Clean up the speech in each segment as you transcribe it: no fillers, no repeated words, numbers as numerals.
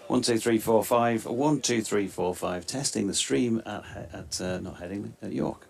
1, 2, 3, 4, 5. 1, 2, 3, 4, 5. Testing the stream at not Headingley, at York.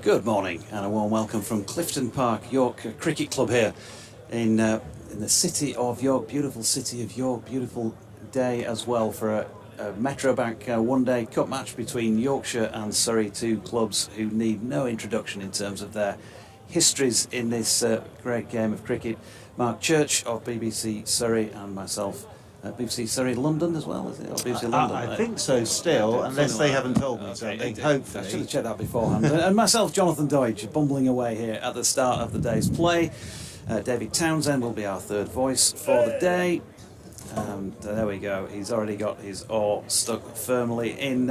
Good morning and a warm welcome from Clifton Park, York Cricket Club here in the city of York, beautiful city of York, beautiful day as well for a Metrobank one-day cup match between Yorkshire and Surrey, two clubs who need no introduction in terms of their histories in this great game of cricket. Mark Church of BBC Surrey and myself, BBC Surrey London as well, is it? Or BBC London? I think so still, unless they haven't told me something, hopefully. I should have checked that beforehand. And myself, Jonathan Deutsch, bumbling away here at the start of the day's play. David Townsend will be our third voice for the day. And there we go, he's already got his oar stuck firmly in.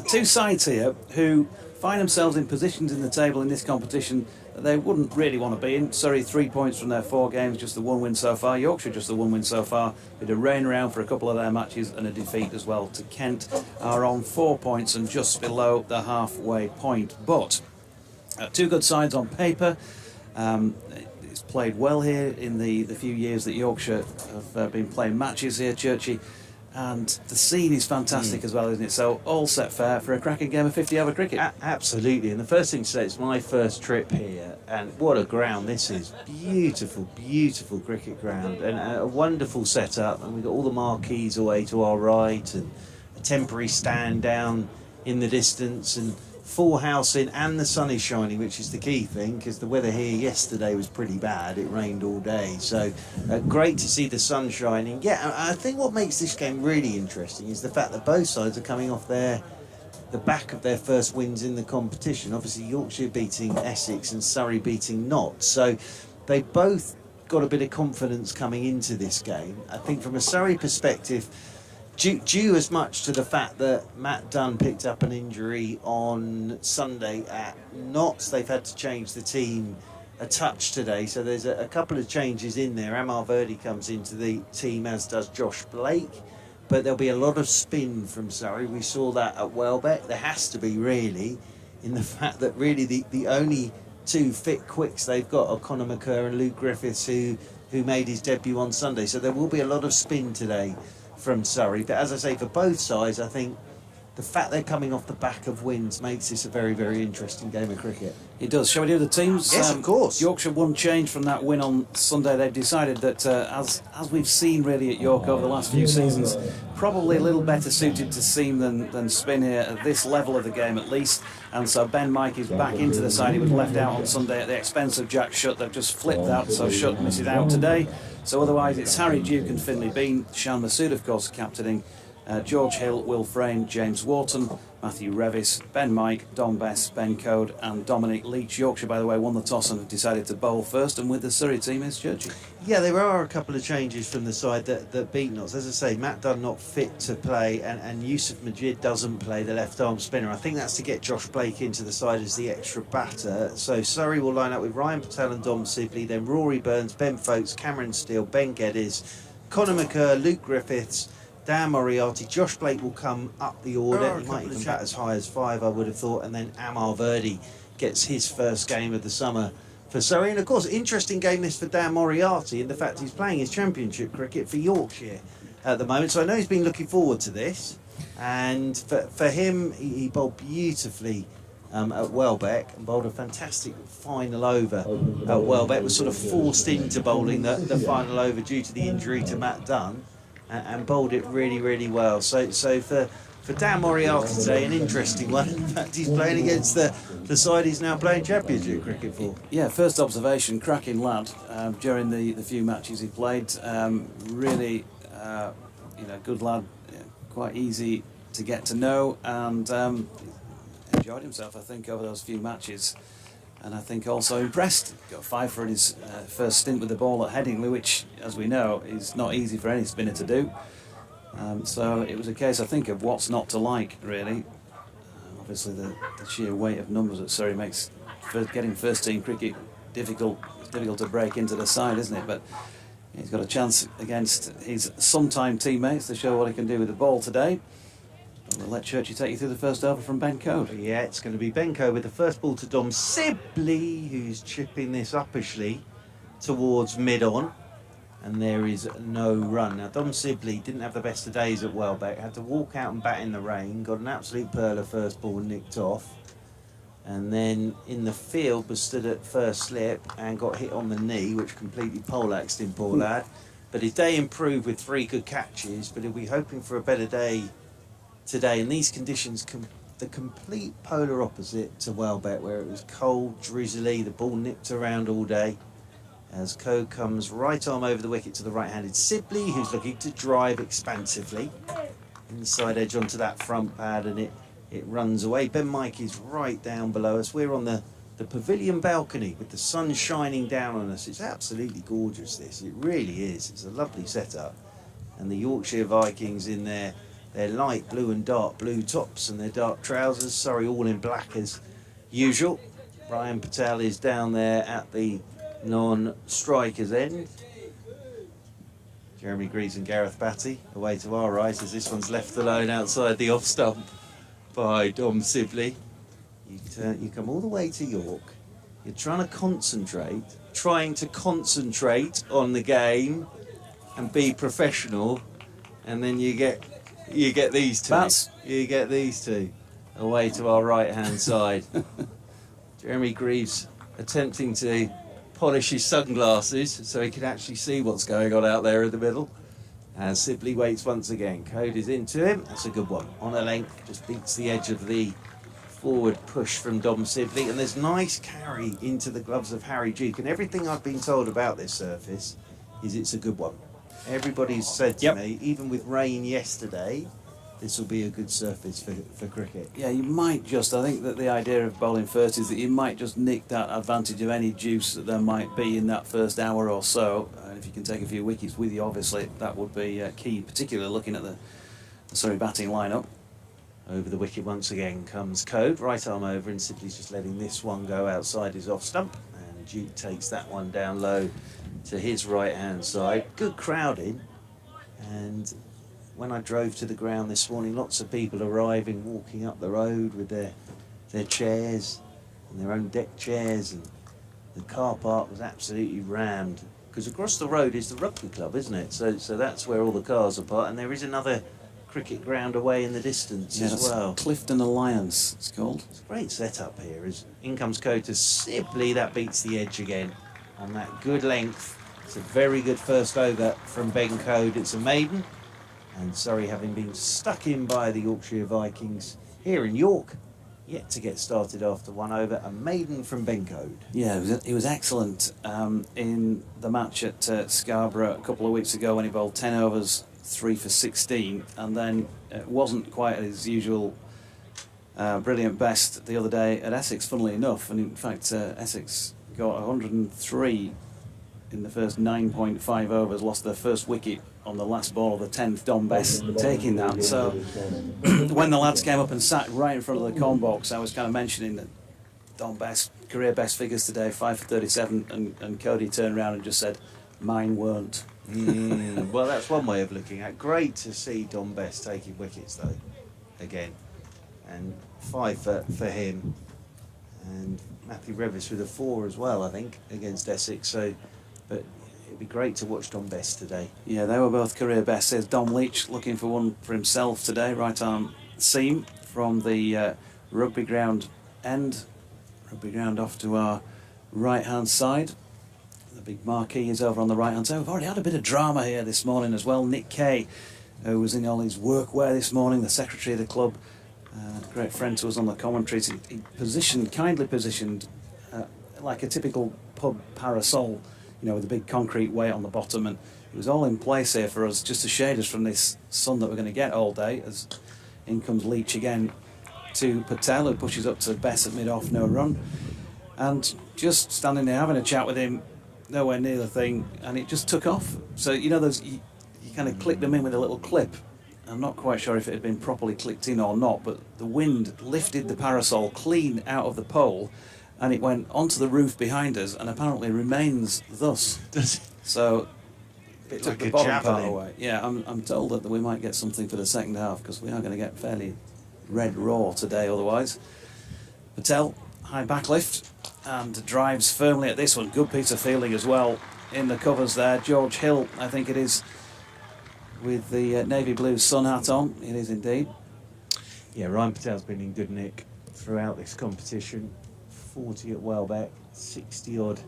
Two sides here who find themselves in positions in the table in this competition that they wouldn't really want to be in. Surrey 3 points from their 4 games, just the 1 win so far. Yorkshire just the 1 win so far. Bit of rain around for a couple of their matches and a defeat as well to Kent. Are on 4 points and just below the halfway point. But two good sides on paper. It's played well here in the few years that Yorkshire have been playing matches here, Churchy. And the scene is fantastic as well, isn't it? So all set fair for a cracking game of 50-over cricket. Absolutely. And the first thing to say, it's my first trip here, and what a ground this is. Beautiful, beautiful cricket ground, and a wonderful setup. And we've got all the marquees away to our right, and a temporary stand down in the distance, and full house in, and the sun is shining, which is the key thing, because the weather here yesterday was pretty bad. It rained all day, so great to see the sun shining. Yeah, I think what makes this game really interesting is the fact that both sides are coming off the back of their first wins in the competition. Obviously Yorkshire beating Essex and Surrey beating Notts, so they both got a bit of confidence coming into this game. I think from a Surrey perspective, due as much to the fact that Matt Dunn picked up an injury on Sunday at Notts, they've had to change the team a touch today. So there's a couple of changes in there. Amar Verdi comes into the team, as does Josh Blake. But there'll be a lot of spin from Surrey. We saw that at Welbeck. There has to be, really, in the fact that really the only two fit quicks they've got are Conor McCurr and Luke Griffiths, who made his debut on Sunday. So there will be a lot of spin today from Surrey. But as I say, for both sides, I think the fact they're coming off the back of wins makes this a very, very interesting game of cricket. It does. Shall we do the teams? Yes, of course. Yorkshire one change from that win on Sunday. They've decided that, as we've seen really at York over the last few seasons, probably a little better suited to seam than spin here at this level of the game at least. And so Ben Mike is back into the side. He was left out on Sunday at the expense of Jack Shutt. They've just flipped that, so Shutt misses out today. So otherwise it's Harry Duke and Finlay Bean. Shan Masood, of course, captaining. George Hill, Will Frayne, James Wharton, Matthew Revis, Ben Mike, Don Bess, Ben Code and Dominic Leach. Yorkshire, by the way, won the toss and have decided to bowl first, and with the Surrey team is Churchy. Yeah, there are a couple of changes from the side that beat Notts. As I say, Matt Dunn not fit to play, and Yusuf Majid doesn't play, the left-arm spinner. I think that's to get Josh Blake into the side as the extra batter. So Surrey will line up with Ryan Patel and Dom Sibley, then Rory Burns, Ben Folkes, Cameron Steele, Ben Geddes, Conor McCurr, Luke Griffiths, Dan Moriarty. Josh Blake will come up the order. He might even bat as high as 5, I would have thought. And then Amar Verdi gets his first game of the summer for Surrey. And of course, interesting game this for Dan Moriarty in the fact he's playing his championship cricket for Yorkshire at the moment. So I know he's been looking forward to this. And for him, he bowled beautifully at Welbeck and bowled a fantastic final over at Welbeck. Was sort of forced into bowling the final over due to the injury to Matt Dunn. And bowled it really, really well. So for for Dan Moriarty today, an interesting one. In fact, he's playing against the side he's now playing Championship cricket for. Yeah, first observation, cracking lad. During the few matches he played, really, good lad, quite easy to get to know, and enjoyed himself, I think, over those few matches. And I think also impressed. Got 5 for his first stint with the ball at Headingley, which, as we know, is not easy for any spinner to do. So it was a case, I think, of what's not to like, really. Obviously, the sheer weight of numbers at Surrey makes getting first-team cricket difficult. It's difficult to break into the side, isn't it? But he's got a chance against his sometime teammates to show what he can do with the ball today. We'll let Churchy take you through the first over from Ben Code. Yeah, it's going to be Ben Code with the first ball to Dom Sibley, who's chipping this uppishly towards mid-on. And there is no run. Now, Dom Sibley didn't have the best of days at Welbeck, had to walk out and bat in the rain, got an absolute pearler first ball nicked off. And then in the field was stood at first slip and got hit on the knee, which completely poleaxed him, poor lad. But his day improved with 3 good catches, but he'll be hoping for a better day today. In these conditions, the complete polar opposite to Welbeck, where it was cold, drizzly, the ball nipped around all day. As Code comes right arm over the wicket to the right-handed Sibley, who's looking to drive expansively. Inside edge onto that front pad, and it runs away. Ben Mike is right down below us. We're on the pavilion balcony with the sun shining down on us. It's absolutely gorgeous, this. It really is. It's a lovely setup. And the Yorkshire Vikings in their light blue and dark blue tops and their dark trousers. Surrey all in black as usual. Brian Patel is down there at the non-striker's end. Jeremy Greaves and Gareth Batty away to our right as this one's left alone outside the off stump by Dom Sibley. You come all the way to York. You're trying to concentrate on the game and be professional, and then you get these two. You get these two away to our right hand side. Jeremy Greaves attempting to polish his sunglasses so he can actually see what's going on out there in the middle. As Sibley waits once again. Code is into him. That's a good one. On a length, just beats the edge of the forward push from Dom Sibley. And there's nice carry into the gloves of Harry Duke. And everything I've been told about this surface is it's a good one. Everybody's said to me, even with rain yesterday, this will be a good surface for cricket. Yeah, you might just, I think that the idea of bowling first is that you might just nick that advantage of any juice that there might be in that first hour or so. And if you can take a few wickets with you, obviously, that would be key, particularly looking at the Surrey batting lineup. Over the wicket once again comes Code, right arm over, and Sibley's just letting this one go outside his off stump. And Duke takes that one down low to his right hand side. Good crowding, and when I drove to the ground this morning, lots of people arriving, walking up the road with their chairs and their own deck chairs, and the car park was absolutely rammed. Because across the road is the rugby club, isn't it? So that's where all the cars are parked, and there is another cricket ground away in the distance as well. Clifton Alliance, it's called. It's a great setup here. As in comes Code to Sibley, that beats the edge again on that good length. It's a very good first over from Ben Code. It's a maiden. And Surrey, having been stuck in by the Yorkshire Vikings here in York, yet to get started after 1 over. A maiden from Ben Code. Yeah, he was excellent in the match at Scarborough a couple of weeks ago when he bowled 10 overs, 3 for 16, and then it wasn't quite his usual brilliant best the other day at Essex, funnily enough. And in fact, Essex got 103 in the first 9.5 overs, lost their first wicket on the last ball of the 10th, Dom Best taking that. So when the lads came up and sat right in front of the con box, I was kind of mentioning that Dom Best, career best figures today, 5 for 37, and Cody turned around and just said, mine weren't. Well, that's one way of looking at it. Great to see Dom Best taking wickets, though, again. And 5 for him. And Matthew Revis with a 4 as well, I think, against Essex. But it'd be great to watch Dom Best today. Yeah, they were both career best. There's Dom Leach looking for one for himself today. Right arm seam from the rugby ground end. Rugby ground off to our right-hand side. The big marquee is over on the right-hand side. We've already had a bit of drama here this morning as well. Nick Kay who was in all his workwear this morning, the secretary of the club, great friend to us on the commentaries. He kindly positioned, like a typical pub parasol, with a big concrete weight on the bottom, and it was all in place here for us, just to shade us from this sun that we're going to get all day. As in comes Leach again to Patel, who pushes up to Bess at mid-off, no run, and just standing there having a chat with him, nowhere near the thing, and it just took off. So you kind of click them in with a little clip. I'm not quite sure if it had been properly clicked in or not, but the wind lifted the parasol clean out of the pole, and it went onto the roof behind us, and apparently remains thus. So it took the bottom part away. Yeah, I'm told that we might get something for the second half, because we are going to get fairly red raw today otherwise. Patel, high backlift, and drives firmly at this one. Good piece of fielding as well in the covers there. George Hill, I think it is, with the navy blue sun hat on. It is indeed. Yeah, Ryan Patel's been in good nick throughout this competition. 40 at Welbeck, 60 odd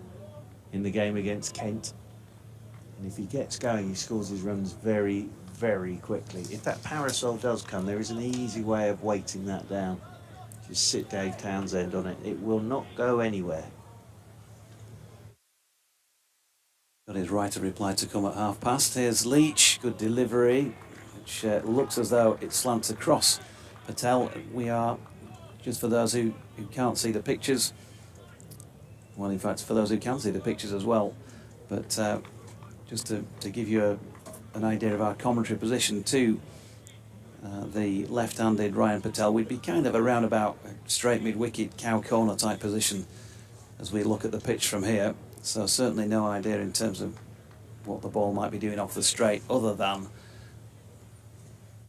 in the game against Kent. And if he gets going, he scores his runs very, very quickly. If that parasol does come, there is an easy way of weighting that down. Just sit Dave Townsend on it. It will not go anywhere. Got his right of reply to come at half-past. Here's Leach, good delivery, which looks as though it slants across Patel. We are, just for those who can't see the pictures, well, in fact, for those who can see the pictures as well, but just to give you an idea of our commentary position too, the left-handed Ryan Patel, we'd be kind of around about a straight mid-wicket cow corner type position as we look at the pitch from here. So certainly no idea in terms of what the ball might be doing off the straight, other than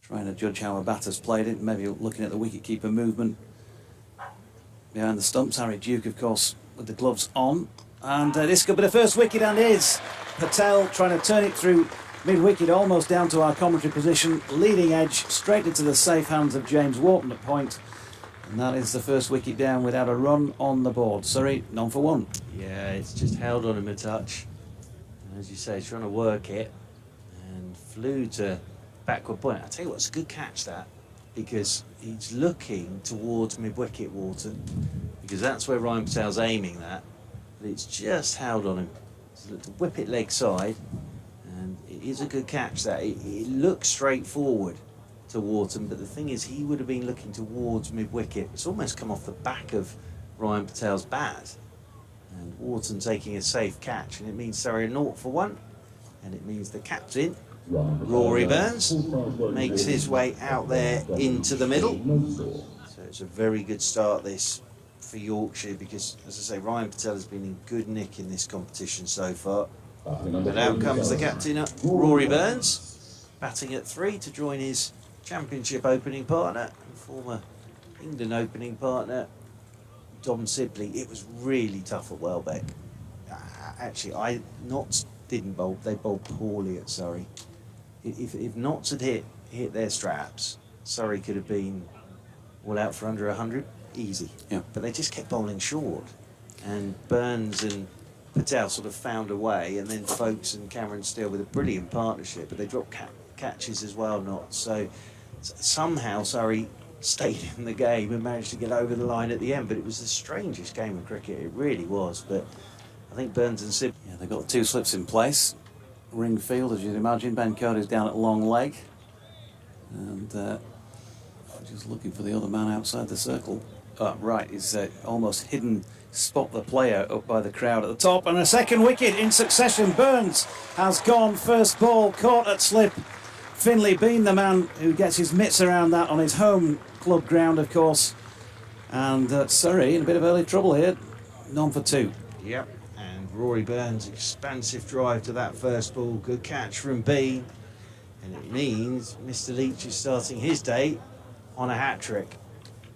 trying to judge how a batter's played it, maybe looking at the wicket-keeper movement behind the stumps. Harry Duke, of course, with the gloves on. And this could be the first wicket, and is. Patel trying to turn it through mid-wicket, almost down to our commentary position. Leading edge, straight into the safe hands of James Wharton at point. And that is the first wicket down without a run on the board. Surrey, none for one. Yeah, it's just held on him a touch. And as you say, he's trying to work it and flew to backward point. I tell you what, it's a good catch that, because he's looking towards mid-wicket, Wharton, because that's where Ryan Patel's aiming that. But it's just held on him. So to whip it leg side, and it is a good catch that. It looks straightforward to Wharton, but the thing is, he would have been looking towards mid-wicket. It's almost come off the back of Ryan Patel's bat, and Wharton taking a safe catch, and it means Surrey 0 for 1, and it means the captain, Rory Burns, makes his way out there into the middle. So it's a very good start this for Yorkshire, because, as I say, Ryan Patel has been in good nick in this competition so far. And out comes the captain, Rory Burns, batting at 3 to join his Championship opening partner and former England opening partner, Dom Sibley. It was really tough at Welbeck. Actually, Notts didn't bowl. They bowled poorly at Surrey. If Notts had hit their straps, Surrey could have been all out for under 100, easy. Yeah. But they just kept bowling short, and Burns and Patel sort of found a way, and then Folkes and Cameron Steele with a brilliant partnership, but they dropped catches as well, Notts. So somehow Surrey stayed in the game and managed to get over the line at the end. But it was the strangest game of cricket, it really was. But I think Burns and Sibley, Yeah, they've got the two slips in place. Ring field, as you'd imagine. Ben Cody's down at long leg, and just looking for the other man outside the circle. Right, he's almost hidden. Spot the player up by the crowd at the top, and a second wicket in succession. Burns has gone. First ball caught at slip. Finlay being the man who gets his mitts around that on his home club ground, of course. And Surrey in a bit of early trouble here. None for 2. Yep, and Rory Burns, expansive drive to that first ball. Good catch from Bean. And it means Mr. Leach is starting his day on a hat-trick.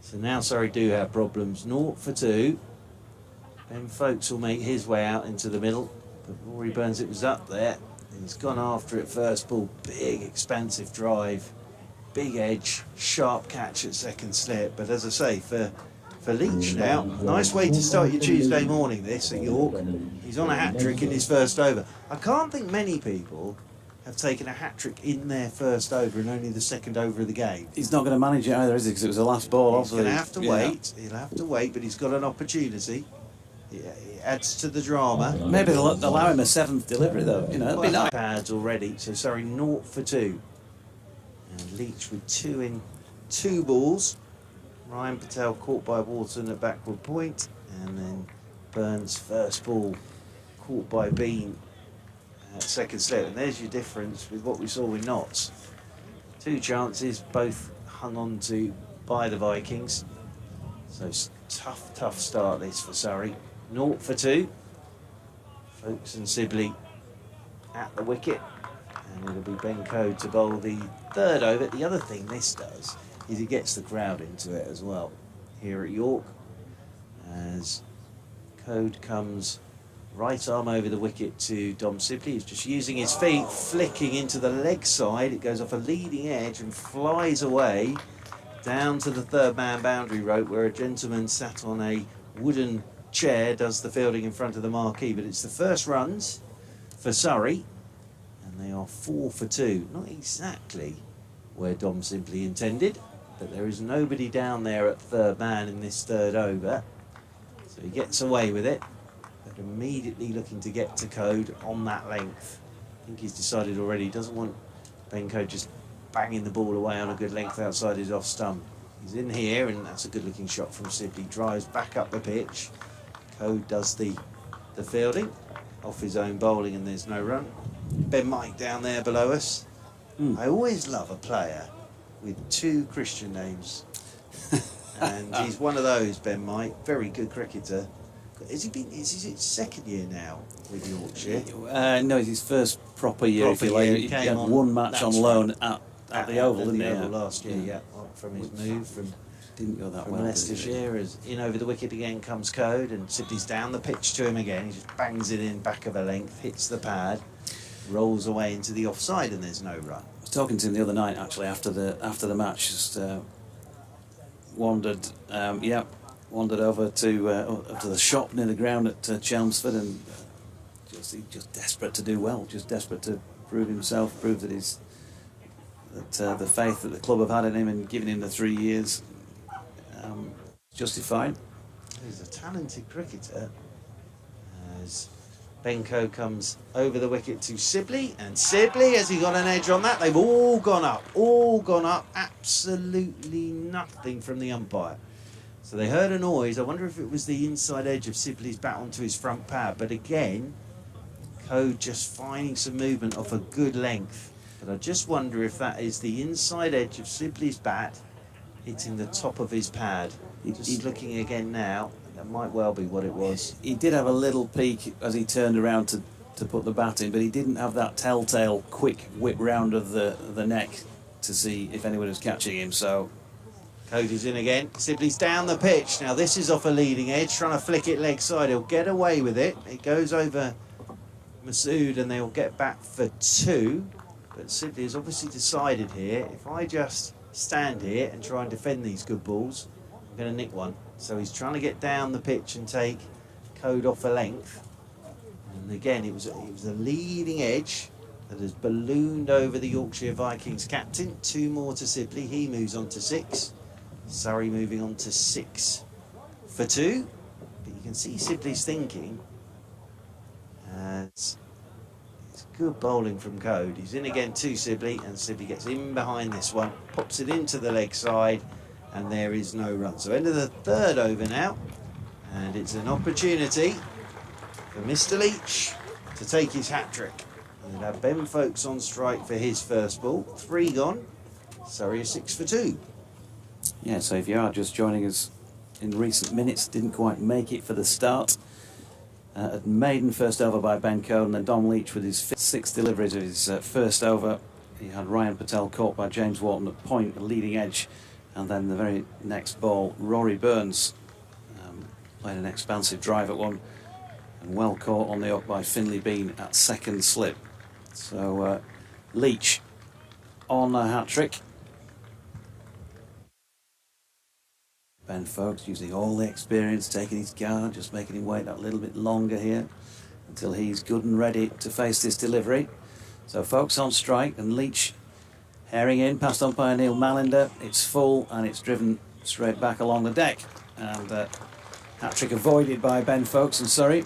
So now Surrey do have problems. 0 for 2. Ben Folkes will make his way out into the middle. But Rory Burns, it was up there. He's gone after it first ball. Big, expansive drive. Big edge. Sharp catch at second slip. But as I say, for Leach now, nice way to start your Tuesday morning this at York. He's on a hat-trick in his first over. I can't think many people have taken a hat-trick in their first over and only the second over of the game. He's not going to manage it either, is he? Because it was the last ball. He's going to have to wait. He'll have to wait, but he's got an opportunity. It adds to the drama. Maybe they'll allow him a 7th delivery, though. You know, it'd be nice. Pads already, so Surrey 0 for 2. And Leach with 2 in 2 balls. Ryan Patel caught by Wharton at backward point, and then Burns' first ball caught by Bean at second slip. And there's your difference with what we saw with Notts. 2 chances, both hung on to by the Vikings. So tough start this for Surrey. 0 for 2. Folkes and Sibley at the wicket, and it'll be Ben Code to bowl the 3rd over. The other thing this does is it gets the crowd into it as well here at York, as Code comes right arm over the wicket to Dom Sibley. He's just using his feet, flicking into the leg side. It goes off a leading edge and flies away down to the 3rd man boundary rope, where a gentleman sat on a wooden chair does the fielding in front of the marquee. But it's the first runs for Surrey, and they are 4 for 2. Not exactly where Dom Sibley intended, but there is nobody down there at 3rd man in this 3rd over, so he gets away with it, but immediately looking to get to Code on that length. I think he's decided already he doesn't want Ben Code just banging the ball away on a good length outside his off stump. He's in here, and that's a good looking shot from Sibley. Drives back up the pitch. Code does the fielding off his own bowling, and there's no run. Ben Mike down there below us. I always love a player with 2 Christian names, and he's one of those. Ben Mike, very good cricketer. Is he 2nd year now with Yorkshire? No, it's his first proper year. If you like. He had one match on loan at the Oval, didn't he? Oval last year, from his move from didn't go that from well. Leicestershire. As in over the wicket again comes Code, and Sibley's down the pitch to him again. He just bangs it in back of a length, hits the pad, rolls away into the offside, and there's no run. I was talking to him the other night, actually, after the match. Just wandered over to the shop near the ground at Chelmsford, and he's just desperate to do well, just desperate to prove himself, prove that the faith that the club have had in him and giving him the 3 years justified. He's a talented cricketer. As Benko comes over the wicket to Sibley, and Sibley, has he got an edge on that? They've all gone up, absolutely nothing from the umpire. So they heard a noise. I wonder if it was the inside edge of Sibley's bat onto his front pad, but again, Code just finding some movement off a good length. But I just wonder if that is the inside edge of Sibley's bat hitting the top of his pad. He's looking again now. That might well be what it was. He did have a little peek as he turned around to put the bat in, but he didn't have that telltale quick whip round of the neck to see if anyone was catching him. So Code is in again. Sibley's down the pitch. Now this is off a leading edge, trying to flick it leg side. He'll get away with it. It goes over Masood, and they'll get back for 2. But Sibley has obviously decided here, if I just stand here and try and defend these good balls, I'm going to nick one. So he's trying to get down the pitch and take Code off a length. And again, it was a leading edge that has ballooned over the Yorkshire Vikings captain. 2 more to Sibley. He moves on to 6. Surrey moving on to 6 for 2. But you can see Sibley's thinking. It's good bowling from Code. He's in again to Sibley, and Sibley gets in behind this one, pops it into the leg side, and there is no run. So end of the 3rd over now, and it's an opportunity for Mr. Leach to take his hat-trick. We'll have Ben Folkes on strike for his first ball. 3 gone. Surrey is 6 for 2. Yeah, so if you are just joining us in recent minutes, didn't quite make it for the start. At maiden first over by Ben Code, and then Dom Leach with his 6th deliveries of his first over. He had Ryan Patel caught by James Wharton at point, the leading edge, and then the very next ball, Rory Burns played an expansive drive at one, and well caught on the up by Finlay Bean at second slip. So Leach on a hat-trick. Ben Folkes using all the experience, taking his guard, just making him wait that little bit longer here until he's good and ready to face this delivery. So Folks on strike, and Leach herring in, passed on by Neil Mallender. It's full, and it's driven straight back along the deck. And hat-trick avoided by Ben Folks and Surrey.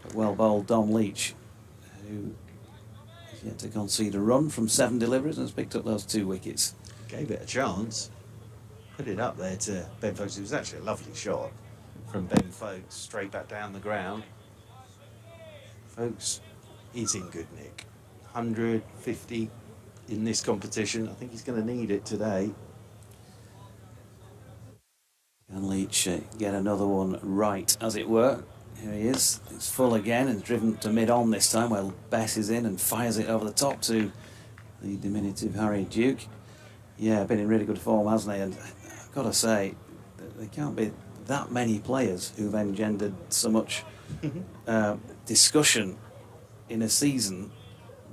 But well bowled Dom Leach, who has yet to concede a run from 7 deliveries and has picked up those 2 wickets. Gave it a chance. Put it up there to Ben Folks. It was actually a lovely shot from Ben Folks, straight back down the ground. Folks is in good nick. 150 in this competition. I think he's going to need it today. Can Leach get another one right, as it were? Here he is. It's full again and driven to mid-on this time, where Bess is in and fires it over the top to the diminutive Harry Duke. Yeah, been in really good form, hasn't he? And I've got to say, there can't be that many players who've engendered so much discussion in a season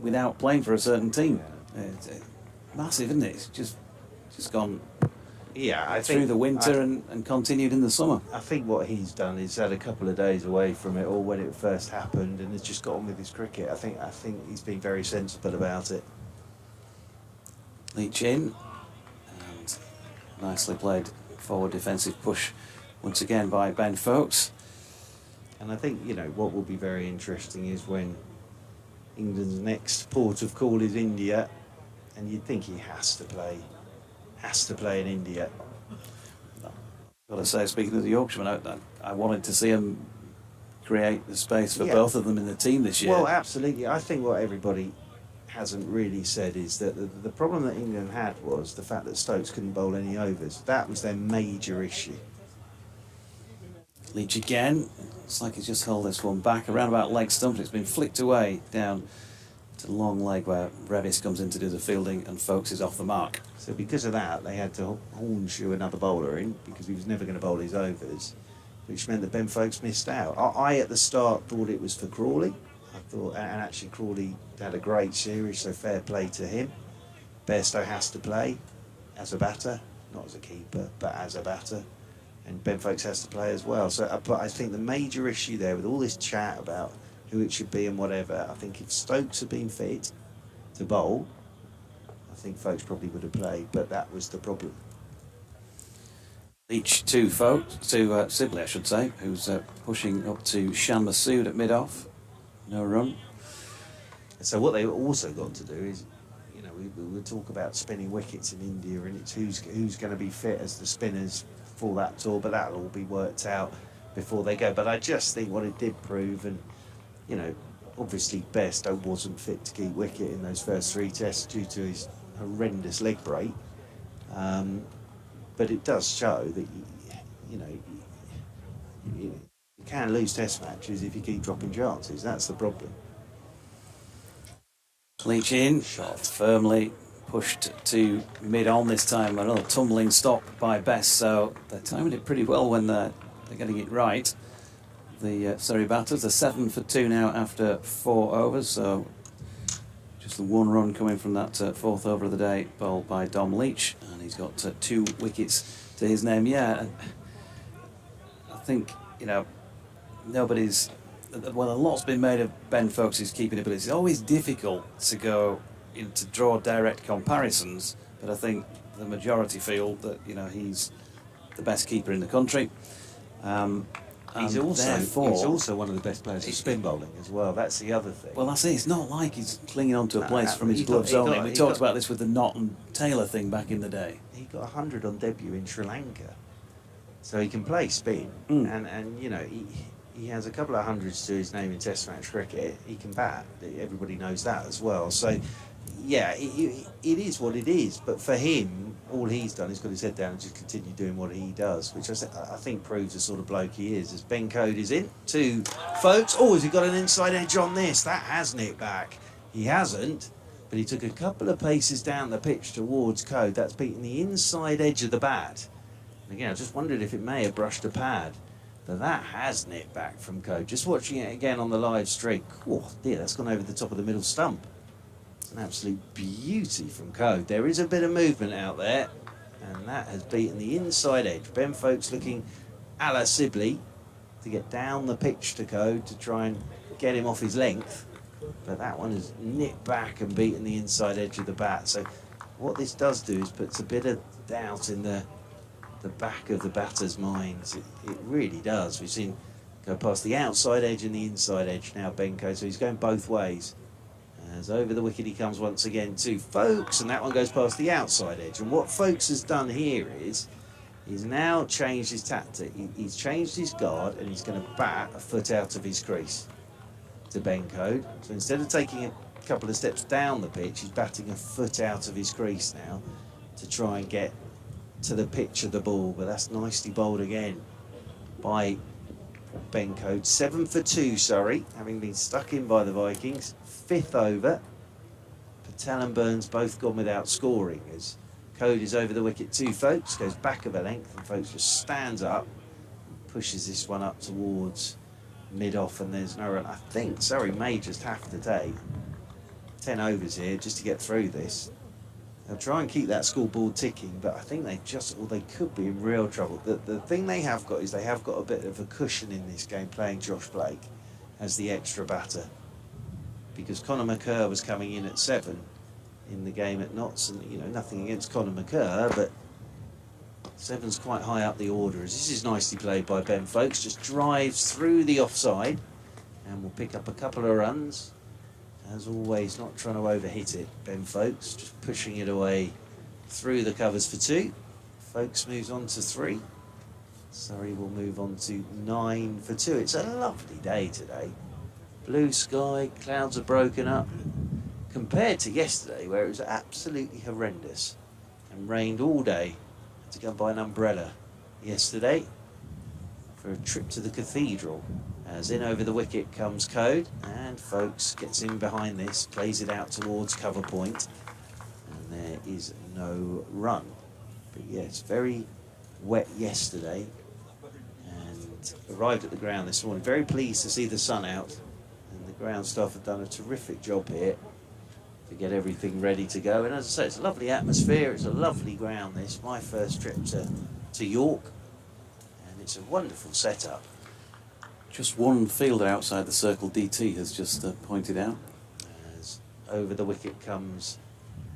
without playing for a certain team. It's massive, isn't it? It's just gone through the winter and continued in the summer. I think what he's done is had a couple of days away from it all when it first happened, and has just got on with his cricket. I think he's been very sensible about it. Leach in, and nicely played forward defensive push once again by Ben Folks. And I think, you know, what will be very interesting is when England's next port of call is India, and you'd think he has to play in India. Got to say, speaking of the Yorkshiremen, I wanted to see him create the space for both of them in the team this year. Well, absolutely. I think what everybody hasn't really said is that the problem that England had was the fact that Stokes couldn't bowl any overs. That was their major issue. Leach again. Looks like he's just held this one back around about leg stump. It's been flicked away down to the long leg where Revis comes in to do the fielding and Folks is off the mark. So because of that, they had to hornshoe another bowler in because he was never going to bowl his overs, which meant that Ben Folks missed out. I at the start thought it was for Crawley. And actually Crawley had a great series, so fair play to him. Bairstow has to play as a batter, not as a keeper, but as a batter. And Ben Folks has to play as well. So, but I think the major issue there with all this chat about who it should be and whatever, I think if Stokes had been fit to bowl, I think Folks probably would have played, but that was the problem. Leach to Sibley, I should say, who's pushing up to Shan Masood at mid-off. No run. So what they've also got to do is, you know, we talk about spinning wickets in India, and it's who's going to be fit as the spinners for that tour, but that'll all be worked out before they go. But I just think what it did prove, and you know, obviously Bairstow wasn't fit to keep wicket in those first 3 tests due to his horrendous leg break, but it does show that you can lose test matches if you keep dropping chances. That's the problem. Leach in, shot firmly, pushed to mid-on this time. Another tumbling stop by Bess, so they're timing it pretty well when they're getting it right. The Surrey batters are 7 for 2 now after 4 overs, so just the 1 run coming from that 4th over of the day, bowled by Dom Leach, and he's got 2 wickets to his name. Yeah, I think, you know, a lot's been made of Ben Folks' keeping ability. It's always difficult to go, you know, to draw direct comparisons, but I think the majority feel that, you know, he's the best keeper in the country. He's also one of the best players for spin bowling as well. That's the other thing. Well, that's it. It's not like he's clinging on to a place from his gloves only. We talked about this with the Knott and Taylor thing back in the day. He got 100 on debut in Sri Lanka, so he can play spin, and you know, he has a couple of hundreds to his name in Test match cricket. He can bat. Everybody knows that as well. So, yeah, it is what it is. But for him, all he's done is got his head down and just continue doing what he does, which I think proves the sort of bloke he is. As Ben Code is in to Folks. Oh, has he got an inside edge on this? That has nipped back. He hasn't, but he took a couple of paces down the pitch towards Code. That's beating the inside edge of the bat. And again, I just wondered if it may have brushed a pad. But that has nipped back from Code. Just watching it again on the live stream. Oh dear, that's gone over the top of the middle stump. It's an absolute beauty from Code. There is a bit of movement out there, and that has beaten the inside edge. Ben Folks looking a la Sibley to get down the pitch to Code to try and get him off his length. but that one has nipped back and beaten the inside edge of the bat. So what this does do is puts a bit of doubt in the back of the batter's minds. It really does. We've seen go past the outside edge and the inside edge now, Benko, so he's going both ways. As over the wicket he comes once again to Folkes, and that one goes past the outside edge. And what Folkes has done here is he's now changed his tactic. He's changed his guard, and he's going to bat a foot out of his crease to Benko. So instead of taking a couple of steps down the pitch, he's batting a foot out of his crease now to try and get to the pitch of the ball. But that's nicely bowled again by Benko. 7 for 2, Surrey, having been stuck in by the Vikings. 5th over. Patel and Burns both gone without scoring as Code is over the wicket to Folkes, goes back of a length, and Folkes just stands up and pushes this one up towards mid-off, and there's no run. I think Surrey may just have to take 10 overs here just to get through this. They'll try and keep that scoreboard ticking, but I think they could be in real trouble. The thing they have got is they have got a bit of a cushion in this game playing Josh Blake as the extra batter, because Conor McCurr was coming in at 7 in the game at Notts, and you know, nothing against Conor McCurr, but 7's quite high up the order. As this is nicely played by Ben Folkes, just drives through the offside and will pick up a couple of runs. As always, not trying to overhit it, Ben Folkes, just pushing it away through the covers for 2. Folkes moves on to 3. Surrey will move on to 9 for 2. It's a lovely day today. Blue sky, clouds are broken up, compared to yesterday where it was absolutely horrendous and rained all day. Had to go and buy an umbrella yesterday for a trip to the cathedral. As in over the wicket comes Code, and Folkes gets in behind this, plays it out towards cover point, and there is no run. But yes, very wet yesterday, and arrived at the ground this morning. Very pleased to see the sun out, and the ground staff have done a terrific job here to get everything ready to go. And as I say, it's a lovely atmosphere, it's a lovely ground this, my first trip to York, and it's a wonderful setup. Just one fielder outside the circle, DT has just pointed out. As over the wicket comes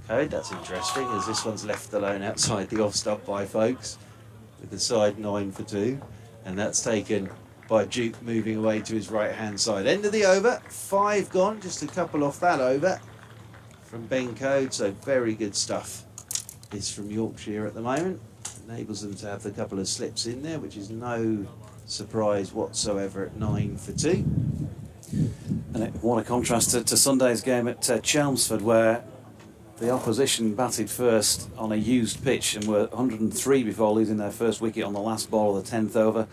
Code, that's interesting, as this one's left alone outside the off stump by Folkes with the side 9 for 2, and that's taken by Duke moving away to his right hand side. End of the over, 5 gone, just a couple off that over from Ben Code, so very good stuff this from Yorkshire at the moment. Enables them to have a couple of slips in there, which is no surprise whatsoever at 9 for 2. And what a contrast to Sunday's game at Chelmsford, where the opposition batted first on a used pitch and were 103 before losing their first wicket on the last ball of the 10th over.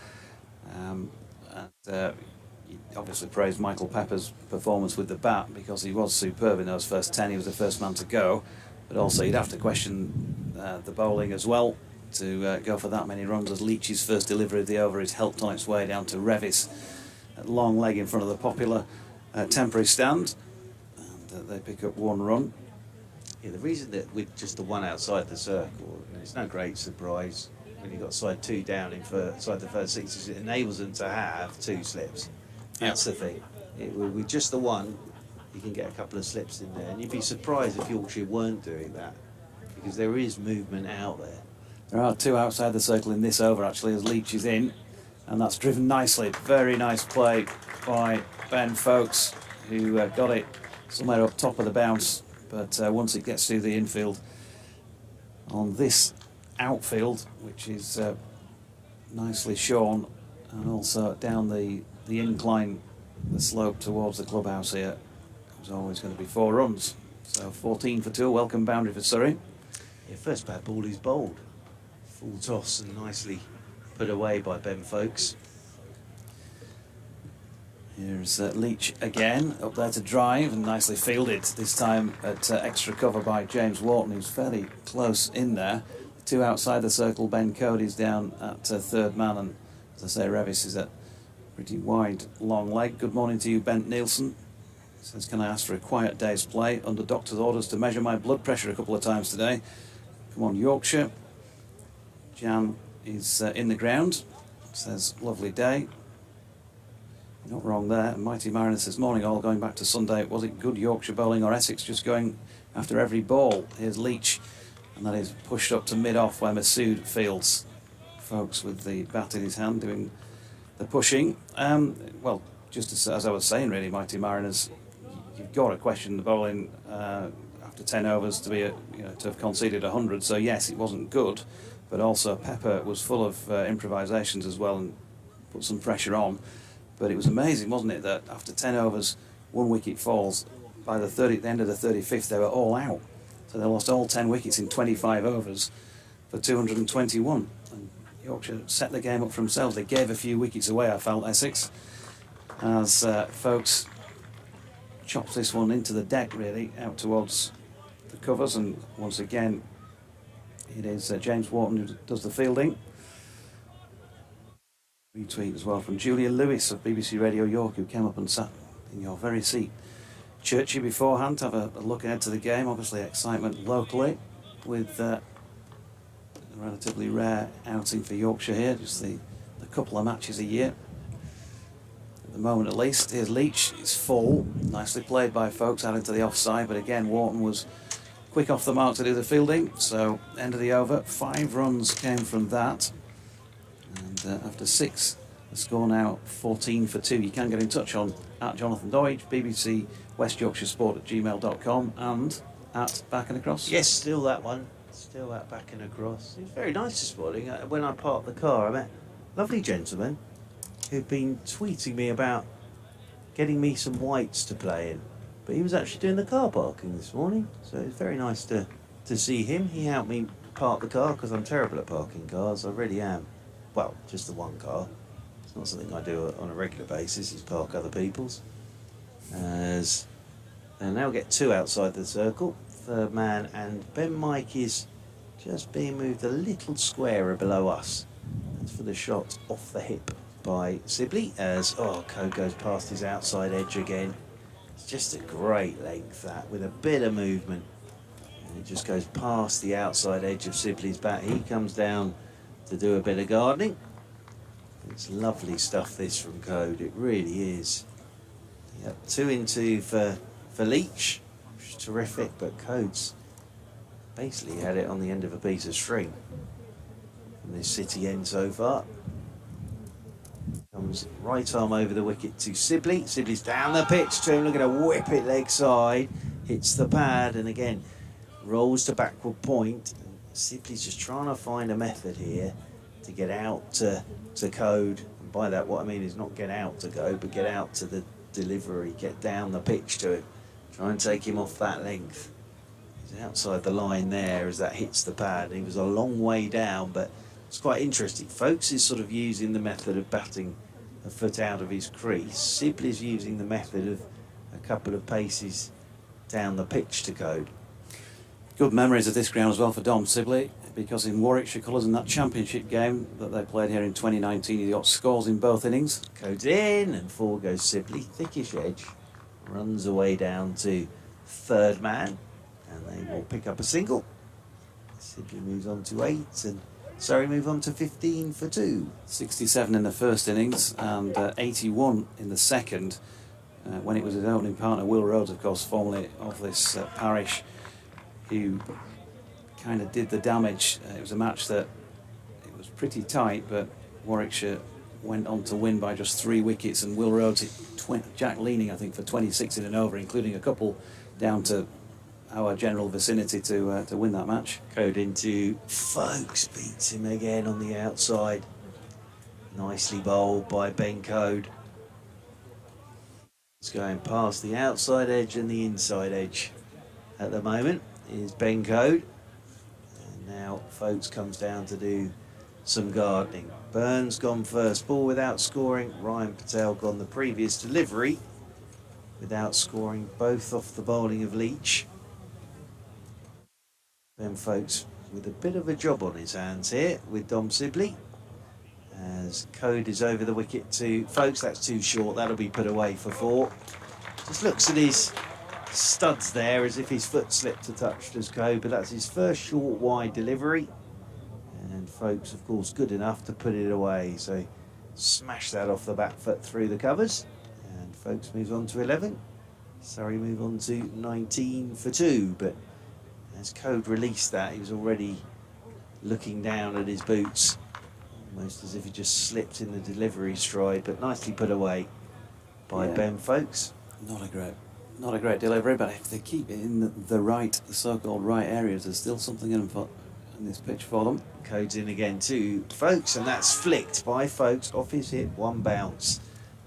You obviously praised Michael Pepper's performance with the bat because he was superb in those first 10. He was the first man to go, but also you'd have to question the bowling as well to go for that many runs, as Leach's first delivery of the over is helped on its way down to Revis at long leg in front of the popular temporary stand, and they pick up 1 run. Yeah, the reason that with just the one outside the circle, it's no great surprise when you've got side 2 down inside the first 6, is it enables them to have 2 slips. That's the thing. With just the one, you can get a couple of slips in there, and you'd be surprised if Yorkshire weren't doing that, because there is movement out there. There are 2 outside the circle in this over actually, as Leach is in, and that's driven nicely. Very nice play by Ben Folkes, who got it somewhere up top of the bounce, but once it gets through the infield on this outfield, which is nicely shorn, and also down the incline, the slope towards the clubhouse here, there's always going to be 4 runs. So 14 for 2, a welcome boundary for Surrey. Yeah, first bad ball is bowled. Full toss and nicely put away by Ben Folkes. Here's Leach again, up there to drive, and nicely fielded, this time at extra cover by James Wharton, who's fairly close in there. 2 outside the circle, Ben Cody's down at 3rd man, and as I say, Revis is at pretty wide, long leg. Good morning to you, Bent Nielsen. Says, can I ask for a quiet day's play? Under doctor's orders to measure my blood pressure a couple of times today. Come on, Yorkshire. Jan is in the ground. Says, lovely day. Not wrong there. Mighty Mariners this morning, all going back to Sunday. Was it good Yorkshire bowling or Essex just going after every ball? Here's Leach, and that is pushed up to mid-off where Masood fields. Folks with the bat in his hand doing the pushing. Well, just as I was saying, really, Mighty Mariners, you've got to question the bowling after 10 overs to be to have conceded 100. So yes, it wasn't good, but also Pepper was full of improvisations as well and put some pressure on. But it was amazing, wasn't it, that after 10 overs, 1 wicket falls. By the end of the 35th, they were all out. So they lost all 10 wickets in 25 overs for 221. And Yorkshire set the game up for themselves. They gave a few wickets away, I felt, Essex, as folks chopped this one into the deck, really, out towards the covers. And once again, it is James Wharton who does the fielding. Retweet as well from Julia Lewis of BBC Radio York, who came up and sat in your very seat. Churchy beforehand to have a look ahead to the game. Obviously excitement locally with a relatively rare outing for Yorkshire here, just the couple of matches a year. At the moment at least. Here's Leach, it's full. Nicely played by folks out into the offside, but again Wharton was quick off the mark to do the fielding. So end of the over, 5 runs came from that. And after 6, the score now 14 for 2. You can get in touch on @Jonathan Doidge, BBC West Yorkshire Sport at gmail.com, and at Back and Across. Yes, still that one. Still that back and across. It was very nice this morning. When I parked the car, I met a lovely gentleman who'd been tweeting me about getting me some whites to play in. But he was actually doing the car parking this morning, so it was very nice to see him. He helped me park the car because I'm terrible at parking cars. I really am. Well, just the one car. It's not something I do on a regular basis, is park other people's. And now we get 2 outside the circle. Third man, and Ben Mike is just being moved a little squarer below us. That's for the shot off the hip by Sibley as Code goes past his outside edge again. It's just a great length that, with a bit of movement. And it just goes past the outside edge of Sibley's bat. He comes down to do a bit of gardening. It's lovely stuff, this, from Code. It really is. Yep, 2 in 2 for Leach, which is terrific, but Code's basically had it on the end of a piece of string from this City end so far. Comes right arm over the wicket to Sibley. Sibley's down the pitch to him, looking to whip it leg side, hits the pad, and again rolls to backward point. Sibley's just trying to find a method here to get out to Code. And by that, what I mean is not get out to Code, but get out to the delivery, get down the pitch to him. Try and take him off that length. He's outside the line there as that hits the pad. He was a long way down, but it's quite interesting. Folks is sort of using the method of batting a foot out of his crease. Sibley's using the method of a couple of paces down the pitch to Code. Good memories of this ground as well for Dom Sibley, because in Warwickshire colours in that championship game that they played here in 2019, he got scores in both innings. Code's in, and forward goes Sibley, thickish edge, runs away down to third man, and they will pick up a single. Sibley moves on to 8, and Surrey move on to 15 for 2. 67 in the first innings and 81 in the second, when it was his opening partner, Will Rhodes, of course, formerly of this parish, who kind of did the damage. It was a match that it was pretty tight, but Warwickshire went on to win by just 3 wickets, and Will Rhodes hit Jack Leaning, I think, for 26 in an over, including a couple down to our general vicinity to win that match. Code into Folks, beats him again on the outside. Nicely bowled by Ben Code. It's going past the outside edge and the inside edge at the moment is Ben Code. And now Folks comes down to do some gardening. Burns gone first ball without scoring. Ryan Patel gone the previous delivery without scoring, both off the bowling of Leach. Ben Folks with a bit of a job on his hands here with Dom Sibley. As Code is over the wicket to Folks, that's too short, that'll be put away for 4. Just looks at his studs there as if his foot slipped a touch, does Code, but that's his first short wide delivery. And Folks, of course, good enough to put it away, so smash that off the back foot through the covers. Folks moves on to 11. Surrey move on to 19 for 2, but as Code released that, he was already looking down at his boots, almost as if he just slipped in the delivery stride, but nicely put away by Ben Folks. Not a great delivery, but if they keep it in the so-called right areas, there's still something in this pitch for them. Codes in again to Folks, and that's flicked by Folks off his hip, one bounce.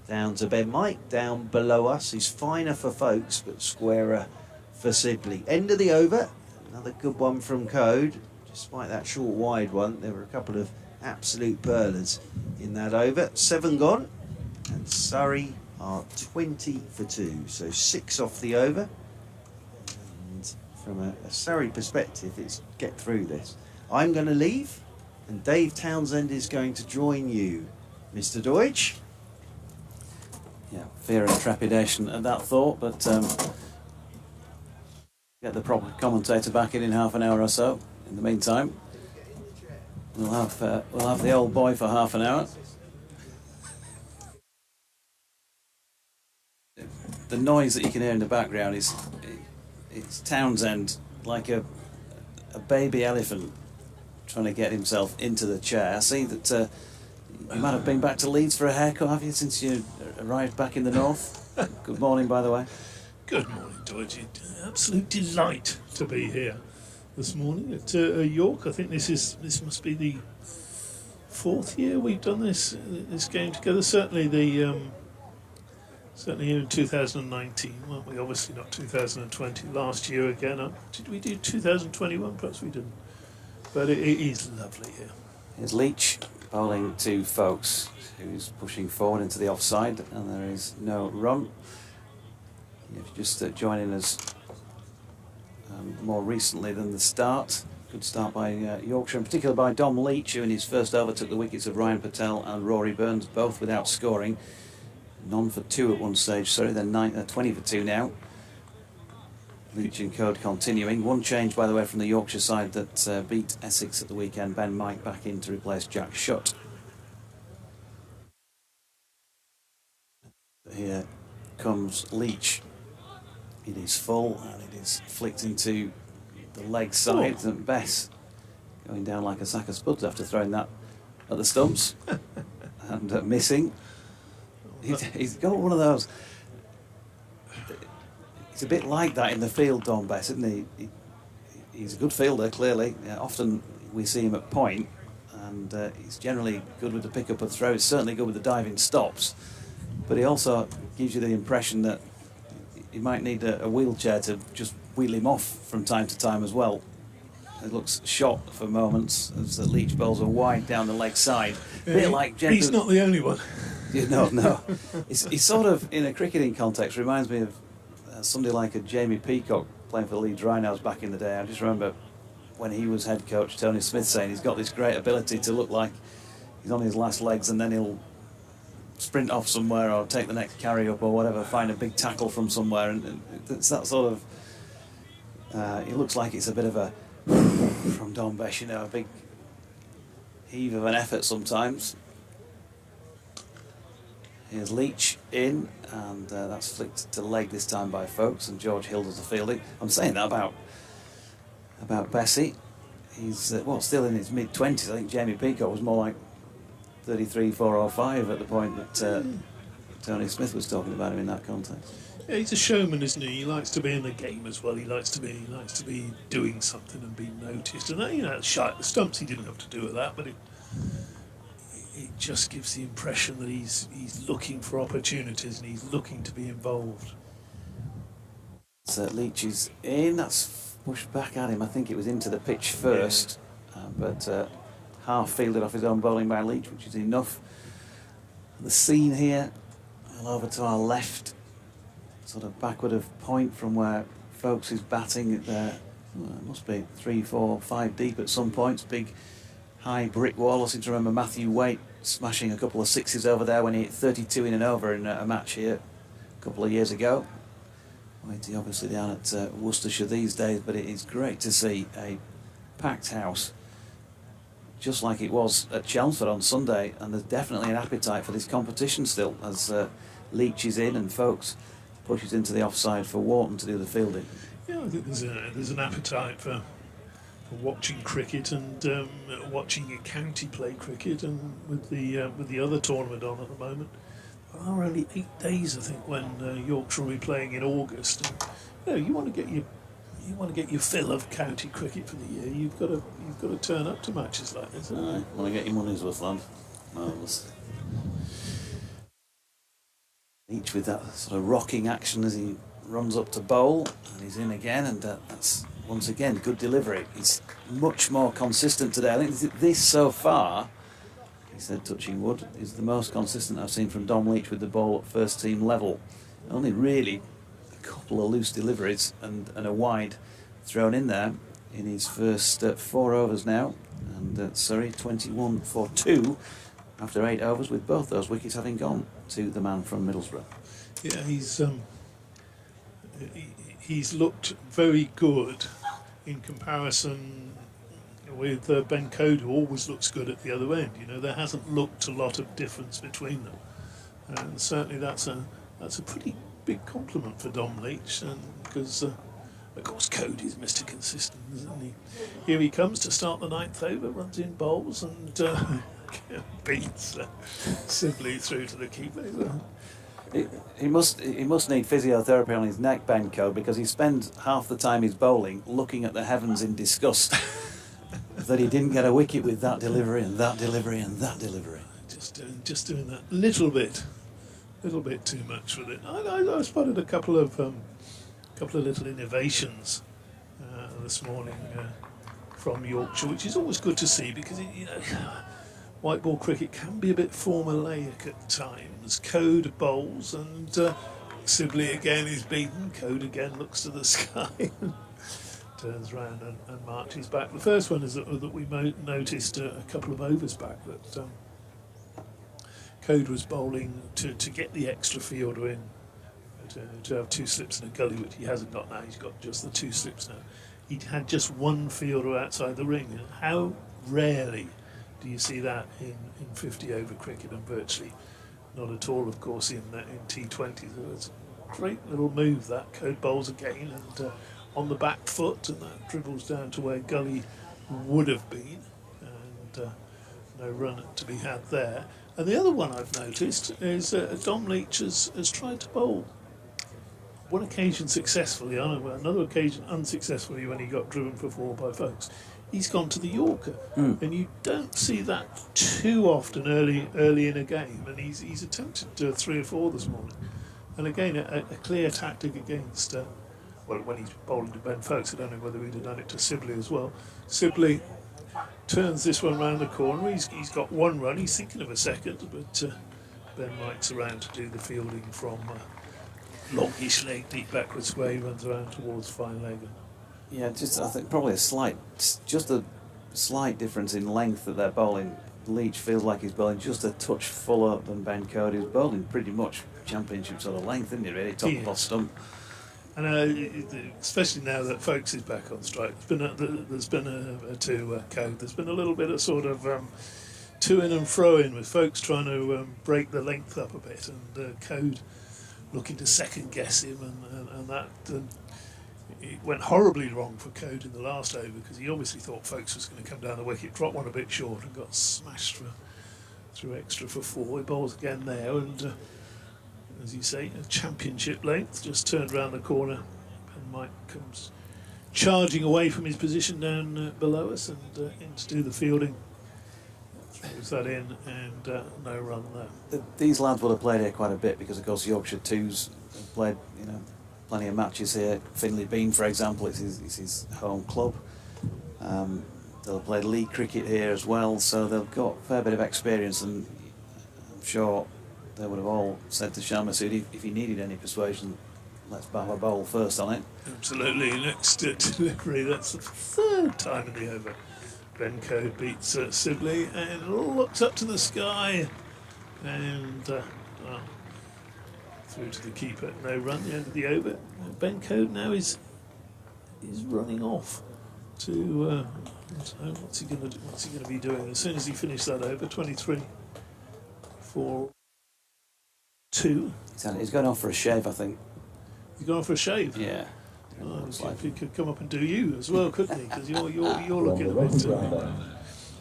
Down to Ben Mike, down below us. He's finer for Folks, but squarer for Sibley. End of the over. Another good one from Code. Despite that short wide one, there were a couple of absolute pearlers in that over. 7 gone, and Surrey are 20 for 2. So 6 off the over. And from a Surrey perspective, it's get through this. I'm going to leave, and Dave Townsend is going to join you, Mr. Deutsch. Yeah, fear and trepidation at that thought, but get the proper commentator back in half an hour or so. In the meantime, we'll have the old boy for half an hour. The noise that you can hear in the background it's Townsend, like a baby elephant trying to get himself into the chair. I see that you might have been back to Leeds for a haircut, have you, since you arrived back in the north? Good morning, by the way. Good morning, George. Absolute delight to be here this morning at York. I think this must be the 4th year we've done this game together. Certainly certainly here in 2019, weren't we? Obviously not 2020. Last year again. Did we do 2021? Perhaps we didn't. But it is lovely here. Here's Leach bowling to Folks, who's pushing forward into the offside, and there is no run. If you just joining us more recently than the start, good start by Yorkshire, in particular by Dom Leach, who in his first over took the wickets of Ryan Patel and Rory Burns, both without scoring. None for 2 at one stage, sorry, then 20 for 2 now. Leach and Code continuing. One change, by the way, from the Yorkshire side that beat Essex at the weekend. Ben Mike back in to replace Jack Shutt. Here comes Leach. It is full and it is flicked into the leg side. And Bess going down like a sack of spuds after throwing that at the stumps and missing. He's got one of those. He's a bit like that in the field, Don Bess, isn't he? He's a good fielder, clearly. Often we see him at point, and he's generally good with the pick-up and throw. He's certainly good with the diving stops, but he also gives you the impression that you might need a wheelchair to just wheel him off from time to time as well. It looks shot for moments as the Leach bowls are wide down the leg side. A bit like He's not the only one. No. He's sort of, in a cricketing context, reminds me of somebody like a Jamie Peacock playing for the Leeds Rhinos back in the day. I just remember when he was head coach, Tony Smith saying he's got this great ability to look like he's on his last legs, and then he'll sprint off somewhere or take the next carry up or whatever, find a big tackle from somewhere, and it's that sort of it looks like it's a bit of a from Don Besh, a big heave of an effort sometimes. Here's Leach in, and that's flicked to leg this time by Folks, and George Hill does the fielding. I'm saying that about Bessie. He's still in his mid-20s. I think Jamie Peacock was more like 33, 4 or 5 at the point that Tony Smith was talking about him in that context. Yeah, he's a showman, isn't he? He likes to be in the game as well. He likes to be doing something and being noticed. And shot at the stumps, he didn't have to do that, but it just gives the impression that he's looking for opportunities and he's looking to be involved. So Leach is in. That's pushed back at him. I think it was into the pitch first, but half fielded off his own bowling by Leach, which is enough. The scene here, well over to our left, sort of backward of point from where Folks is batting. There must be 3, 4, 5 deep at some points. Big high brick wall. I seem to remember Matthew Waite smashing a couple of sixes over there when he hit 32 in and over in a match here a couple of years ago. Waitey obviously down at Worcestershire these days, but it is great to see a packed house just like it was at Chelmsford on Sunday, and there's definitely an appetite for this competition still, as Leach is in and Folkes pushes into the offside for Wharton to do the fielding. Yeah, I think there's an appetite for watching cricket and watching a county play cricket, and with the other tournament on at the moment. There are only 8 days, I think, when Yorkshire will be playing in August. And, you want to get your fill of county cricket for the year. You've got to turn up to matches like this. Aye, want to get your money's worth, lad. Marvellous. Each with that sort of rocking action as he runs up to bowl, and he's in again, and that's once again good delivery. He's much more consistent today. I think this so far, he said, touching wood, is the most consistent I've seen from Dom Leach with the ball at first team level. Only really a couple of loose deliveries and a wide thrown in there in his first 4 overs now, and Surrey 21 for 2 after 8 overs, with both those wickets having gone to the man from Middlesbrough. Yeah, he's looked very good in comparison with Ben Code, who always looks good at the other end. There hasn't looked a lot of difference between them, and certainly that's a pretty big compliment for Dom Leach, because of course Code is Mr. Consistent, isn't he? Here he comes to start the 9th over, runs in bowls and beats Sibley through to the keeper. He must need physiotherapy on his neck, Ben Code, because he spends half the time he's bowling looking at the heavens in disgust that he didn't get a wicket with that delivery and that delivery and that delivery. Just doing that little bit too much with it. I spotted a couple of little innovations this morning from Yorkshire, which is always good to see, because white ball cricket can be a bit formulaic at times. Code bowls, and Sibley again is beaten. Code again looks to the sky and turns round and marches back. The first one is that we noticed a couple of overs back, that Code was bowling to get the extra fielder in, to have 2 slips and a gully, which he hasn't got now. He's got just the 2 slips now. He had just 1 fielder outside the ring. How rarely do you see that in 50 over cricket, and virtually not at all, of course, in T20. So it's a great little move, that. Code bowls again, and on the back foot, and that dribbles down to where gully would have been, and no run to be had there. And the other one I've noticed is Dom Leach has tried to bowl. One occasion successfully, on another occasion unsuccessfully, when he got driven for 4 by Folkes. He's gone to the Yorker, and you don't see that too often early in a game. And he's attempted 3 or 4 this morning, and again a clear tactic against. When he's bowling to Ben Folkes, I don't know whether he'd have done it to Sibley as well. Sibley turns this one round the corner. He's got 1 run. He's thinking of a second, but Ben Mike's around to do the fielding from longish leg, deep backwards way. He runs around towards fine leg. Yeah, I think probably a slight difference in length that they're bowling. Leach feels like he's bowling just a touch fuller than Ben Code, who's bowling pretty much championship sort of length, isn't he, really? Top of off stump. And especially now that Folkes is back on strike, there's been to Code. There's been a little bit of sort of to in and fro in, with Folkes trying to break the length up a bit, and Code looking to second guess him, and that. It went horribly wrong for Code in the last over, because he obviously thought Folkes was going to come down the wicket, dropped one a bit short, and got smashed through extra for 4. He bowls again there, and as you say, a championship length, just turned round the corner, and Mike comes charging away from his position down below us, and in to do the fielding. Throws that in, and no run there. These lads would have played here quite a bit, because of course Yorkshire Twos have played, plenty of matches here. Finley Bean, for example, it's his home club. They'll play league cricket here as well, so they've got a fair bit of experience, and I'm sure they would have all said to Shyam Massoudi, if he needed any persuasion, let's have a bowl first on it. Absolutely. Next delivery, that's the 3rd time in the over. Ben Code beats Sibley and looks up to the sky, and through to the keeper. No run, the end of the over. Ben Code now is running off to. What's he going to do? What's he going to be doing as soon as he finished that over? 23 for 2. He's going off for a shave, I think. He's gone for a shave. Yeah. Oh, Looks like. he could come up and do you as well, couldn't he? Because you're looking a bit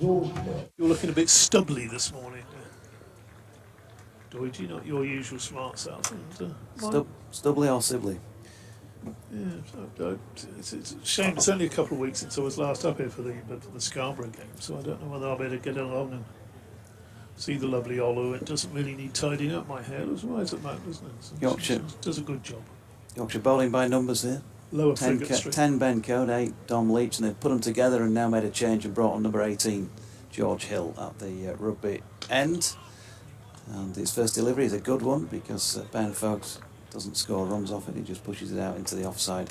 you're looking a bit stubbly this morning. Doidgy, not your usual smart self. And, Stubbly or Sibley? Yeah, it's a shame. It's only a couple of weeks since I was last up here for the Scarborough game, so I don't know whether I'll be able to get along and see the lovely Olu. It doesn't really need tidying up. My hair looks right at the moment, doesn't it? So Yorkshire does a good job. Yorkshire bowling by numbers here. Lower 10, frigate street. 10 Ben Code, 8 Dom Leach, and they've put them together and now made a change and brought on number 18 George Hill at the rugby end. And his first delivery is a good one because Ben Foakes doesn't score runs off it, he just pushes it out into the offside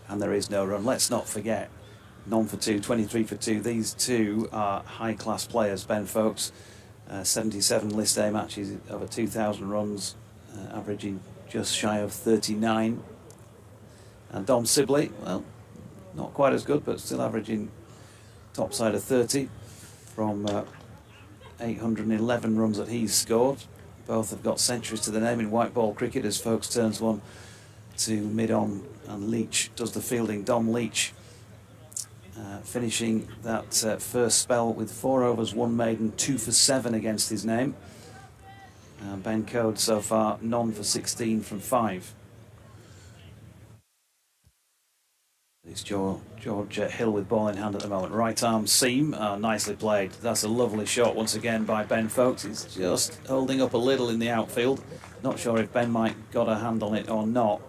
and there is no run. Let's not forget, none for 2, 23 for 2. These two are high class players. Ben Foakes, 77 list A matches, over 2,000 runs, averaging just shy of 39. And Dom Sibley, well, not quite as good, but still averaging top side of 30 from 811 runs that he's scored. Both have got centuries to their name in white ball cricket as Foakes turns one to mid-on and Leach does the fielding. Dom Leach finishing that first spell with 4 overs, 1 maiden, 2 for 7 against his name. Ben Code so far none for 16 from 5. It's George Hill with ball in hand at the moment. Right arm seam, nicely played. That's a lovely shot once again by Ben Foakes. He's just holding up a little in the outfield. Not sure if Ben might got a hand on it or not,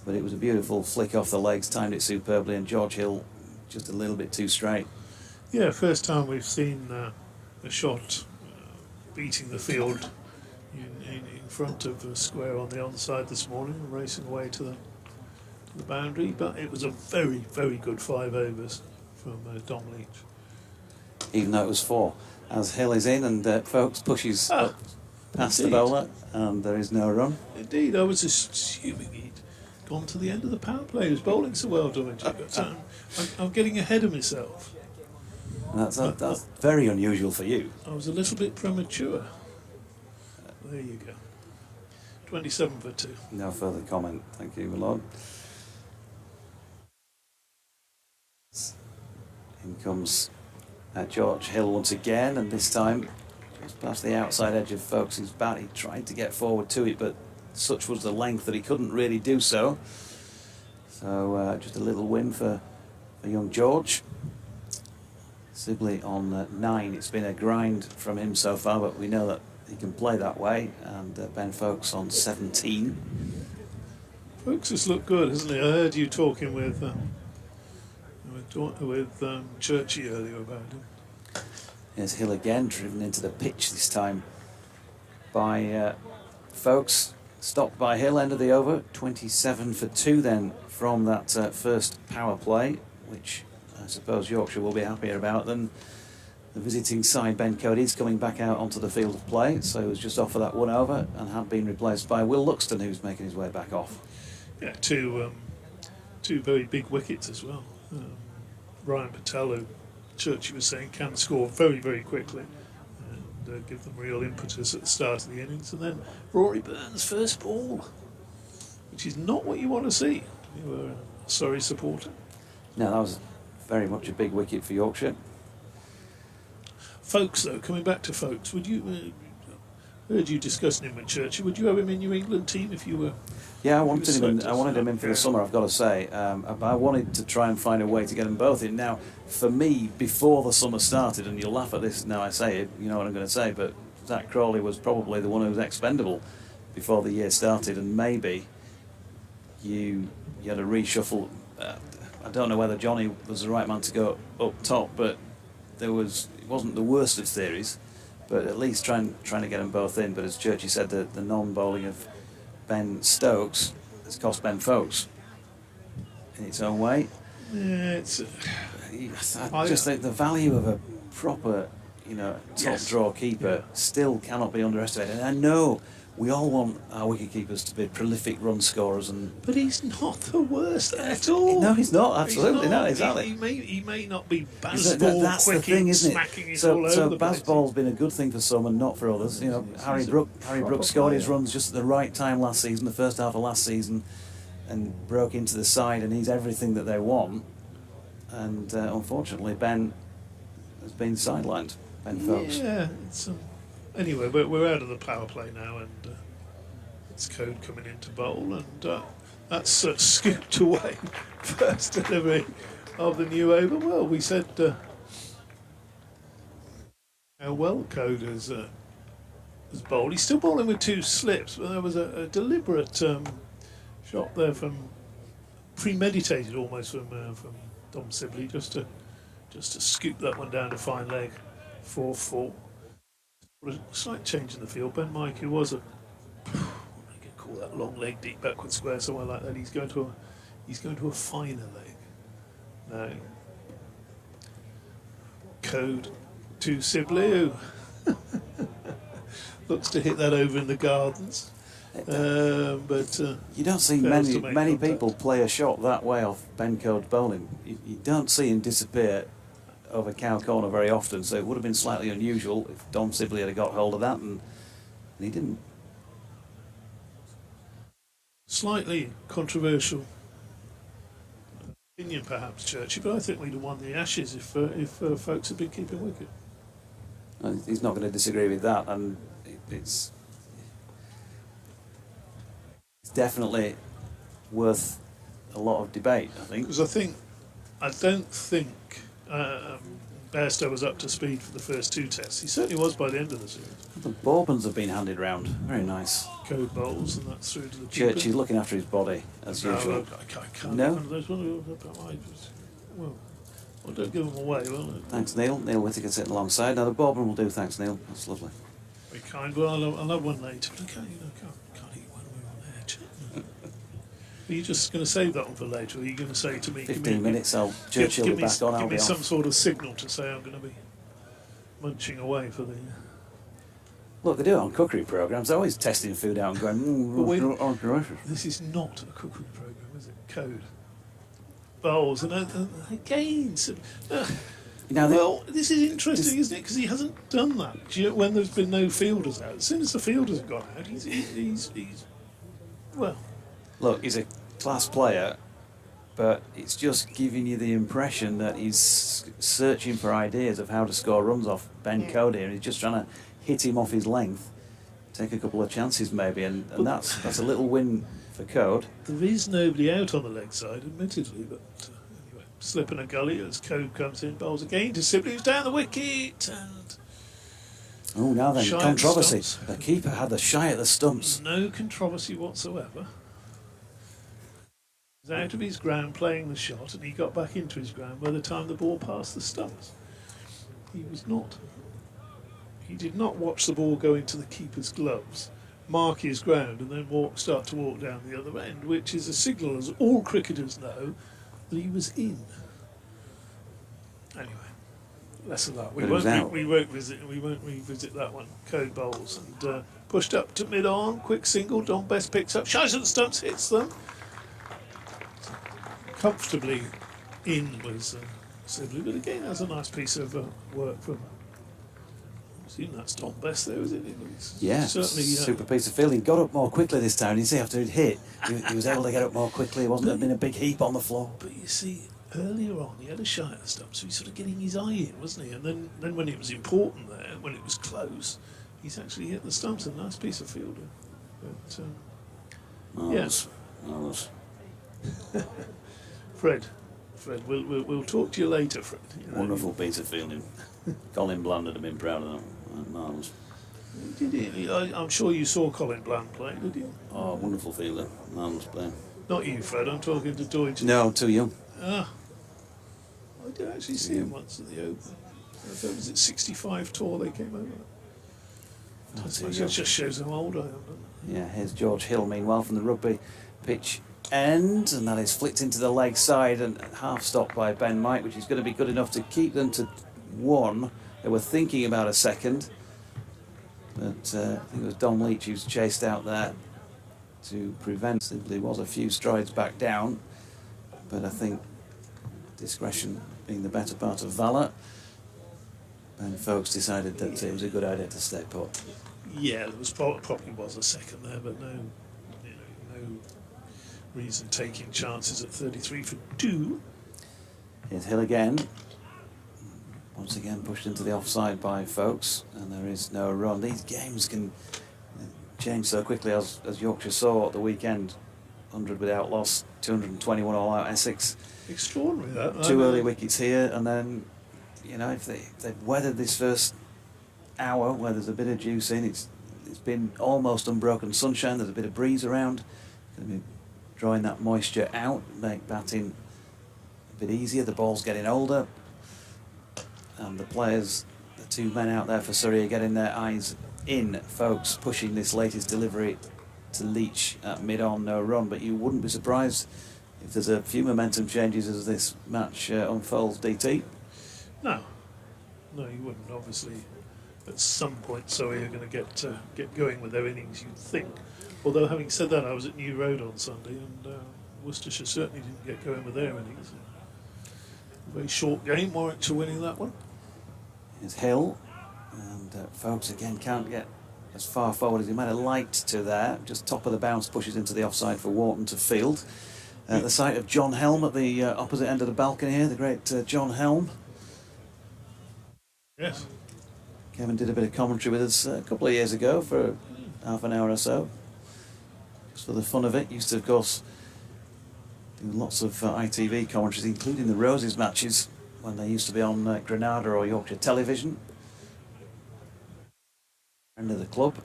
but it was a beautiful flick off the legs, timed it superbly, and George Hill just a little bit too straight. Yeah, first time we've seen a shot beating the field in front of the square on the onside this morning, racing away to the boundary, but it was a very, very good 5 overs from Dom Leach. Even though it was 4. As Hill is in and Foakes pushes up past the bowler and there is no run. Indeed, I was assuming he'd gone to the end of the power play. He was bowling so well, Doidgy, but I'm getting ahead of myself. That's very unusual for you. I was a little bit premature. There you go. 27 for 2. No further comment, thank you, my lord. In comes George Hill once again, and this time just past the outside edge of Foakes' bat. He tried to get forward to it, but such was the length that he couldn't really do so. So just a little win for young George. Sibley on 9. It's been a grind from him so far, but we know that he can play that way. And Ben Foakes on 17. Foakes has looked good, hasn't he? I heard you talking with Churchy earlier about him. Here's Hill again, driven into the pitch this time by Foakes. Stopped by Hill, end of the over. 27 for 2 then from that first power play, which I suppose Yorkshire will be happier about than the visiting side. Ben Code is coming back out onto the field of play, so he was just off for that 1 over and had been replaced by Will Luxton, who's making his way back off. Yeah, two very big wickets as well. Ryan Patel, who Churchy was saying can score very, very quickly and give them real impetus at the start of the innings. And then Rory Burns' first ball, which is not what you want to see. You were a Surrey supporter. No, that was very much a big wicket for Yorkshire. Foakes, though, coming back to Foakes, would you heard you discussing him with Churchy? Would you have him in your England team if you were? Yeah, I wanted him in for the summer, I've got to say. I wanted to try and find a way to get them both in. Now, for me, before the summer started, and you'll laugh at this now I say it, you know what I'm going to say, but Zach Crawley was probably the one who was expendable before the year started, and maybe you had a reshuffle. I don't know whether Johnny was the right man to go up top, but it wasn't the worst of theories, but at least trying to get them both in. But as Churchy said, the non-bowling of Ben Stokes has cost Ben Foakes in its own way. Yeah, I just think the value of a proper, top draw keeper still cannot be underestimated. And I know we all want our wicketkeepers to be prolific run scorers, But he's not the worst at all. No, he's not. Absolutely He's not. Exactly. He may not be That's Bazball quick the thing, isn't smacking it? it all over So the place. Bazball's been a good thing for some and not for others. You know, Harry Brooks scored his runs just at the right time last season, the first half of last season, and broke into the side, and he's everything that they want. And unfortunately, Ben has been sidelined. Ben Phelps. Yeah. Anyway, we're out of the power play now, and it's Code coming into bowl, and that's scooped away. First delivery of the new over. Well, we said how well Code has bowled. He's still bowling with 2 slips, but there was a deliberate shot there from premeditated almost from Dom Sibley just to scoop that one down to fine leg. 4-4. A slight change in the field. Ben Mike, who was call that long leg deep backward square, somewhere like that. He's going to a finer leg now. Code to Sibley, who looks to hit that over in the gardens, but you don't see many people play a shot that way off Ben Code's bowling. You don't see him disappear over cow corner very often, so it would have been slightly unusual if Dom Sibley had got hold of that, and he didn't. Slightly controversial opinion, perhaps, Churchy, but I think we'd have won the Ashes if folks had been keeping wicket. He's not going to disagree with that, and it's definitely worth a lot of debate, I think. Because I don't think Bairstow was up to speed for the first 2 tests. He certainly was by the end of the series. The Bourbons have been handed round. Very nice. Code bowls, and that's through to the keeper. Churchy's looking after his body, as usual. I can't No? Well, don't give them away, will it? Thanks, Neil. Neil Whittaker sitting alongside. Now, the Bourbon will do. Thanks, Neil. That's lovely. Very kind. Well, I'll have one later. But I can't eat one when we're on air, Church. Are you just going to save that one for later, or are you going to say to me... 15 minutes, Churchill will be back on, I'll give be me off. some sort of signal to say I'm going to be munching away for the... Look, they do it on cookery programmes. They're always testing food out and going, This is not a cookery programme, is it? Code. Bowls, and again... this is interesting, isn't it? Because he hasn't done that when there's been no fielders out. As soon as the fielders have gone out, he's well... Look, he's a class player, but it's just giving you the impression that he's searching for ideas of how to score runs off Ben Code here, and he's just trying to hit him off his length, take a couple of chances maybe, and that's a little win for Code. There is nobody out on the leg side, admittedly, but anyway, slip in a gully as Code comes in, bowls again to Sibley, who's down the wicket, and... Oh, now then, shy controversy. at the stumps. The keeper had the shy at the stumps. No controversy whatsoever. He was out of his ground playing the shot, and he got back into his ground by the time the ball passed the stumps. He did not watch the ball go into the keeper's gloves, mark his ground, and then start to walk down the other end, which is a signal, as all cricketers know, that he was in. Anyway, less of that. We won't revisit that one. Code bowls and pushed up to mid-arm, quick single. Don Best picks up, shies at the stumps, hits them. Comfortably in was Sibley, but again that's a nice piece of work from... I assume that's Don Best there, is it? Yeah, certainly, super piece of fielding. Got up more quickly this time. You see, after he'd hit, he was able to get up more quickly. It wasn't been a big heap on the floor. But you see, earlier on he had a shy at the stumps, so he's sort of getting his eye in, wasn't he? And then when it was important there, when it was close, he's actually hit the stumps. A nice piece of fielding. But Marvellous. Marvellous. Fred, we'll talk to you later, Fred. Wonderful piece of fielding. Colin Bland would have been proud of that. Marvellous. Did he? I'm sure you saw Colin Bland play, did you? Oh, wonderful fielder. Marvellous player. Not you, Fred. I'm talking to Deutsch. No, I'm too young. I did actually see him once at the Open. Was it 65 tour they came over? It just shows how old I am, doesn't it? Yeah, here's George Hill, meanwhile, from the rugby pitch end, and that is flicked into the leg side and half stopped by Ben Mike, which is going to be good enough to keep them to 1. They were thinking about a second. But I think it was Dom Leach who's chased out there to prevent. Simply was a few strides back down, but I think discretion being the better part of valour, and folks decided that it was a good idea to stay put. Yeah, there was probably was a second there, but no reason taking chances at 33 for 2. Here's Hill again. Once again pushed into the offside by folks, and there is no run. These games can change so quickly, as Yorkshire saw at the weekend. 100 without loss, 221 all out Essex. Extraordinary that. 2 early wickets here, and then, you know, if they've weathered this first hour where there's a bit of juice in, it's been almost unbroken sunshine. There's a bit of breeze around. Going to be drawing that moisture out, make batting a bit easier. The ball's getting older, and the players, the 2 men out there for Surrey, are getting their eyes in. Folks pushing this latest delivery to Leach at mid-on, no run, but you wouldn't be surprised if there's a few momentum changes as this match unfolds, DT. No, you wouldn't. Obviously, at some point, Surrey are going to get going with their innings, you'd think. Although, having said that, I was at New Road on Sunday, and Worcestershire certainly didn't get going with their innings. A very short game, Warwickshire winning that one. Here's Hill, and folks again can't get as far forward as he might have liked to there. Just top of the bounce pushes into the offside for Wharton to field. The sight of John Helm at the opposite end of the balcony here, the great John Helm. Yes. Kevin did a bit of commentary with us a couple of years ago for half an hour or so. Just for the fun of it. Used to, of course, do lots of ITV commentaries, including the Roses matches when they used to be on Granada or Yorkshire Television. Friend of the club.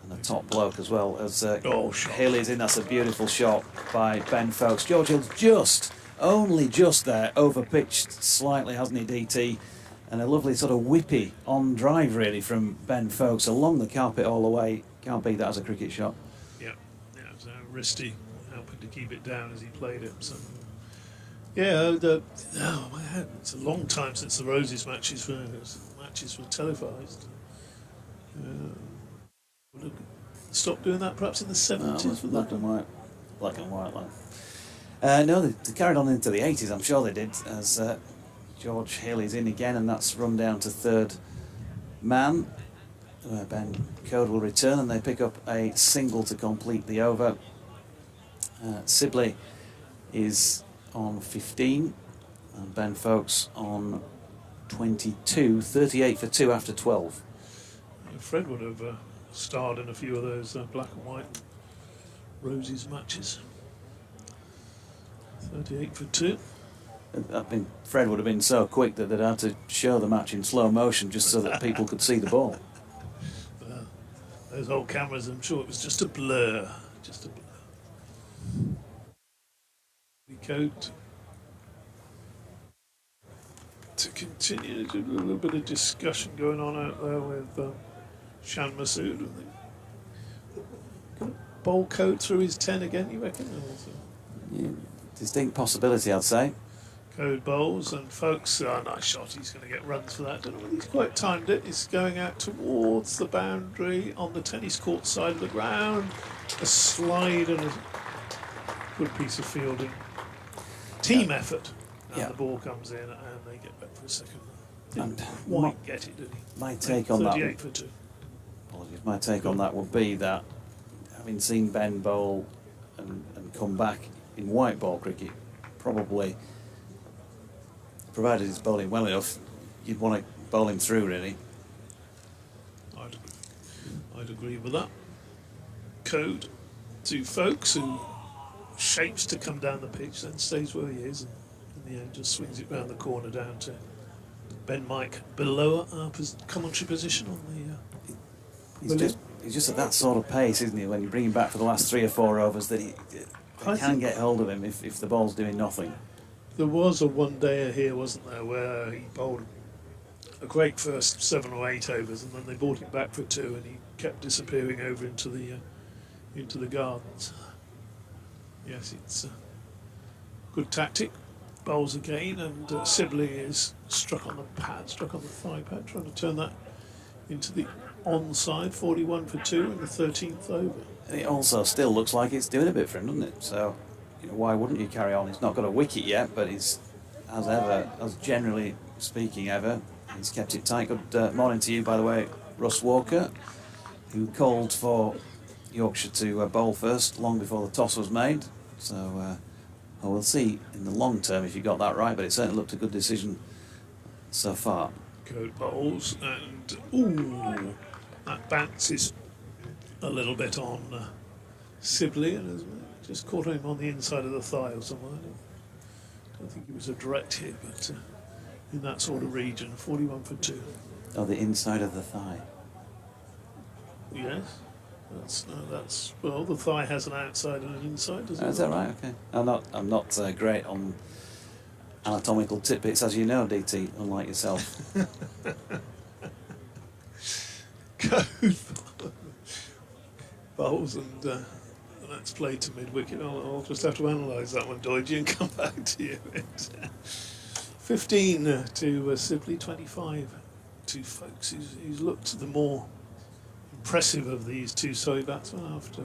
And a top bloke as well as Hill is in. That's a beautiful shot by Ben Folkes. George Hill's only just there, over-pitched slightly, hasn't he, DT? And a lovely sort of whippy on drive, really, from Ben Folkes along the carpet all the way. Can't beat that as a cricket shot. Yeah, it was wristy, helping to keep it down as he played it. So, yeah, it's a long time since the Roses matches were televised. Stop doing that perhaps in the 70s? Black and white line. No, they carried on into the 80s, I'm sure they did, as George Hill is in again, and that's run down to third man, where Ben Code will return, and they pick up a single to complete the over. Sibley is on 15, and Ben Folkes on 22, 38 for 2 after 12. Fred would have starred in a few of those black and white Roses matches. 38 for 2. I mean, Fred would have been so quick that they'd had to show the match in slow motion just so that people could see the ball. Those old cameras, I'm sure it was just a blur. Just a blur. Coat to continue to do a little bit of discussion going on out there with Shan Masood. Bowl Coat through his 10 again, you reckon? Yeah, distinct possibility, I'd say. Code bowls, and Folkes, nice shot, he's going to get runs for that. Don't know whether he's quite timed it. He's going out towards the boundary on the tennis court side of the ground. A slide and a good piece of fielding. Team effort. And the ball comes in and they get back for a second. Didn't quite get it, did he? My take on that. 38 for 2. Apologies. My take on that would be that, having seen Ben bowl and come back in white ball cricket, probably, provided he's bowling well enough, you'd want to bowl him through, really. I'd agree with that. Code to Folkes, who shapes to come down the pitch, then stays where he is, and in the end just swings it round the corner down to Ben Mike below our commentary position on the. He's just at that sort of pace, isn't he? When you bring him back for the last 3 or 4 overs, that he can get hold of him if the ball's doing nothing. There was a one-dayer here, wasn't there, where he bowled a great first 7 or 8 overs, and then they brought him back for 2, and he kept disappearing over into the gardens. Yes, it's a good tactic. Bowls again, and Sibley is struck on the thigh pad, trying to turn that into the onside, 41 for 2 in the 13th over. And it also still looks like it's doing a bit for him, doesn't it? So, why wouldn't you carry on? He's not got a wicket yet, but he's, as generally speaking ever, he's kept it tight. Good morning to you, by the way, Russ Walker, who called for Yorkshire to bowl first, long before the toss was made. So, we'll see in the long term if you got that right, but it certainly looked a good decision so far. Code bowls, and ooh, that bounces a little bit on Sibley, and has just caught him on the inside of the thigh or somewhere. I don't think it was a direct hit, but in that sort of region, 41 for 2. Oh, the inside of the thigh. Yes, that's well, the thigh has an outside and an inside, doesn't it? Is that right? Okay. I'm not great on anatomical tidbits, as you know, DT, unlike yourself. Code bowls, and that's played to mid-wicket. I'll just have to analyse that one, Doidge, and come back to you. 15 to Sibley, 25 to Folks. He's looked the more impressive of these two Surrey batsmen after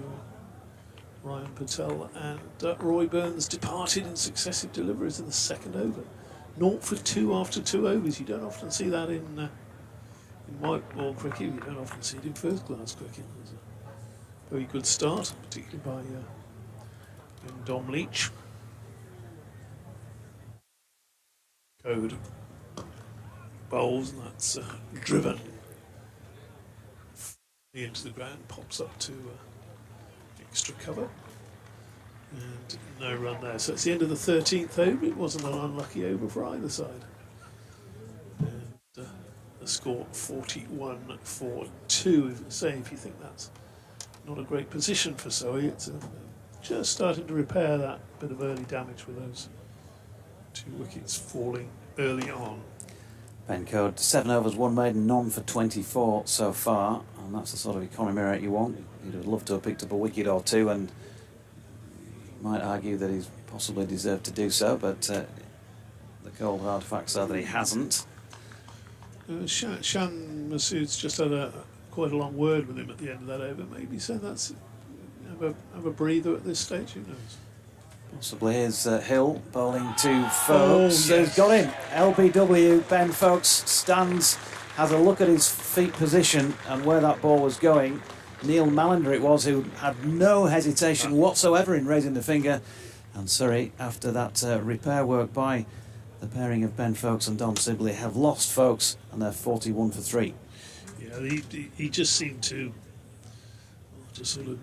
Ryan Patel and Roy Burns departed in successive deliveries in the second over. 0 for 2 after 2 overs. You don't often see that in white ball cricket. You don't often see it in first class cricket. It's a very good start, particularly by Dom Leach. Code bowls, and that's driven into the ground, pops up to extra cover, and no run there. So it's the end of the 13th over. It wasn't an unlucky over for either side. And the score 41 for 2. If you think that's not a great position for Surrey, it's just starting to repair that bit of early damage with those 2 wickets falling early on. Ben Code, 7 overs, 1 maiden, none for 24 so far, and that's the sort of economy rate you want. You'd have loved to have picked up a wicket or 2, and you might argue that he's possibly deserved to do so, but the cold hard facts are that he hasn't. Shan Masood's just had quite a long word with him at the end of that over. Maybe saying that's have a breather at this stage. Who knows? Possibly. Here's Hill bowling to Folks. Oh, yes. He's got him. LBW. Ben Folks stands, has a look at his feet position and where that ball was going. Neil Mallender it was who had no hesitation whatsoever in raising the finger. And Surrey, after that repair work by the pairing of Ben Folks and Dom Sibley, have lost Folks, and they're 41 for 3. Yeah, he just seemed to just sort of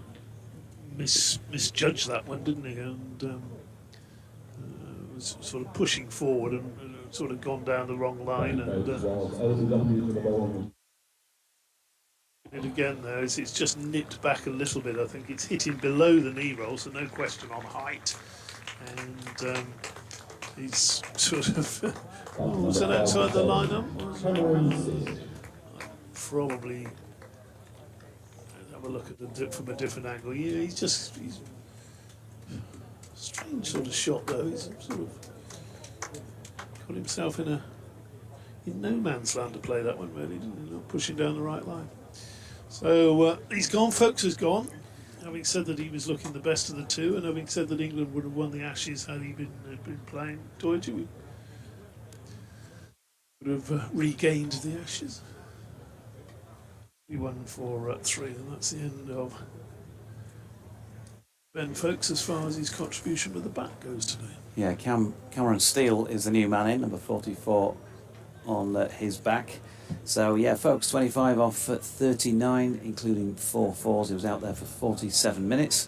misjudged that one, didn't he? And was sort of pushing forward and sort of gone down the wrong line. And it again there, it's just nipped back a little bit. I think it's hitting below the knee roll, so no question on height. And he's sort of was that outside the lineup? Probably. Have a look at it from a different angle. Yeah, he's strange sort of shot though. He's sort of got himself in no man's land to play that one, really, didn't he? Not pushing down the right line. So he's gone. Folks has gone. Having said that he was looking the best of the two, and having said that England would have won the Ashes had he been playing Doidge, we would have regained the Ashes. He won for 3, and that's the end of Ben Folks as far as his contribution with the bat goes today. Yeah, Cameron Steele is the new man in, number 44 on his back. So yeah, Folks 25 off at 39, including 4 fours. He was out there for 47 minutes,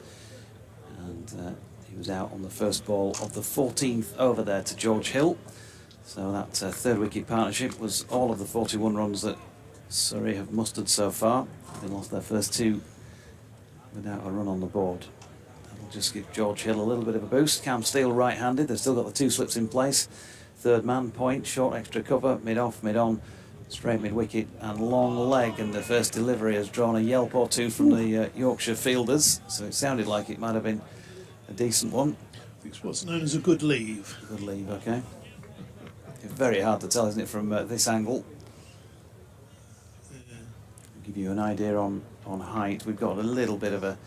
and he was out on the first ball of the 14th over there to George Hill. So that third wicket partnership was all of the 41 runs that Surrey have mustered so far. They lost their first 2 without a run on the board. That'll just give George Hill a little bit of a boost. Cam Steele right-handed. They've still got the 2 slips in place. Third man, point, short extra cover, mid-off, mid-on, straight mid-wicket and long leg. And the first delivery has drawn a yelp or 2 from the Yorkshire fielders. So it sounded like it might have been a decent one. I think it's what's known as a good leave. Good leave, okay. Very hard to tell, isn't it, from this angle? give you an idea on height. We've got a little bit of a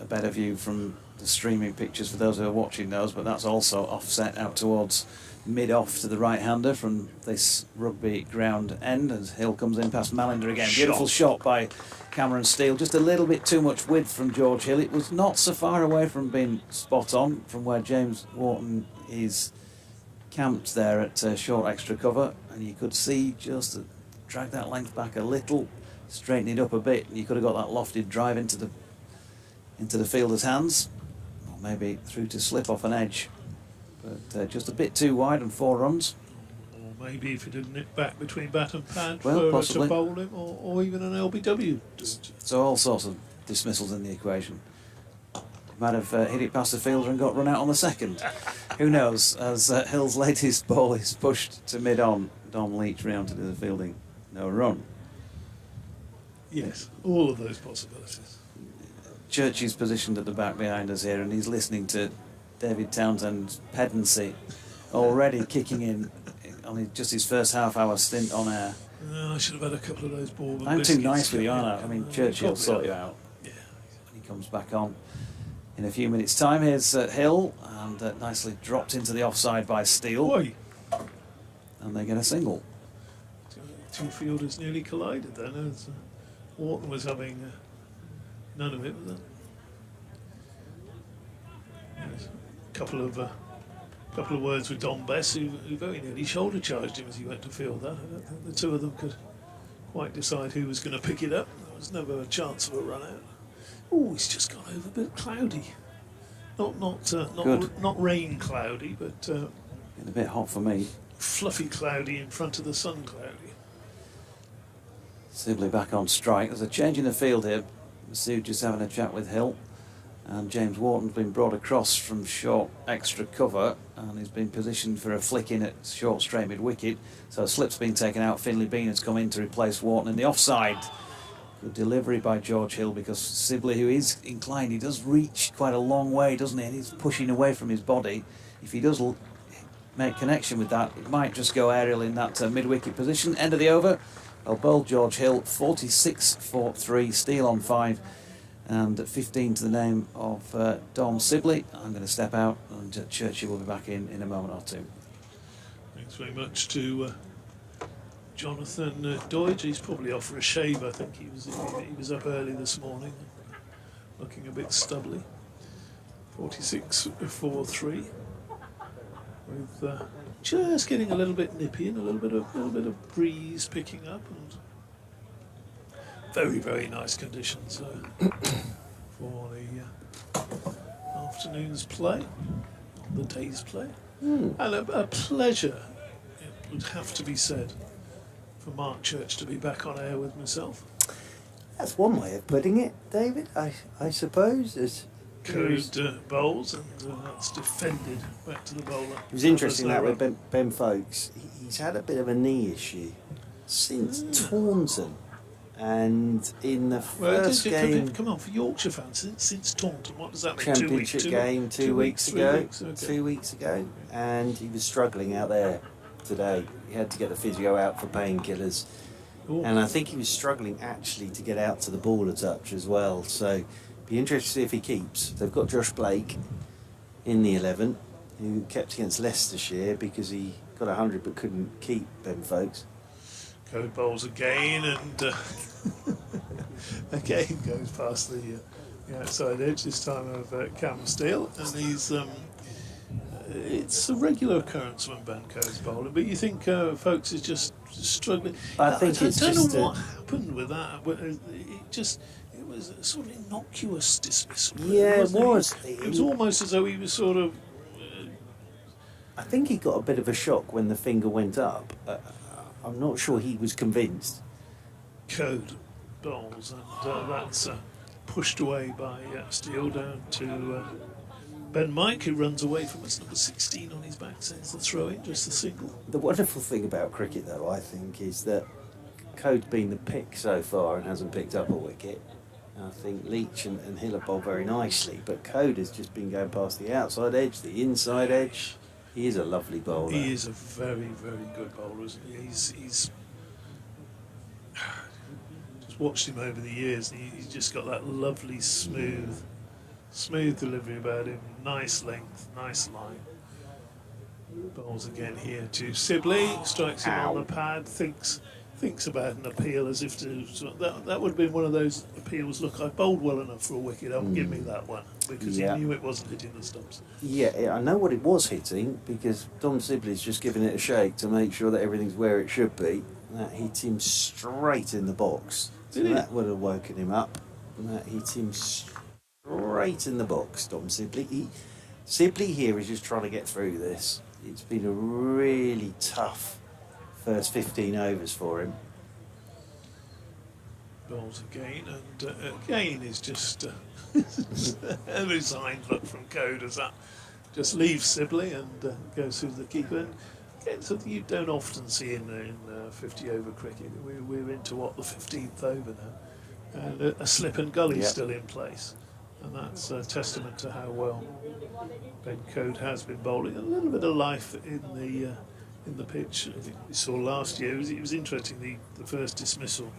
better view from the streaming pictures for those who are watching those, but that's also offset out towards mid-off to the right-hander from this rugby ground end as Hill comes in past Malinder again. Beautiful shot by Cameron Steele. Just a little bit too much width from George Hill. It was not so far away from being spot on from where James Wharton is camped there at short extra cover, and you could see just drag that length back a little, straighten it up a bit, and you could have got that lofted drive into the fielder's hands, or maybe through to slip off an edge, but just a bit too wide and 4 runs. Or maybe if he didn't nip back between bat and pad Well, to possibly. bowl him, or even an LBW. So all sorts of dismissals in the equation. Might have hit it past the fielder and got run out on the second. Who knows? As Hill's latest ball is pushed to mid-on, Dom Leach round to do the fielding. No run. Yes, all of those possibilities. Church is positioned at the back behind us here, and he's listening to David Townsend's pedancy already kicking in on just his first half-hour stint on air. I should have had a couple of those balls. I'm too nice with you, aren't I? I mean, Churchill will sort you out. Yeah. When he comes back on in a few minutes' time. Here's Hill, and nicely dropped into the offside by Steele. Boy, And they get a single. two fielders nearly collided then. Wharton was having none of it, was that? Yes. Couple of words with Don Bess, who very nearly shoulder charged him as he went to field that. I don't think the two of them could quite decide who was going to pick it up. There was never a chance of a run out. Oh, he's just gone over a bit cloudy. Not rain cloudy, but Getting a bit hot for me. fluffy cloudy in front of the sun cloudy. Sibley back on strike. There's a change in the field here. Masood just having a chat with Hill. And James Wharton's been brought across from short extra cover, and he's been positioned for a flick in at short straight mid wicket. So Slip's been taken out. Finlay Bean has come in to replace Wharton in the offside. Good delivery by George Hill, because Sibley, who is inclined, he does reach quite a long way, doesn't he? And he's pushing away from his body. If he does make connection with that, it might just go aerial in that mid wicket position. End of the over. Well bowled George Hill, 46 for 3, Steele on 5. And 15 to the name of Dom Sibley. I'm going to step out, and Churchill will be back in a moment or two. Thanks very much to Jonathan Doidge. He's probably off for a shave. I think he was up early this morning, looking a bit stubbly. 46 for 3, with just getting a little bit nippy and a little bit of breeze picking up, and very, very nice conditions for the afternoon's play, the day's play. And a pleasure, it would have to be said, for Mark Church to be back on air with myself. That's one way of putting it, David, I suppose. Code bowls, and that's defended back to the bowler. It was interesting that with Ben Folkes, he's had a bit of a knee issue since Taunton. And in the first game, come on, for Yorkshire fans, since Taunton, what does that mean? Championship game 2 weeks ago, 2 weeks ago, and he was struggling out there today. He had to get the physio out for painkillers, and I think he was struggling actually to get out to the ball a touch as well. So, be interested to see if he keeps. They've got Josh Blake in the 11, who kept against Leicestershire because he got 100 but couldn't keep Ben Folkes. Code bowls again, and again goes past the outside edge, this time of Cam Steele, and he's it's a regular occurrence when Ben Code's bowling, but you think Folkes is just struggling. I think it's don't just know what happened with that, but it was a sort of innocuous dismissal. Yeah, it was. It was almost as though he was sort of I think he got a bit of a shock when the finger went up. I'm not sure he was convinced. Code bowls, and that's pushed away by Steele down to Ben Mike, who runs away from us, number 16 on his back, sends the throw in, just the single. The wonderful thing about cricket, though, I think, is that Code's been the pick so far and hasn't picked up a wicket. And I think Leach and Hill have bowled very nicely, but Code has just been going past the outside edge, the inside edge. He is a lovely bowler. He is a very, very good bowler, isn't he? He's watched him over the years, and he's just got that lovely smooth delivery about him. Nice length, nice line. Bowls again here to Sibley, strikes him on the pad, thinks about an appeal as if to that would have been one of those appeals. Look, I bowled well enough for a wicket. Don't give me that one, because he knew it wasn't hitting the stumps. Yeah, I know what it was hitting, because Dom Sibley's just giving it a shake to make sure that everything's where it should be. That hit him straight in the box. So that would have woken him up. And that hit him straight in the box, Dom Sibley. Sibley here is just trying to get through this. It's been a really tough first 15 overs for him. Bowls again, and again is just a resigned look from Code as that just leaves Sibley and goes through the keeper. And again, something you don't often see in 50 over cricket. We're into the 15th over now, and a slip and gully still in place, and that's a testament to how well Ben Code has been bowling. A little bit of life in the pitch. I think we saw last year. It was interesting, the first dismissal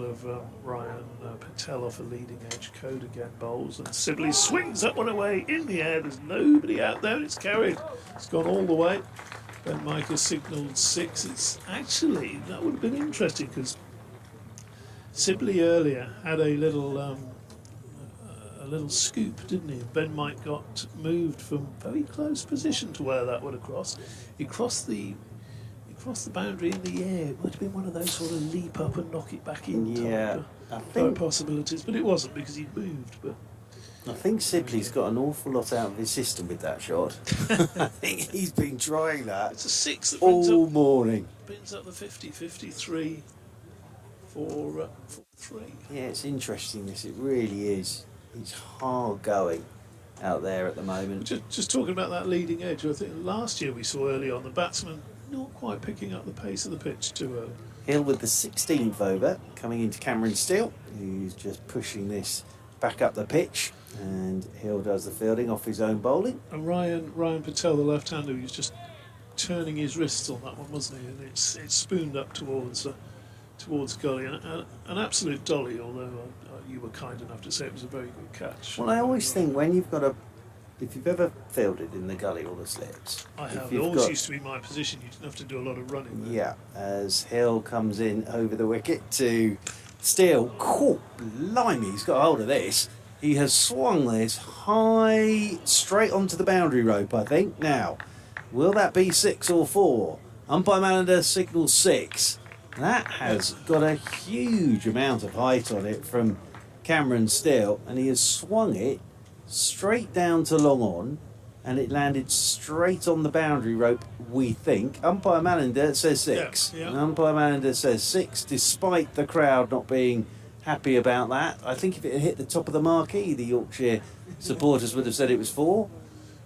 of Ryan Patel off a leading edge. Code again bowls, and Sibley swings that one away in the air. There's nobody out there. It's carried. It's gone all the way. Ben Mike has signalled 6. It's actually, that would have been interesting, because Sibley earlier had a little scoop, didn't he? Ben Mike got moved from very close position to where that would have crossed. He crossed the boundary in the air. It might have been one of those sort of leap up and knock it back in type possibilities, but it wasn't, because he'd moved. But I think Sibley's got an awful lot out of his system with that shot. I think he's been trying that. It's a 6 that all morning. Brings up the 53 for 3. Yeah, it's interesting, this. It really is. It's hard going out there at the moment. Just talking about that leading edge, I think last year we saw early on the batsman not quite picking up the pace of the pitch too early. Hill with the 16th over, coming into Cameron Steele, who's just pushing this back up the pitch, and Hill does the fielding off his own bowling. And Ryan Patel, the left-hander, he was just turning his wrists on that one, wasn't he? And it's spooned up towards Gully, an absolute dolly. Although you were kind enough to say it was a very good catch. Well, I always think when you've got if you've ever fielded in the gully or the slips, I have. It always used to be my position. You didn't have to do a lot of running there. Yeah, as Hill comes in over the wicket to Steele. Blimey, he's got hold of this. He has swung this high, straight onto the boundary rope, I think. Now, will that be 6 or 4? Umpire Manager signals 6. That has got a huge amount of height on it from Cameron Steele, and he has swung it straight down to long on, and it landed straight on the boundary rope, we think. Umpire Manager says 6. Yeah. Umpire Manager says 6, despite the crowd not being happy about that. I think if it had hit the top of the marquee, the Yorkshire supporters would have said it was 4,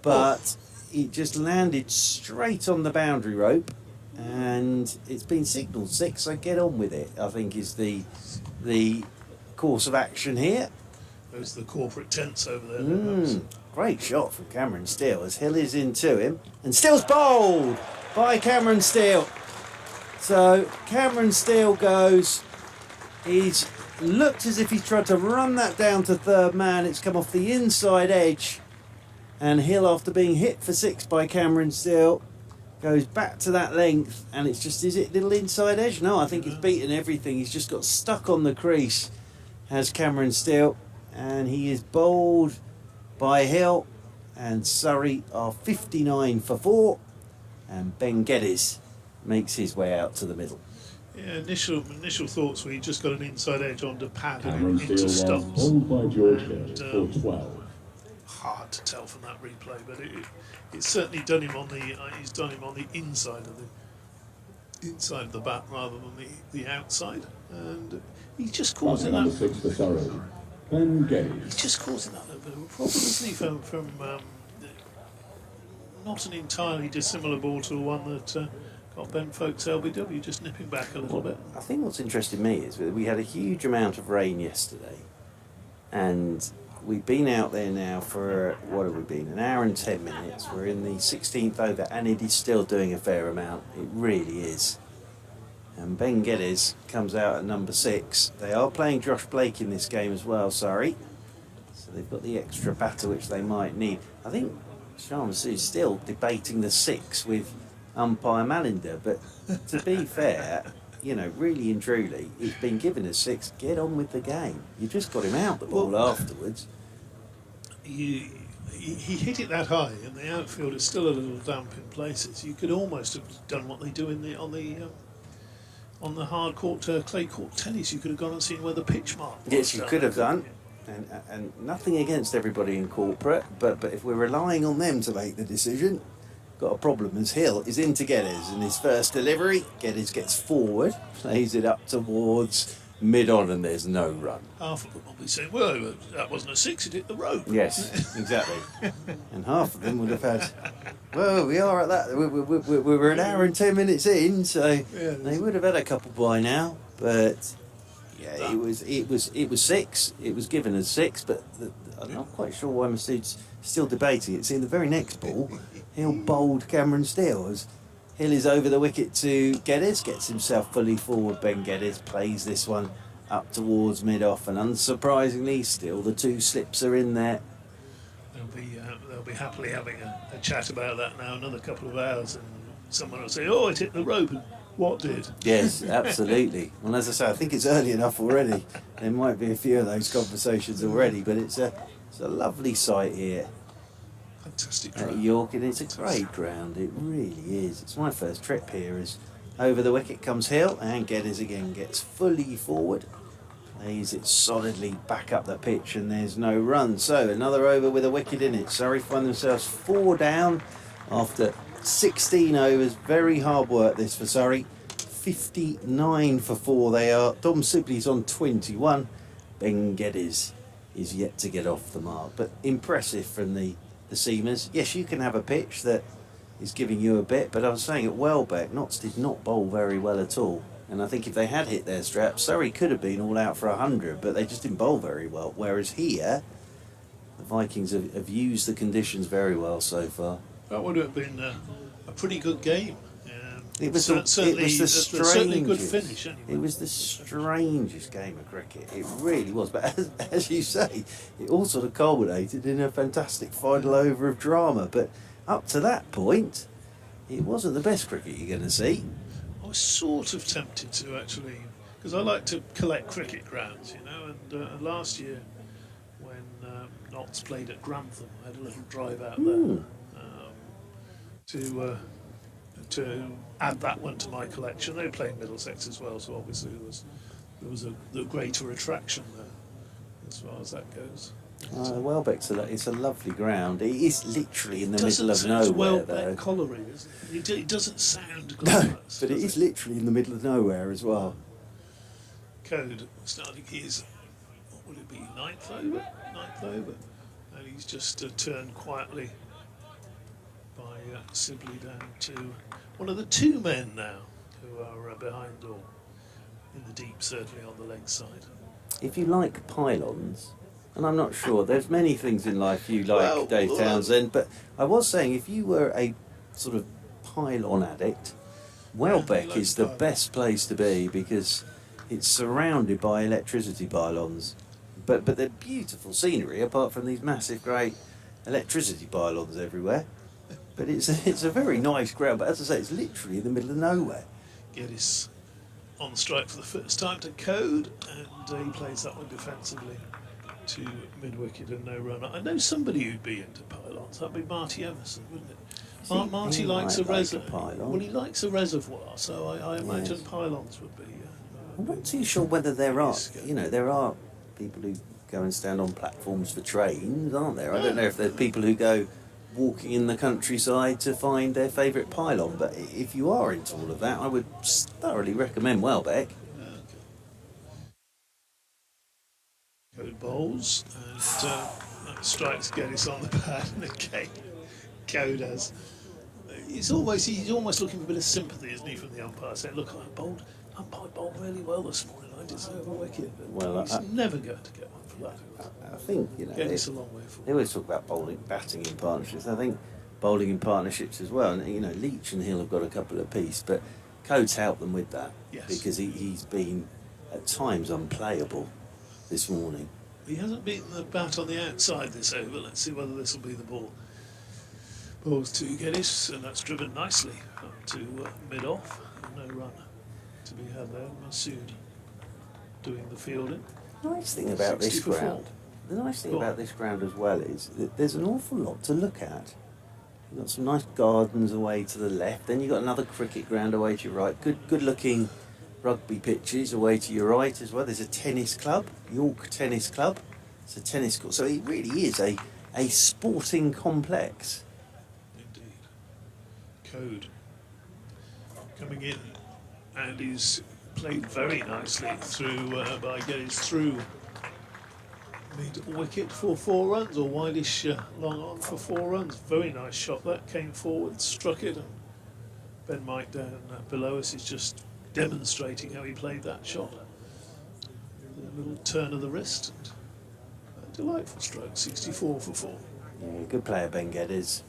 but it just landed straight on the boundary rope, and it's been signalled 6, so get on with it, I think, is the course of action here. Those are the corporate tents over there. Great shot from Cameron Steele as Hill is into him, and Steele's bowled by Cameron Steele. So Cameron Steele goes, he's looked as if he's tried to run that down to third man. It's come off the inside edge, and Hill, after being hit for 6 by Cameron Steele, goes back to that length, and it's just, is it little inside edge? No, I think it's beaten everything. He's just got stuck on the crease, has Cameron Steele, and he is bowled by Hill, and Surrey are 59 for 4, and Ben Geddes makes his way out to the middle. Yeah, initial thoughts were he just got an inside edge onto pad Cameron and into Steele stumps. bowled by George Hill for 12. Hard to tell from that replay, but it's certainly done him on the he's done him on the inside of the bat rather than the outside, and he's just causing Number that. 6 for Surrey, Ben Geddes. He's just causing that little bit of a problem, isn't he? From not an entirely dissimilar ball to the one that got Ben Folks LBW, just nipping back a little bit. I think what's interested me is that we had a huge amount of rain yesterday, and we've been out there now for, what have we been, an hour and 10 minutes. We're in the 16th over, and it is still doing a fair amount. It really is. And Ben Geddes comes out at number 6. They are playing Josh Blake in this game as well, Surrey. So they've got the extra batter which they might need. I think Shams is still debating the 6 with umpire Malinder, but to be fair, you know, really and truly, he's been given a 6. Get on with the game. You just got him out the ball afterwards. He hit it that high, and the outfield is still a little damp in places. You could almost have done what they do on the hard court, clay court tennis. You could have gone and seen where the pitch mark was. Yes, you could have done. And nothing against everybody in corporate, but if we're relying on them to make the decision, got a problem as Hill is into Geddes in his first delivery. Geddes gets forward, plays it up towards mid-on, and there's no run. Half of them will be saying, well, that wasn't a 6, it hit the rope. Yes, exactly. And half of them would have had, well, we are at that, we're an hour and 10 minutes in, so they would have had a couple by now, but yeah, it was 6. It was given as 6, but I'm not quite sure why Masood's still debating it. See, in the very next ball, Hill bowled Cameron Steele as Hill is over the wicket to Geddes, gets himself fully forward. Ben Geddes plays this one up towards mid-off, and unsurprisingly, still the 2 slips are in there. They'll be happily having a chat about that now, another couple of hours, and someone will say, oh, it hit the rope, and what did? Yes, absolutely. Well, as I say, I think it's early enough already. There might be a few of those conversations already, but it's a lovely sight here. Fantastic At ground. York, and it's a great ground. It really is. It's my first trip here. As over the wicket comes Hill, and Geddes again gets fully forward, plays it solidly back up the pitch, and there's no run. So another over with a wicket in it. Surrey find themselves 4 down after 16 overs. Very hard work this for Surrey. 59 for 4 they are. Dom Sibley's on 21. Ben Geddes is yet to get off the mark, but impressive from the seamers. Yes, you can have a pitch that is giving you a bit, but I was saying at Welbeck, Notts did not bowl very well at all, and I think if they had hit their straps, Surrey could have been all out for 100, but they just didn't bowl very well, whereas here the Vikings have used the conditions very well so far. That would have been a pretty good game. It was certainly a good strangest. finish. Anyway. It was the strangest game of cricket. It really was. But as you say, it all sort of culminated in a fantastic final over of drama. But up to that point, it wasn't the best cricket you're going to see. I was sort of tempted to actually, because I like to collect cricket grounds, you know. And last year, when Notts played at Grantham, I had a little drive out there to add that one to my collection. They played Middlesex as well, so obviously there was the greater attraction there as far as that goes. Welbeck's it's a lovely ground. It is literally in the middle of Doesn't sound nowhere, Welbeck though. colliery, isn't it? It doesn't sound No, glamorous. but it is literally in the middle of nowhere as well. Code starting his, what would it be, ninth over, and he's just turned quietly by Sibley down to one of the 2 men now who are behind or in the deep, certainly on the leg side. If you like pylons, and I'm not sure, there's many things in life you like, Dave Townsend, but I was saying if you were a sort of pylon addict, Welbeck is the best place to be because it's surrounded by electricity pylons. But they're beautiful scenery apart from these massive great electricity pylons everywhere. But it's a very nice ground, but as I say, it's literally in the middle of nowhere. Geddes on strike for the first time to Code, and he plays that one defensively to mid-wicket and no run. I know somebody who'd be into pylons. That'd be Marty Everson, wouldn't it? Marty likes a reservoir. Well, he likes a reservoir, so I imagine pylons would be. I'm not too sure whether there are people who go and stand on platforms for trains, aren't there? I don't know if there's people who go walking in the countryside to find their favourite pylon, but if you are into all of that, I would thoroughly recommend Welbeck. Code bowls and strikes Geddes on the pad, and again Code has. He's almost looking for a bit of sympathy, isn't he, from the umpire, saying, "Look, umpire bowled really well this morning. I deserve a wicket." But Well, he's never going to get one for that. I think Geddes a long way forward. they always talk about batting in partnerships. I think bowling in partnerships as well. And Leach and Hill have got a couple apiece, but Code's helped them with that. Yes. Because he's been, at times, unplayable this morning. He hasn't beaten the bat on the outside this over. Let's see whether this will be the ball. Balls to Geddes, and that's driven nicely up to mid-off. No run to be had there. Masood doing the fielding. The nice thing about this 60 for ground, the nice thing about this ground as well is that there's an awful lot to look at. You've got some nice gardens away to the left, then you've got another cricket ground away to your right. Good looking rugby pitches away to your right as well. There's a tennis club, York Tennis Club. It's a tennis court. So it really is a sporting complex. Indeed. Code coming in, and he's played very nicely through by Geddes through mid wicket for 4 runs, or wideish long on for 4 runs. Very nice shot that, came forward, struck it, and Ben Mike down below us is just demonstrating how he played that shot. A little turn of the wrist, and a delightful stroke, 64 for 4. Yeah, good player, Ben Geddes.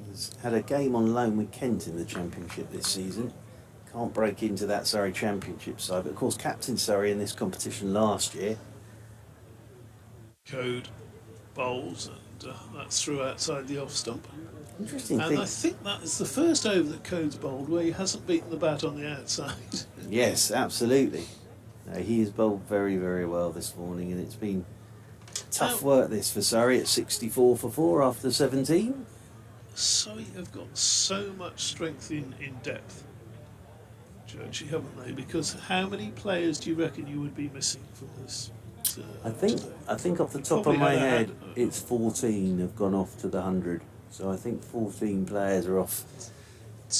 He's had a game on loan with Kent in the Championship this season. Can't break into that Surrey Championship side, but of course captain Surrey in this competition last year. Code bowls, and that's through outside the off stump. Interesting And thing. I think that is the first over that Code's bowled where he hasn't beaten the bat on the outside. Yes, absolutely. No, he has bowled very, very well this morning, and it's been tough work this for Surrey at 64 for 4 after 17. Surrey have got so much strength in depth, Churchy, haven't they? Because how many players do you reckon you would be missing from this? I think off the top of Probably my had a head, hand- it's 14 have gone off to the 100. So I think 14 players are off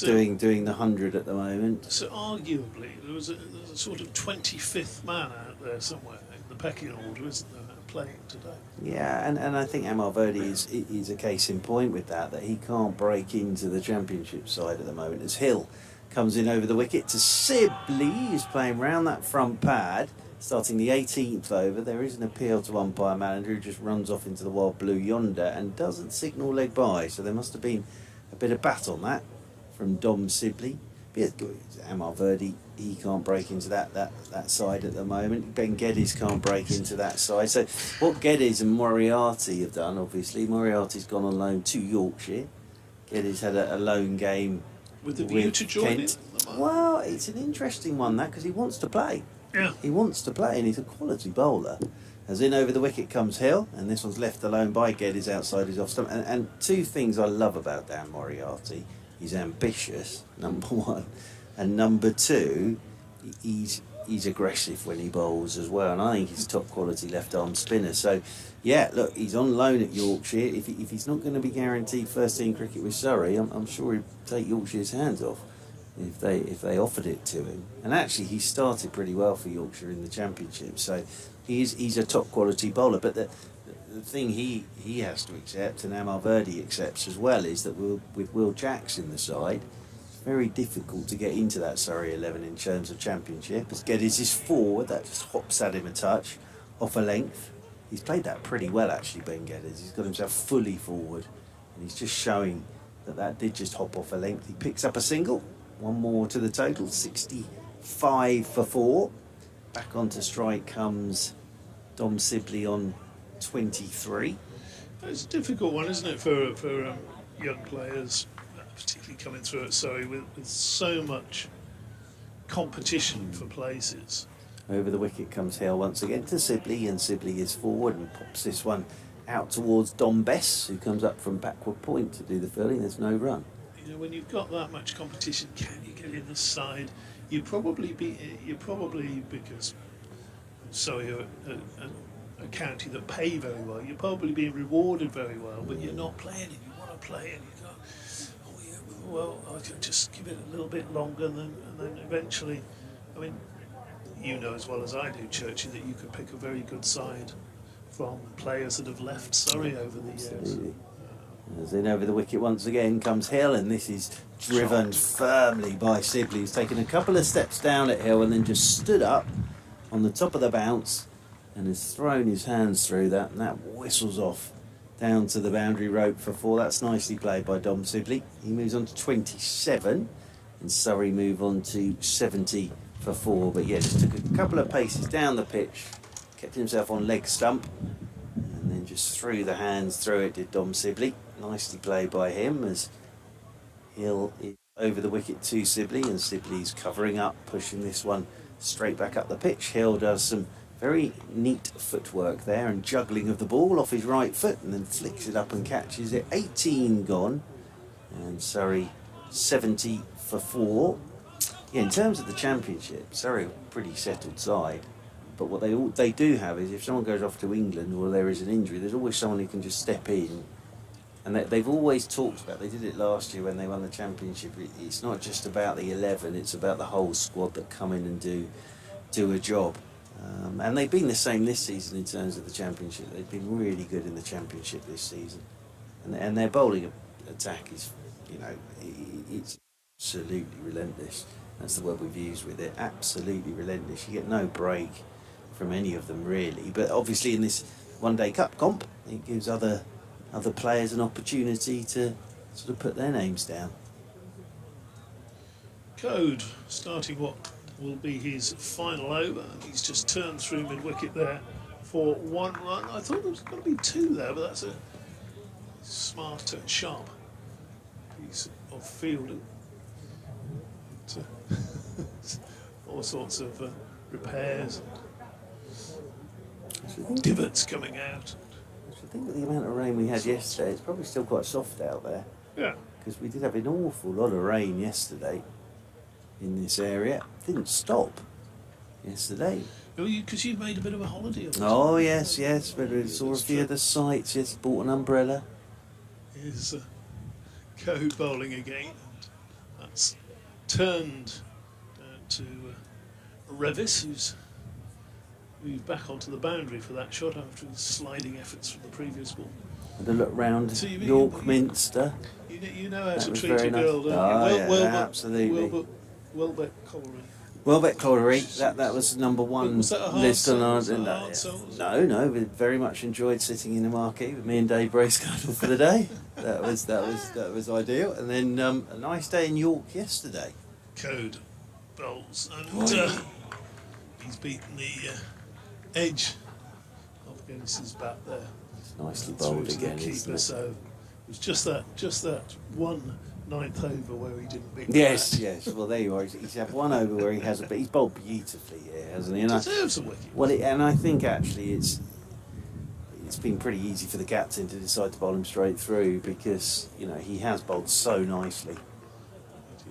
doing the 100 at the moment. So arguably, there's a sort of 25th man out there somewhere in the pecking order, isn't there, playing today? Yeah, and I think Amar Verdi is a case in point with that he can't break into the Championship side at the moment. As Hill comes in over the wicket to Sibley, who's playing round that front pad, starting the 18th over. There is an appeal to umpire Manager, who just runs off into the wild blue yonder and doesn't signal leg by, so there must have been a bit of bat on that from Dom Sibley. Amar Verdi, he can't break into that side at the moment. Ben Geddes can't break into that side. So what Geddes and Moriarty have done, obviously, Moriarty's gone on loan to Yorkshire. Geddes had a loan game With the view to join Kent. it? Well, it's an interesting one, that, because he wants to play. Yeah. He wants to play, and he's a quality bowler. As in over the wicket comes Hill, and this one's left alone by Geddes outside his off stump. And two things I love about Dan Moriarty: he's ambitious, number one, and number two, he's aggressive when he bowls as well. And I think he's a top quality left arm spinner. So, yeah, look, he's on loan at Yorkshire. If he's not going to be guaranteed first team cricket with Surrey, I'm sure he'd take Yorkshire's hands off if they offered it to him. And actually, he started pretty well for Yorkshire in the Championship. So he's a top quality bowler. But the thing he has to accept, and Amar Verdi accepts as well, is that with Will Jacks in the side, it's very difficult to get into that Surrey 11 in terms of Championship. As Geddes is forward, that just hops at him a touch off a length. He's played that pretty well, actually, Ben Geddes. He's got himself fully forward, and he's just showing that did just hop off a length. He picks up a single. One more to the total, 65 for 4. Back onto strike comes Dom Sibley on 23. It's a difficult one, isn't it, for young players, particularly coming through at Surrey with so much competition for places. Over the wicket comes Hill once again to Sibley, and Sibley is forward and pops this one out towards Dom Bess, who comes up from backward point to do the fielding. There's no run. You know, when you've got that much competition, can you get in the side? You'd probably because Surrey are a county that pay very well. You're probably being rewarded very well, but you're not playing and you want to play, and you go, oh yeah, well, I can just give it a little bit longer, and then eventually, I mean, you know as well as I do, Churchy, that you can pick a very good side from players that have left Surrey over the years. Absolutely. As in over the wicket once again comes Hill, and this is driven firmly by Sibley, who's taken a couple of steps down at Hill and then just stood up on the top of the bounce and has thrown his hands through that, and that whistles off down to the boundary rope for 4. That's nicely played by Dom Sibley. He moves on to 27. and Surrey move on to 70 for 4. But yeah, just took a couple of paces down the pitch, kept himself on leg stump, and then just threw the hands through it, did Dom Sibley. Nicely played by him as Hill is over the wicket to Sibley, and Sibley's covering up, pushing this one straight back up the pitch. Hill does some very neat footwork there and juggling of the ball off his right foot, and then flicks it up and catches it. 18 gone, and Surrey 70 for 4. Yeah, in terms of the championship, Surrey are a pretty settled side, but what they do have is if someone goes off to England or there is an injury, there's always someone who can just step in. And they've always talked about, they did it last year when they won the championship, it's not just about the 11, it's about the whole squad that come in and do a job. And they've been the same this season in terms of the championship. They've been really good in the championship this season. And their bowling attack is, you know, it's absolutely relentless. That's the word we've used with it, absolutely relentless. You get no break from any of them really. But obviously in this one-day cup comp, it gives other players an opportunity to sort of put their names down. Code starting what will be his final over. He's just turned through mid-wicket there for 1 run. I thought there was going to be 2 there, but that's a smart and sharp piece of fielding. All sorts of repairs, divots coming out. I think with the amount of rain we had yesterday, it's probably still quite soft out there. Yeah. Because we did have an awful lot of rain yesterday in this area. It didn't stop yesterday. Because you made a bit of a holiday of it. Oh, yes. But we saw a few of the sights. Yes, bought an umbrella. Is Code bowling again. And that's turned to Revis, who's moved back onto the boundary for that shot after his sliding efforts from the previous ball. Had a look round So York Minster. You know how That to was treat a very nice. girl, don't Oh, you? yeah, absolutely. Welbeck Colliery. Welbeck Colliery, that was number 1 Was that a hard list on our... sell? Was that a hard sell? No, we very much enjoyed sitting in the marquee with me and Dave Bracegirdle for the day. That was ideal. And then a nice day in York yesterday. Code bowls, and he's beaten the edge of Geddes' bat there. It's nicely Through bowled to the again, isn't keeper, it? so it was just that 1 9th over where he didn't beat Yes, the bat. yes. Well, there you are. He's had 1 over where he has but he's bowled beautifully here, hasn't he? And Deserves a wicket. and I think actually it's been pretty easy for the captain to decide to bowl him straight through because, you know, he has bowled so nicely.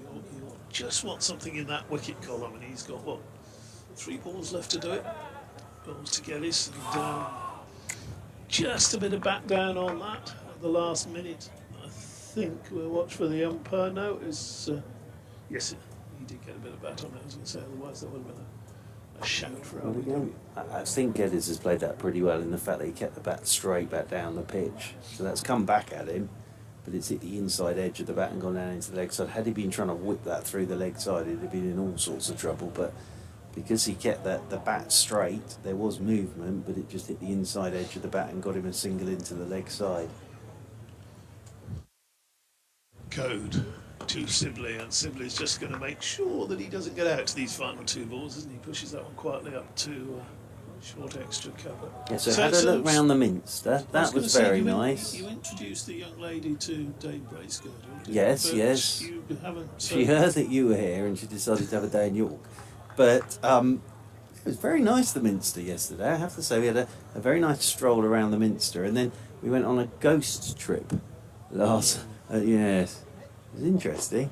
He'll just want something in that wicket column, and he's got, 3 balls left to do it. Balls to Geddes, and just a bit of back down on that at the last minute. I think we'll watch for the umpire now. Yes, he did get a bit of bat on it, I was going to say, otherwise that would have been a shout for Well, RBW. again, I think Geddes has played that pretty well in the fact that he kept the bat straight back down the pitch. So that's come back at him, but it's hit the inside edge of the bat and gone down into the leg side. Had he been trying to whip that through the leg side, he'd have been in all sorts of trouble. But because he kept the bat straight, there was movement, but it just hit the inside edge of the bat and got him a single into the leg side. Code to Sibley, and Sibley's just going to make sure that he doesn't get out to these final 2 balls, isn't he? Pushes that one quietly up to short extra cover. Yeah, so had a look round the Minster. That was very nice. You introduced the young lady to Dave Bracegirdle. Yes, yes. You haven't. She heard that you were here and she decided to have a day in York. But it was very nice, the Minster, yesterday. I have to say, we had a very nice stroll around the Minster, and then we went on a ghost trip last... yes, it was interesting.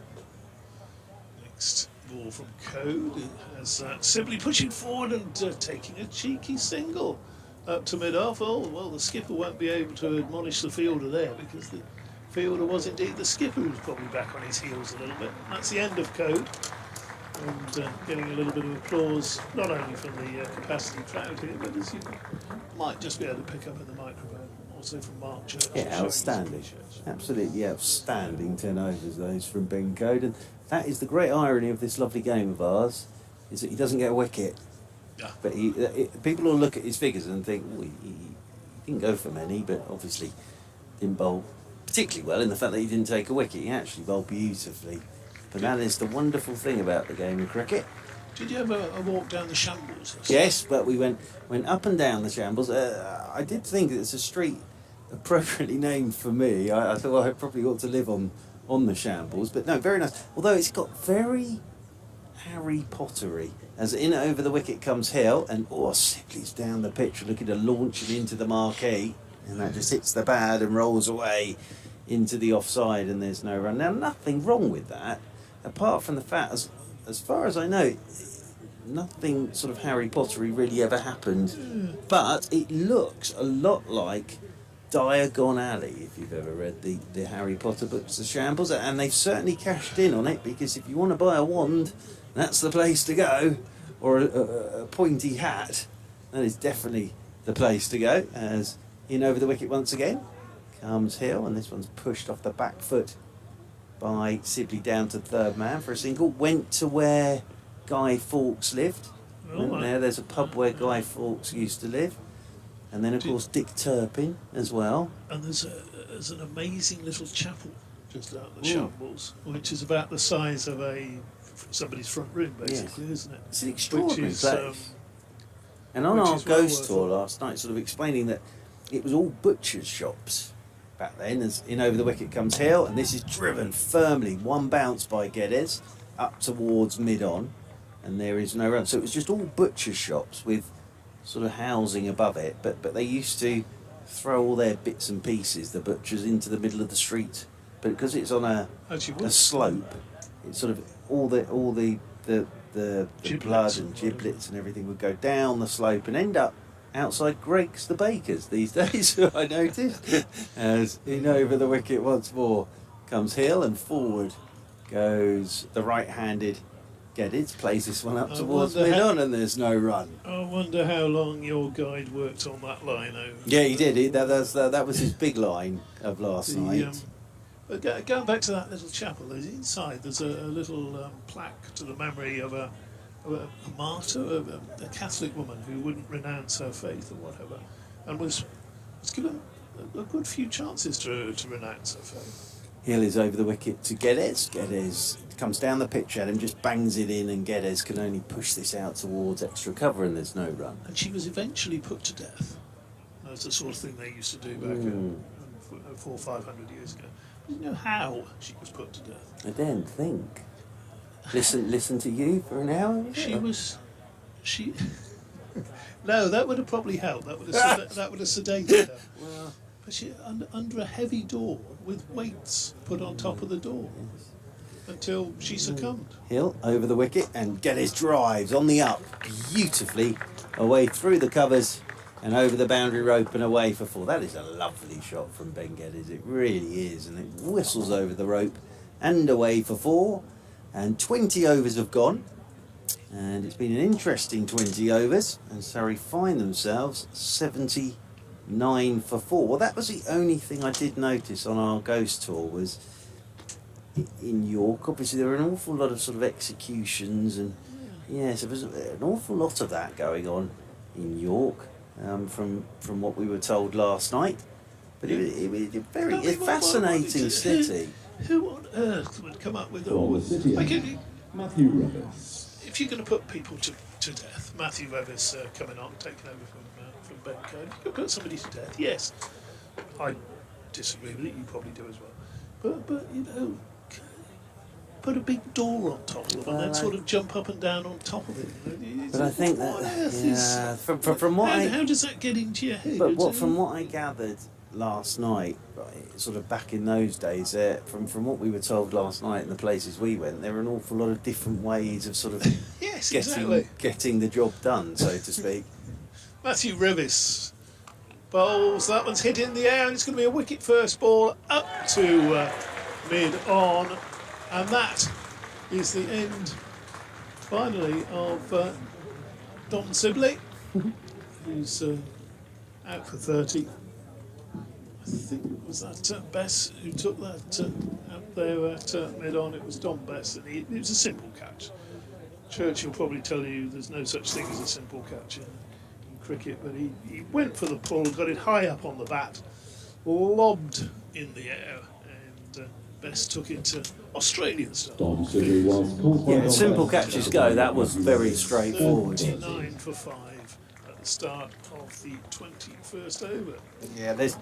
Next ball from Code has Sibley pushing forward and taking a cheeky single up to mid-off. Oh, well, the skipper won't be able to admonish the fielder there because the fielder was indeed the skipper, who's probably back on his heels a little bit. That's the end of Code. And getting a little bit of applause, not only from the capacity crowd here, but as you might just be able to pick up in the microphone, also from Mark Church. Yeah, outstanding. Absolutely outstanding turnovers, those from Ben Code. And that is the great irony of this lovely game of ours, is that he doesn't get a wicket. Yeah. But people will look at his figures and think, well, he didn't go for many, but obviously didn't bowl particularly well in the fact that he didn't take a wicket. He actually bowled beautifully. But that is the wonderful thing about the game of cricket. Did you have a walk down the Shambles? Yes, but we went up and down the Shambles. I did think it's a street appropriately named for me. I thought I probably ought to live on the Shambles, but no, very nice. Although it's got very Harry Pottery, as in over the wicket comes Hill, and Sibley's down the pitch looking to launch it into the marquee, and that just hits the pad and rolls away into the offside, and there's no run. Now, nothing wrong with that, apart from the fact, as far as I know, nothing sort of Harry Pottery really ever happened, but it looks a lot like Diagon Alley, if you've ever read the Harry Potter books, The Shambles, and they've certainly cashed in on it, because if you want to buy a wand, that's the place to go, or a pointy hat, that is definitely the place to go. As in over the wicket once again comes Hill, and this one's pushed off the back foot by Sibley down to third man for a single. Went to where Guy Fawkes lived. There's a pub where Guy Fawkes used to live. And then, of course, Dick Turpin as well. And there's an amazing little chapel just out the Shambles, which is about the size of somebody's front room, basically, isn't it? It's an extraordinary place. And on our ghost tour last night, sort of explaining that it was all butchers' shops back then, as in over the wicket comes Hill, and this is driven firmly, one bounce by Geddes, up towards mid-on, and there is no run. So it was just all butchers' shops with sort of housing above it, but they used to throw all their bits and pieces, the butchers, into the middle of the street. But because it's on a slope, it's sort of all the blood and giblets and everything would go down the slope and end up outside Greg's the Baker's these days. I noticed. As in over the wicket once more comes Hill, and forward goes the right-handed Geddes, plays this one up towards mid-on, and there's no run. I wonder how long your guide worked on that line over. Yeah, he did. That was his big line of last night. But going back to that little chapel, inside there's a little plaque to the memory of a martyr, a Catholic woman who wouldn't renounce her faith or whatever, and was given a good few chances to renounce her faith. Hill is over the wicket to Geddes. Geddes comes down the pitch at him, just bangs it in, and Geddes can only push this out towards extra cover, and there's no run. And she was eventually put to death. That's the sort of thing they used to do back 400 or 500 years ago. I didn't know how she was put to death. I don't think. Listen to you for an hour? She... No, that would have probably helped. That would have sedated her. Well, but she under a heavy door with weights put on top of the door until she succumbed. Hill over the wicket, and Geddes drives on the up beautifully away through the covers and over the boundary rope and away for four. That is a lovely shot from Ben Geddes. It really is, and it whistles over the rope and away for four. And 20 overs have gone, and it's been an interesting 20 overs, and Surrey find themselves 79 for 4. Well, that was the only thing I did notice on our ghost tour was in York. Obviously, there were an awful lot of sort of executions, and yes, there was an awful lot of that going on in York from what we were told last night. But it was a very fascinating city. Who on earth would come up with For all the city like Matthew Revis. if you're going to put people to death, Matthew Revis coming on, taking over from Ben Cohen, you could put somebody to death. Yes, I disagree with it. You probably do as well. But you know, put a big door on top of them and then sort of jump up and down on top of it. But I think that from what how does that get into your head? But from what I gathered last night, sort of back in those days, from what we were told last night in the places we went, there were an awful lot of different ways of sort of yes, getting the job done, so to speak. Matthew Revis bowls, that one's hit in the air, and it's going to be a wicket first ball up to mid-on, and that is the end, finally, of Don Sibley, who's out for 30. I think it was that Bess who took that out there at mid-on. It was Don Bess, and it was a simple catch. Churchill probably tell you there's no such thing as a simple catch in cricket, but he went for the pull, got it high up on the bat, lobbed in the air, and Best took it to Australian style. Dom Surrey was called by Yeah, Dom simple Best. catches go. That was very straightforward. 39 for 5 at the start of the 21st over. Yeah, there's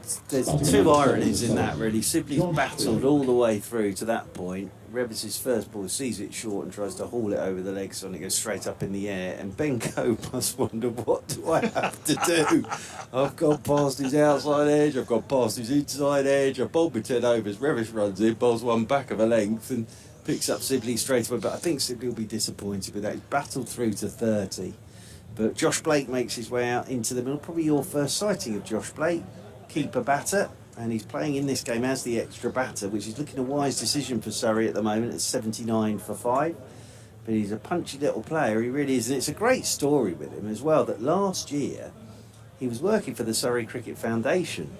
two ironies in that really. Sibley's battled all the way through to that point. Revis's first ball sees it short and tries to haul it over the legs and it goes straight up in the air. And Ben Coe must wonder, what do I have to do? I've gone past his outside edge, I've gone past his inside edge, I've bowled my 10 overs. Revis runs in, bowls one back of a length and picks up Sibley straight away. But I think Sibley will be disappointed with that. He's battled through to 30. But Josh Blake makes his way out into the middle. Probably your first sighting of Josh Blake, keeper batter. And he's playing in this game as the extra batter, which is looking a wise decision for Surrey at the moment. It's 79 for 5. But he's a punchy little player, he really is. And it's a great story with him as well, that last year he was working for the Surrey Cricket Foundation.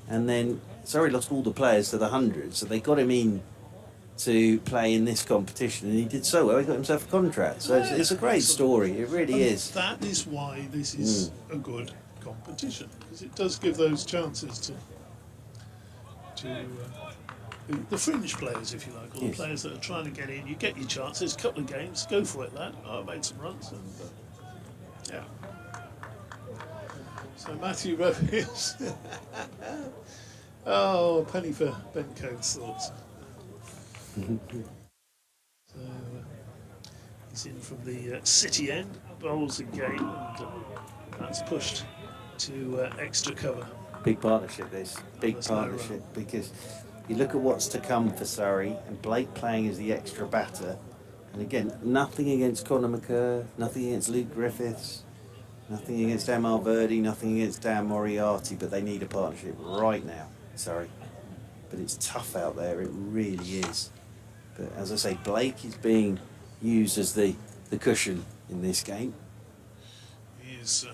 And then Surrey lost all the players to the 100, so they got him in to play in this competition. And he did so well, he got himself a contract. So it's a great story, it really is. That is why this is a good competition, because it does give those chances to the fringe players, if you like, or the players that are trying to get in. You get your chances, a couple of games, go for it, lad. Oh, I made some runs, and yeah. So Matthew Revis. Oh, a penny for Ben Coates' thoughts. So he's in from the city end, bowls again, and that's pushed to extra cover. Big partnership, this. Big partnership, because you look at what's to come for Surrey, and Blake playing as the extra batter. And again, nothing against Conor McCurr, nothing against Luke Griffiths, nothing against Amal Verdi, nothing against Dan Moriarty, but they need a partnership right now, Surrey. But it's tough out there, it really is. But as I say, Blake is being used as the cushion in this game. Here's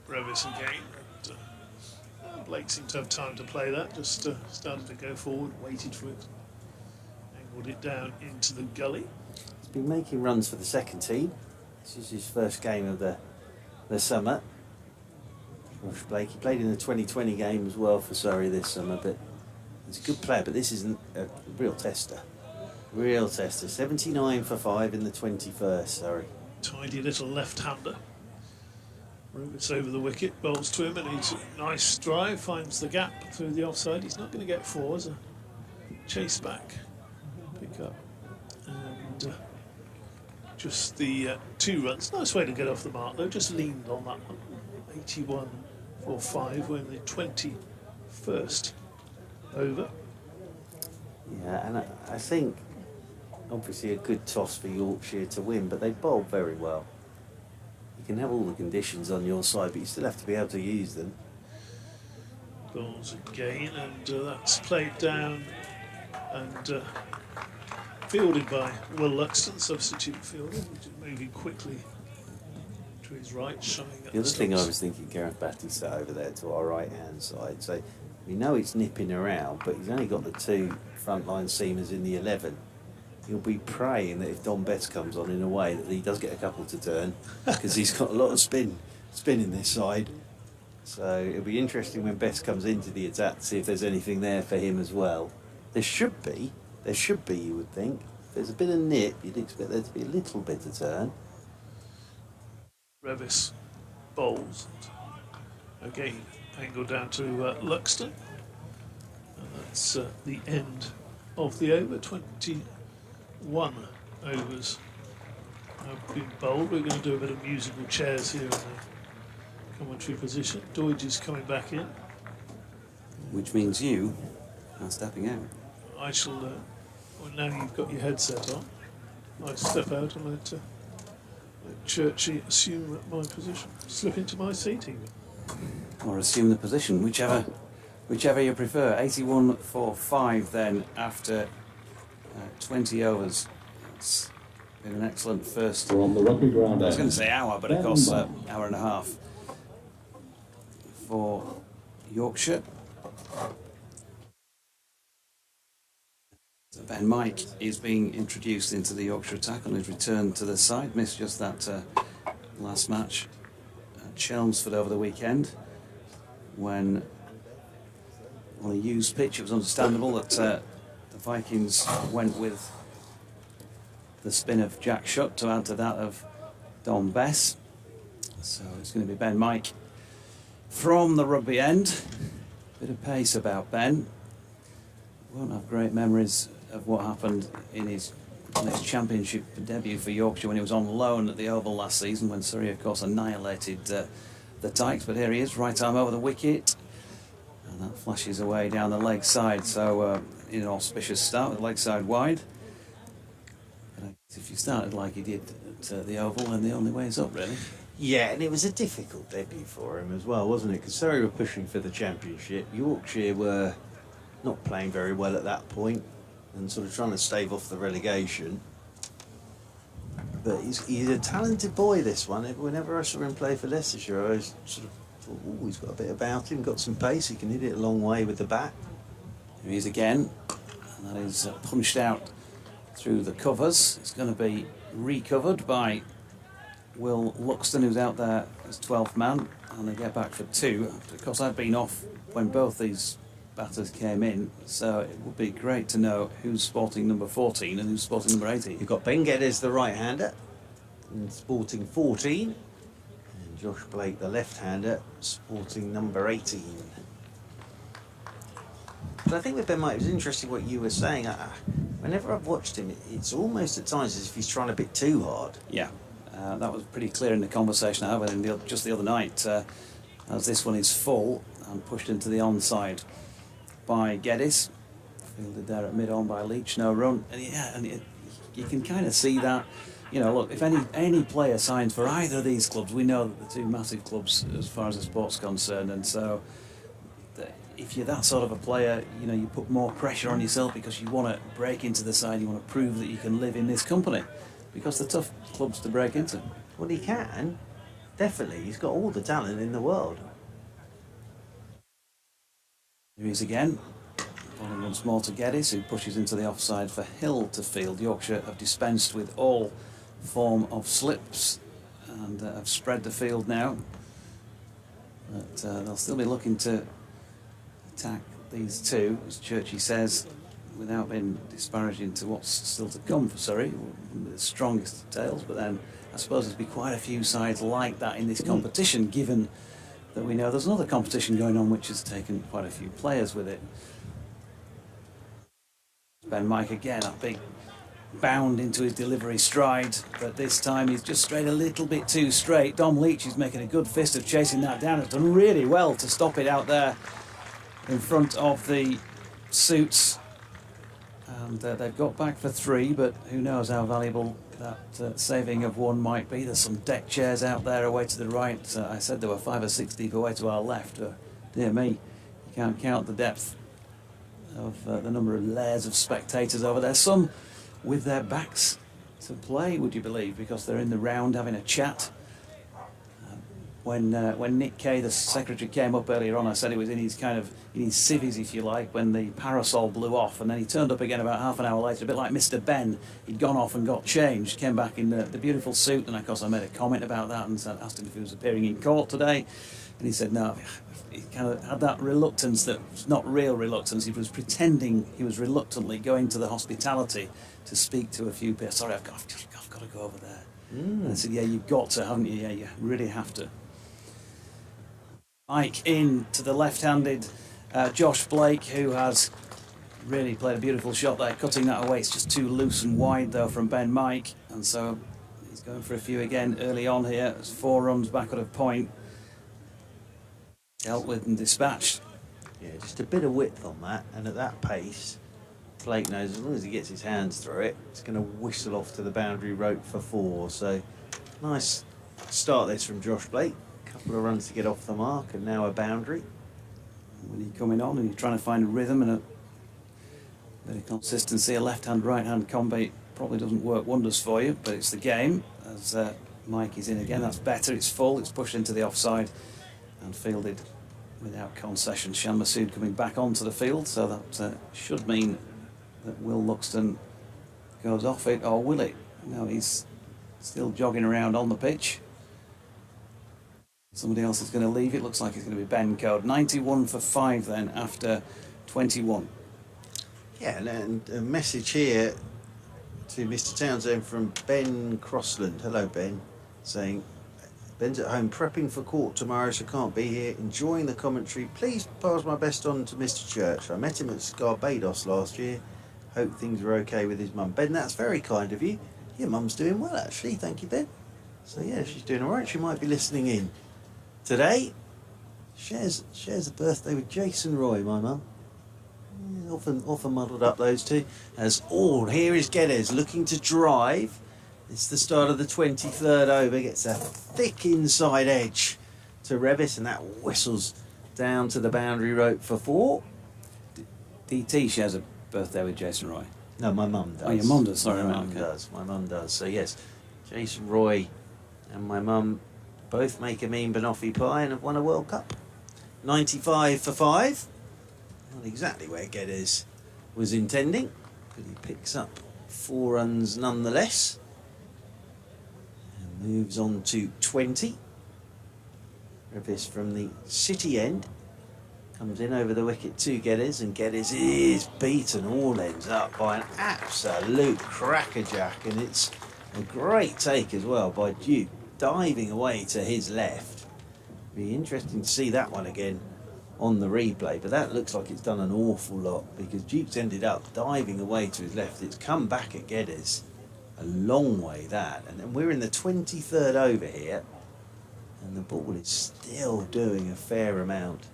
Revis again. Blake seemed to have time to play that, just started to go forward, waited for it, angled it down into the gully. He's been making runs for the second team. This is his first game of the summer. Josh Blake, he played in the 2020 game as well for Surrey this summer, but he's a good player, but this isn't a real tester. Real tester. 79 for 5 in the 21st, Surrey. Tidy little left-hander. It's over the wicket, bowls to him, and he's a nice drive, finds the gap through the offside. He's not going to get 4 as a chase back pick up. And just the 2 runs. Nice way to get off the mark, though. Just leaned on that one. 81 for 5. We're in the 21st over. Yeah, and I think obviously a good toss for Yorkshire to win, but they bowled very well. You can have all the conditions on your side, but you still have to be able to use them. Bowls again, and that's played down and fielded by Will Luxton, substitute fielder, which is moving quickly to his right, showing at The other thing I stumps. was thinking, Gareth Batty sat over there to our right-hand side, so we know it's nipping around, but he's only got the 2 frontline seamers in the 11. He'll be praying that if Don Betts comes on in a way that he does get a couple to turn, because he's got a lot of spin in this side. So it'll be interesting when Betts comes into the attack to see if there's anything there for him as well. There should be, you would think. If there's a bit of nip, you'd expect there to be a little bit of turn. Revis bowls. Again, angle down to Luxton. And that's the end of the over. 21 overs have been bowled. We're going to do a bit of musical chairs here in the commentary position. Doidge is coming back in. Which means you are stepping out. I shall, well, now you've got your headset on, I step out and let Churchy assume my position. Slip into my seat even. Or assume the position, whichever you prefer. 81 for 5 then after 20 overs. It's been an excellent first. We're on the rugby ground. I was going to say hour, but of course hour and a half for Yorkshire. So Ben Mike is being introduced into the Yorkshire attack on his return to the side. Missed just that last match at Chelmsford over the weekend when on a used pitch it was understandable that the Vikings went with the spin of Jack Shutt to add to that of Don Bess. So it's going to be Ben Mike from the rugby end. Bit of pace about Ben. Won't have great memories of what happened in his championship debut for Yorkshire when he was on loan at the Oval last season, when Surrey, of course, annihilated the Tykes. But here he is, right arm over the wicket, and that flashes away down the leg side. So in an auspicious start with leg side wide. But if you started like he did at the Oval, then the only way is up, really. Yeah, and it was a difficult debut for him as well, wasn't it? Because Surrey were pushing for the championship. Yorkshire were not playing very well at that point and sort of trying to stave off the relegation. But he's a talented boy, this one. Whenever I saw him play for Leicestershire, I always sort of thought, oh, he's got a bit about him, got some pace, he can hit it a long way with the bat. Here he is again, and that is punched out through the covers. It's going to be recovered by Will Luxton, who's out there as 12th man, and they get back for 2. Of course, I've been off when both these batters came in, so it would be great to know who's sporting number 14 and who's sporting number 18. You've got Ben Geddes, the right-hander, sporting 14, and Josh Blake, the left-hander, sporting number 18. But I think with Ben Mike, it was interesting what you were saying. Whenever I've watched him, it's almost at times as if he's trying a bit too hard. Yeah, that was pretty clear in the conversation I had with him just the other night, as this one is full and pushed into the onside by Geddes, fielded there at mid-on by Leach, no run. And yeah, and you can kind of see that. You know, look, if any player signs for either of these clubs, we know that the two massive clubs as far as the sport's concerned, and so if you're that sort of a player, you know, you put more pressure on yourself because you want to break into the side, you want to prove that you can live in this company, because they're tough clubs to break into. Well, he can, definitely. He's got all the talent in the world. Here he is again, bowling once more to Geddes, who pushes into the offside for Hill to field. Yorkshire have dispensed with all form of slips and have spread the field now. But they'll still be looking to attack these two, as Churchy says, without being disparaging to what's still to come for Surrey, the strongest of tales. But then I suppose there'll be quite a few sides like that in this competition, given that we know there's another competition going on which has taken quite a few players with it. Ben Mike again, a big bound into his delivery stride, but this time he's just strayed a little bit too straight. Dom Leach is making a good fist of chasing that down. Has done really well to stop it out there in front of the suits, and they've got back for 3, but who knows how valuable that saving of 1 might be. There's some deck chairs out there away to the right. I said there were 5 or 6 deep away to our left. Dear me, you can't count the depth of the number of layers of spectators over there, some with their backs to play, would you believe, because they're in the round having a chat. When Nick Kay, the secretary, came up earlier on, I said he was in his civvies, if you like, when the parasol blew off, and then he turned up again about half an hour later, a bit like Mr. Ben. He'd gone off and got changed, came back in the beautiful suit, and of course I made a comment about that and asked him if he was appearing in court today, and he said no. He kind of had that reluctance that was not real reluctance. He was pretending he was reluctantly going to the hospitality to speak to a few people. Sorry, I've got to go over there. And I said, yeah, you've got to, haven't you? Yeah, you really have to. Mike in to the left-handed Josh Blake, who has really played a beautiful shot there, cutting that away. It's just too loose and wide, though, from Ben Mike. And so he's going for a few again early on here. It's 4 runs back at a point. Dealt with and dispatched. Yeah, just a bit of width on that, and at that pace, Blake knows as long as he gets his hands through it, it's going to whistle off to the boundary rope for 4. So, nice start this from Josh Blake. Couple of runs to get off the mark, and now a boundary. When you're coming on and you're trying to find a rhythm and a bit of consistency, a left-hand, right-hand combi probably doesn't work wonders for you, but it's the game. As Mike is in again, that's better, it's full, it's pushed into the offside and fielded without concession. Shan Masood coming back onto the field, so that should mean that Will Luxton goes off it, or will it? No, he's still jogging around on the pitch. Somebody else is going to leave it. Looks like it's going to be Ben Code. 91 for 5 then after 21. Yeah, and a message here to Mr. Townsend from Ben Crossland. Hello, Ben. Saying, Ben's at home prepping for court tomorrow, so can't be here. Enjoying the commentary. Please pass my best on to Mr. Church. I met him at Scarbados last year. Hope things are okay with his mum. Ben, that's very kind of you. Your mum's doing well, actually. Thank you, Ben. So, yeah, she's doing all right. She might be listening in. Today, shares a birthday with Jason Roy, my mum. Yeah, often muddled up those two. Here is Geddes looking to drive. It's the start of the 23rd over. Gets a thick inside edge to Revis, and that whistles down to the boundary rope for 4. DT shares a birthday with Jason Roy. No, my mum does. Oh, your mum does. Sorry, my right, mum okay. does. My mum does. So yes, Jason Roy and my mum both make a mean banoffee pie and have won a World Cup. 95 for 5. Not exactly where Geddes was intending, but he picks up 4 runs nonetheless. And moves on to 20. Revis from the city end comes in over the wicket to Geddes, and Geddes is beaten all ends up by an absolute crackerjack, and it's a great take as well by Duke, diving away to his left. Be interesting to see that one again on the replay, but that looks like it's done an awful lot because Duke's ended up diving away to his left. It's come back at Geddes a long way, that, and then we're in the 23rd over here, and the ball is still doing a fair amount.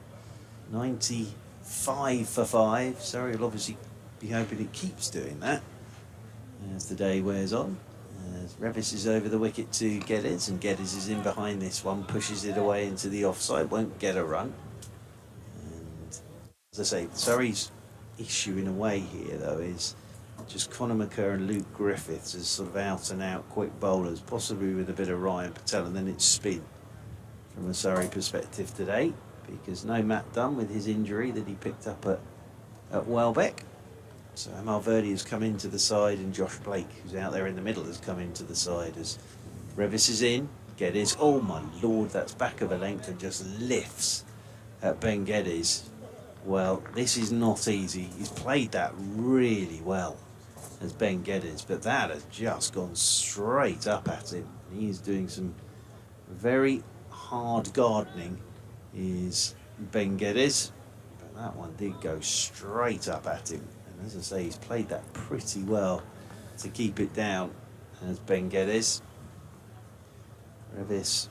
95 for 5. Surrey will obviously be hoping it keeps doing that as the day wears on. As Revis is over the wicket to Geddes, and Geddes is in behind this one, pushes it away into the offside, won't get a run. And as I say, Surrey's issue in a way here though is just Conor McCurr and Luke Griffiths as sort of out and out quick bowlers, possibly with a bit of Ryan Patel, and then it's spin from a Surrey perspective today, because no Matt Dunn with his injury that he picked up at Welbeck. So Amal Verdi has come into the side, and Josh Blake, who's out there in the middle, has come into the side as Revis is in. Geddes, oh my lord, that's back of a length and just lifts at Ben Geddes. Well, this is not easy. He's played that really well as Ben Geddes, but that has just gone straight up at him. He's doing some very hard gardening, is Ben Geddes, but that one did go straight up at him, and as I say, he's played that pretty well to keep it down as Ben Geddes. Revis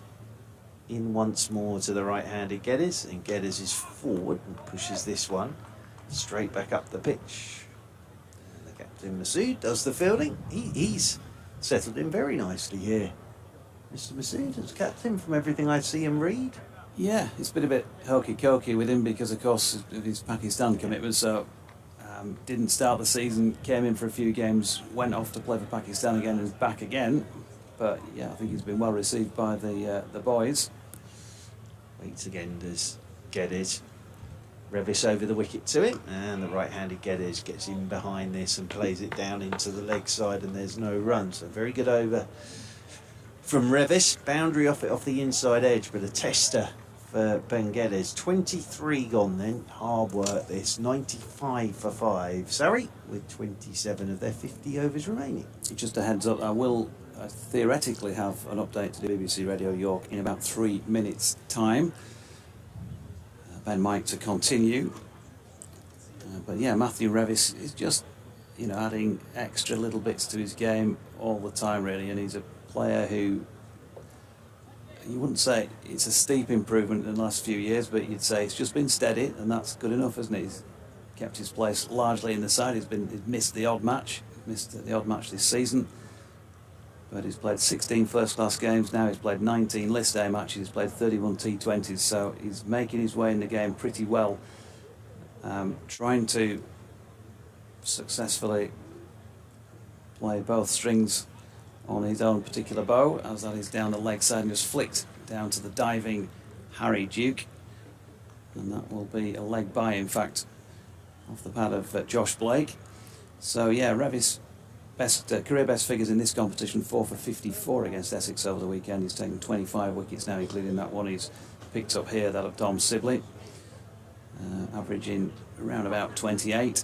in once more to the right-handed Geddes, and Geddes is forward and pushes this one straight back up the pitch. And the captain Masood does the fielding. He's settled in very nicely here. Mr. Masood as captain, from everything I see and read. Yeah, it's been a bit hokey-cokey with him because, of course, of his Pakistan commitment. So, didn't start the season, came in for a few games, went off to play for Pakistan again, and is back again. But yeah, I think he's been well received by the boys. Waits again does Geddes. Revis over the wicket to him, and the right-handed Geddes gets in behind this and plays it down into the leg side, and there's no run. So very good over from Revis. Boundary off the inside edge, but a tester for Ben Geddes. 23 gone then. Hard work this. 95 for 5. Surrey with 27 of their 50 overs remaining. Just a heads up, I will theoretically have an update to the BBC Radio York in about 3 minutes' time. Ben Mike to continue. But yeah, Matthew Revis is just, adding extra little bits to his game all the time, really, and he's a player who, you wouldn't say it's a steep improvement in the last few years, but you'd say it's just been steady, and that's good enough, isn't it? He's kept his place largely in the side. He's missed the odd match this season, but he's played 16 first-class games now. He's played 19 list A matches. He's played 31 T20s, so he's making his way in the game pretty well. Trying to successfully play both strings on his own particular bow, as that is down the leg side and just flicked down to the diving Harry Duke, and that will be a leg by, in fact, off the pad of Josh Blake. So yeah, Revis career best figures in this competition, 4 for 54 against Essex over the weekend. He's taken 25 wickets now, including that one he's picked up here, that of Dom Sibley, averaging around about 28.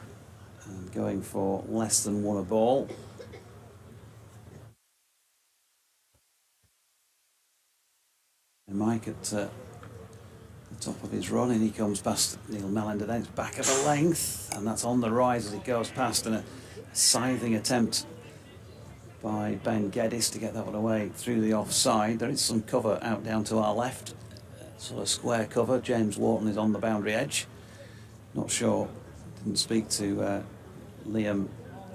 and going for less than one a ball. And Mike at the top of his run, and he comes past Neil Melander, then it's back of the length, and that's on the rise as it goes past, and a scything attempt by Ben Geddes to get that one away through the offside. There is some cover out down to our left, sort of square cover. James Wharton is on the boundary edge. Not sure, didn't speak to Liam,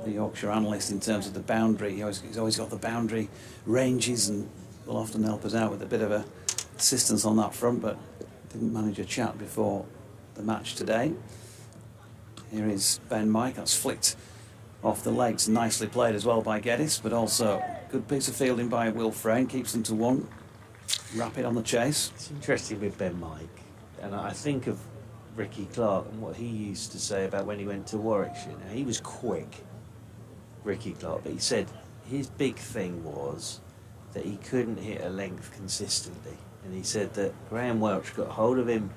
the Yorkshire analyst, in terms of the boundary. He's always got the boundary ranges and will often help us out with a bit of assistance on that front, but didn't manage a chat before the match today. Here is Ben Mike, that's flicked off the legs, nicely played as well by Geddes, but also good piece of fielding by Will Frayne, keeps them to one. Rapid on the chase. It's interesting with Ben Mike, and I think of Ricky Clark and what he used to say about when he went to Warwickshire. Now, he was quick, Ricky Clark, but he said his big thing was that he couldn't hit a length consistently. And he said that Graham Welch got hold of him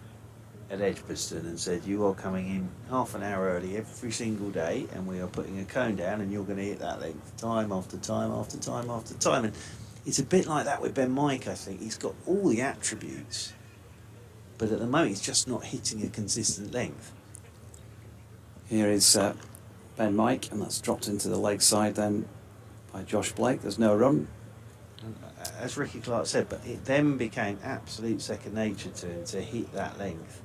at Edgbaston and said, you are coming in half an hour early every single day, and we are putting a cone down, and you're going to hit that length time after time after time after time. And it's a bit like that with Ben Mike, I think. He's got all the attributes, but at the moment he's just not hitting a consistent length. Here is Ben Mike, and that's dropped into the leg side then by Josh Blake. There's no run. And as Ricky Clark said, but it then became absolute second nature to him to hit that length.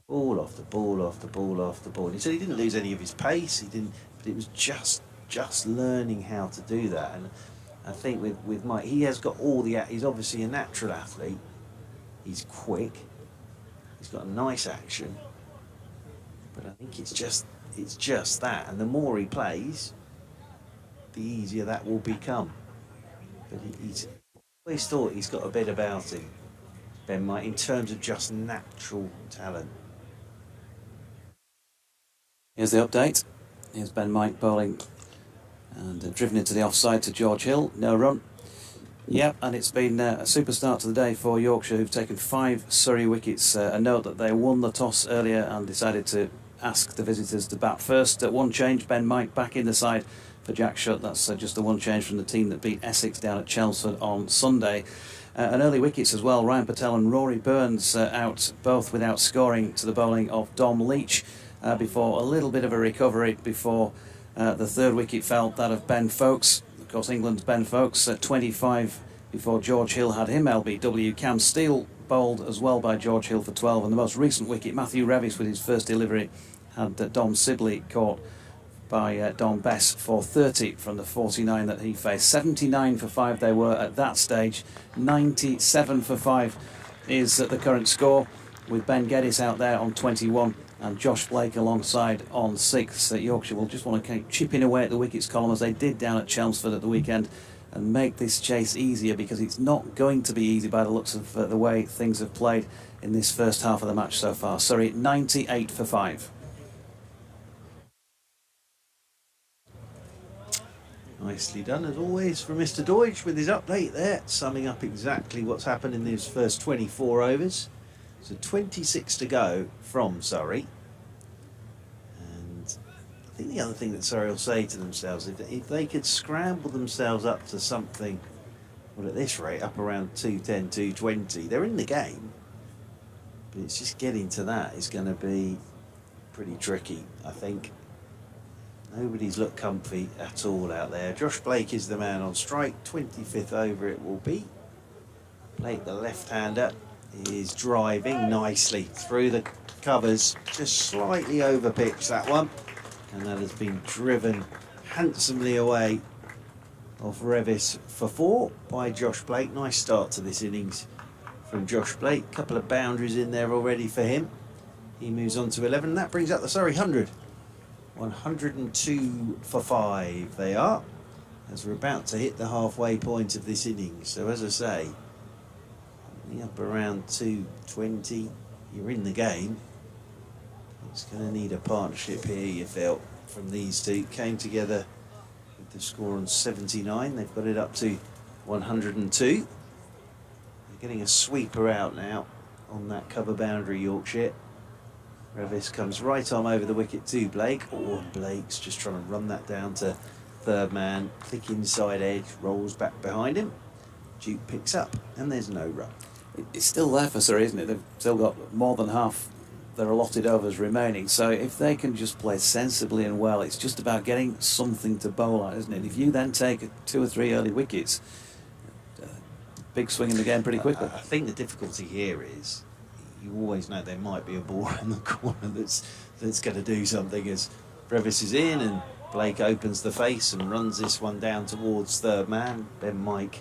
Ball off the ball, off the ball, off the ball. And he said he didn't lose any of his pace, he didn't, but it was just learning how to do that. And I think with Mike, he has got all the, he's obviously a natural athlete, he's quick, he's got a nice action, but I think it's just that, and the more he plays, the easier that will become. But he's always thought he's got a bit about him, Ben Mike, in terms of just natural talent. Here's the update. Here's Ben Mike bowling and driven into the offside to George Hill. No run. Yep, and it's been a super start to the day for Yorkshire, who've taken 5 Surrey wickets. A note that they won the toss earlier and decided to ask the visitors to bat first. One change, Ben Mike back in the side for Jack Shutt. That's just the one change from the team that beat Essex down at Chelmsford on Sunday. And early wickets as well. Ryan Patel and Rory Burns out, both without scoring, to the bowling of Dom Leach before a little bit of a recovery before the third wicket fell, that of Ben Foakes. Of course, England's Ben Foakes at 25 before George Hill had him LBW. Cam Steele bowled as well by George Hill for 12. And the most recent wicket, Matthew Revis with his first delivery, had Dom Sibley caught by Don Bess for 30 from the 49 that he faced. 79 for 5 they were at that stage. 97 for 5 is the current score, with Ben Geddes out there on 21 and Josh Blake alongside on 6. Yorkshire will just want to keep chipping away at the wickets column as they did down at Chelmsford at the weekend and make this chase easier, because it's not going to be easy by the looks of the way things have played in this first half of the match so far. Surrey 98 for 5. Nicely done, as always, from Mr. Deutsch with his update there, summing up exactly what's happened in these first 24 overs. So 26 to go from Surrey. And I think the other thing that Surrey will say to themselves, if they could scramble themselves up to something, well, at this rate, up around 210, 220, they're in the game. But it's just getting to that is going to be pretty tricky, I think. Nobody's looked comfy at all out there. Josh Blake is the man on strike. 25th over it will be. Blake, the left-hander, is driving nicely through the covers. Just slightly over pitch, that one. And that has been driven handsomely away off Revis for 4 by Josh Blake. Nice start to this innings from Josh Blake. Couple of boundaries in there already for him. He moves on to 11. That brings up the Surrey 100. 102 for 5 they are, as we're about to hit the halfway point of this innings. So as I say, up around 220, you're in the game. It's going to need a partnership here, you felt, from these two. Came together with the score on 79. They've got it up to 102. They're getting a sweeper out now on that cover boundary, Yorkshire. Revis comes right on over the wicket to Blake. Oh, and Blake's just trying to run that down to third man. Click inside edge, rolls back behind him. Duke picks up, and there's no run. It's still there for Surrey, isn't it? They've still got more than half their allotted overs remaining. So if they can just play sensibly and well, it's just about getting something to bowl at, isn't it? If you then take 2 or 3 early wickets, big swing in the game pretty quickly. I think the difficulty here is you always know there might be a ball in the corner that's going to do something as Revis is in and Blake opens the face and runs this one down towards third man. Then Mike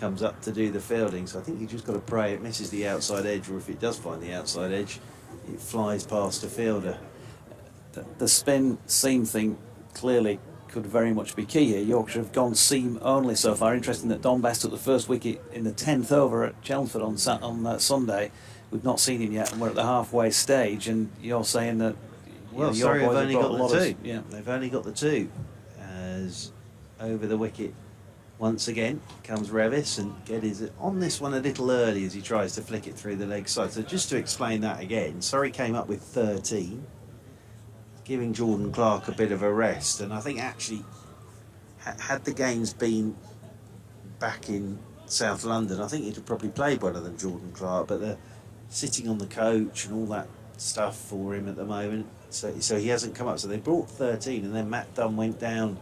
comes up to do the fielding. So I think you just got to pray it misses the outside edge, or if it does find the outside edge, it flies past a fielder. The spin seam thing clearly could very much be key here. Yorkshire have gone seam only so far. Interesting that Don Best took the first wicket in the 10th over at Chelmsford on Sunday. We've not seen him yet, and we're at the halfway stage. And you're saying that well, your sorry, boys I've only have got the two. Yeah, they've only got the two. As over the wicket once again comes Revis, and Geddes on this one a little early as he tries to flick it through the leg side. So just to explain that again, Surrey came up with 13, giving Jordan Clark a bit of a rest. And I think actually, had the games been back in South London, I think he'd have probably played better than Jordan Clark. But they're sitting on the coach and all that stuff for him at the moment, so he hasn't come up. So they brought 13, and then Matt Dunn went down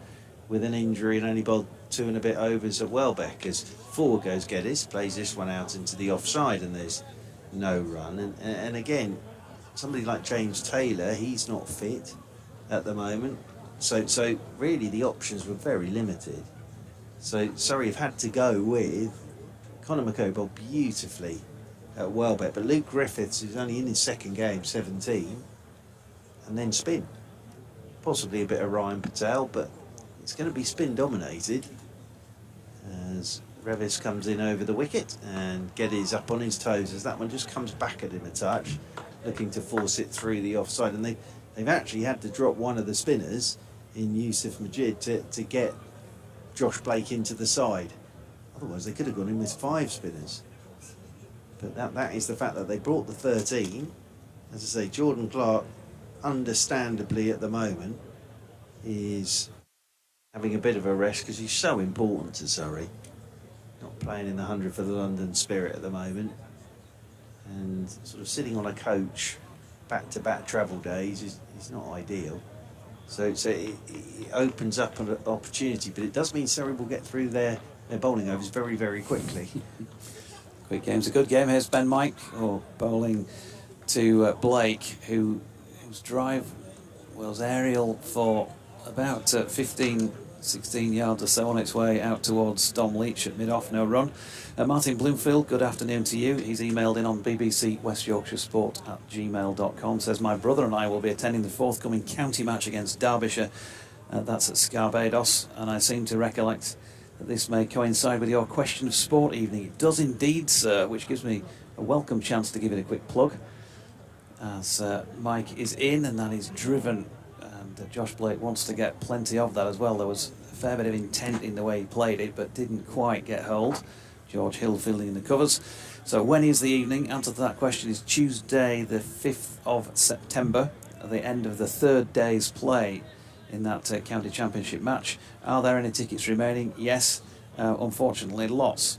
with an injury and only bowled 2 and a bit overs at Welbeck. As forward goes Geddes, plays this one out into the offside, and there's no run. And again, somebody like James Taylor, he's not fit at the moment. So really the options were very limited. So Surrey have had to go with Conor McCoy bowled beautifully at Welbeck, but Luke Griffiths, who's only in his second game, 17, and then spin. Possibly a bit of Ryan Patel, but it's going to be spin dominated as Revis comes in over the wicket, and Geddes up on his toes as that one just comes back at him a touch, looking to force it through the offside. And they've actually had to drop one of the spinners in Yusuf Majid to get Josh Blake into the side. Otherwise they could have gone in with 5 spinners. But that is the fact that they brought the 13. As I say, Jordan Clark, understandably at the moment, is having a bit of a rest because he's so important to Surrey. Not playing in the 100 for the London Spirit at the moment. And sort of sitting on a coach back-to-back travel days is not ideal. So it opens up an opportunity, but it does mean Surrey will get through their bowling overs very, very quickly. quick game's a good game. Here's Ben Mike, bowling to Blake, whose drive was aerial for about 15, 16 yards or so on its way out towards Dom Leach at mid-off, no run. Martin Bloomfield, good afternoon to you. He's emailed in on BBC West Yorkshire Sport at gmail.com. Says, my brother and I will be attending the forthcoming county match against Derbyshire. That's at Scarbados, and I seem to recollect that this may coincide with your question of sport evening. It does indeed, sir, which gives me a welcome chance to give it a quick plug. As Mike is in, and that is driven, and Josh Blake wants to get plenty of that as well. There was a fair bit of intent in the way he played it, but didn't quite get hold. George Hill fielding in the covers. So when is the evening? Answer to that question is Tuesday the 5th of September, at the end of the 3rd day's play in that county championship match. Are there any tickets remaining? Yes, unfortunately lots.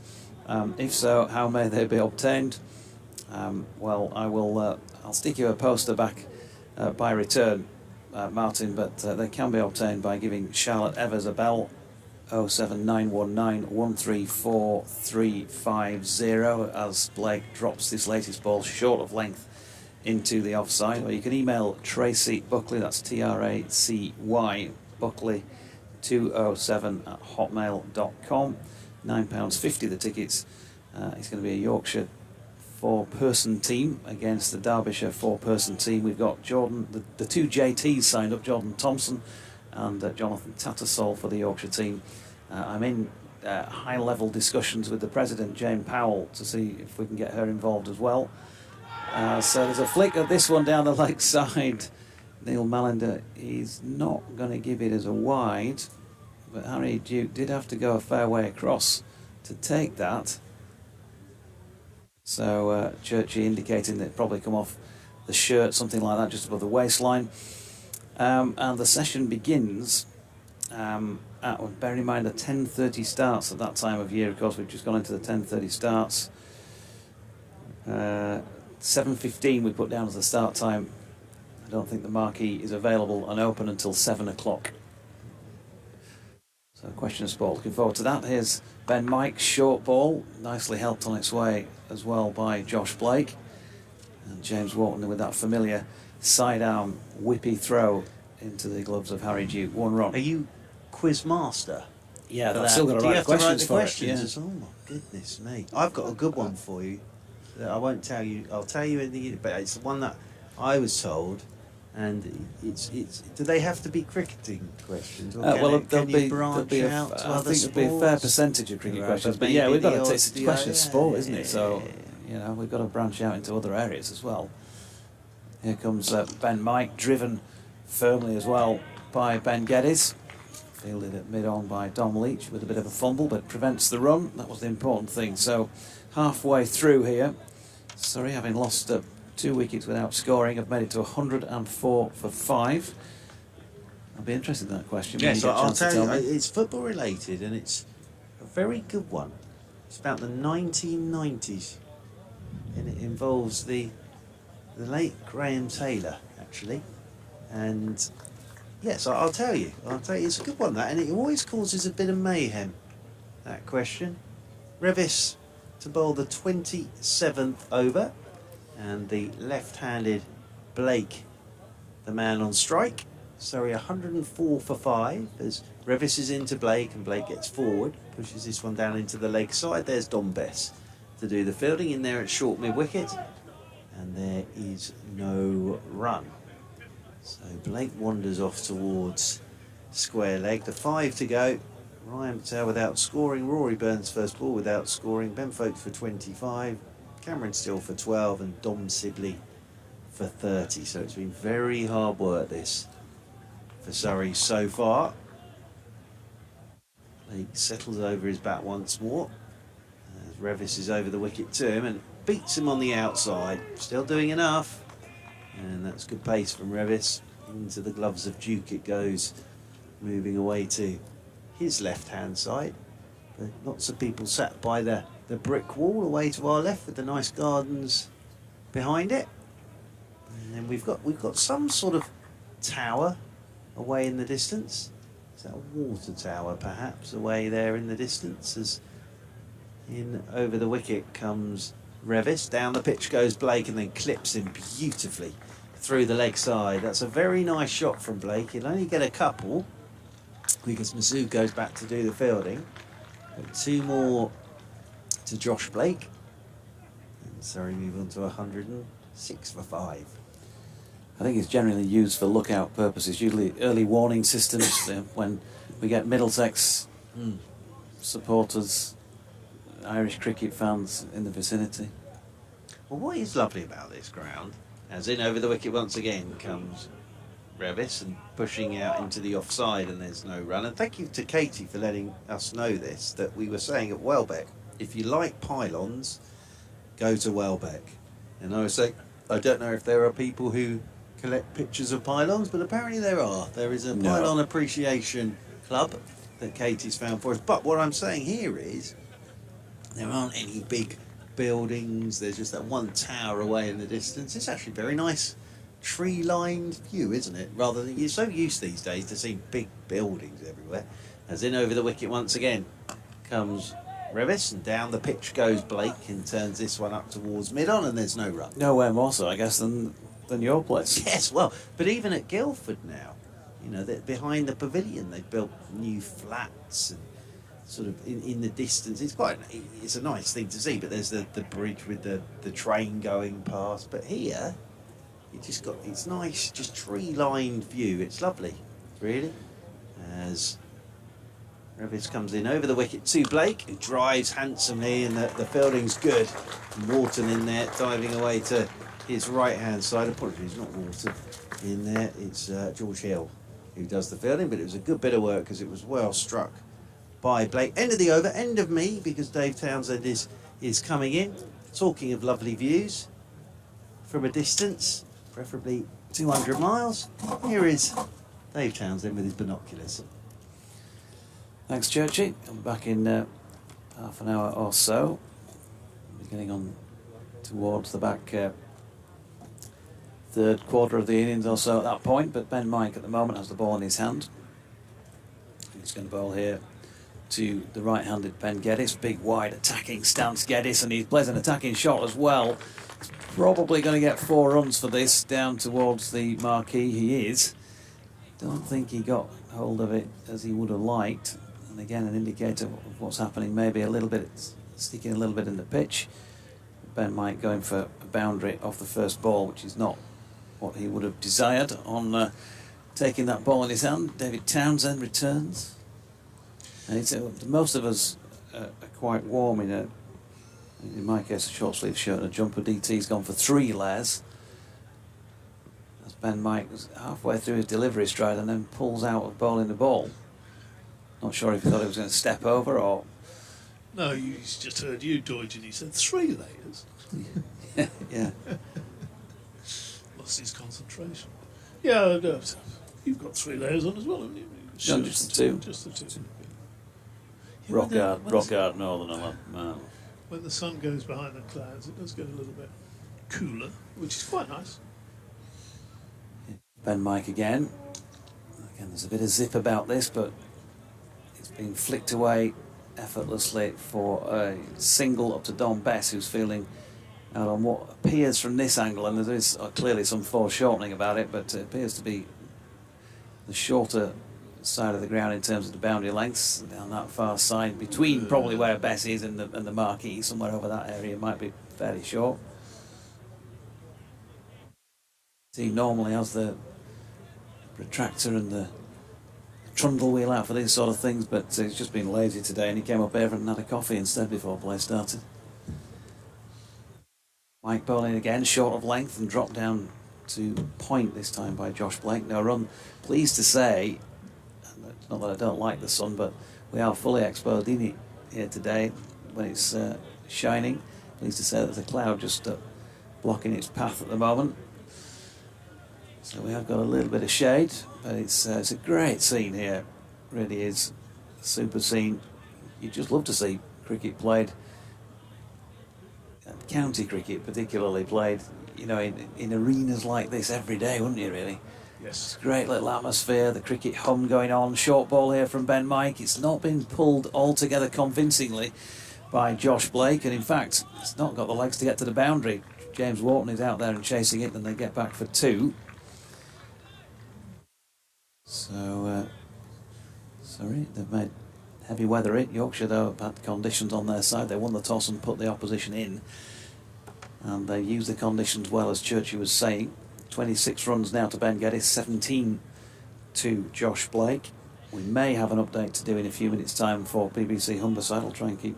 If so, how may they be obtained? Well, I'll stick you a poster back by return, Martin, but they can be obtained by giving Charlotte Evers a bell, 07919 134 as Blake drops this latest ball short of length into the offside. Or you can email Tracy Buckley, that's Tracy Buckley 207 at hotmail.com. £9.50 the tickets. It's going to be a Yorkshire 4-person team against the Derbyshire 4-person team. We've got Jordan, the 2 JTs signed up, Jordan Thompson and Jonathan Tattersall for the Yorkshire team. I'm in high-level discussions with the president, Jane Powell, to see if we can get her involved as well. So there's a flick of this one down the leg side. Neil Mallender, he's not going to give it as a wide, but Harry Duke did have to go a fair way across to take that. So Churchy indicating that it'd probably come off the shirt, something like that, just above the waistline. And the session begins bear in mind the 10:30 starts at that time of year. Of course, we've just gone into the 10:30 starts. 7:15 we put down as the start time. I don't think the marquee is available and open until 7 o'clock. So question of sport, looking forward to that. Here's Ben Mike's short ball, nicely helped on its way as well by Josh Blake. And James Wharton with that familiar side-arm whippy throw into the gloves of Harry Duke. 1 run. Are you quiz master? Yeah, for I've that? still got to Do you write have questions to write the for it. questions? Oh my goodness me! I've got a good one for you. That I won't tell you. I'll tell you in the. But it's the one that I was told, and it's. Do they have to be cricketing questions? Or can you branch out to I other think there'll be a fair sports? percentage of cricket Right, questions, but but yeah, maybe we've got the to. odds- It's a question of yeah, sport, isn't yeah, it? So yeah. we've got to branch out into other areas as well. Here comes Ben Mike, driven firmly as well by Ben Geddes. Fielded at mid-on by Dom Leach with a bit of a fumble, but prevents the run. That was the important thing. So halfway through here, Surrey, having lost 2 wickets without scoring, have made it to 104 for 5. I'll be interested in that question. when Yes, you get a I'll chance to tell you. me. It's football related, and it's a very good one. It's about the 1990s, and it involves the late Graham Taylor, actually. And yes, I'll tell you. It's a good one, that, and it always causes a bit of mayhem. That question. Revis to bowl the 27th over, and the left-handed Blake, the man on strike. Surrey 104 for 5 as Revis is into Blake, and Blake gets forward, pushes this one down into the leg side. There's Dom Bess to do the fielding in there at short mid-wicket, and there is no run. So Blake wanders off towards square leg. The 5 to go. Ryan Patel without scoring. Rory Burns first ball without scoring. Ben Folkes for 25. Cameron Still for 12. And Dom Sibley for 30. So it's been very hard work, this, for Surrey so far. Blake settles over his bat once more. As Revis is over the wicket to him and beats him on the outside. Still doing enough. And that's good pace from Revis. Into the gloves of Duke it goes, moving away to his left-hand side. But lots of people sat by the brick wall away to our left with the nice gardens behind it. And then we've got some sort of tower away in the distance. Is that a water tower, perhaps, away there in the distance? As in over the wicket comes Revis. Down the pitch goes Blake, and then clips him beautifully through the leg side. That's a very nice shot from Blake. He'll only get a couple because Masood goes back to do the fielding. But 2 more to Josh Blake. And Surrey move on to 106 for 5. I think it's generally used for lookout purposes, usually early warning systems when we get Middlesex supporters, Irish cricket fans in the vicinity. Well, what is lovely about this ground, as in over the wicket once again comes Revis and pushing out into the offside, and there's no run. And thank you to Katie for letting us know this, that we were saying at Welbeck, if you like pylons, go to Welbeck. And I was saying, I don't know if there are people who collect pictures of pylons, but apparently there are. There is a pylon appreciation club that Katie's found for us. But what I'm saying here is there aren't any big buildings. There's just that one tower away in the distance. It's actually very nice tree-lined view, isn't it? Rather than, you're so used these days to seeing big buildings everywhere. As in over the wicket once again comes Revis, and down the pitch goes Blake and turns this one up towards mid-on, and there's no run. Nowhere more so, I guess, than your place. Yes, well, but even at Guildford now, you know, behind the pavilion they've built new flats and sort of in the distance. It's a nice thing to see, but there's the bridge with the train going past. But here, it's nice, just tree-lined view. It's lovely, really. As Revis comes in over the wicket to Blake, who drives handsomely, and the fielding's good. And Wharton in there, diving away to his right-hand side. Apologies, not Wharton in there. It's George Hill who does the fielding, but it was a good bit of work because it was well struck by Blake. End of the over, end of me, because Dave Townsend is coming in. Talking of lovely views from a distance, preferably 200 miles. Here is Dave Townsend with his binoculars. Thanks, Churchy. I'll be back in half an hour or so. We're getting on towards the back third quarter of the innings or so at that point, but Ben Mike at the moment has the ball in his hand. He's going to bowl here to the right-handed Ben Geddes, big wide attacking stance Geddes, and he plays an attacking shot as well. He's probably going to get 4 runs for this down towards the marquee. He is. Don't think he got hold of it as he would have liked, and again an indicator of what's happening, maybe a little bit sticking a little bit in the pitch. Ben Mike going for a boundary off the first ball, which is not what he would have desired on taking that ball in his hand. David Townsend returns. And most of us are quite warm in my case, a short sleeve shirt and a jumper. DT's gone for 3 layers. As Ben Mike was halfway through his delivery stride and then pulls out of bowling the ball. Not sure if he thought he was going to step over or... No, he's just heard you, Deutsch, and he said 3 layers. Yeah. Lost his concentration. Yeah, no, you've got 3 layers on as well, haven't you? No, just the 2. Just the 2. Rock hard northern man. When the sun goes behind the clouds, it does get a little bit cooler, which is quite nice. Ben Mike again. Again, there's a bit of zip about this, but it's been flicked away effortlessly for a single up to Don Bess, who's feeling out on what appears from this angle, and there is clearly some foreshortening about it, but it appears to be the shorter side of the ground in terms of the boundary lengths, down that far side between probably where Bess is and the marquee, somewhere over that area might be fairly short. He normally has the retractor and the trundle wheel out for these sort of things, but he's just been lazy today and he came up here and had a coffee instead before play started. Mike bowling again, short of length and dropped down to point this time by Josh Blake. No run. Pleased to say, not that I don't like the sun, but we are fully exposed in it here today when it's shining. Pleased to say that there's a cloud just blocking its path at the moment. So we have got a little bit of shade, but it's a great scene here. It really is a super scene. You just love to see cricket played, county cricket particularly played, you know, in arenas like this every day, wouldn't you, really? Yes. It's a great little atmosphere, the cricket hum going on. Short ball here from Ben Mike. It's not been pulled altogether convincingly by Josh Blake, and in fact, it's not got the legs to get to the boundary. James Wharton is out there and chasing it, and they get back for 2. So, sorry, they've made heavy weather it. Yorkshire, though, have had conditions on their side. They won the toss and put the opposition in, and they used the conditions well, as Churchy was saying. 26 runs now to Ben Geddes, 17 to Josh Blake. We may have an update to do in a few minutes' time for BBC Humberside. I'll try and keep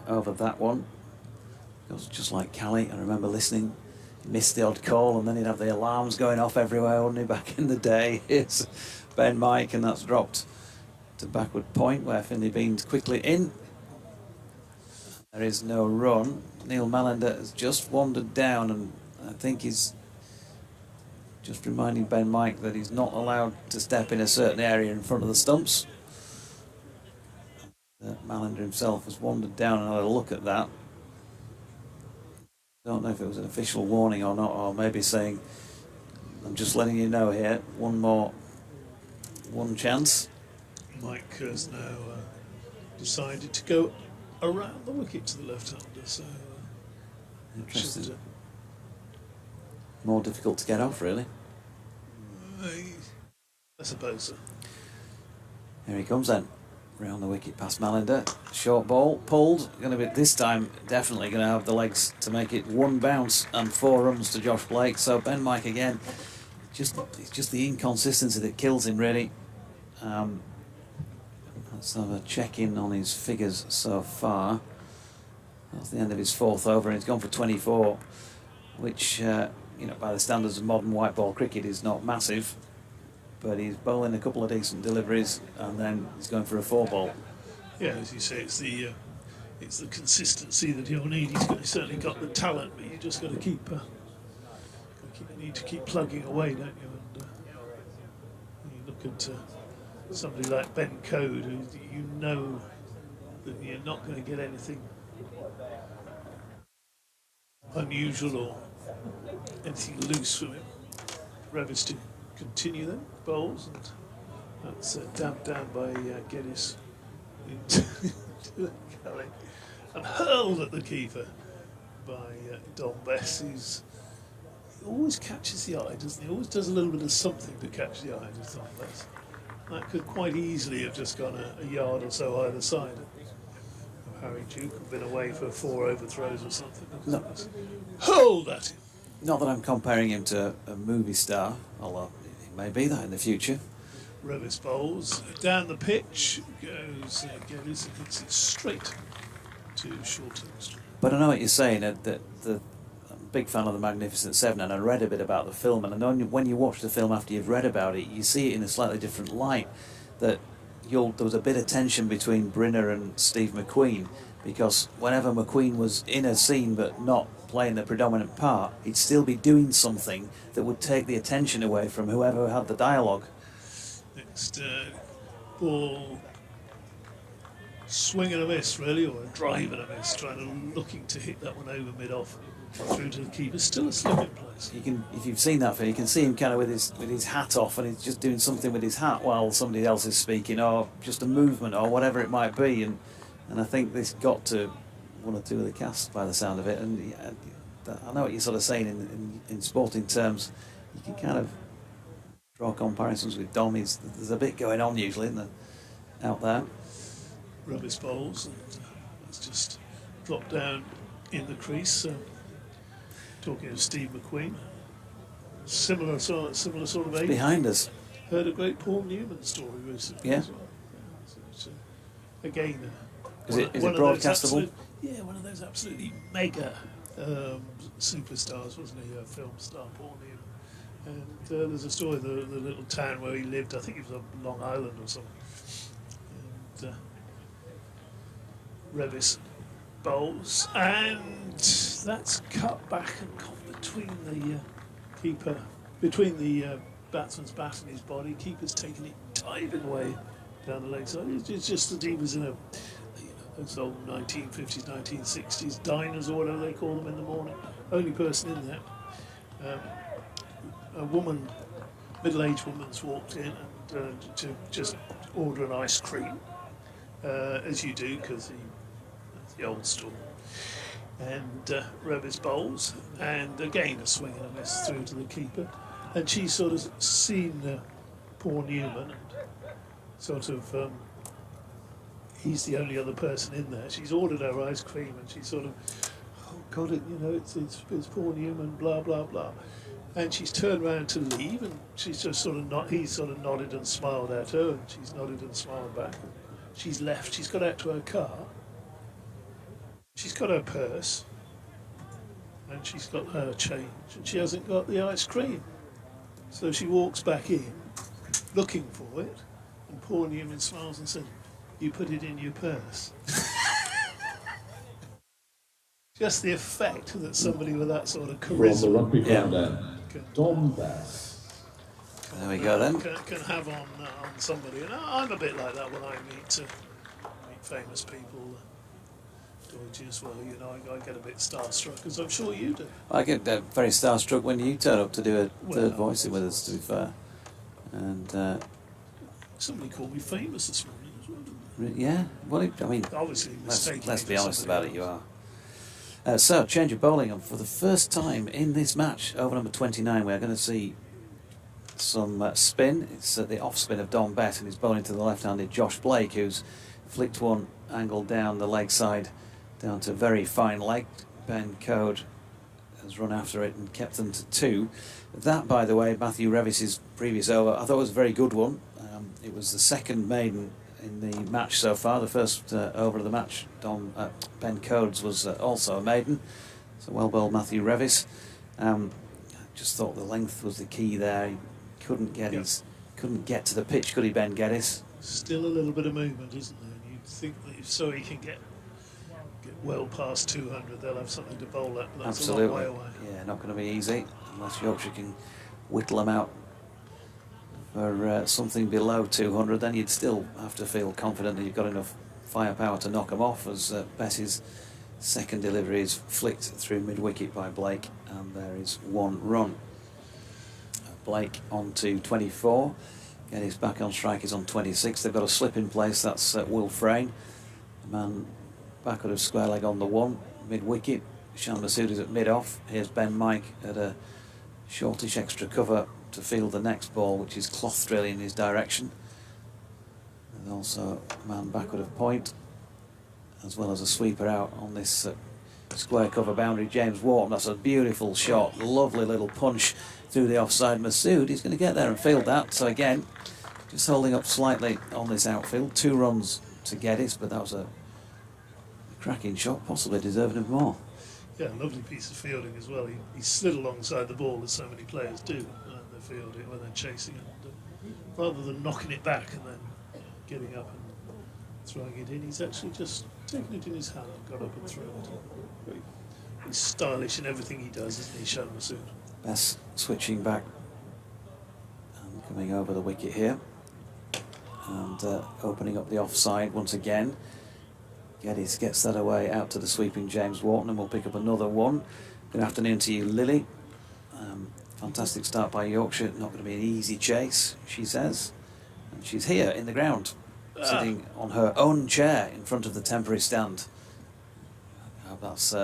over that one. Because just like Callie, I remember listening, he missed the odd call, and then he'd have the alarms going off everywhere, wouldn't he, back in the day? Here's Ben Mike, and that's dropped to backward point, where Finley Bean's quickly in. There is no run. Neil Mallender has just wandered down, and I think he's just reminding Ben Mike that he's not allowed to step in a certain area in front of the stumps. Mallender himself has wandered down and had a look at that. Don't know if it was an official warning or not, or maybe saying, I'm just letting you know here, one chance. Mike has now decided to go around the wicket to the left-hander, so Interesting. More difficult to get off, really. I suppose so. Here he comes then, round the wicket past Mallender. Short ball pulled. Going to be this time definitely going to have the legs to make it 1 bounce and 4 runs to Josh Blake. So Ben Mike again, it's just the inconsistency that kills him, really. Let's have a check in on his figures so far. That's the end of his 4th over, and he's gone for 24, which you know, by the standards of modern white ball cricket is not massive, but he's bowling a couple of decent deliveries, and then he's going for a 4 ball. Yeah, as you say, it's it's the consistency that he'll need. He's certainly got the talent, but you just got to keep. You need to keep plugging away, don't you? And you look at somebody like Ben Code, who you know that you're not going to get anything unusual or anything loose from him. Revis to continue then, bowls, and that's damped down by Geddes into the gully and hurled at the keeper by Don Bess, who's always catches the eye, doesn't he? Always does a little bit of something to catch the eye, does Don Bess. That could quite easily have just gone a yard or so either side. Harry Duke had been away for 4 overthrows or something. No. Hurled at him. Not that I'm comparing him to a movie star, although he may be that in the future. Revis bowls down the pitch, goes Geddes and hits it straight to short. But I know what you're saying, that I'm a big fan of the Magnificent Seven, and I read a bit about the film, and I know when you watch the film after you've read about it, you see it in a slightly different light, that there was a bit of tension between Brynner and Steve McQueen, because whenever McQueen was in a scene but not playing the predominant part, he'd still be doing something that would take the attention away from whoever had the dialogue. Next ball, swing and a miss really, or a drive and a miss, looking to hit that one over mid-off through to the keeper. Still a slip in place. You can, if you've seen that film, you can see him kind of with his hat off, and he's just doing something with his hat while somebody else is speaking, or just a movement, or whatever it might be. And I think this got to one or two of the cast by the sound of it. And I know what you're sort of saying in sporting terms. You can kind of draw comparisons with Dom. There's a bit going on usually, isn't there, out there. Rubbish bowls, and let's just drop down in the crease. Talking of Steve McQueen, similar sort of age. Behind us. Heard a great Paul Newman story recently. Yeah. As well. So, again, Is it broadcastable? One of those absolutely mega superstars, wasn't he? A film star, Paul Newman. And there's a story of the little town where he lived. I think it was on Long Island or something. And Revis bowls, and that's cut back and caught between the keeper, between the batsman's bat and his body. Keeper's taking it diving away down the leg side. It's just that he was in a those old 1950s, 1960s diners or whatever they call them in the morning. Only person in there. A woman, middle-aged woman's walked in and to just order an ice cream, as you do, because that's the old store. And Revis bowls, and again a swing and a miss through to the keeper. And she's sort of seen poor Newman, and sort of he's the only other person in there. She's ordered her ice cream, and she's sort of, oh God, it's poor Newman, blah blah blah. And she's turned around to leave, and she's just he's sort of nodded and smiled at her, and she's nodded and smiled back. And she's left. She's got out to her car. She's got her purse, and she's got her change, and she hasn't got the ice cream. So she walks back in, looking for it, and poor Newman smiles and said, "You put it in your purse." Just the effect that somebody with that sort of From the charisma rugby ground Dom Bess. There we go then. can have on somebody. And I'm a bit like that when I meet famous people. Georgie as well, I get a bit starstruck, as I'm sure you do. I get very starstruck when you turn up to do a third voicing with us, to be fair. And somebody called me famous this morning as well, didn't yeah, well, I mean, obviously, let's be honest about it, you are. So, change of bowling. For the first time in this match, over number 29, we are going to see some spin. It's the off spin of Don Bett, and he's bowling to the left-handed Josh Blake, who's flicked one angle down the leg side, down to very fine leg. Ben Code has run after it and kept them to 2. That, by the way, Matthew Revis's previous over, I thought was a very good one. It was the second maiden in the match so far. The first over of the match, Ben Codes, was also a maiden. So well bowled, Matthew Revis. I just thought the length was the key there. He couldn't get couldn't get to the pitch, could he, Ben Geddes? Still a little bit of movement, isn't there? And you'd think that so he can get get well past 200, they'll have something to bowl at. That's Absolutely. a long way away. Yeah, not going to be easy unless Yorkshire can whittle them out for something below 200. Then you'd still have to feel confident that you've got enough firepower to knock them off, as Bess's second delivery is flicked through mid-wicket by Blake, and there is one run. Blake on to 24. Geddes back on strike is on 26. They've got a slip in place, that's Will Frayne. The man backward of square leg on the one, mid-wicket. Shan Masood is at mid-off. Here's Ben Mike at a shortish extra cover to field the next ball, which is clothed really in his direction. And also a man backward of point, as well as a sweeper out on this square cover boundary. James Wharton, that's a beautiful shot, lovely little punch through the offside. Masood, he's going to get there and field that. So again, just holding up slightly on this outfield. 2 runs to Geddes, but that was a cracking shot, possibly deserving of more. Yeah, lovely piece of fielding as well. He slid alongside the ball, as so many players do. They field it when they're chasing it. Rather than knocking it back and then getting up and throwing it in, he's actually just taken it in his hand and got up and thrown it. He's stylish in everything he does, isn't he, Shan Masood? Bess switching back and coming over the wicket here, and opening up the offside once again. Geddes gets that away out to the sweeping James Wharton, and we'll pick up another one. Good afternoon to you, Lily. Fantastic start by Yorkshire. Not going to be an easy chase, she says. And she's here in the ground, sitting on her own chair in front of the temporary stand. That's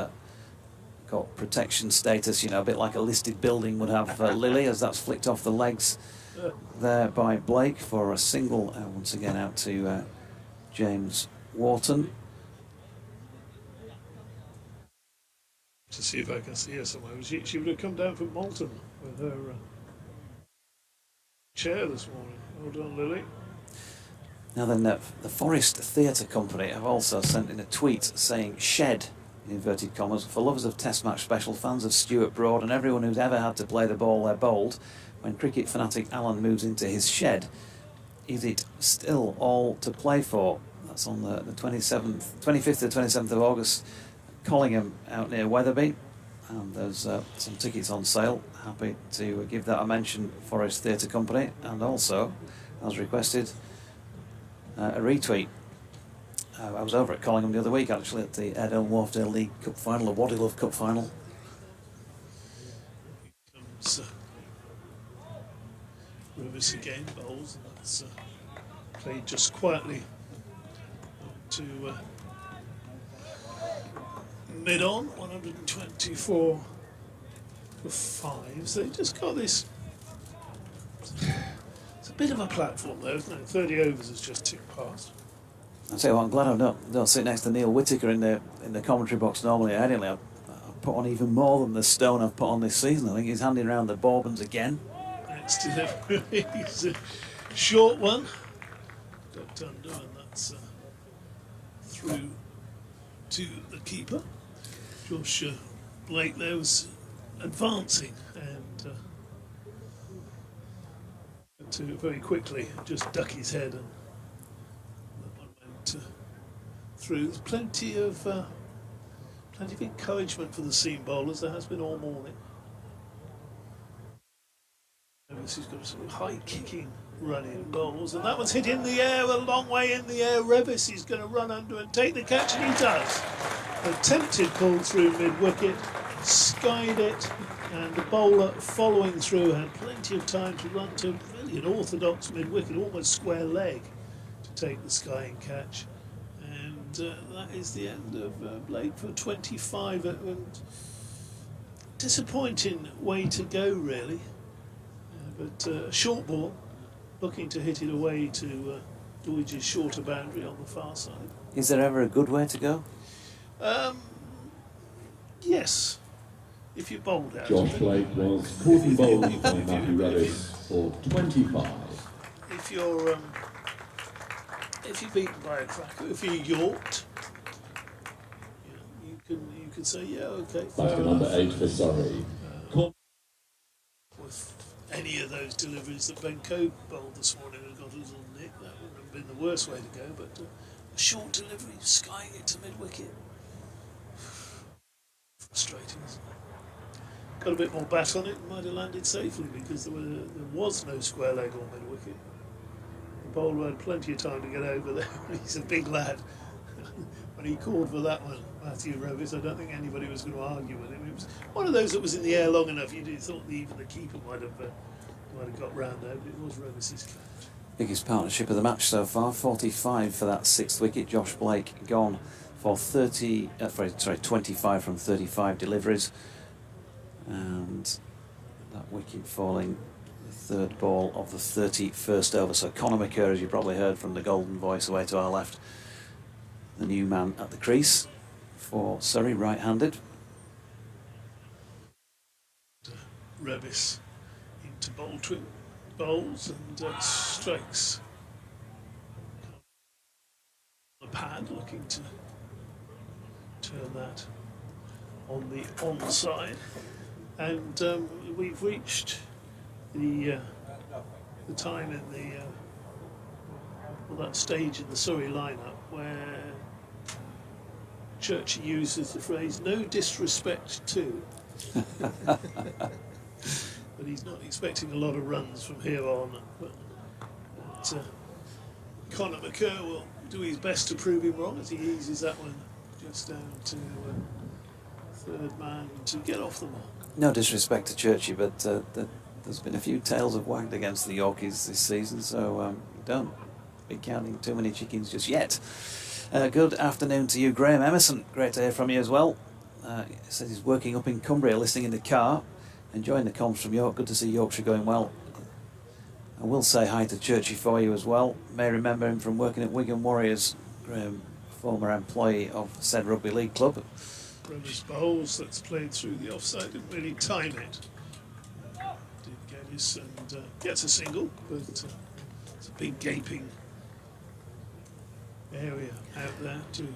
got protection status, you know, a bit like a listed building would have, Lily, as that's flicked off the legs there by Blake for a single, once again out to James Wharton. To see if I can see her somewhere. She would have come down from Malton with her chair this morning. Well done, Lily. Now then, the Forest Theatre Company have also sent in a tweet saying "shed," in inverted commas, for lovers of Test match special, fans of Stuart Broad, and everyone who's ever had to play the ball they're bowled. When cricket fanatic Alan moves into his shed, is it still all to play for? That's on the 25th to 27th of August. Collingham out near Wetherby, and there's some tickets on sale. Happy to give that a mention, Forest Theatre Company, and also, as requested, a retweet. I was over at Collingham the other week actually at the Airedale Wharfdale League Cup final, the Waddy Love Cup final. Comes Rivers again, bowls, and that's played just quietly to mid-on, 124 for 5. So they just got this. It's a bit of a platform though, isn't it? 30 overs is just ticked past. I tell you what, I'm glad I don't sit next to Neil Whittaker in the commentary box normally. Anyway, I've put on even more than the stone I've put on this season. I think he's handing around the Bourbons again. Next delivery is a short one. Ducked under, and that's through to the keeper. Josh Blake there was advancing and had to very quickly just duck his head, and that one went through. There's plenty of encouragement for the seam bowlers. There has been all morning. He's got a sort of high kicking running bowls, and that one's hit in the air, a long way in the air. Revis is going to run under and take the catch, and he does. Attempted pull through mid-wicket, skied it, and the bowler following through had plenty of time to run to really an orthodox mid-wicket, almost square leg, to take the skying catch. And that is the end of Blake for 25. And disappointing way to go, really. But a short ball, looking to hit it away to Doidge's shorter boundary on the far side. Is there ever a good way to go? Yes, if you bowled out. Josh Blake was caught and bowled by Matthew Redis for 25. If you're beaten by a cracker, if you're yorked, you can say, yeah, okay. Back in number 8 for Surrey. With any of those deliveries that Ben Coe bowled this morning and got a little nick, that would have been the worst way to go. But a short delivery, skying it to mid-wicket. got a bit more bat on it, might have landed safely because there was no square leg or mid wicket. The bowler had plenty of time to get over there. He's a big lad. When he called for that one, Matthew Revis, I don't think anybody was going to argue with him. It was one of those that was in the air long enough. You thought even the keeper might have got round there, but it was Revis's catch. Biggest partnership of the match so far, 45 for that 6th wicket. Josh Blake gone for 25 from 35 deliveries. And that wicket falling the 3rd ball of the 31st over. So Conor McCurr, as you probably heard from the golden voice away to our left, the new man at the crease for Surrey, right-handed. Revis into Baldwin, bowls and strikes. The pad looking to turn that on the onside, and we've reached the time in that stage in the Surrey lineup where Churchy uses the phrase "no disrespect to," but he's not expecting a lot of runs from here on. But Conor McCurr will do his best to prove him wrong as he eases that one just down to 3rd man to get off the mark. No disrespect to Churchy, but there's been a few tails have wagged against the Yorkies this season, so don't be counting too many chickens just yet. Good afternoon to you, Graham Emerson. Great to hear from you as well. He says he's working up in Cumbria, listening in the car, enjoying the comms from York. Good to see Yorkshire going well. I will say hi to Churchy for you as well. May remember him from working at Wigan Warriors, Graham, former employee of said rugby league club. Revis bowls, that's played through the offside, didn't really time it. Did Geddes and gets a single, but it's a big gaping area out there to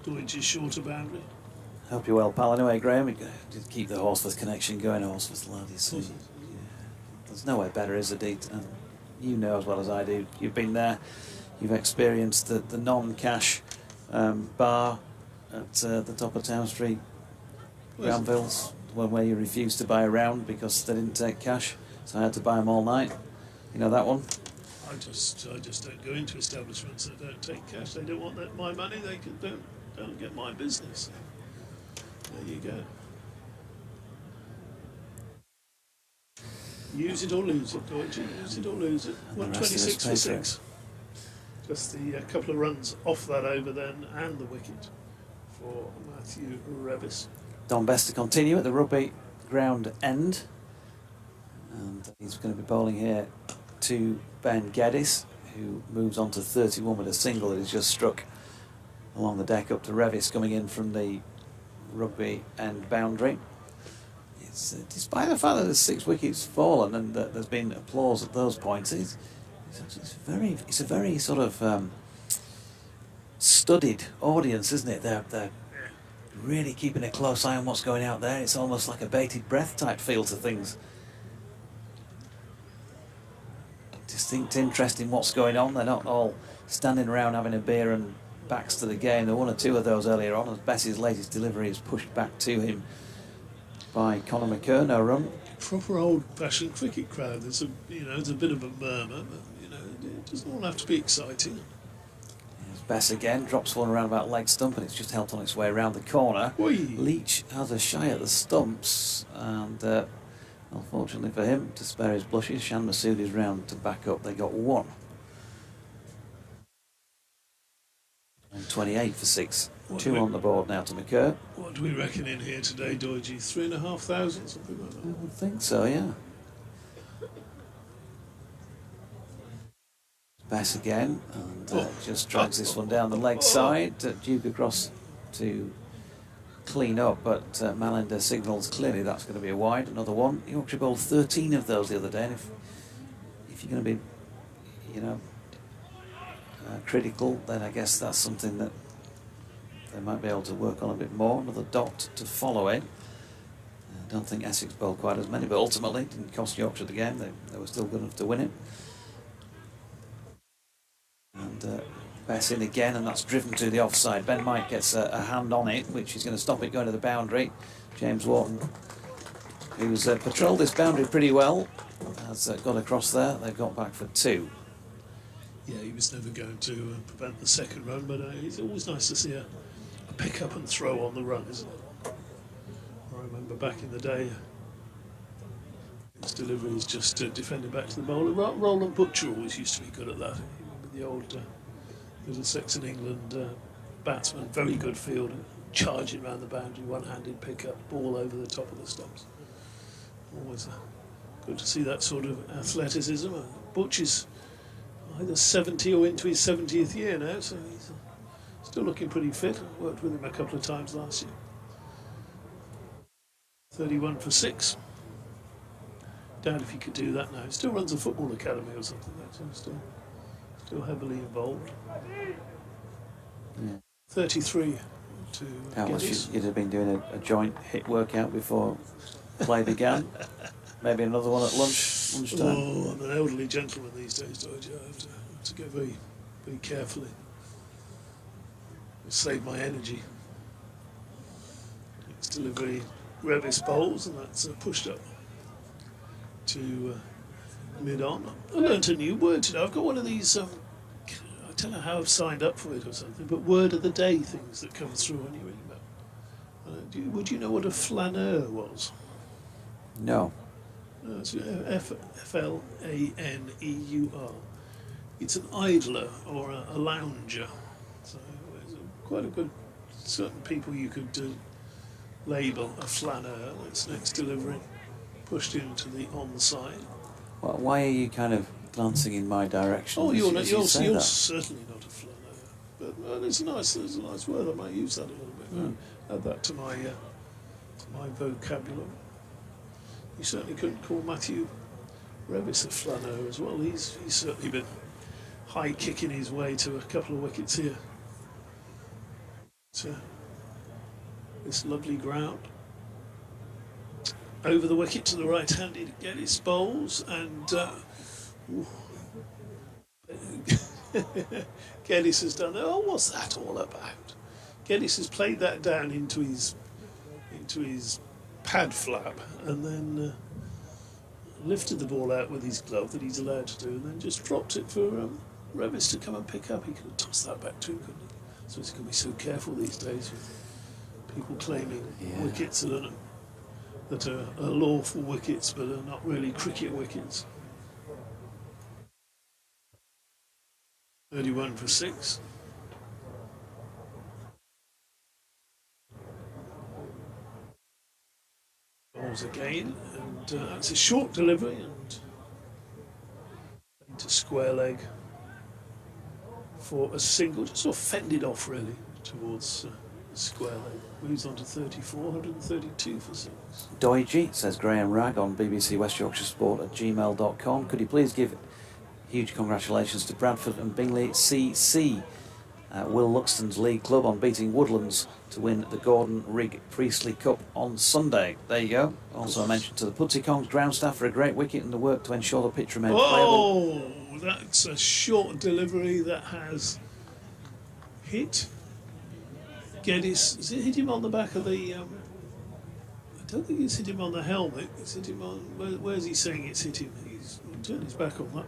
Deutsch's shorter boundary. Hope you're well, pal. Anyway, Graham, did keep the Horsforth connection going, Horsforth lad. You see. There's nowhere better, is it, Deet? And you know as well as I do. You've been there. You've experienced the non-cash bar at the top of Town Street, Granville's, where you refused to buy a round because they didn't take cash. So I had to buy them all night. You know that one? I just don't go into establishments that don't take cash. They don't want my money. They don't get my business. There you go. Use it or lose it, Deutsche. Use it or lose it. 126 for 6. Just the couple of runs off that over then, and the wicket for Matthew Revis. Don Best to continue at the rugby ground end. And he's going to be bowling here to Ben Geddes, who moves on to 31 with a single that he's just struck along the deck up to Revis coming in from the rugby end boundary. It's, despite the fact that there's 6 wickets fallen and that there's been applause at those points, it's a very sort of studied audience, isn't it? They're really keeping a close eye on what's going out there. It's almost like a bated breath type feel to things. Distinct interest in what's going on. They're not all standing around having a beer and backs to the game. There were 1 or 2 of those earlier on as Bessie's latest delivery is pushed back to him by Conor McCurr. No run. Proper old-fashioned cricket crowd. There's a bit of a murmur, but it doesn't all have to be exciting. There's Bess again, drops one around about leg stump, and it's just helped on its way around the corner. Oi. Leach has a shy at the stumps, and unfortunately for him, to spare his blushes, Shan Masood is round to back up. They got 1. 28 for 6. 2 on the board now to McCurr. What do we reckon in here today, Doige? 3,500, something like that? I would think so, yeah. Bass again, and just drags this one down the leg side. Duke across to clean up, but Malinder signals clearly that's going to be a wide. Another one. Yorkshire bowled 13 of those the other day, and if you're going to be, critical, then I guess that's something that they might be able to work on a bit more. Another dot to follow it. I don't think Essex bowled quite as many, but ultimately it didn't cost Yorkshire the game. They were still good enough to win it. And Bess in again, and that's driven to the offside. Ben Mike gets a hand on it, which is going to stop it going to the boundary. James Wharton who's patrolled this boundary pretty well, has got across there. They've got back for 2. Yeah, he was never going to prevent the second run, but it's always nice to see a pick up and throw on the run, isn't it? I remember back in the day, his delivery is just defending back to the bowler. Roland Butcher always used to be good at that. You remember the old Middlesex in England batsman, very good fielder, charging around the boundary, one-handed pick up, ball over the top of the stumps. Always good to see that sort of athleticism. Butcher's either 70 or into his 70th year now, so he's still looking pretty fit. I worked with him a couple of times last year. 31 for 6. Doubt if he could do that now. He still runs a football academy or something like that, so still heavily involved. Yeah. 33 to Geddes. You'd have been doing a joint hit workout before play began. Maybe another one at lunchtime. Oh, I'm an elderly gentleman these days, George. I have to go very, very carefully. Save my energy. It's delivery Revis bowls, and that's pushed up to mid-on. I learnt a new word today. I've got one of these, I don't know how I've signed up for it or something, but word of the day things that come through on your email. Would you know what a flaneur was? No. No, it's Flaneur. It's an idler or a lounger. So it's quite a good. Certain people you could label a flaneur. That's next delivery, pushed into the onside. Well, why are you kind of glancing in my direction? Oh, you're that? certainly not a flaneur. But it's a nice word. I might use that a little bit. Add that to my vocabulary. You certainly couldn't call Matthew Revis a flaneur as well. He's certainly been high kicking his way to a couple of wickets here. To this lovely ground. Over the wicket to the right-handed Geddes bowls, and Geddes has done. Oh, what's that all about? Geddes has played that down into his pad flap, and then lifted the ball out with his glove that he's allowed to do, and then just dropped it for Revis to come and pick up. He could have tossed that back to him, couldn't he? So he's going to be so careful these days with people claiming wickets that are lawful wickets but are not really cricket wickets. 31 for 6. Balls again, and that's a short delivery and into square leg for a single, just sort of fended off really towards square leg. Moves on to 34, 132 for 6. Doigi, says Graham Ragg on BBC West Yorkshire Sport at gmail.com. Could you please give huge congratulations to Bradford and Bingley CC, Will Luxton's League Club, on beating Woodlands to win the Gordon Rigg Priestley Cup on Sunday. There you go. Also a mention to the Pudsey Kongs ground staff for a great wicket and the work to ensure the pitch remained playable. Oh, that's a short delivery that has hit Geddes. Has it hit him on the back of the... I don't think it's hit him on the helmet. It's hit him on... Where's he saying it's hit him? He's turned his back on that.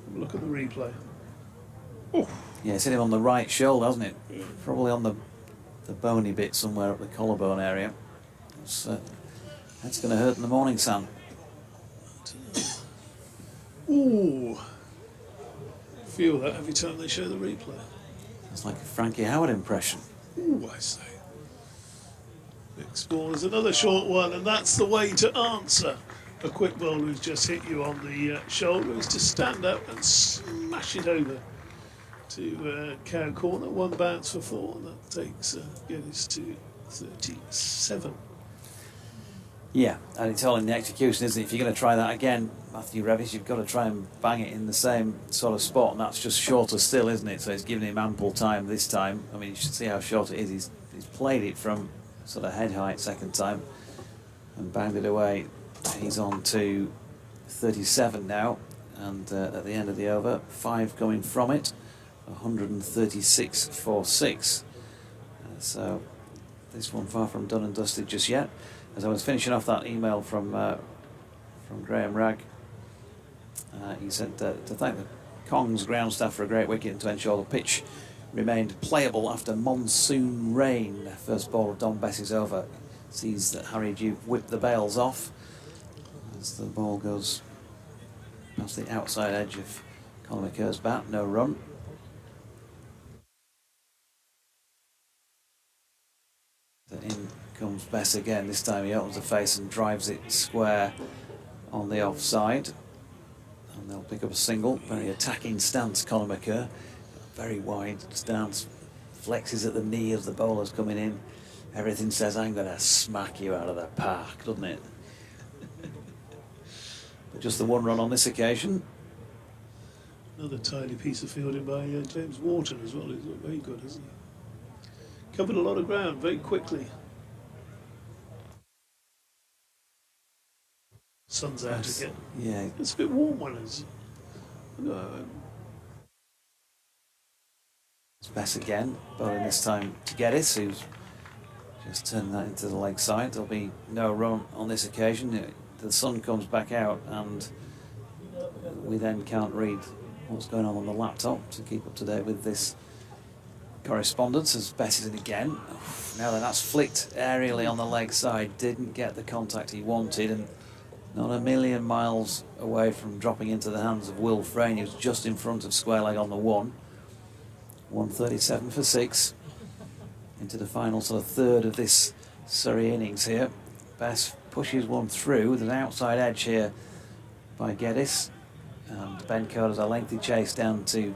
Have a look at the replay. Oh. Yeah, it's hit him on the right shoulder, hasn't it? Probably on the bony bit somewhere at the collarbone area. That's going to hurt in the morning, Sam. Ooh. Feel that every time they show the replay. It's like a Frankie Howard impression. Ooh, I say. Next ball is another short one, and that's the way to answer a quick bowler who's just hit you on the shoulder, is to stand up and smash it over to cow corner. One bounce for 4, and that takes Geddes to 37. Yeah, and it's all in the execution, isn't it? If you're going to try that again, Matthew Revis, you've got to try and bang it in the same sort of spot, and that's just shorter still, isn't it? So it's giving him ample time this time. I mean, you should see how short it is. He's played it from sort of head height second time and banged it away. He's on to 37 now, and at the end of the over, 5 going from it, 136 for 6. So this one far from done and dusted just yet. As I was finishing off that email from Graham Ragg, he said to thank the Kong's ground staff for a great wicket and to ensure the pitch remained playable after monsoon rain. First ball of Don Bess's over. Sees that Harry Duke whipped the bails off as the ball goes past the outside edge of Colin McKer's bat. No run. In comes Bess again. This time he opens the face and drives it square on the offside. And they'll pick up a single. Very attacking stance, Colin McKer. Very wide stance. Flexes at the knee as the bowler's coming in. Everything says, I'm going to smack you out of the park, doesn't it? But just the one run on this occasion. Another tidy piece of fielding by James Wharton as well. He's looked very good, hasn't he? Covered a lot of ground very quickly. Sun's out again. Yeah. It's a bit warm when it's... It's Bess again, bowling this time to Geddes, who's just turned that into the leg side. There'll be no run on this occasion. The sun comes back out and we then can't read what's going on the laptop to keep up to date with this correspondence as Bess is in again. Now then, that's flicked aerially on the leg side, didn't get the contact he wanted, and not a million miles away from dropping into the hands of Will Frayne. He was just in front of square leg on the 137 for 6 into the final sort of third of this Surrey innings here. Bess pushes one through with an outside edge here by Geddes, and Ben Coe has a lengthy chase down to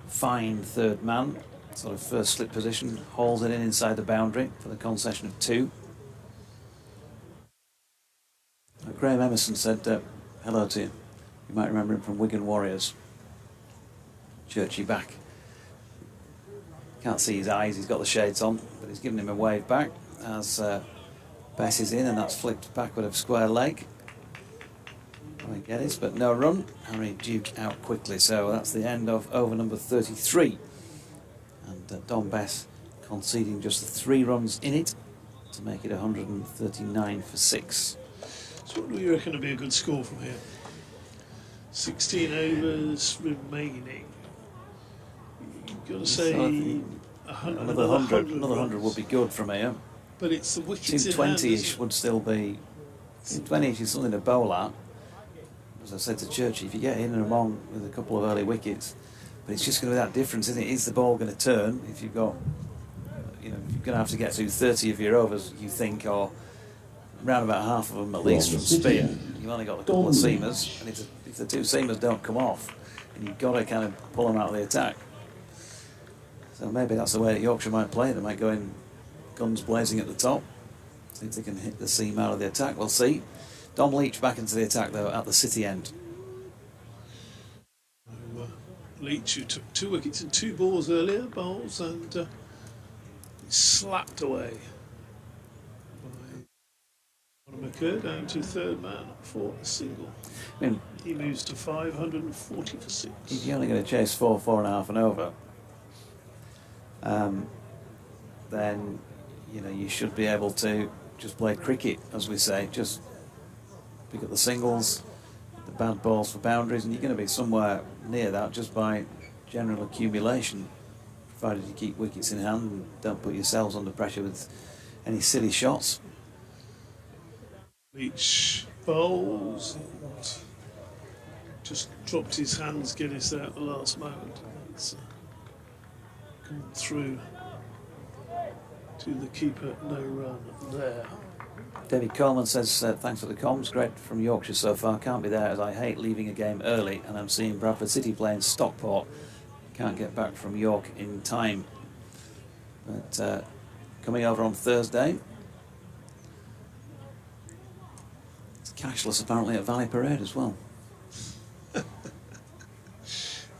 find third man, sort of first slip position, hauls it in inside the boundary for the concession of 2. Graham Emerson said hello to you. You might remember him from Wigan Warriors. Churchy back. Can't see his eyes, he's got the shades on, but he's giving him a wave back as Bess is in, and that's flicked backward of square leg. I get it, but no run. Harry Duke out quickly, so that's the end of over number 33. And Don Bess conceding just the 3 runs in it to make it 139 for 6. So what do you reckon would be a good score from here? 16 overs remaining. You've got to say another 100 would be good from here. But it's the wickets in 20-ish would still be... 20-ish is something to bowl at. As I said to Churchy, if you get in and among with a couple of early wickets, but it's just going to be that difference, isn't it? Is the ball going to turn? If you've got, you're going to have to get through 30 of your overs, you think, or round about half of them at least from spin. You've only got a couple of seamers, and if the 2 seamers don't come off, and you've got to kind of pull them out of the attack. So maybe that's the way that Yorkshire might play. They might go in guns blazing at the top, see if they can hit the seam out of the attack. We'll see. Dom Leach back into the attack though at the City end. Leach, who took 2 wickets and 2 balls earlier, bowls, and slapped away by McKer down to third man for a single. I mean, he moves to 540 for 6. If you're only going to chase 4, 4.5 and over, then you should be able to just play cricket, as we say, just pick up the singles, the bad balls for boundaries, and you're going to be somewhere near that just by general accumulation, provided you keep wickets in hand and don't put yourselves under pressure with any silly shots. Leach bowls and just dropped his hands, Geddes there at the last moment. It's come through to the keeper, no run there. David Coleman says, thanks for the comms, great from Yorkshire so far, can't be there as I hate leaving a game early and I'm seeing Bradford City playing Stockport, can't get back from York in time. But coming over on Thursday, it's cashless apparently at Valley Parade as well.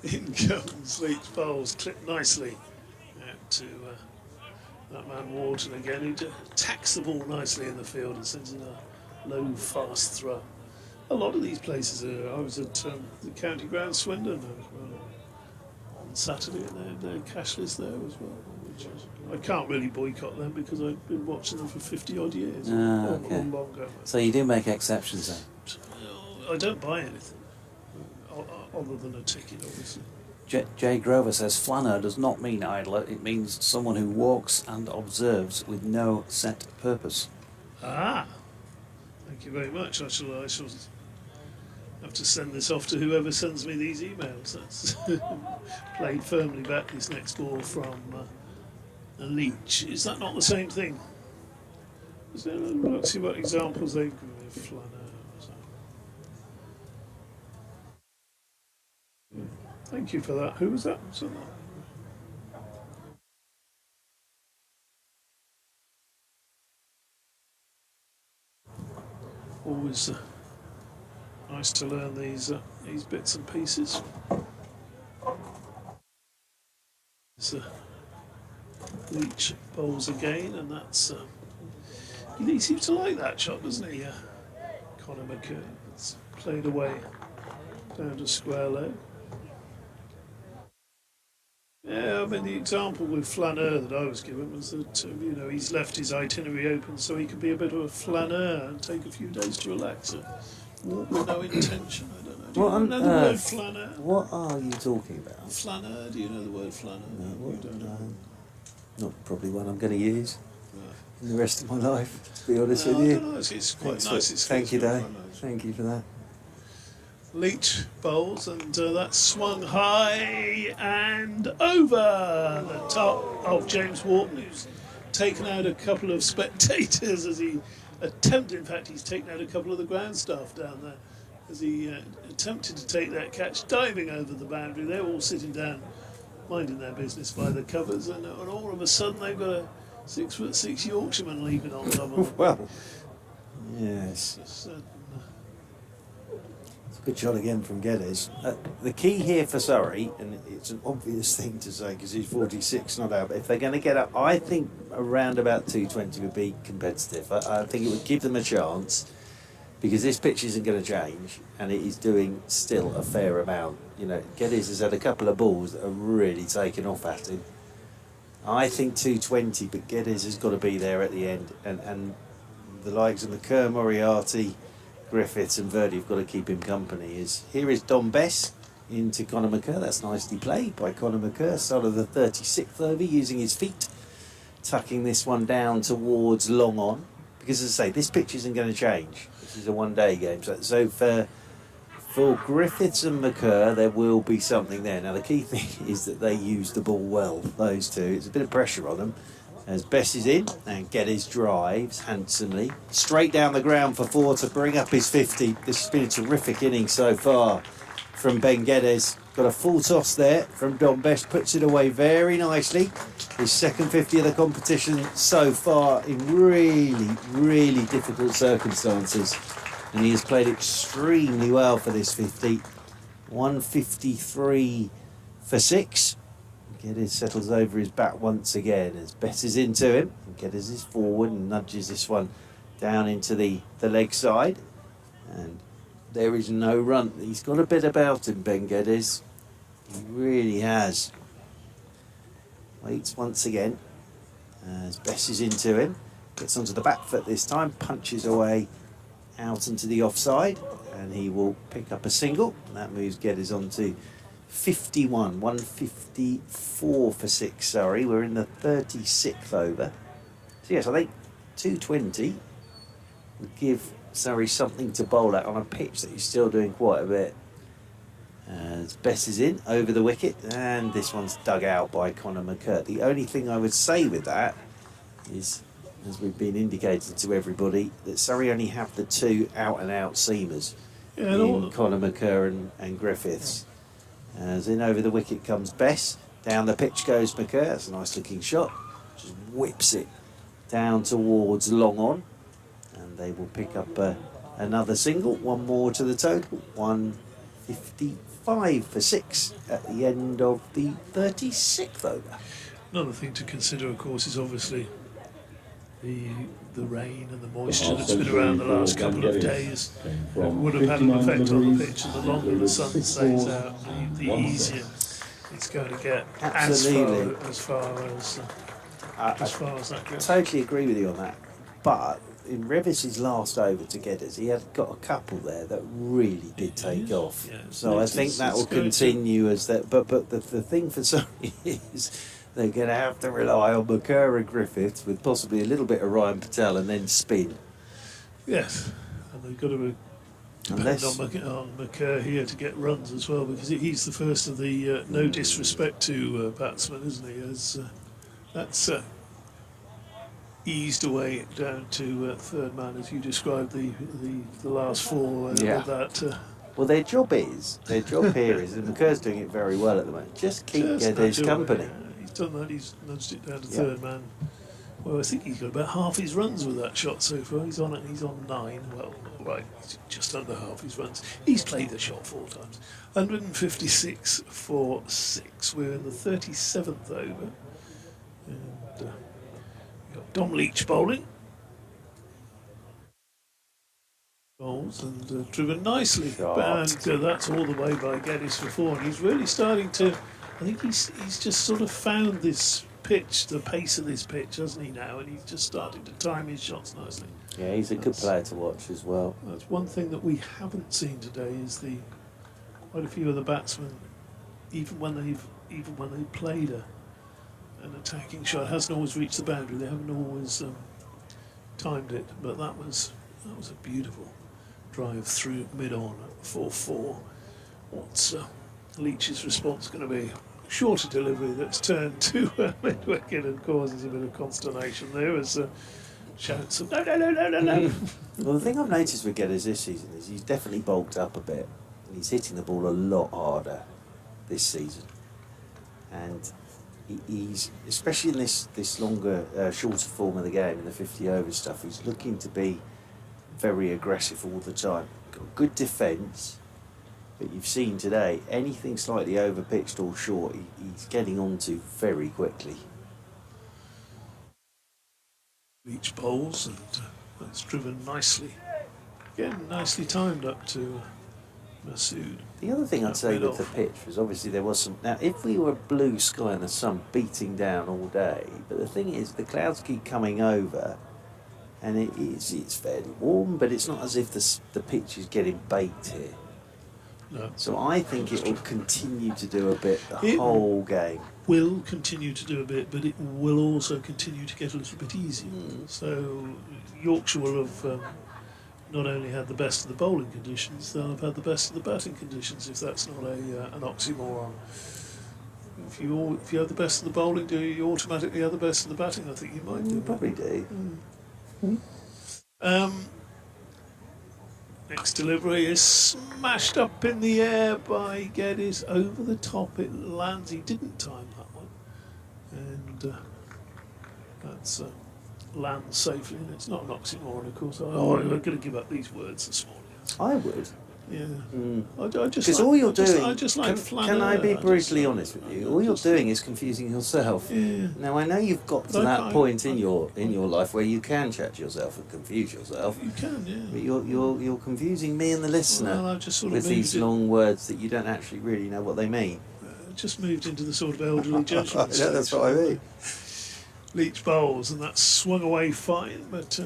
In comes Leach bowls, clipped nicely out to that man Wharton again, who attacks the ball nicely in the field and sends in a low, fast throw. A lot of these places I was at the County Ground Swindon on Saturday, and they're cashless there as well. I can't really boycott them because I've been watching them for 50 odd years. Okay. Or longer. So you do make exceptions then? I don't buy anything other than a ticket, obviously. Jay Grover says flaneur does not mean idler, it means someone who walks and observes with no set purpose. Ah, thank you very much. I shall have to send this off to whoever sends me these emails. That's played firmly back this next ball from a Leach. Is that not the same thing? Let's see what examples they've given me of flaneur. Thank you for that. Who was that? Always nice to learn these bits and pieces. Leach bowls again, and that's he seems to like that shot, doesn't he? Conor McKerr. It's played away down to square leg. Yeah, I mean the example with flaneur that I was given was that he's left his itinerary open so he could be a bit of a flaneur and take a few days to relax. Walk with no intention. I don't know. Do you know the word flaneur? What are you talking about? Flaneur. Do you know the word flaneur? No, you don't know. Not probably one I'm going to use in the rest of my life, to be honest with you. I don't know, it's quite nice. Thank you, Dave. Thank you for that. Leach bowls, and that's swung high and over the top of James Wharton, who's taken out a couple of spectators as he attempted. In fact, he's taken out a couple of the ground staff down there as he attempted to take that catch, diving over the boundary. They're all sitting down, minding their business by the covers, and all of a sudden they've got a 6'6" Yorkshireman leaping on top of them. Well, yes. Good shot again from Geddes. The key here for Surrey, and it's an obvious thing to say because he's 46, not out, but if they're going to get up, I think around about 220 would be competitive. I think it would give them a chance because this pitch isn't going to change and it is doing still a fair amount. Geddes has had a couple of balls that are really taken off at him. I think 220, but Geddes has got to be there at the end, and the likes of McKerr, Moriarty, Griffiths and Verdi have got to keep him company. Here is Don Bess into Conor McKerr. That's nicely played by Conor McKerr. Start of the 36th over, using his feet, tucking this one down towards long on. Because as I say, this pitch isn't going to change. This is a one-day game. So for Griffiths and McKerr, there will be something there. Now the key thing is that they use the ball well, those two. It's a bit of pressure on them. As Bess is in, and Geddes drives handsomely. Straight down the ground for 4 to bring up his 50. This has been a terrific inning so far from Ben Geddes. Got a full toss there from Don Bess, puts it away very nicely. His second 50 of the competition so far in really, really difficult circumstances. And he has played extremely well for this 50. 153 for 6. Geddes settles over his bat once again as Bess is into him. Geddes is forward and nudges this one down into the leg side. And there is no run. He's got a bit about him, Ben Geddes. He really has. Waits once again as Bess is into him. Gets onto the back foot this time, punches away out into the offside, and he will pick up a single. And that moves Geddes on to 51, 154 for 6, sorry. We're in the 36th over. So yes, I think 220 would give Surrey something to bowl at on a pitch that he's still doing quite a bit. As Bess is in, over the wicket, and this one's dug out by Conor McKerr. The only thing I would say with that is, as we've been indicating to everybody, that Surrey only have the 2 out-and-out seamers in Conor McKerr and Griffiths. As in over the wicket comes Bess, down the pitch goes McKerr. That's a nice looking shot, just whips it down towards long on, and they will pick up another single, one more to the total, 155 for 6 at the end of the 36th over. Another thing to consider, of course, is obviously the rain and the moisture that's been around the last couple of days would have had an effect on the pitch, and the longer the sun stays out, the easier it's going to get. Absolutely. As far as as far as that goes. Totally agree with you on that. But in Revis's last over to Geddes, he had got a couple there that really did take off. Yeah, so I think that will continue as that. But the thing for Surrey is they're going to have to rely on McCurr and Griffiths with possibly a little bit of Ryan Patel and then spin. Yes, and they've got to depend on McCurr here to get runs as well, because he's the first of the no disrespect to batsmen, isn't he? As that's eased away down to third man, as you described the last four with that. Well, their job here is, and McCurr's doing it very well at the moment, just keep Geddes company. He's done that, he's nudged it down to third man. Well, I think he's got about half his runs with that shot so far. He's on 9. Well, right, just under half his runs. He's played the shot 4 times. 156 for 6. We're in the 37th over. And we've got Dom Leach bowling. Bowls and driven nicely. And that's all the way by Geddes for 4. And he's really starting to, I think he's just sort of found this pitch, the pace of this pitch, hasn't he now? And he's just starting to time his shots nicely. Yeah, he's a good player to watch as well. That's one thing that we haven't seen today is quite a few of the batsmen, even when they've played an attacking shot, hasn't always reached the boundary. They haven't always timed it, but that was a beautiful drive through mid-on at 4-4. What's Leach's response going to be? Shorter delivery that's turned to mid-wicket and causes a bit of consternation there as shouts of no. Well, the thing I've noticed with Geddes this season is he's definitely bulked up a bit and he's hitting the ball a lot harder this season, and he's, especially in this longer, shorter form of the game, in the 50 over stuff, he's looking to be very aggressive all the time. Got good defence. But you've seen today, anything slightly over pitched or short, he's getting onto very quickly. Leach bowls, and that's driven nicely. Again, nicely timed up to Masood. The other thing I'd say with the pitch was obviously there was some. Now, if we were blue sky and the sun beating down all day, but the thing is, the clouds keep coming over, and it's fairly warm, but it's not as if the pitch is getting baked here. No. So I think it will continue to do a bit the whole game. Will continue to do a bit, but it will also continue to get a little bit easier. So Yorkshire will have not only had the best of the bowling conditions, they'll have had the best of the batting conditions, if that's not an oxymoron. If you have the best of the bowling, do you automatically have the best of the batting? I think you might do. You probably do. Next delivery is smashed up in the air by Geddes. Over the top it lands. He didn't time that one. And that's lands safely. And it's not an oxymoron, of course. I'm going to give up these words this morning. I would. Yeah. I just because like, all you're doing, I just like can I be brutally honest with you? All you're doing is confusing yourself. Yeah. Now I know you've got to that point in your life where you can chat to yourself and confuse yourself. You can, yeah. But you're confusing me and the listener with these long words that you don't actually really know what they mean. Just moved into the sort of elderly judgment. Yeah, that's what I mean. Leach bowls, and that's swung away fine, but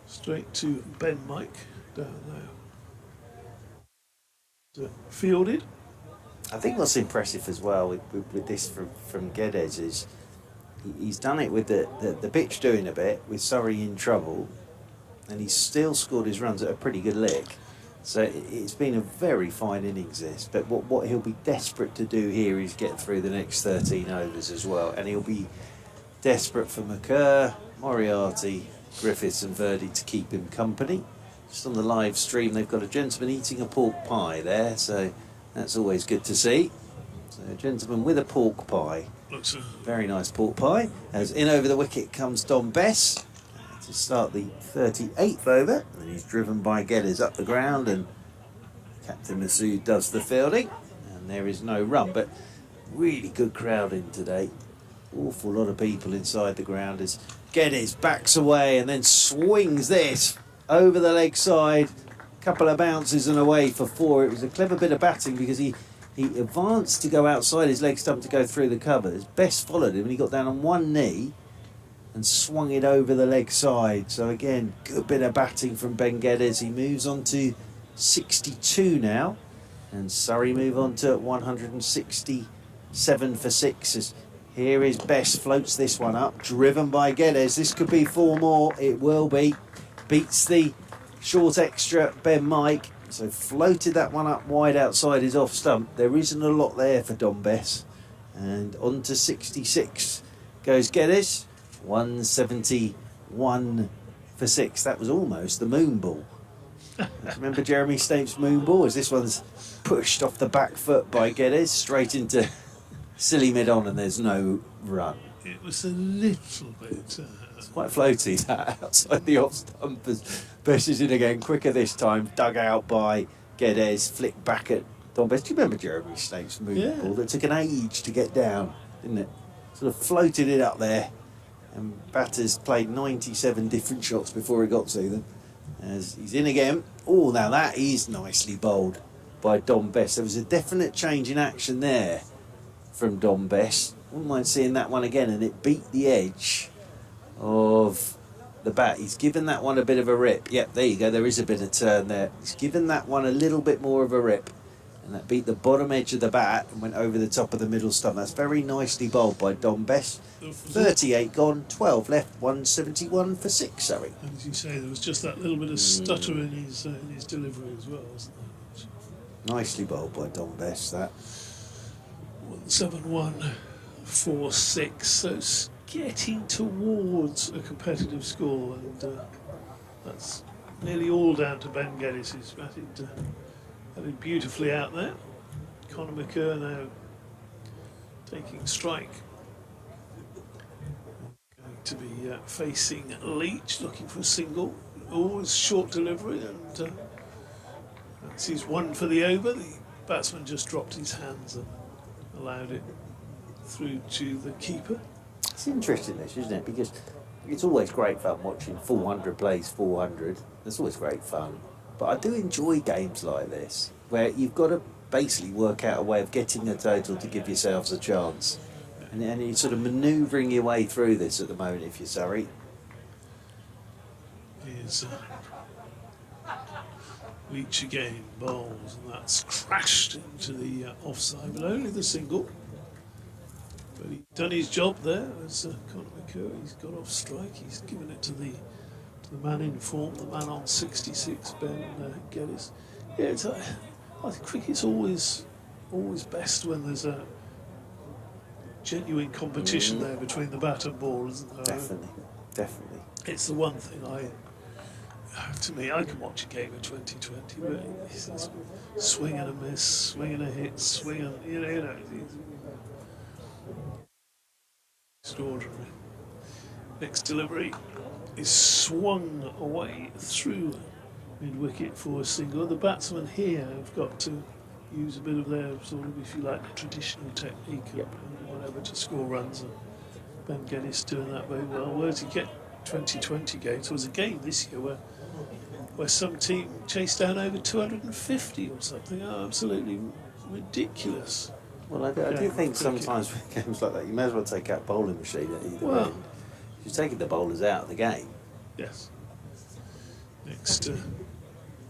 straight to Ben Mike down there. Fielded. I think what's impressive as well with this from Geddes is he's done it with the pitch doing a bit, with Surrey in trouble, and he's still scored his runs at a pretty good lick. So it's been a very fine innings this, but what he'll be desperate to do here is get through the next 13 overs as well, and he'll be desperate for McCurr, Moriarty, Griffiths and Verdi to keep him company. Just on the live stream, they've got a gentleman eating a pork pie there, so that's always good to see. So a gentleman with a pork pie. Looks very nice pork pie. As in over the wicket comes Dom Bess to start the 38th over, and he's driven by Geddes up the ground, and Captain Masood does the fielding, and there is no run, but really good crowd in today. Awful lot of people inside the ground as Geddes backs away and then swings this over the leg side, couple of bounces and away for 4. It was a clever bit of batting because he advanced to go outside his leg stump to go through the covers. Best followed him and he got down on one knee and swung it over the leg side. So again, good bit of batting from Ben Geddes. He moves on to 62 now, and Surrey move on to 167 for 6. Here is Best, floats this one up, driven by Geddes. This could be 4 more, it will be. Beats the short extra Ben Mike, so floated that one up wide outside his off stump. There isn't a lot there for Don Bess, and on to 66 goes Geddes. 171 for 6. That was almost the moon ball. Remember Jeremy Snape's moon ball? As this one's pushed off the back foot by Geddes straight into silly mid on, and there's no run. It was a little bit. It's quite floaty that outside the off stump. Bess is in again, quicker this time. Dug out by Geddes, flicked back at Don Bess. Do you remember Jeremy Snape's moon ball? That took an age to get down, didn't it? Sort of floated it up there. And batters played 97 different shots before he got to them. As he's in again. Oh, now that is nicely bowled by Don Bess. There was a definite change in action there from Don Bess. Wouldn't mind seeing that one again, and it beat the edge of the bat. He's given that one a bit of a rip. Yep, there you go. There is a bit of turn there. He's given that one a little bit more of a rip. And that beat the bottom edge of the bat and went over the top of the middle stump. That's very nicely bowled by Don Bess. 38 gone, 12 left, 171 for 6, Surrey. And as you say, there was just that little bit of stutter in his delivery as well, wasn't there? Nicely bowled by Don Bess, that. 171 for 6. So it's getting towards a competitive score, and that's nearly all down to Ben Geddes, who's batted beautifully out there. Conor McCurr now taking strike. Going to be facing Leach, looking for a single. Always short delivery, and that's his one for the over. The batsman just dropped his hands and allowed it through to the keeper. It's interesting, this, isn't it? Because it's always great fun watching 400 plays 400. It's always great fun. But I do enjoy games like this, where you've got to basically work out a way of getting a total to give yourselves a chance. And you're sort of manoeuvring your way through this at the moment if you're Surrey. Here's Leach again, bowls, and that's crashed into the offside, but only the single. But he's done his job there as Conor McCurr. He's got off strike, he's given it to the man in form, the man on 66, Ben Geddes. Yeah, I think cricket's always best when there's a genuine competition there between the bat and ball, isn't there? Definitely. It's the one thing to me, I can watch a game of 2020, but it's swing and a miss, swing and a hit, swing and, you know, extraordinary. Next delivery is swung away through mid-wicket for a single. The batsmen here have got to use a bit of their sort of, if you like, the traditional technique and whatever to score runs. And Ben Geddes doing that very well. Where did he get 2020 games? There was a game this year where some team chased down over 250 or something. Oh, absolutely ridiculous. Well, I do think sometimes with games like that, you may as well take out bowling machine at either end. You're taking the bowlers out of the game. Yes. Next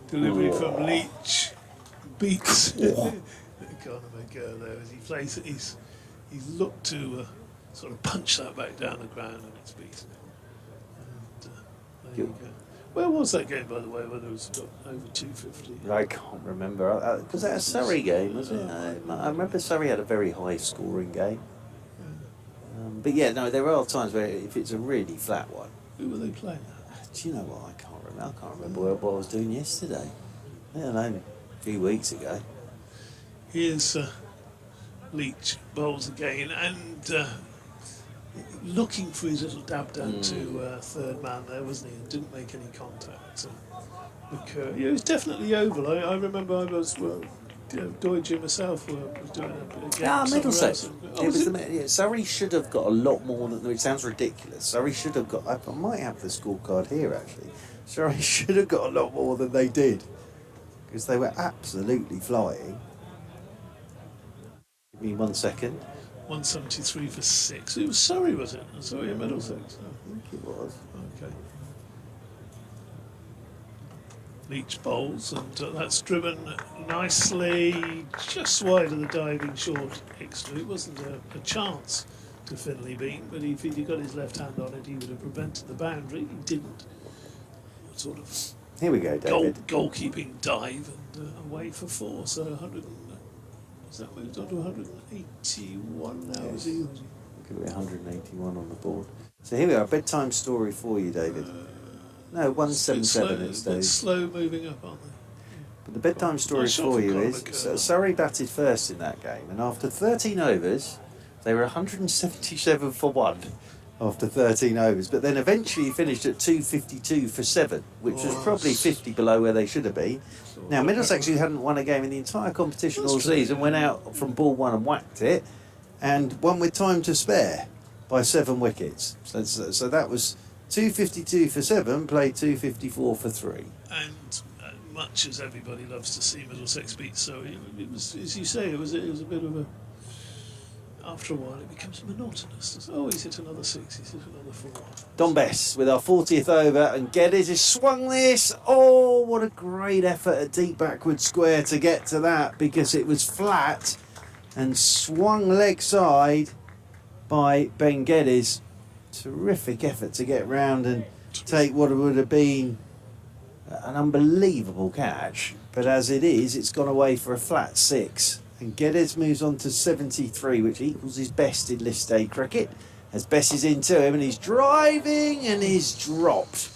delivery from Leach beats Conor McCurr there as he plays it. He's looked to sort of punch that back down the ground, and it's beaten. And there you go. Where was that game, by the way, when it was over 250? I can't remember. Was that a Surrey game, was it? I remember Surrey had a very high scoring game. But yeah, no, there are times where if it's a really flat one. Who were they playing? Do you know what? I can't remember what I was doing yesterday. Yeah, no, a few weeks ago. Here's Leach bowls again, and looking for his little dab down to third man there, wasn't he? And didn't make any contact. McCurr, yeah, it was definitely oval. I remember I was Deutsche myself was doing a game. Middlesex. Surrey should have got a lot more than. It sounds ridiculous. Surrey should have got. I might have the scorecard here actually. Surrey should have got a lot more than they did, because they were absolutely flying. Give me 1 second. 173 for 6. It was Surrey, was it? Surrey and Middlesex. I think it was. Okay. Leach bowls, and that's driven nicely just wide of the diving short extra. It wasn't a chance to Finley Bean, but if he'd got his left hand on it, he would have prevented the boundary. He didn't. Sort of Here we go, David. goalkeeping dive and away for 4. So 100. Has that moved on to 181 now? Yes. Is he? Could be 181 on the board. So here we are, a bedtime story for you, David. No, 177 It's a bit slow moving up, aren't they? But the bedtime story Nice shot for from you Conor is McKerr. Surrey batted first in that game, and after 13 overs, they were 177 for 1 after 13 overs. But then eventually finished at 252 for 7, which was probably 50 below where they should have been. Now, Middlesex, who hadn't won a game in the entire competition all season, went out from ball 1 and whacked it, and won with time to spare by 7 wickets. So that was 252 for 7, played 254 for 3. And much as everybody loves to see Middlesex beat Surrey, it was, as you say, it was a bit of a. After a while, it becomes monotonous. Oh, he's hit another 6. He's hit another 4. Don Bess with our 40th over, and Geddes has swung this. Oh, what a great effort at deep backward square to get to that, because it was flat and swung leg side by Ben Geddes. Terrific effort to get round and take what would have been an unbelievable catch, but as it is, it's gone away for a flat 6. And Geddes moves on to 73, which equals his best in list A cricket, as Bess is into him and he's driving and he's dropped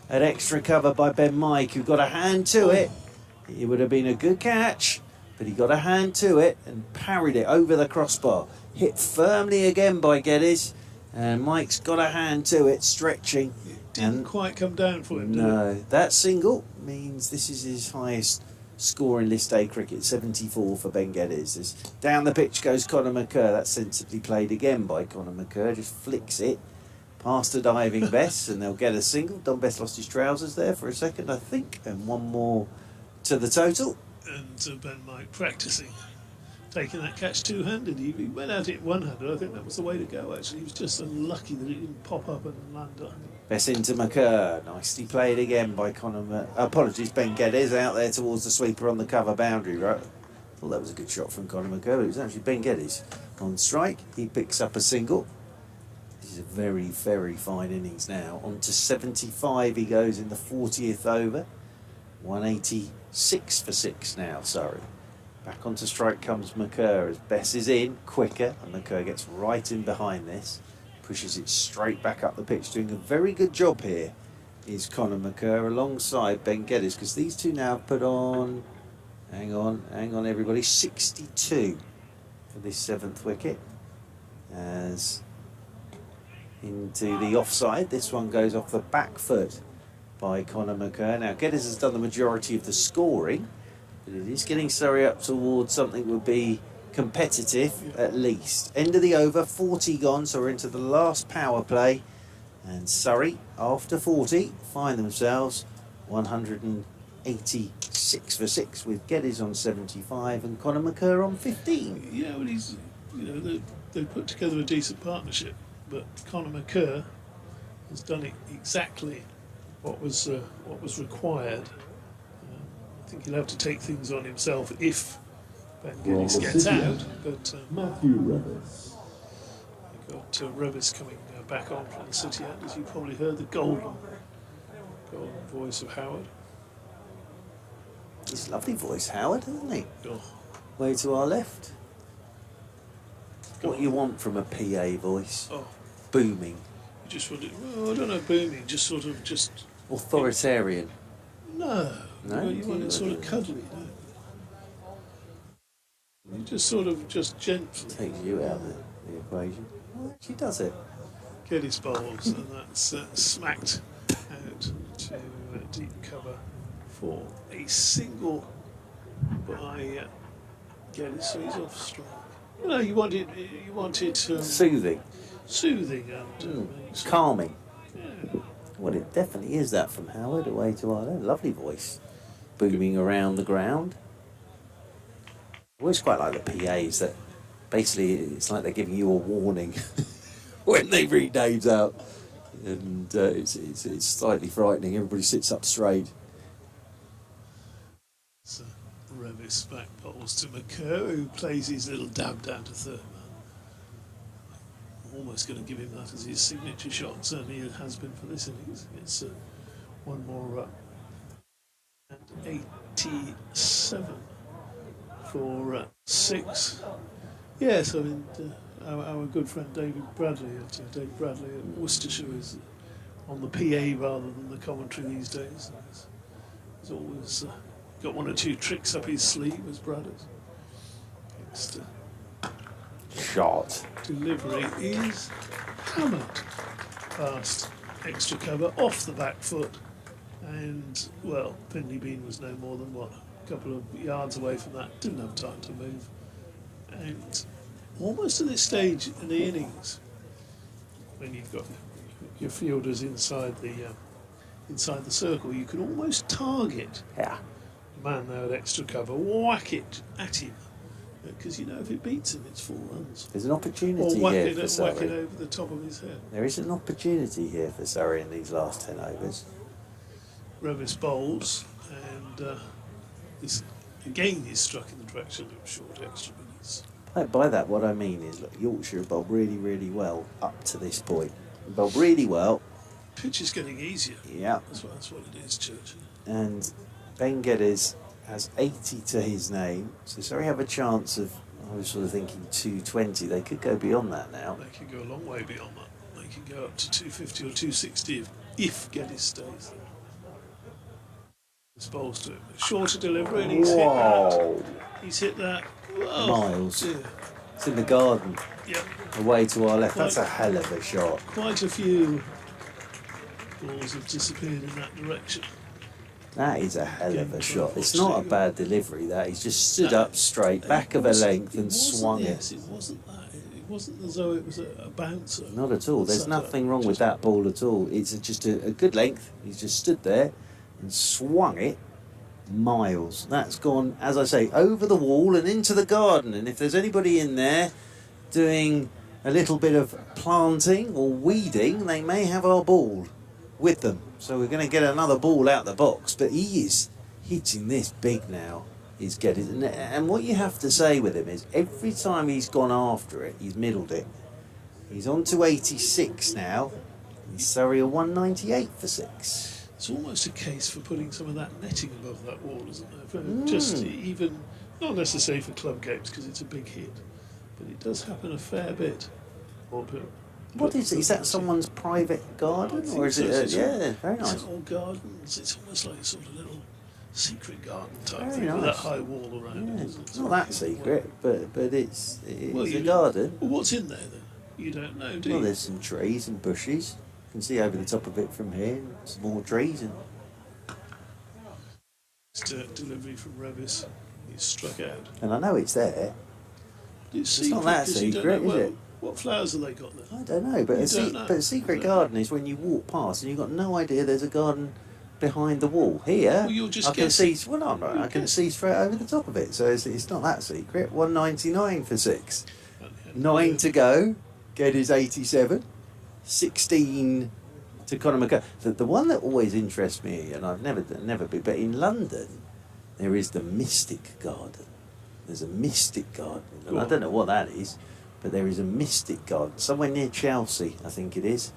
at extra cover by Ben Mike, who got a hand to it. It would have been a good catch, but he got a hand to it and parried it over the crossbar. Hit firmly again by Geddes, and Mike's got a hand to it, stretching. Didn't quite come down for him, did it? No, that single means this is his highest score in list A cricket, 74 for Ben Geddes. As down the pitch goes Conor McKerr. That's sensibly played again by Conor McKerr. Just flicks it past a diving Bess, and they'll get a single. Don Bess lost his trousers there for a second, I think, and one more to the total. And Ben Mike practising taking that catch two-handed. He went at it one-handed. I think that was the way to go, actually. He was just unlucky that it didn't pop up and land on him. Bess into McKerr. Nicely played again by apologies, Ben Geddes out there towards the sweeper on the cover boundary. Right? Thought that was a good shot from Conor McKerr. It was actually Ben Geddes on strike. He picks up a single. This is a very, very fine innings now. On to 75 he goes in the 40th over. 186 for 6 now, sorry. Back onto strike comes McKerr as Bess is in, quicker, and McKerr gets right in behind this. Pushes it straight back up the pitch. Doing a very good job here is Conor McKerr alongside Ben Geddes, because these two now have put on, hang on everybody, 62 for this 7th wicket. As into the offside, this one goes off the back foot by Conor McKerr. Now Geddes has done the majority of the scoring, but it is getting Surrey up towards something that would be competitive at least. End of the over, 40 gone, so we're into the last power play, and Surrey after 40 find themselves 186 for 6 with Geddes on 75 and Conor McKerr on 15. Yeah, well, he's, they put together a decent partnership, but Conor McKerr has done it exactly what was required. I think he'll have to take things on himself if Ben Geddes gets out. But Matthew Revis. you've got Revis coming back on from the City end, as you probably heard, the golden voice of Howard. He's a lovely voice, Howard, isn't he? Oh, Way to our left. What you want from a PA voice? oh, Booming. you just want it, well, I don't know, booming, just sort of just... Authoritarian. No, No? you want it sort of cuddly, no. You just sort of just gently. Takes you out of the equation. Well, actually does it. Geddes bowls, and that's smacked out to deep cover for a single by Geddes, so he's off strike. You wanted Soothing. soothing and Calming. yeah. Well, it definitely is that from Howard, away to our left. Lovely voice. Booming around the ground. I always quite like the PAs that basically it's like they're giving you a warning when they read names out, and it's slightly frightening. Everybody sits up straight. So Revis back bowls to McCurr, who plays his little dab down to third man. Almost going to give him that as his signature shot. Certainly it has been for this innings. It's one more and 87 for 6. Yes, I mean our good friend David Bradley at Worcestershire is on the PA rather than the commentary these days. He's always got one or two tricks up his sleeve as Bradders. Next Shot. delivery is hammered past extra cover off the back foot, and well, Finley Bean was no more than a couple of yards away from that. Didn't have time to move, and almost at this stage in the innings, when you've got your fielders inside the circle, you can almost target Yeah. the man there at extra cover, whack it at him, because you know if it beats him, it's 4 runs. There's an Or opportunity whack here it, for whack it Surrey. over the top of his head. There is an opportunity here for Surrey in these last 10 overs. Revis bowls, and this again is struck in the direction of short extra minutes. By that, what I mean is, look, Yorkshire have bowled really, really well up to this point. Bowled really well. Pitch is getting easier. Yeah. That's what it is, Church. And Ben Geddes has 80 to his name, so Surrey have a chance of, I was sort of thinking 220. They could go beyond that now. They can go a long way beyond that. They can go up to 250 or 260 if Geddes stays there. This bowls to him. Shorter delivery, and he's hit that. He's hit that. Whoa. Miles. Dear. It's in the garden, Yep. away to our left. That's a hell of a shot. Quite a few balls have disappeared in that direction. That is a hell of a Again, shot. It's not a bad delivery, that. He's just stood up straight, back of a length, and swung Yes, it. it wasn't that. It wasn't as though it was a bouncer. Not at all. There's Sat nothing up, wrong with just- that ball at all. It's just a good length. He's just stood there and swung it miles. That's gone, as I say, over the wall and into the garden. And if there's anybody in there doing a little bit of planting or weeding, they may have our ball with them. So we're going to get another ball out the box. But he is hitting this big now. He's getting it. And what you have to say with him is every time he's gone after it, he's middled it. He's on to 86 now. He's Surrey a 198 for 6. It's almost a case for putting some of that netting above that wall, isn't there? For just even, not necessarily for club games because it's a big hit, but it does happen a fair bit. What is it? Is that someone's private garden, or is it? Yeah, very nice. It's all gardens. It's almost like a sort of little secret garden type Very thing with that nice. high wall around Yeah, it. Isn't it? it's not that secret, but it's Well, a you- garden. Well, what's in there then? You don't know, do Well, you? there's some trees and bushes. You can see over the top of it from here. Some more trees, and Delivery from Revis. He's struck out. I know it's there. It's not that 'cause you don't secret, know, is well, it? What flowers have they got there? I don't know, but You a, don't know. but a secret No. garden is when you walk past and you've got no idea there's a garden behind the wall. Here, Well, you're just I can guessing. see. Well, no, I'm not. You're I can guessing. see straight over the top of it, so it's not that secret. 199 for 6. And- 9 to go. Geddes 87. 16 to Conor McCurry. The one that always interests me, and I've never been, but in London, there is the Mystic Garden. There's a Mystic Garden. And I don't know what that is, but there is a Mystic Garden somewhere near Chelsea, I think it is.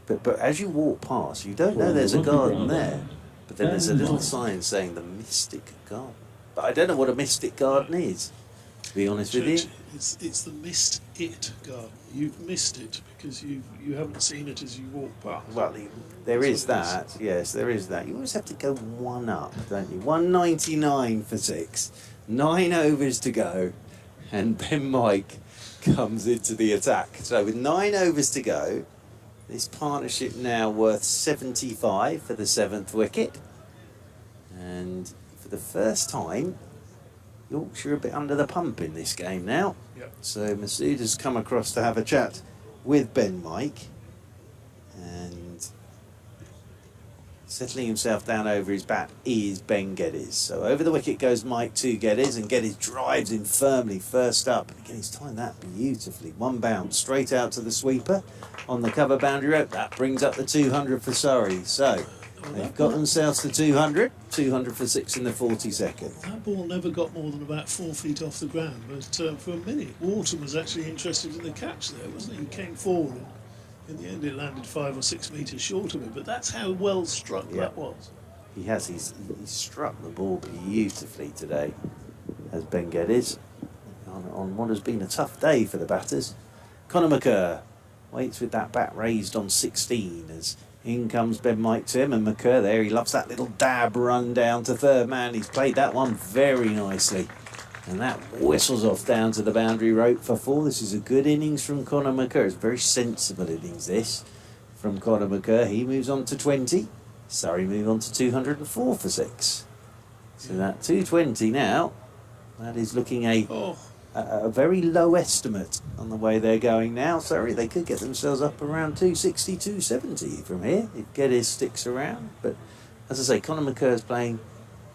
But as you walk past, you don't know there's a garden there. But then there's a little sign saying the Mystic Garden. But I don't know what a Mystic Garden is, to be honest with you. It's the missed it garden. You've missed it because you haven't seen it as you walk past. Well, there is That's what it that. Yes, there is that. You always have to go one up, don't you? 199 for 6. 9 overs to go, and Ben Mike comes into the attack. So with 9 overs to go, this partnership now worth 75 for the 7th wicket. And for the first time, Yorkshire a bit under the pump in this game now. Yep. So Masood has come across to have a chat with Ben Mike, and Settling himself down over his bat is Ben Geddes. So over the wicket goes Mike to Geddes, and Geddes drives in firmly first up. And again, he's timed that beautifully. One bounce straight out to the sweeper on the cover boundary rope. That brings up the 200 for Surrey. So they've got themselves to 200. 200 for 6 in the 42nd. That ball never got more than about 4 feet off the ground, but for a minute, Wharton was actually interested in the catch there, wasn't he? He came forward, and in the end it landed 5 or 6 metres short of it, but that's how well struck that was. He has. He's struck the ball beautifully today, as Ben Geddes, on what has been a tough day for the batters. Conor McCurr waits with that bat raised on 16 as in comes Ben Mike to him, and McCurr there, he loves that little dab run down to third man. He's played that one very nicely, and that whistles off down to the boundary rope for 4. This is a good innings from Conor McCurr. It's a very sensible innings this from Conor McCurr. He moves on to 20. Surrey move on to 204 for 6. So that 220 now, that is looking a very low estimate on the way they're going now. Surrey, they could get themselves up around 260, 270 from here if Geddes sticks around. But as I say, Conor McCurr's playing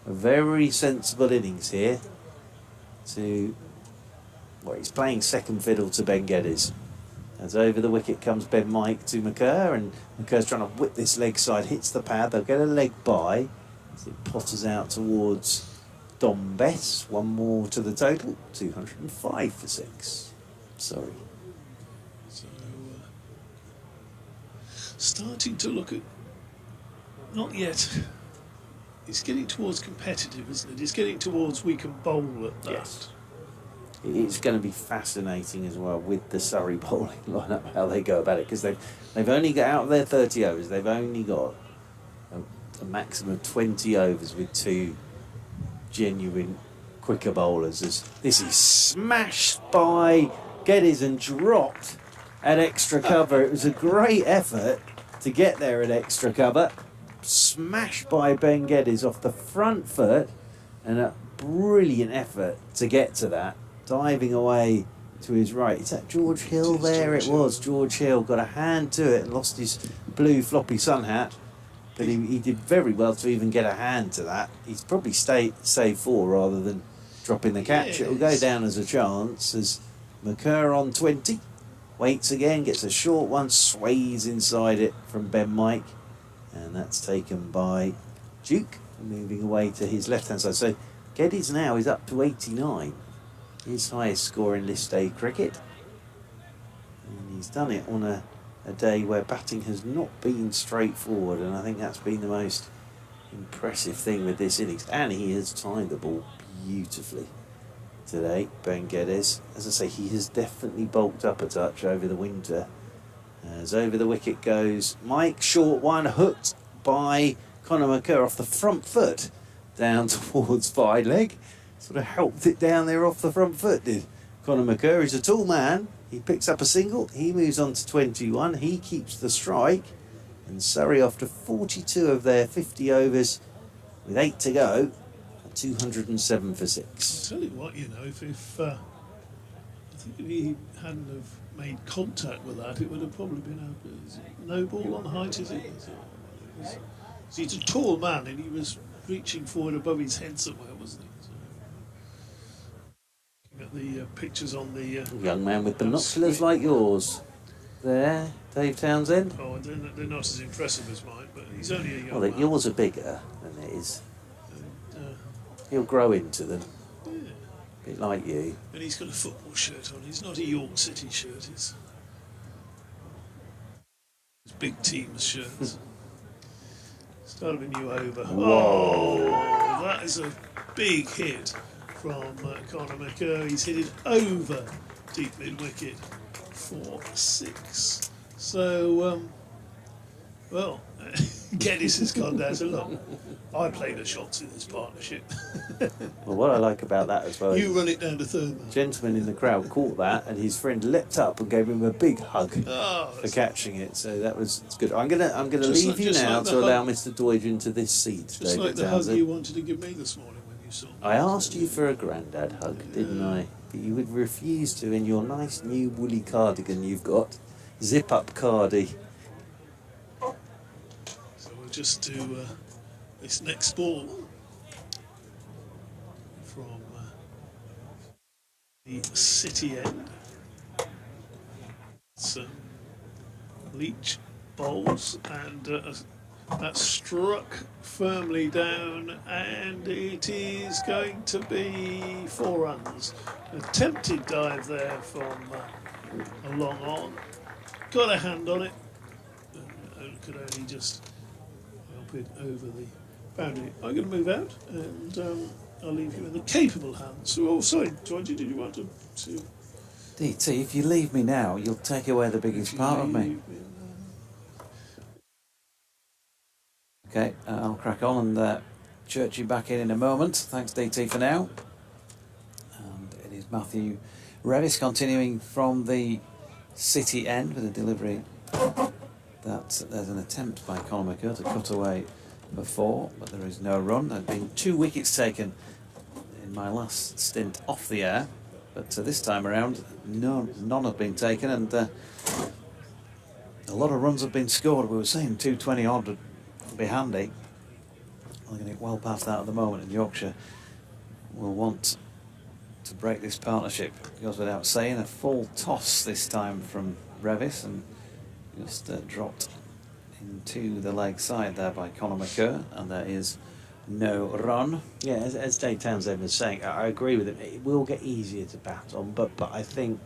a very sensible innings here. He's playing second fiddle to Ben Geddes. As over the wicket comes Ben Mike to McCurr, and McCurr's trying to whip this leg side, hits the pad. They'll get a leg by as it potters out towards Dom Bess. One more to the total, 205 for 6. Sorry. So, starting to look at, not yet, it's getting towards competitive, isn't it? It's getting towards we can bowl at that. Yes. It's going to be fascinating as well with the Surrey bowling lineup, how they go about it, because they've only got, out of their 30 overs, they've only got a maximum of 20 overs with 2 genuine quicker bowlers. As this is smashed by Geddes and dropped at extra cover. It was a great effort to get there at extra cover. Smashed by Ben Geddes off the front foot, and a brilliant effort to get to that. Diving away to his right. Is that George Hill there? It was. George Hill got a hand to it and lost his blue floppy sun hat. But he did very well to even get a hand to that. He's probably saved 4 rather than dropping the catch. Yes. It'll go down as a chance as McCurr on 20. Waits again, gets a short one, sways inside it from Ben Mike. And that's taken by Duke, moving away to his left-hand side. So Geddes now is up to 89. His highest score in List A cricket. And he's done it on a day where batting has not been straightforward, and I think that's been the most impressive thing with this innings. And he has timed the ball beautifully today, Ben Geddes. As I say, he has definitely bulked up a touch over the winter. As over the wicket goes Mike, short one, hooked by Conor McCurr off the front foot down towards wide leg. Sort of helped it down there off the front foot, did Conor McCurr. He's a tall man. He picks up a single. He moves on to 21. He keeps the strike. And Surrey, after 42 of their 50 overs, with 8 to go, 207 for 6. I'll tell you what, if I think if he hadn't have made contact with that, it would have probably been a no ball on height, is it? He's a tall man, and he was reaching forward above his head somewhere, wasn't he? At the pictures on the young man with binoculars like yours there, Dave Townsend. Oh, they're not as impressive as mine, but he's only a young man. Yours are bigger than his. He'll grow into them. Yeah. A bit like you. And he's got a football shirt on. He's not a York City shirt. It's big teams shirts. Start of a new over. Whoa! That is a big hit from Conor McCurr. He's hit it over deep mid-wicket for 6. So, Geddes has gone down. So look, I play the shots in this partnership. Well, what I like about that as well, you run it down to third man. Gentleman in the crowd caught that, and his friend leapt up and gave him a big hug for catching it. So it's good. I'm gonna leave you now to allow Mr. Doidge into this seat. Just David like the Townsend. hug you wanted to give me this morning when you saw me. I asked you for a grandad hug, didn't I? But you would refuse to in your nice new woolly cardigan you've got. Zip up cardi. So we'll just to this next ball from the City end. It's Leach bowls, and that struck firmly down, and it is going to be 4 runs. Attempted dive there from a long on. Got a hand on it. Could only just help it over the boundary. I'm going to move out, and I'll leave you in the capable hands. Oh, sorry, Georgie, did you want to? DT, if you leave me now, you'll take away the biggest part of me. Okay, I'll crack on and church you back in a moment. Thanks, DT, for now. And it is Matthew Revis continuing from the City end with a delivery. There's an attempt by Conor McCurr to cut away before, but there is no run. There have been 2 wickets taken in my last stint off the air, but this time around none have been taken, and a lot of runs have been scored. We were saying 220 odd would be handy. I'm getting well past that at the moment, in Yorkshire will want to break this partnership. It goes without saying. A full toss this time from Revis, and just dropped into the leg side there by Conor McCurr, and there is no run. Yeah, as Dave Townsend was saying, I agree with him. It will get easier to bat on, but I think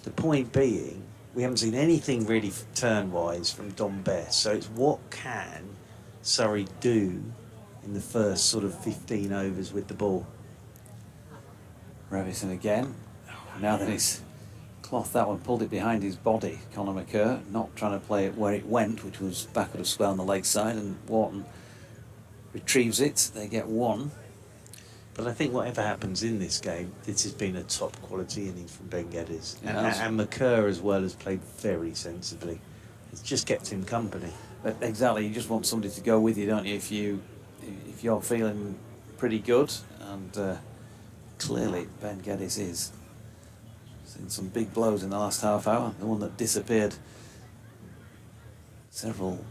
the point being, we haven't seen anything really turn-wise from Dom Bess, so it's what can Surrey do in the first sort of 15 overs with the ball. Revison again. Now that he's cloth that one, pulled it behind his body, Conor McCurr, not trying to play it where it went, which was backward of square on the leg side, and Wharton retrieves it. They get 1. But I think whatever happens in this game, this has been a top quality innings from Ben Geddes. And McCurr as well has played very sensibly. It's just kept him company. But exactly, you just want somebody to go with you, don't you, if you're feeling pretty good, and clearly Ben Geddes is. Seen some big blows in the last half hour. The one that disappeared several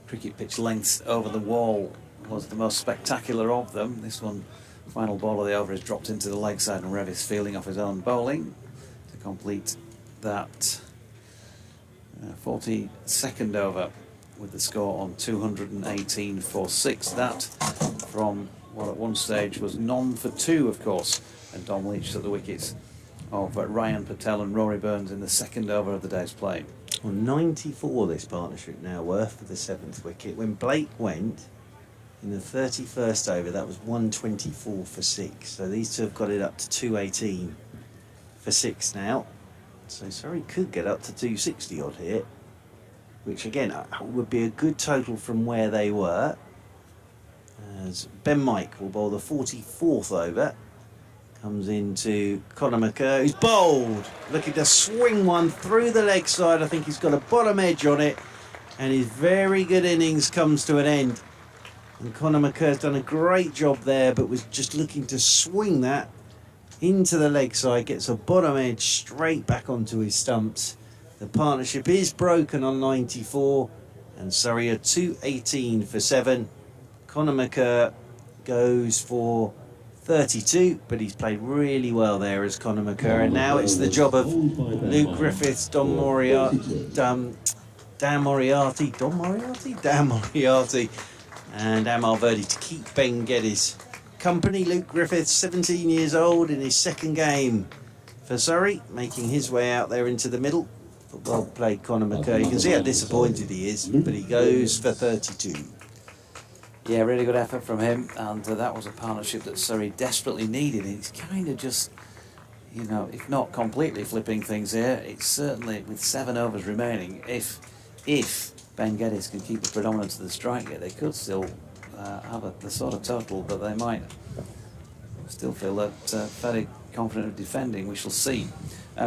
cricket pitch lengths over the wall was the most spectacular of them. This one, final ball of the over, is dropped into the leg side, and Revis feeling off his own bowling to complete that 42nd over with the score on 218 for 6. That from what at one stage was none for 2, of course, and Dom Leach took the wickets of Ryan Patel and Rory Burns in the 2nd over of the day's play. Well, 94 this partnership now worth for the 7th wicket. When Blake went in the 31st over, that was 124 for 6. So these two have got it up to 218 for 6 now. So Surrey could get up to 260 odd here, which again would be a good total from where they were. As Ben Mike will bowl the 44th over. Comes into Conor McCurr, who's bowled, looking to swing one through the leg side. I think he's got a bottom edge on it, and his very good innings comes to an end. And Conor McCurr's done a great job there, but was just looking to swing that into the leg side, gets a bottom edge straight back onto his stumps. The partnership is broken on 94, and Surrey are 218 for 7. Conor McCurr goes for 32, but he's played really well there as Conor McCurr, and now it's the job of Luke Griffiths, Dan Moriarty, and Amar Verdi to keep Ben Geddes company. Luke Griffiths, 17 years old, in his 2nd game for Surrey, making his way out there into the middle. But well played, Conor McCurr. You can see how disappointed he is, but he goes for 32. Yeah, really good effort from him, and that was a partnership that Surrey desperately needed. It's kind of just, you know, if not completely flipping things here, it's certainly, with 7 overs remaining, if Ben Geddes can keep the predominance of the strike rate, they could still have the sort of total, but they might still feel that fairly confident of defending. We shall see.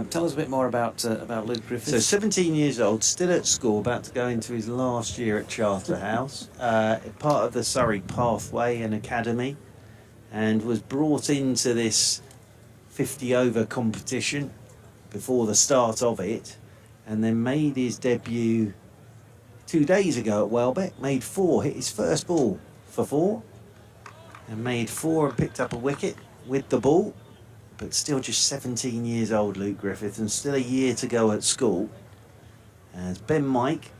Tell us a bit more about Luke Griffiths. So 17 years old, still at school, about to go into his last year at Charterhouse, part of the Surrey Pathway and Academy, and was brought into this 50 over competition before the start of it, and then made his debut 2 days ago at Welbeck, made 4, hit his first ball for 4, and made 4 and picked up a wicket with the ball, but still just 17 years old, Luke Griffith, and still a year to go at school. As Ben Mike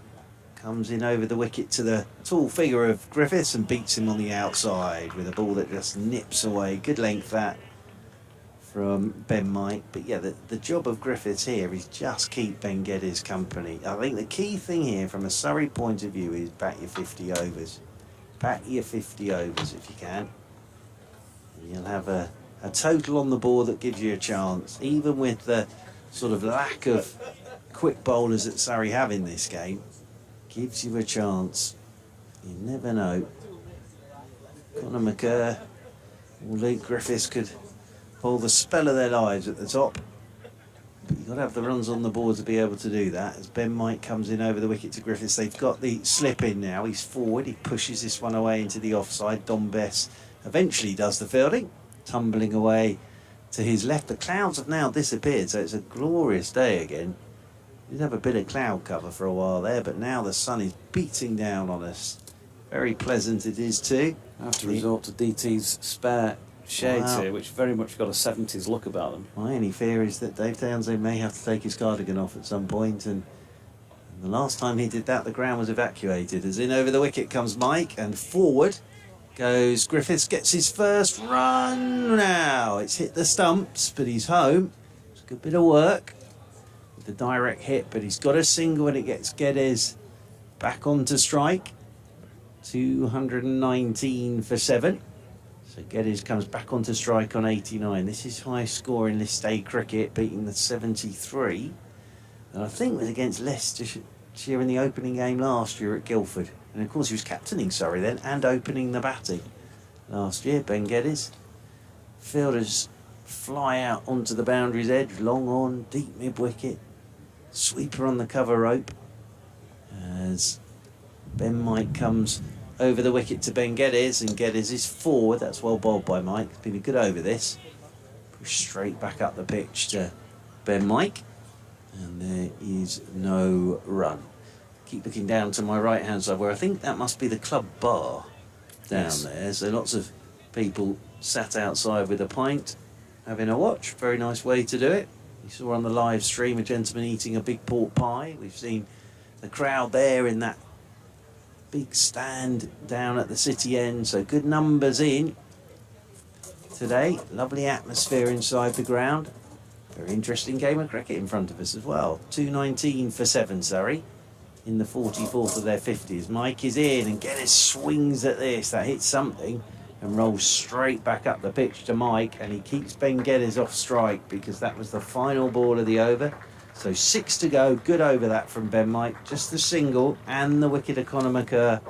comes in over the wicket to the tall figure of Griffiths and beats him on the outside with a ball that just nips away. Good length that from Ben Mike. But yeah, the job of Griffiths here is just keep Ben Geddes company. I think the key thing here from a Surrey point of view is bat your 50 overs. Bat your 50 overs if you can. And you'll have a total on the board that gives you a chance, even with the sort of lack of quick bowlers that Surrey have in this game. Gives you a chance. You never know. Conor McCurr or Luke Griffiths could pull the spell of their lives at the top. But you've got to have the runs on the board to be able to do that. As Ben Mike comes in over the wicket to Griffiths, they've got the slip in now. He's forward. He pushes this one away into the offside. Dom Bess eventually does the fielding, tumbling away to his left. The clouds have now disappeared, so it's a glorious day again. We did have a bit of cloud cover for a while there, but now the sun is beating down on us. Very pleasant it is too. I have to resort to DT's spare shades here, which very much got a 70s look about them. My only fear is that Dave Townsend may have to take his cardigan off at some point, and the last time he did that, the ground was evacuated. As in over the wicket comes Mike, and forward goes Griffiths, gets his first run now. It's hit the stumps, but he's home. It's a good bit of work with the direct hit, but he's got a single and it gets Geddes back onto strike. 219 for 7. So Geddes comes back onto strike on 89. This is high scoring list A cricket, beating the 73. And I think it was against Leicestershire in the opening game last year at Guildford. And of course he was captaining Surrey then and opening the batting last year, Ben Geddes. Fielders fly out onto the boundary's edge, long on, deep mid-wicket. Sweeper on the cover rope. As Ben Mike comes over the wicket to Ben Geddes, and Geddes is forward. That's well bowled by Mike. It's been a good over this. Push straight back up the pitch to Ben Mike. And there is no run. Keep looking down to my right hand side where I think that must be the club bar down there. So lots of people sat outside with a pint having a watch. Very nice way to do it. We saw on the live stream a gentleman eating a big pork pie. We've seen the crowd there in that big stand down at the city end. So good numbers in today. Lovely atmosphere inside the ground. Very interesting game of cricket in front of us as well. 219 for 7, Surrey, in the 44th of their 50s. Mike is in and Geddes swings at this. That hits something and rolls straight back up the pitch to Mike, and he keeps Ben Geddes off strike because that was the final ball of the over. So 6 to go. Good over that from Ben Mike. Just the single and the wicket of Conor McCurr.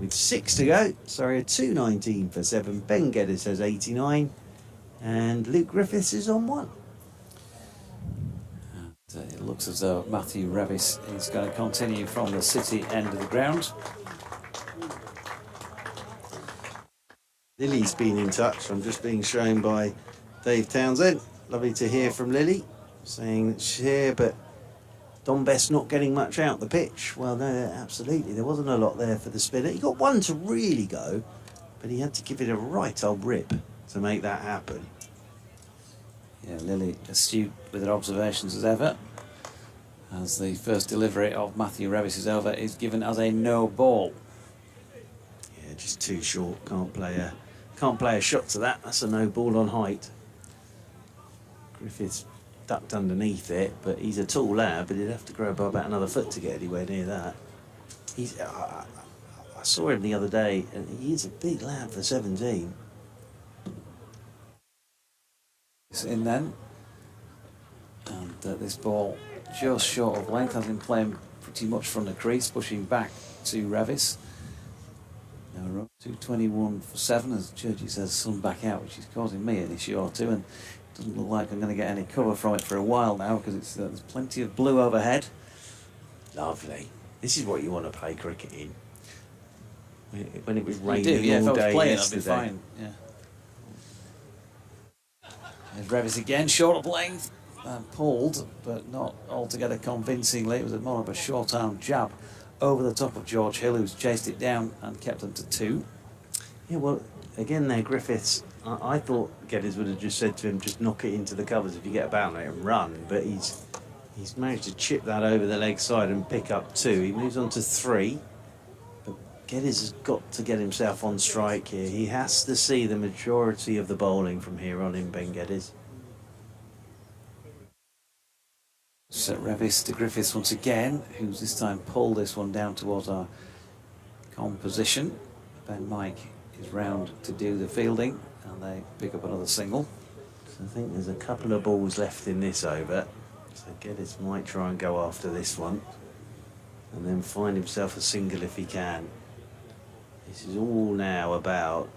With 6 to go, Surrey are 219 for 7. Ben Geddes has 89 and Luke Griffiths is on 1. It looks as though Matthew Revis is going to continue from the city end of the ground. Lily's been in touch. I'm just being shown by Dave Townsend. Lovely to hear from Lily, saying that she's here, but Dom Bess not getting much out the pitch. Well, no, absolutely. There wasn't a lot there for the spinner. He got one to really go, but he had to give it a right old rip to make that happen. Yeah, Lily astute with her observations as ever, as the first delivery of Matthew Revis's over is given as a no ball. Yeah, just too short. Can't play a shot to that. That's a no ball on height. Griffiths ducked underneath it, but he's a tall lad, but he'd have to grow by about another foot to get anywhere near that. I saw him the other day, and he is a big lad for 17. It's in then, and this ball just short of length, has been playing pretty much from the crease, pushing back to Revis. Now 221 for 7, as Churchy says, sun back out, which is causing me an issue or two, and it doesn't look like I'm going to get any cover from it for a while now, because there's plenty of blue overhead. Lovely. This is what you want to play cricket in. When it was raining You do, yeah, all if I was day playing, yesterday. that'd be fine. Yeah. There's Revis again, short of length, and pulled, but not altogether convincingly. It was more of a short-arm jab over the top of George Hill, who's chased it down and kept them to 2. Yeah, well, again there, Griffiths, I thought Geddes would have just said to him, just knock it into the covers if you get a boundary and run, but he's managed to chip that over the leg side and pick up 2. He moves on to 3, but Geddes has got to get himself on strike here. He has to see the majority of the bowling from here on in, Ben Geddes. So Revis to Griffiths once again, who's this time pulled this one down towards our composition. Ben Mike is round to do the fielding, and they pick up another single. So I think there's a couple of balls left in this over, so Geddes might try and go after this one and then find himself a single if he can. This is all now about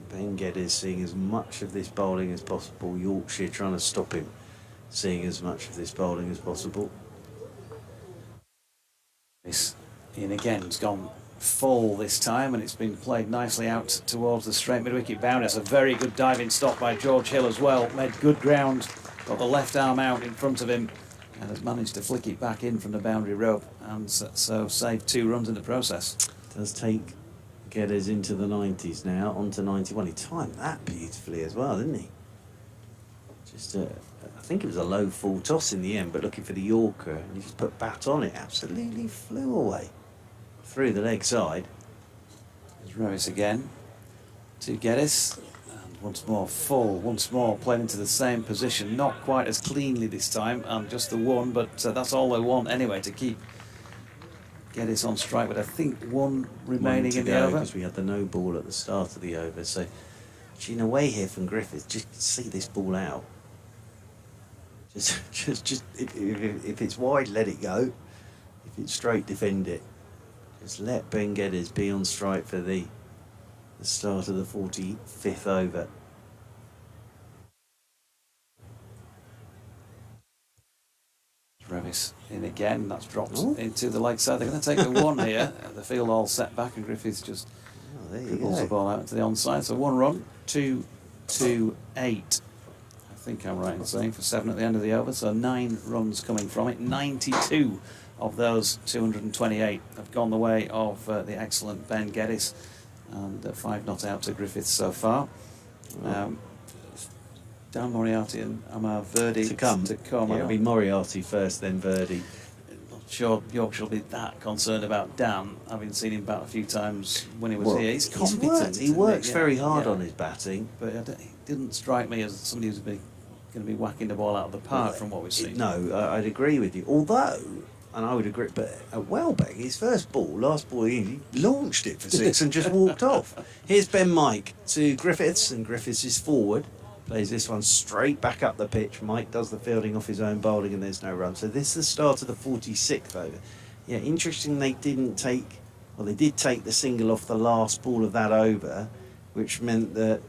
Ben Geddes seeing as much of this bowling as possible, Yorkshire trying to stop him seeing as much of this bowling as possible. This in again, it's gone full this time, and it's been played nicely out towards the straight mid-wicket boundary. It's a very good diving stop by George Hill as well. Made good ground, got the left arm out in front of him, and has managed to flick it back in from the boundary rope, and so saved 2 runs in the process. Does take Geddes into the 90s now, on to 91. He timed that beautifully as well, didn't he? Just I think it was a low full toss in the end, but looking for the Yorker, and he just put bat on it, absolutely flew away through the leg side. There's Revis again to Geddes, and once more full, once more played into the same position, not quite as cleanly this time, and just the 1, but that's all they want anyway, to keep Geddes on strike, but I think 1 remaining in the over. Because we had the no ball at the start of the over, so in a way here from Griffiths, just see this ball out. Just if it's wide, let it go. If it's straight, defend it. Just let Ben Geddes be on strike for the start of the 45th over. Revis in again, that's dropped into the leg side. They're going to take the 1 here. The field all set back, and Griffiths just dribbles the ball out into the onside. So 1 run, 2, 2, 8. I think I'm right in saying, for 7 at the end of the over. So 9 runs coming from it. 92 of those 228 have gone the way of the excellent Ben Geddes, and 5 not out to Griffiths so far. Dan Moriarty and Amar Verdi to come. Yeah, it'll be Moriarty first, then Verdi. Not sure Yorkshire will be that concerned about Dan, having seen him bat a few times when he was here. He's competent. He works very hard on his batting. But he didn't strike me as somebody who's going to be whacking the ball out of the park from what we've seen. No, I'd agree with you. Although, and I would agree, but at Welbeck, his first ball, last ball, he launched it for 6 and just walked off. Here's Ben Mike to Griffiths, and Griffiths is forward. Plays this one straight back up the pitch. Mike does the fielding off his own bowling, and there's no run. So this is the start of the 46th over. Yeah, interesting they didn't take... Well, they did take the single off the last ball of that over, which meant that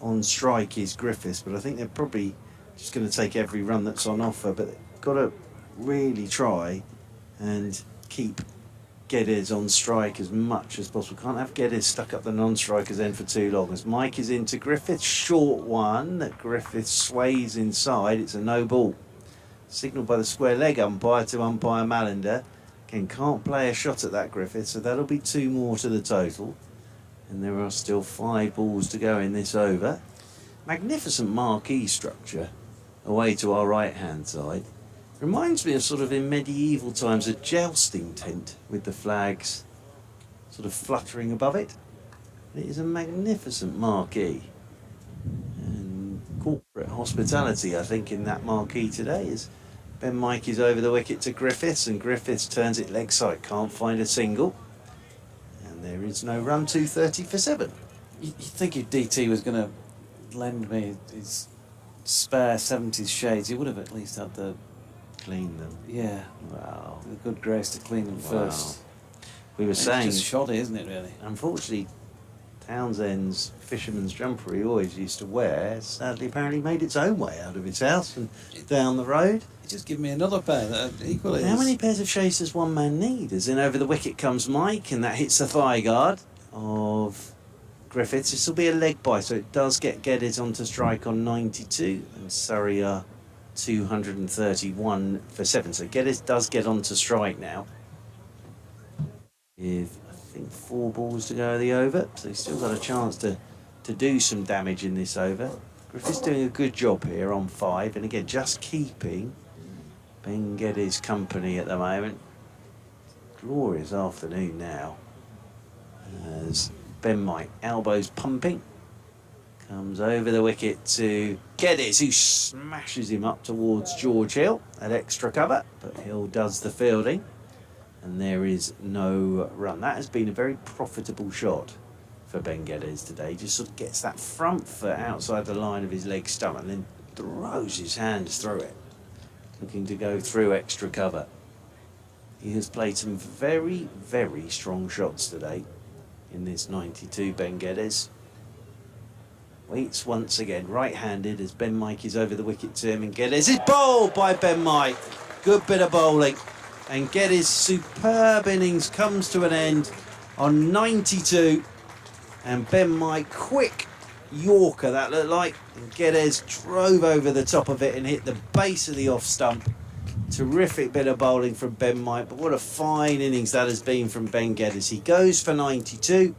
on strike is Griffiths, but I think they're probably just going to take every run that's on offer, but they've got to really try and keep Geddes on strike as much as possible. Can't have Geddes stuck up the non-strikers end for too long. As Mike is into Griffiths, short one that Griffiths sways inside. It's a no ball. Signalled by the square leg umpire to umpire Mallender. Again, can't play a shot at that Griffiths, so that'll be 2 more to the total. And there are still 5 balls to go in this over. Magnificent marquee structure away to our right-hand side. Reminds me of sort of in medieval times a jousting tent with the flags sort of fluttering above it. It is a magnificent marquee. And corporate hospitality, I think, in that marquee today is Ben Mike is over the wicket to Griffiths, and Griffiths turns it leg side, can't find a single. And there is no run, 230 for 7. You'd think if DT was going to lend me his spare 70s shades, he would have at least had the... Clean them. Yeah. Wow. The good grace to clean them first. We were saying... It's just shoddy, isn't it, really? Unfortunately, Townsend's fisherman's jumper he always used to wear sadly apparently made its own way out of his house and down the road. Just give me another pair that are equally... How many pairs of shades does one man need? As in over the wicket comes Mike, and that hits the thigh guard of Griffiths. This will be a leg bye, so it does get Geddes onto strike on 92, and Surrey are 231 for 7. So Geddes does get onto strike now. with, I think, 4 balls to go of the over. So he's still got a chance to do some damage in this over. Griffith's doing a good job here on 5, and again, just keeping Ben Geddes company at the moment. Glorious afternoon now, as Ben Mike, elbows pumping, comes over the wicket to Geddes, who smashes him up towards George Hill at extra cover, but Hill does the fielding, and there is no run. That has been a very profitable shot for Ben Geddes today. Just sort of gets that front foot outside the line of his leg stump and then throws his hands through it, looking to go through extra cover. He has played some very, very strong shots today in this 92, Ben Geddes. Waits once again, right-handed, as Ben Mike is over the wicket to him, and Geddes is bowled by Ben Mike. Good bit of bowling. And Geddes' superb innings comes to an end on 92. And Ben Mike, quick Yorker that looked like. And Geddes drove over the top of it and hit the base of the off stump. Terrific bit of bowling from Ben Mike, but what a fine innings that has been from Ben Geddes. He goes for 92,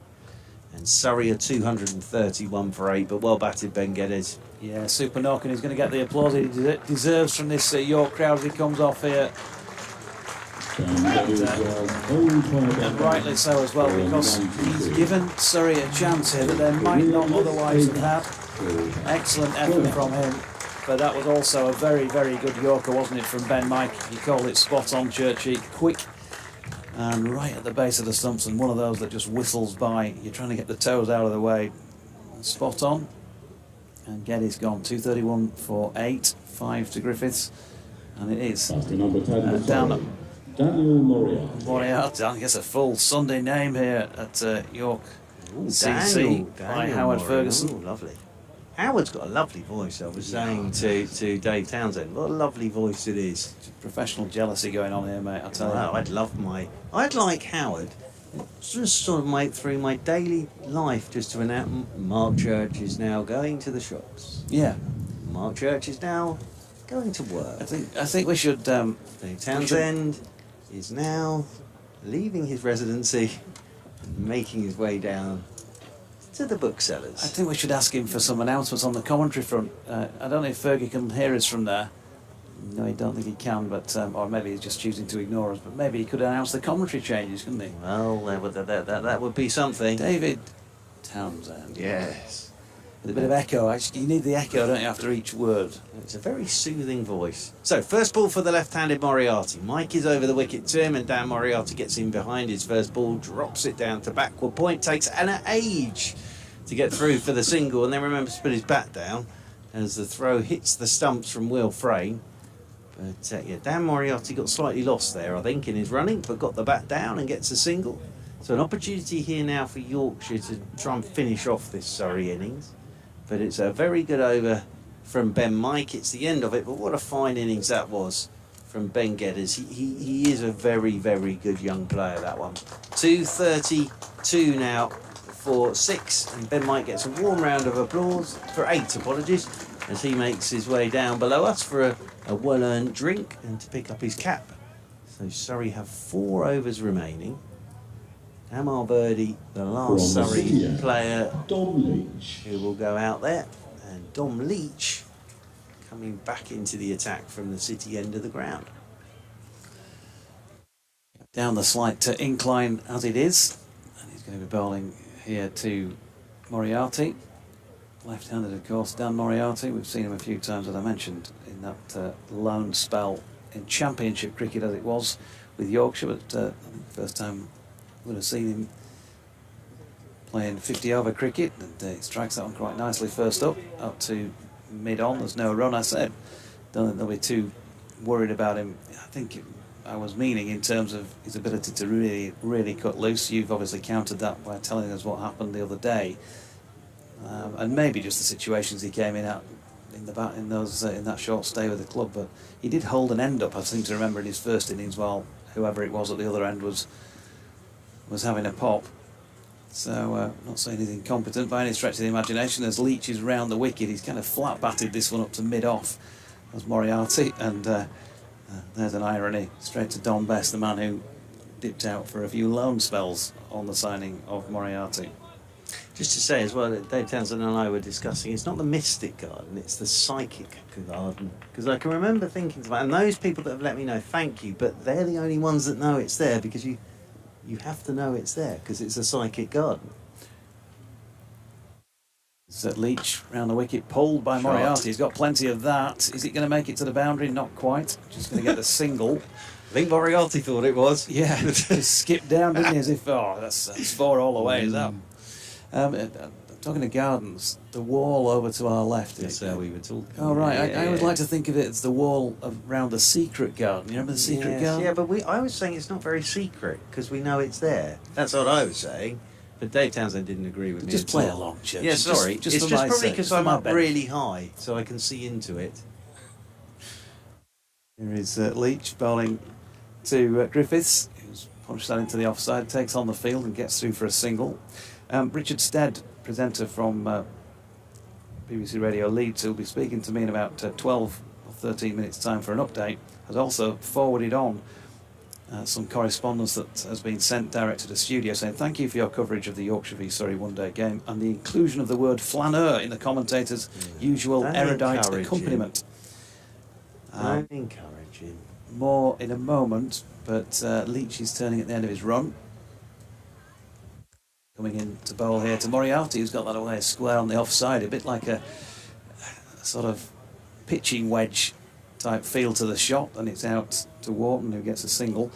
and Surrey are 231 for 8, but well batted, Ben Geddes. Yeah, super knock, and he's going to get the applause he deserves from this York crowd as he comes off here. And rightly so as well, because he's given Surrey a chance here that they might not otherwise have had. Excellent effort from him. But that was also a very, very good Yorker, wasn't it, from Ben Mike? He called it spot on, Churchy, quick and right at the base of the stumps, and one of those that just whistles by. You're trying to get the toes out of the way. Spot on. And Geddes gone. 231 for 8, 5 to Griffiths. And it is down at Daniel Moriarty. Moriarty. I guess a full Sunday name here at York CC Daniel by Howard Moriarty. Ferguson. Ooh, lovely. Howard's got a lovely voice, I was saying to Dave Townsend. What a lovely voice it is. Professional jealousy going on here, mate, I'll tell you. Wow, I'd like Howard, just sort of through my daily life, just to announce Mark Church is now going to the shops. Yeah. Mark Church is now going to work. I think we should... Dave Townsend is now leaving his residency and making his way down to the booksellers. I think we should ask him for some announcements on the commentary front. I don't know if Fergie can hear us from there. No, I don't think he can, but or maybe he's just choosing to ignore us. But maybe he could announce the commentary changes, couldn't he? Well, that would be something. David Townsend. Yes. With a bit of echo. Actually, you need the echo, don't you, after each word? It's a very soothing voice. So, first ball for the left-handed Moriarty. Mike is over the wicket to him, and Dan Moriarty gets in behind his first ball, drops it down to backward point, takes an age to get through for the single, and then remembers to put his bat down as the throw hits the stumps from Will Frame. But yeah, Dan Moriarty got slightly lost there, I think, in his running, but got the bat down and gets a single. So an opportunity here now for Yorkshire to try and finish off this Surrey innings. But it's a very good over from Ben Mike. It's the end of it, but what a fine innings that was from Ben Geddes. He is a very, very good young player, that one. 232 now for 6, and Ben Mike gets a warm round of applause for 8, apologies, as he makes his way down below us for a well-earned drink and to pick up his cap. So Surrey have 4 overs remaining. Amar Birdie, the last Surrey player Dom Leach, who will go out there, and Dom Leach coming back into the attack from the City end of the ground. Down the slight incline as it is, and he's going to be bowling here to Moriarty. Left-handed, of course, Dan Moriarty. We've seen him a few times, as I mentioned, in that loan spell in Championship cricket as it was with Yorkshire, but I think the first time would have seen him playing 50-over cricket, and he strikes that one quite nicely first up to mid-on. There's no run, I said. Don't think they'll be too worried about him. I think I was meaning in terms of his ability to really, really cut loose. You've obviously countered that by telling us what happened the other day, and maybe just the situations he came in at in that short stay with the club. But he did hold an end up, I seem to remember, in his first innings, while whoever it was at the other end was having a pop. So not saying he's incompetent by any stretch of the imagination. As Leach is round the wicket, he's kind of flat batted this one up to mid-off as Moriarty, and there's an irony straight to Don Best, the man who dipped out for a few loan spells on the signing of Moriarty. Just to say as well that Dave Townsend and I were discussing, it's not the mystic garden, it's the psychic garden. Because I can remember thinking about, and those people that have let me know, thank you, but they're the only ones that know it's there, because you have to know it's there, because it's a psychic garden. Leach round the wicket, pulled by Moriarty. He's got plenty of that. Is it going to make it to the boundary? Not quite. Just going to get the single. I think Moriarty thought it was. Yeah, just skipped down, didn't he? As if, that's 4 all the way, is that? Talking of gardens, the wall over to our left. That's how we were talking. Oh, right. I always like to think of it as the wall around the secret garden. You remember the secret garden? Yeah, but I was saying it's not very secret, because we know it's there. That's what I was saying. But Dave Townsend didn't agree with me. Just play along, Church. Yeah, sorry. Just it's for just my probably sake, because for I'm my up benefit. really high, so I can see into it. Here is Leach bowling to Griffiths, who's punched that into the offside, takes on the field and gets through for a single. Richard Stead, presenter from BBC Radio Leeds, who'll be speaking to me in about 12 or 13 minutes' time for an update, has also forwarded on some correspondence that has been sent direct to the studio saying thank you for your coverage of the Yorkshire v Surrey one-day game and the inclusion of the word flaneur in the commentator's usual erudite accompaniment. I'm encouraging. More in a moment, but Leach is turning at the end of his run. Coming in to bowl here to Moriarty, who's got that away square on the offside, a bit like a sort of pitching wedge type feel to the shot, and it's out to Wharton, who gets a single.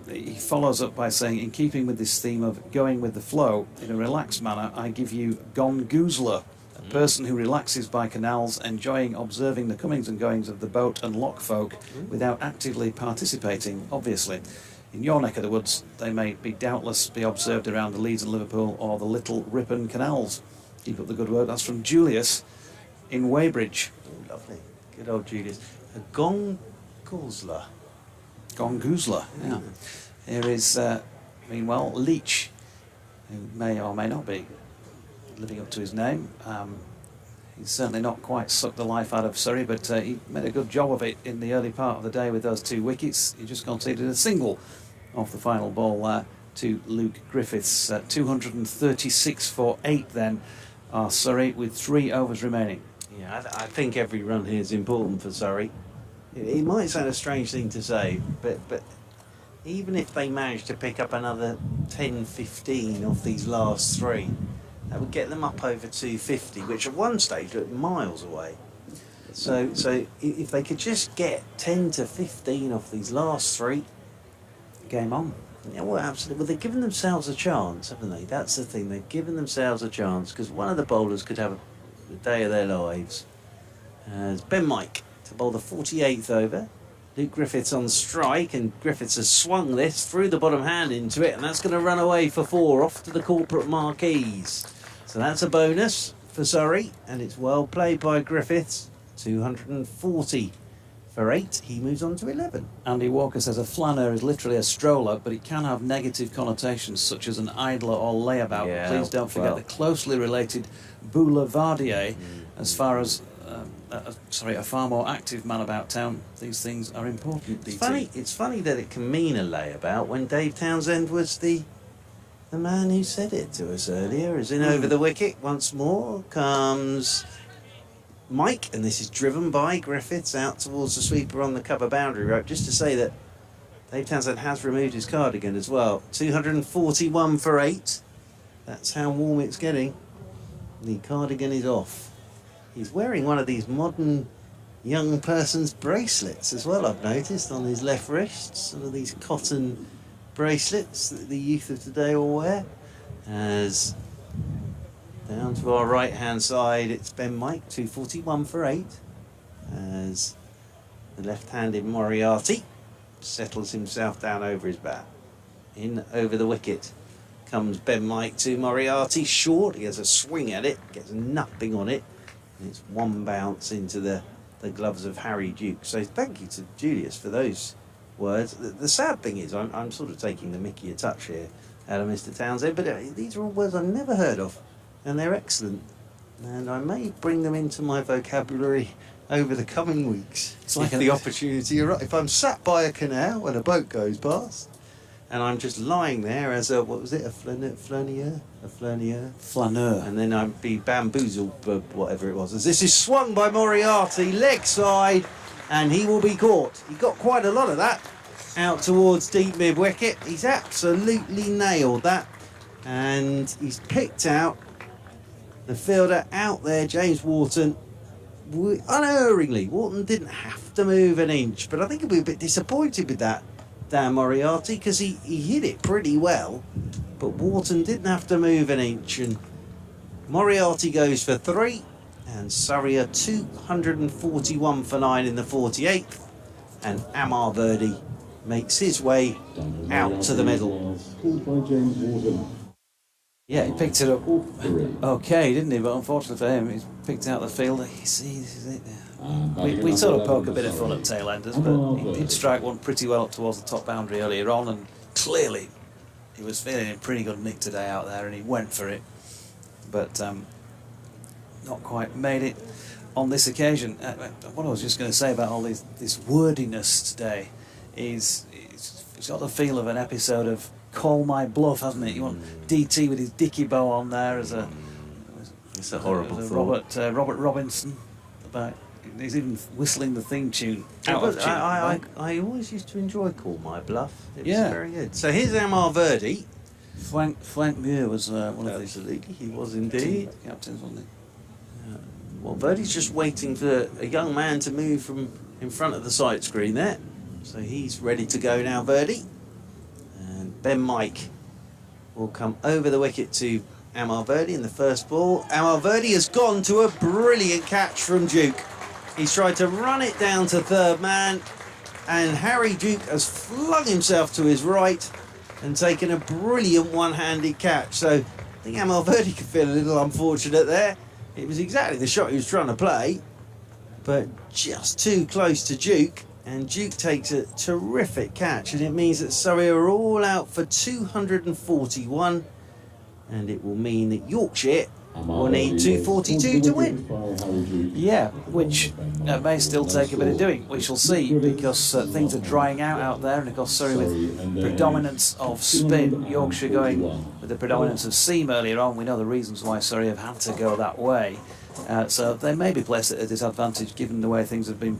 He follows up by saying, in keeping with this theme of going with the flow, in a relaxed manner, I give you gongoozler, a person who relaxes by canals, enjoying observing the comings and goings of the boat and lock folk without actively participating, obviously. In your neck of the woods, they may doubtless be observed around the Leeds and Liverpool or the Little Ripon canals. Keep up the good work. That's from Julius in Weybridge. Oh, lovely. Good old Julius. A gongoozler. Gongoozler, yeah. Here is, meanwhile, Leach, who may or may not be living up to his name. He's certainly not quite sucked the life out of Surrey, but he made a good job of it in the early part of the day with those 2 wickets. He just conceded a single off the final ball to Luke Griffiths. 236 for 8 then are Surrey with 3 overs remaining. Yeah, I think every run here is important for Surrey. It might sound a strange thing to say, but even if they manage to pick up another 10, 15 off these last 3, that would get them up over 250, which at one stage looked miles away. So if they could just get 10 to 15 off these last 3, Game on. yeah, well, absolutely. Well, they've given themselves a chance, haven't they? That's the thing. They've given themselves a chance, because one of the bowlers could have the day of their lives. As Ben Mike to bowl the 48th over. Luke Griffiths on strike, and Griffiths has swung this through the bottom hand into it, and that's going to run away for 4 off to the corporate marquees. So that's a bonus for Surrey, and it's well played by Griffiths. 240 for 8. He moves on to 11. Andy Walker says a flaneur is literally a stroller, but it can have negative connotations such as an idler or layabout. Yeah, Please don't forget the closely related boulevardier. As far as a far more active man about town, these things are important. It's funny that it can mean a layabout when Dave Townsend was the man who said it to us earlier. As in over the wicket once more comes Mike, and this is driven by Griffiths out towards the sweeper on the cover boundary rope. Just to say that Dave Townsend has removed his cardigan as well. 241 for 8. That's how warm it's getting. The cardigan is off. He's wearing one of these modern young person's bracelets as well, I've noticed, on his left wrist. Some of these cotton bracelets that the youth of today will wear. As down to our right hand side, it's Ben Mike, 241 for 8. As the left-handed Moriarty settles himself down over his bat. In over the wicket comes Ben Mike to Moriarty, short. He has a swing at it, gets nothing on it. And it's one bounce into the gloves of Harry Duke. So thank you to Julius for those words. The sad thing is, I'm sort of taking the Mickey a touch here out of Mr. Townsend, but these are all words I've never heard of, and they're excellent. And I may bring them into my vocabulary over the coming weeks. It's like the opportunity, if I'm sat by a canal and a boat goes past, and I'm just lying there as a, what was it, a flaneur? A flaneur? Flaneur. And then I'd be bamboozled by whatever it was. As this is swung by Moriarty, leg side, and he will be caught. He got quite a lot of that out towards deep mid-wicket. He's absolutely nailed that. And he's picked out the fielder out there, James Wharton, unerringly. Wharton didn't have to move an inch, but I think he'll be a bit disappointed with that, Dan Moriarty, because he hit it pretty well, but Wharton didn't have to move an inch, and Moriarty goes for 3, and Surrey are 241 for 9 in the 48th, and Amar Verdi makes his way out to the middle. Called by James Wharton. Yeah, he picked it up Three. okay, didn't he? But unfortunately for him, he's picked out the fielder. You see, this is it. We sort of poke a bit of fun at tail enders, but he did strike one pretty well up towards the top boundary earlier on, and clearly he was feeling in pretty good nick today out there, and he went for it, but not quite made it on this occasion. What I was just going to say about all this wordiness today is it's got the feel of an episode of Call My Bluff, hasn't it? You want DT with his dicky bow on there as a... It's a horrible thought. Robert Robinson. About, he's even whistling the theme tune out of tune. I always used to enjoy Call My Bluff. It was Yeah. very good. So here's Amar Verdi. Frank Muir was one of Absolutely, he was indeed. the captains, wasn't he? Well, Verdi's just waiting for a young man to move from in front of the sight screen there. So he's ready to go now, Verdi. And Ben Mike will come over the wicket to Amar Verdi in the first ball. Amar Verdi has gone to a brilliant catch from Duke. He's tried to run it down to third man, and Harry Duke has flung himself to his right and taken a brilliant one-handed catch. So I think Amar Verdi could feel a little unfortunate there. It was exactly the shot he was trying to play, but just too close to Duke, and Duke takes a terrific catch, and it means that Surrey are all out for 241, and it will mean that Yorkshire will need 242 to win. Yeah, which may still take a bit of doing. We shall see, because things are drying out there, and of course Surrey with predominance of spin, Yorkshire going with the predominance of seam earlier on. We know the reasons why Surrey have had to go that way, so they may be placed at a disadvantage given the way things have been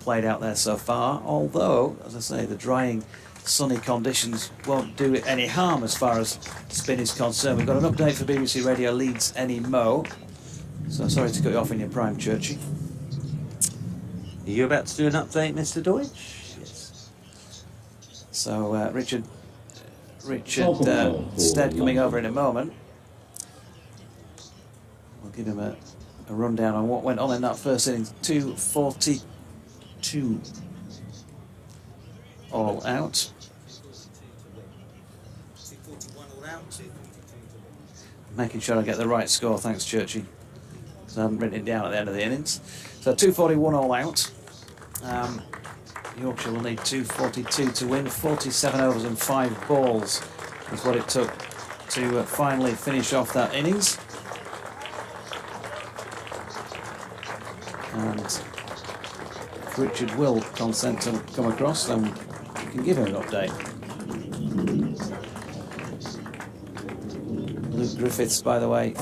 played out there so far, although, as I say, the drying sunny conditions won't do it any harm as far as spin is concerned. We've got an update for BBC Radio Leeds Any Mo. So sorry to cut you off in your prime, Churchy. Are you about to do an update, Mr. Deutsch? Yes. So Richard Stead coming over in a moment. We'll give him a rundown on what went on in that first innings. 242 all out. Making sure I get the right score, thanks Churchy, because I haven't written it down at the end of the innings. So 241 all out. Yorkshire will need 242 to win. 47 overs and 5 balls is what it took to finally finish off that innings. And if Richard will consent to come across, then we can give him an update. Luke Griffiths, by the way,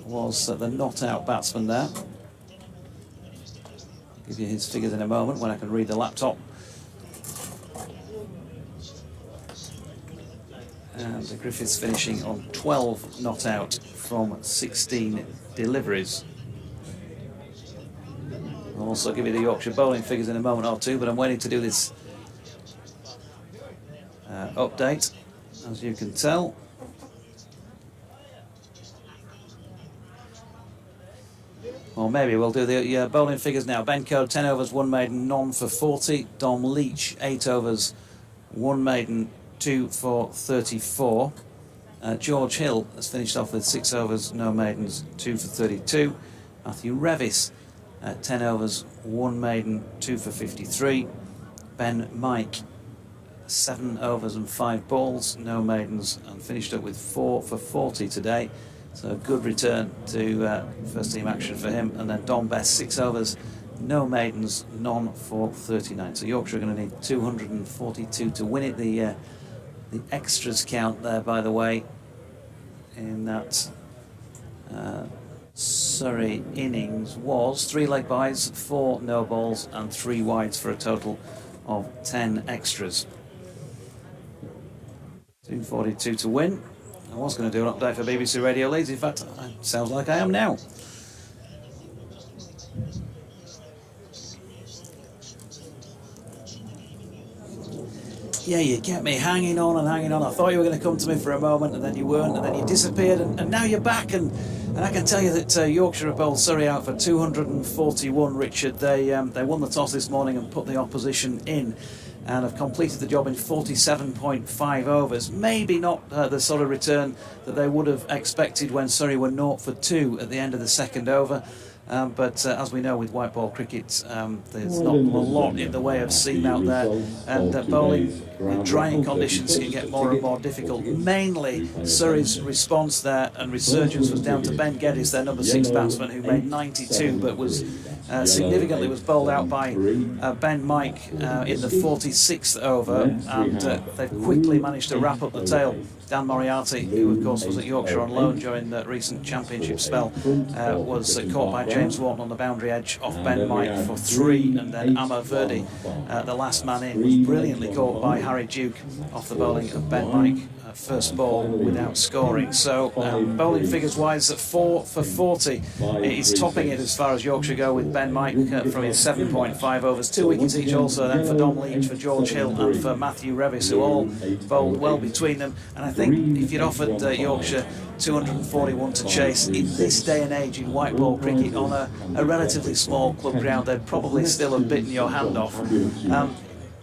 was the not-out batsman there. I'll give you his figures in a moment when I can read the laptop. And Griffiths finishing on 12 not-out from 16 deliveries. I'll also give you the Yorkshire bowling figures in a moment or two, but I'm waiting to do this update, as you can tell. Or maybe we'll do the bowling figures now. Ben Code, 10 overs, 1 maiden, none for 40. Dom Leach, 8 overs, 1 maiden, 2 for 34. George Hill has finished off with 6 overs, no maidens, 2 for 32. Matthew Revis, 10 overs, 1 maiden, 2 for 53. Ben Mike, 7 overs and 5 balls, no maidens, and finished up with 4 for 40 today. So a good return to first team action for him. And then Don Best, 6 overs, no maidens, none for 39. So Yorkshire are going to need 242 to win it. The The extras count there, by the way, in that Surrey innings was 3 leg byes, 4 no balls and 3 wides for a total of 10 extras. 242 to win. I was going to do an update for BBC Radio Leeds. In fact, it sounds like I am now. Yeah, you kept me hanging on and hanging on. I thought you were going to come to me for a moment, and then you weren't, and then you disappeared, and now you're back. And I can tell you that Yorkshire have bowled Surrey out for 241, Richard. They won the toss this morning and put the opposition in, and have completed the job in 47.5 overs. Maybe not the sort of return that they would have expected when Surrey were 0 for 2 at the end of the second over. But as we know with white ball cricket, there's not a lot in the way of seam out there, and bowling with drying conditions can get more and more difficult. Mainly Surrey's response there and resurgence was down to Ben Geddes, their number 6 batsman, who made 92 but was significantly was bowled out by Ben Mike in the 46th over, and they've quickly managed to wrap up the tail. Dan Moriarty, who of course was at Yorkshire on loan during the recent championship spell, was caught by James Wharton on the boundary edge off Ben Mike for 3, and then Amar Verdi, the last man in, was brilliantly caught by Harry Duke off the bowling of Ben Mike. First ball without scoring. So bowling figures wise at 4 for 40, he's topping it as far as Yorkshire go with Ben Mike from his 7.5 overs, 2 wickets each also then for Dom Leach, for George Hill and for Matthew Revis, who all bowled well between them. And I think if you'd offered Yorkshire 241 to chase in this day and age in white ball cricket on a relatively small club ground, they'd probably still have bitten your hand off.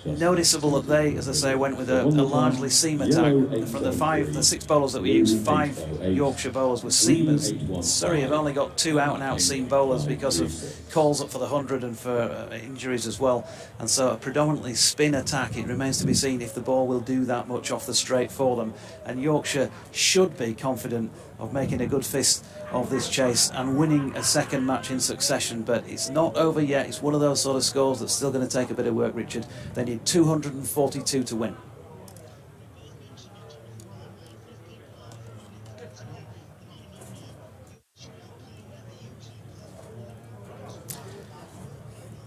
Noticeable that they, as I say, went with a largely seam attack. From the 6 bowlers that we used, 5 Yorkshire bowlers were seamers. Surrey have only got 2 out-and-out seam bowlers because of calls up for the 100 and for injuries as well. And so a predominantly spin attack. It remains to be seen if the ball will do that much off the straight for them. And Yorkshire should be confident of making a good fist of this chase and winning a second match in succession, but it's not over yet. It's one of those sort of scores that's still going to take a bit of work, Richard. They need 242 to win.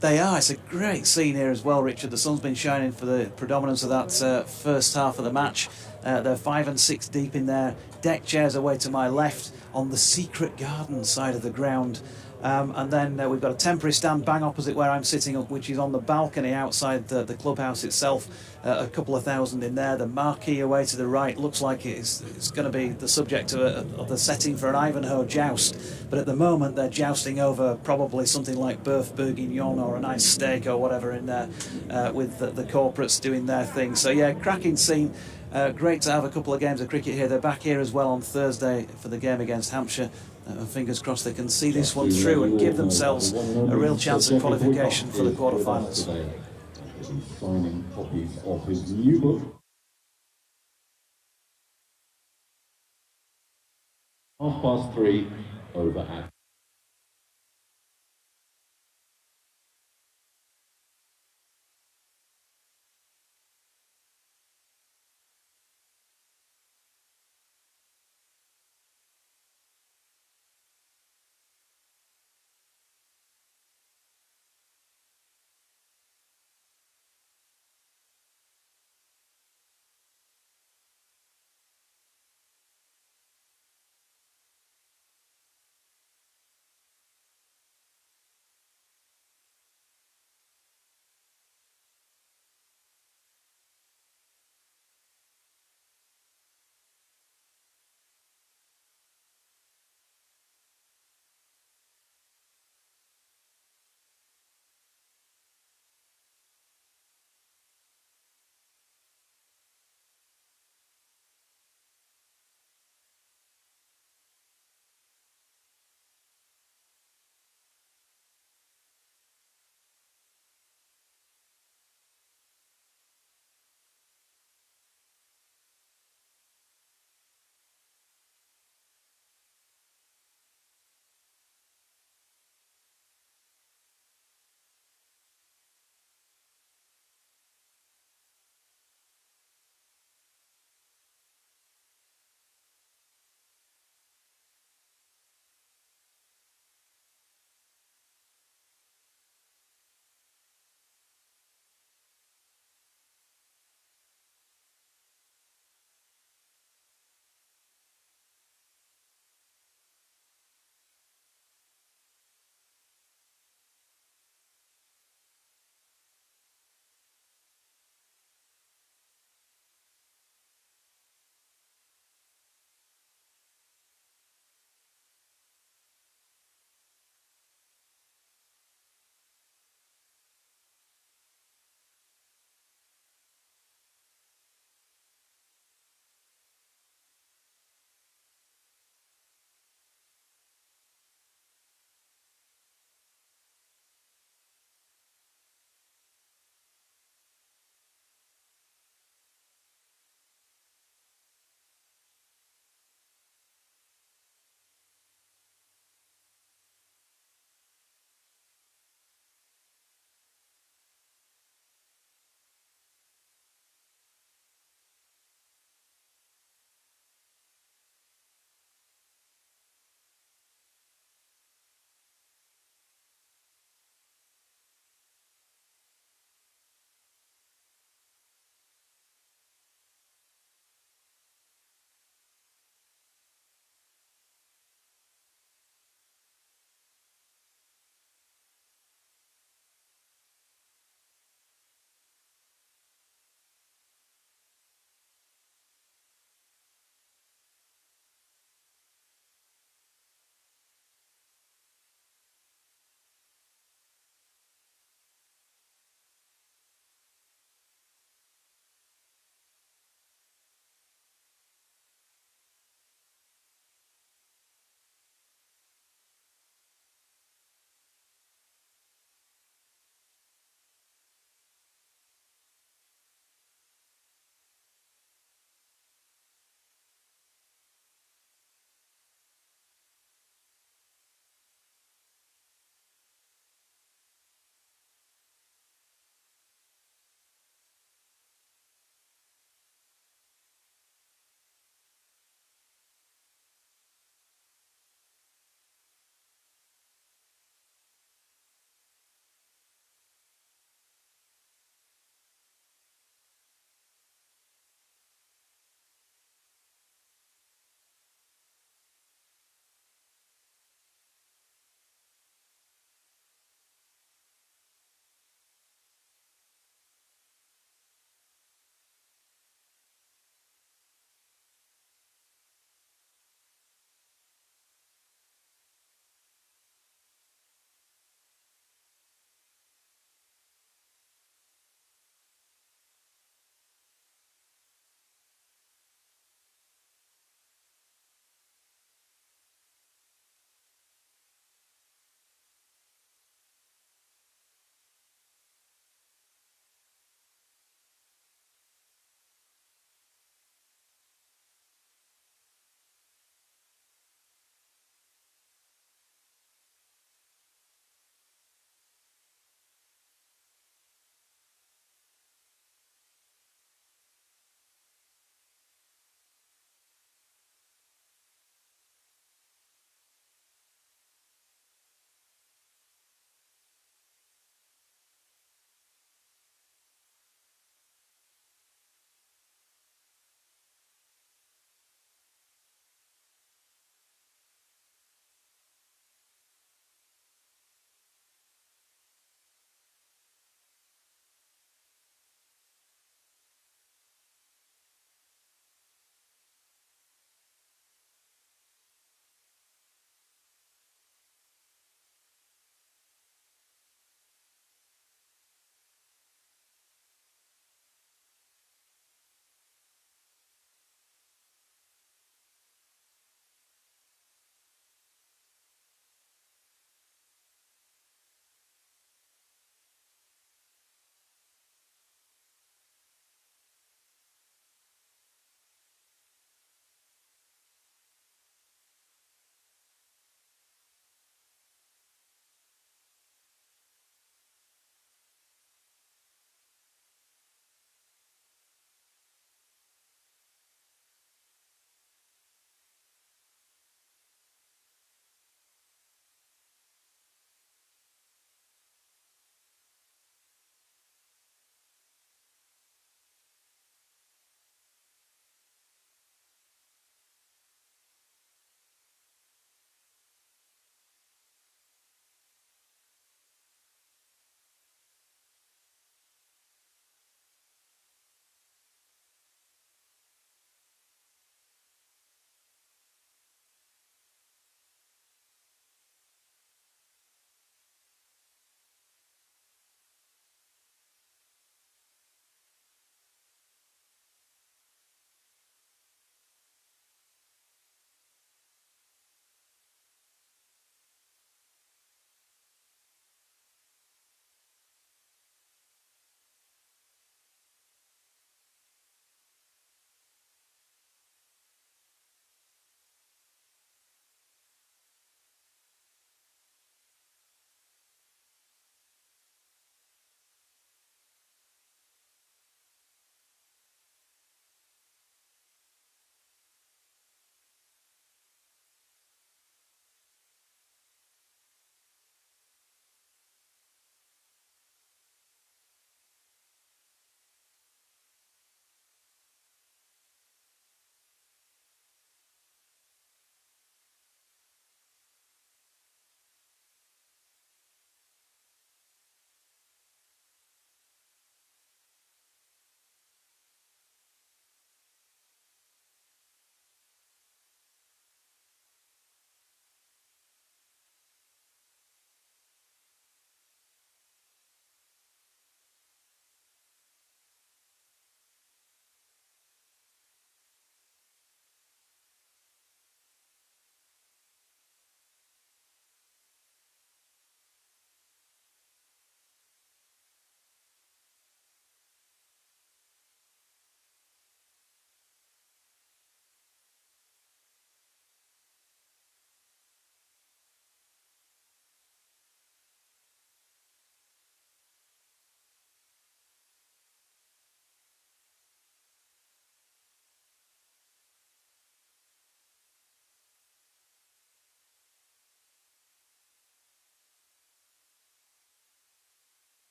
They are. It's a great scene here as well, Richard. The sun's been shining for the predominance of that first half of the match. They're 5 and 6 deep in their deck chairs away to my left on the secret garden side of the ground. And then we've got a temporary stand bang opposite where I'm sitting, which is on the balcony outside the clubhouse itself. A couple of thousand in there. The marquee away to the right looks like it's going to be the subject of the setting for an Ivanhoe joust. But at the moment they're jousting over probably something like Boeuf Bourguignon or a nice steak or whatever in there, with the corporates doing their thing. So yeah, cracking scene. Great to have a couple of games of cricket here. They're back here as well on Thursday for the game against Hampshire. Fingers crossed they can see this one through and give themselves a real chance of qualification for the quarterfinals. Signing copies of his new book. 3:30 over at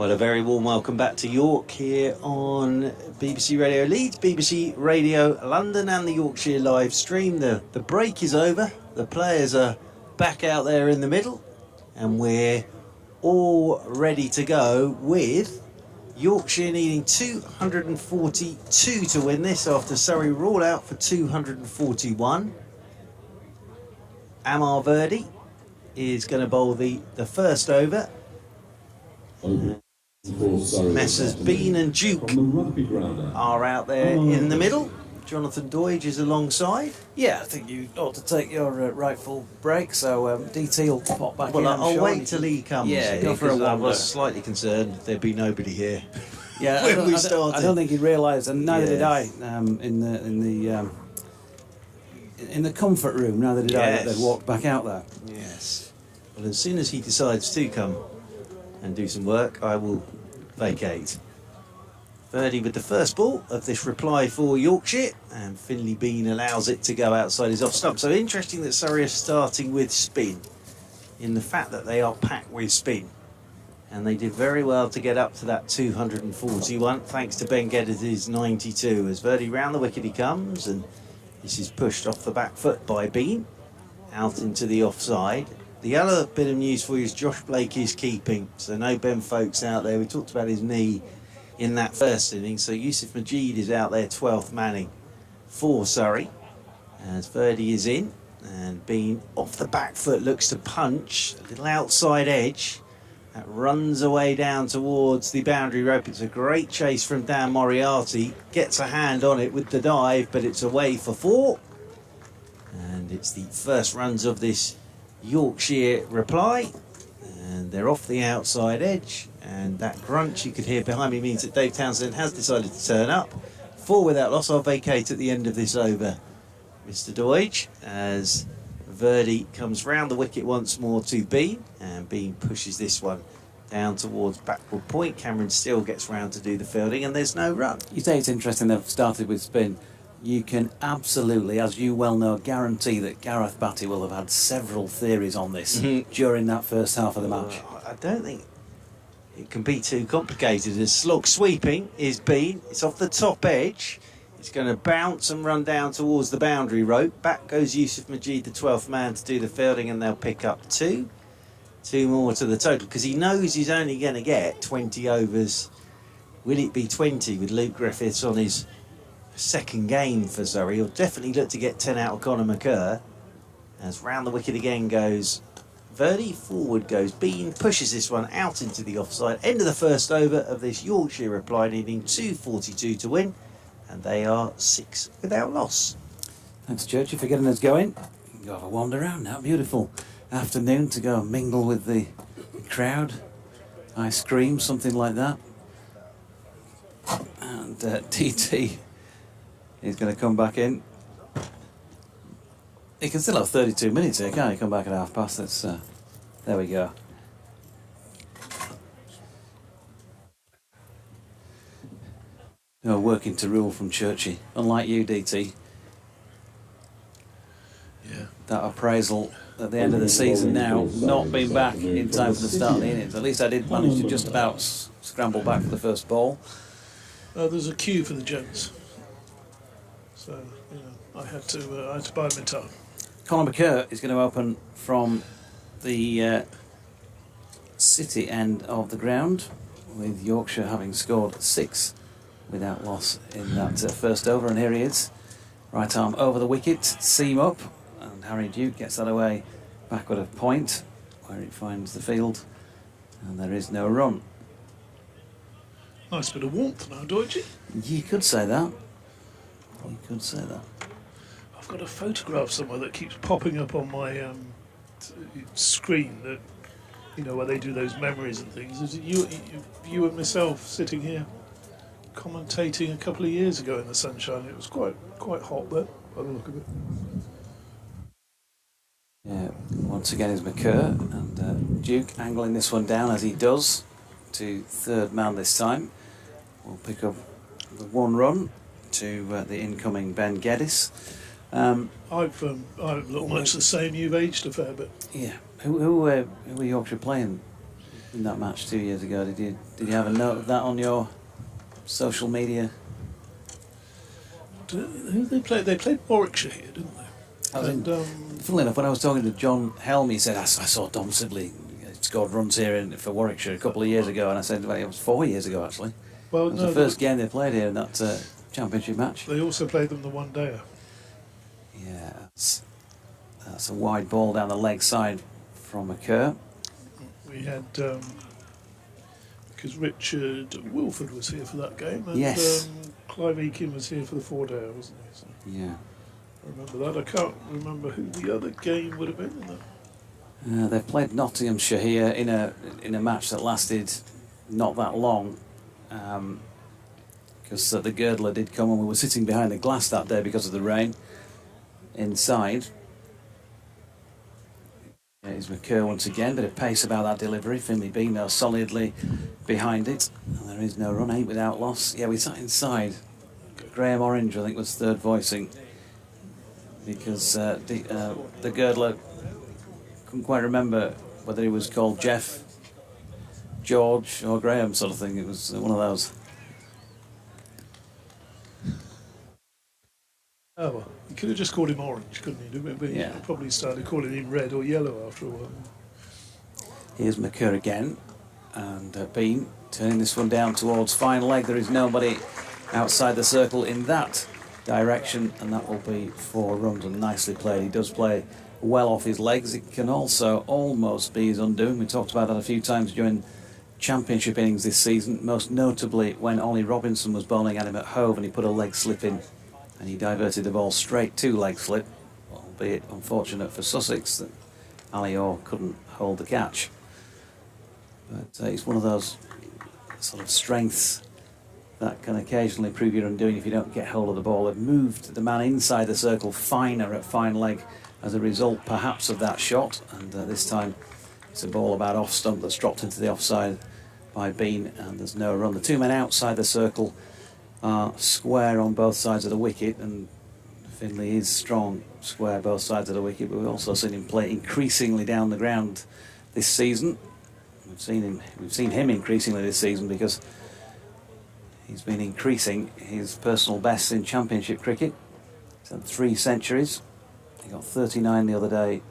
Well, a very warm welcome back to York here on BBC Radio Leeds, BBC Radio London and the Yorkshire live stream. The break is over, the players are back out there in the middle, and we're all ready to go with Yorkshire needing 242 to win this after Surrey roll out for 241. Amar Verdi is going to bowl the first over. Messrs Bean and Duke are out there in the middle. Jonathan Doidge is alongside. Yeah, I think you ought to take your rightful break, so DT will pop back in. Well, I'll sure, wait till he comes. Yeah, go for a I wander. was slightly concerned there'd be nobody here. Yeah, when we started. I don't think he'd realised, and neither did I. Yes. In the comfort room, neither did I. That they'd walked back out there. Yes. Well, as soon as he decides to come and do some work, I will vacate. Verdi with the first ball of this reply for Yorkshire, and Finley Bean allows it to go outside his off stump. So interesting that Surrey are starting with spin, in the fact that they are packed with spin. And they did very well to get up to that 241, thanks to Ben Geddes' 92. As Verdi round the wicket he comes, and this is pushed off the back foot by Bean, out into the offside. The other bit of news for you is Josh Blake is keeping, so no Ben Folkes out there. We talked about his knee in that first innings, so Yusuf Majid is out there 12th manning for Surrey, as Verdi is in, and Bean off the back foot looks to punch, a little outside edge, that runs away down towards the boundary rope. It's a great chase from Dan Moriarty, gets a hand on it with the dive, but it's away for 4, and it's the first runs of this Yorkshire reply, and they're off the outside edge, and that crunch you could hear behind me means that Dave Townsend has decided to turn up. 4 without loss. I'll vacate at the end of this over, Mr. Doidge, as Verdi comes round the wicket once more to Bean, and Bean pushes this one down towards backward point. Cameron still gets round to do the fielding, and there's no run. You say it's interesting they've started with spin. You can absolutely, as you well know, guarantee that Gareth Batty will have had several theories on this during that first half of the match. I don't think it can be too complicated. As slog sweeping is Bean, it's off the top edge. It's going to bounce and run down towards the boundary rope. Back goes Yusuf Majid, the 12th man, to do the fielding, and they'll pick up 2. 2 more to the total, because he knows he's only going to get 20 overs. Will it be 20 with Luke Griffiths on his second game for Surrey? He'll definitely look to get 10 out of Conor McCurr. As round the wicket again goes Verdi, forward goes Bean, pushes this one out into the offside. End of the first over of this Yorkshire reply, needing 242 to win, and they are 6 without loss. Thanks, Churchy, for getting us going. You can go have a wander around now. Beautiful afternoon to go and mingle with the crowd. Ice cream, something like that. And TT is going to come back in. He can still have 32 minutes here, can't he? Come back at half past. That's there we go. No working to rule from Churchy. Unlike you, DT. Yeah. That appraisal at the end of the season now, not been back in time for the start of the innings. At least I did manage to just about scramble back for the first ball. There's a queue for the gents, so I had to bide my time. Conor McCurr is going to open from the city end of the ground, with Yorkshire having scored 6 without loss in that first over, and here he is. Right arm over the wicket, seam up, and Harry Duke gets that away backward of point, where it finds the field, and there is no run. Nice bit of warmth now, Doidge. You could say that. You could say that. I've got a photograph somewhere that keeps popping up on my screen, that where they do those memories and things. Is it you and myself sitting here commentating a couple of years ago in the sunshine? It was quite hot there, by the look of it. Yeah, once again is McCurr, and Duke angling this one down as he does to third man this time. We'll pick up the 1 run to the incoming Ben Geddes. I'm much the same. You've aged a fair bit. Yeah. Who were Yorkshire playing in that match 2 years ago. Did you have a note of that on your social media? Who they played? They played Warwickshire here, didn't they? Funnily enough, when I was talking to John Helm, he said, I saw Dom Sibley scored runs here for Warwickshire a couple of years ago, and I said, well, it was 4 years ago actually. Well, it was the first game they played here in that championship match. They also played them the one dayer. Yeah, that's a wide ball down the leg side from McCurr. We had, because Richard Wilford was here for that game, and yes. Clive Eakin was here for the 4 dayer, wasn't he? So yeah. I remember that. I can't remember who the other game would have been in that. They've played Nottinghamshire here in a match that lasted not that long, because the girdler did come and we were sitting behind the glass that day because of the rain inside. Here's McCurr once again, bit of pace about that delivery. Finley Bean now solidly behind it, and there is no run, 8 without loss. Yeah, we sat inside. Graham Orange, I think, was third voicing, because the girdler couldn't quite remember whether he was called Jeff, George or Graham sort of thing. It was one of those. Oh well, you could have just called him Orange, couldn't you? But yeah. You probably started calling him Red or Yellow after a while. Here's McCurr again, and Bean turning this one down towards fine leg. There is nobody outside the circle in that direction, and that will be 4 runs, and nicely played. He does play well off his legs. It can also almost be his undoing. We talked about that a few times during championship innings this season, most notably when Ollie Robinson was bowling at him at Hove and he put a leg slip in and he diverted the ball straight to leg slip, albeit unfortunate for Sussex that Ali Orr couldn't hold the catch. But it's one of those sort of strengths that can occasionally prove your undoing if you don't get hold of the ball. They've moved the man inside the circle finer at fine leg as a result perhaps of that shot, and this time it's a ball about off stump that's dropped into the offside by Bean, and there's no run. The 2 men outside the circle are square on both sides of the wicket, and Finley is strong square both sides of the wicket, but we've also seen him play increasingly down the ground this season. We've seen him increasingly this season because he's been increasing his personal best in championship cricket. He's had 3 centuries. He got 39 the other day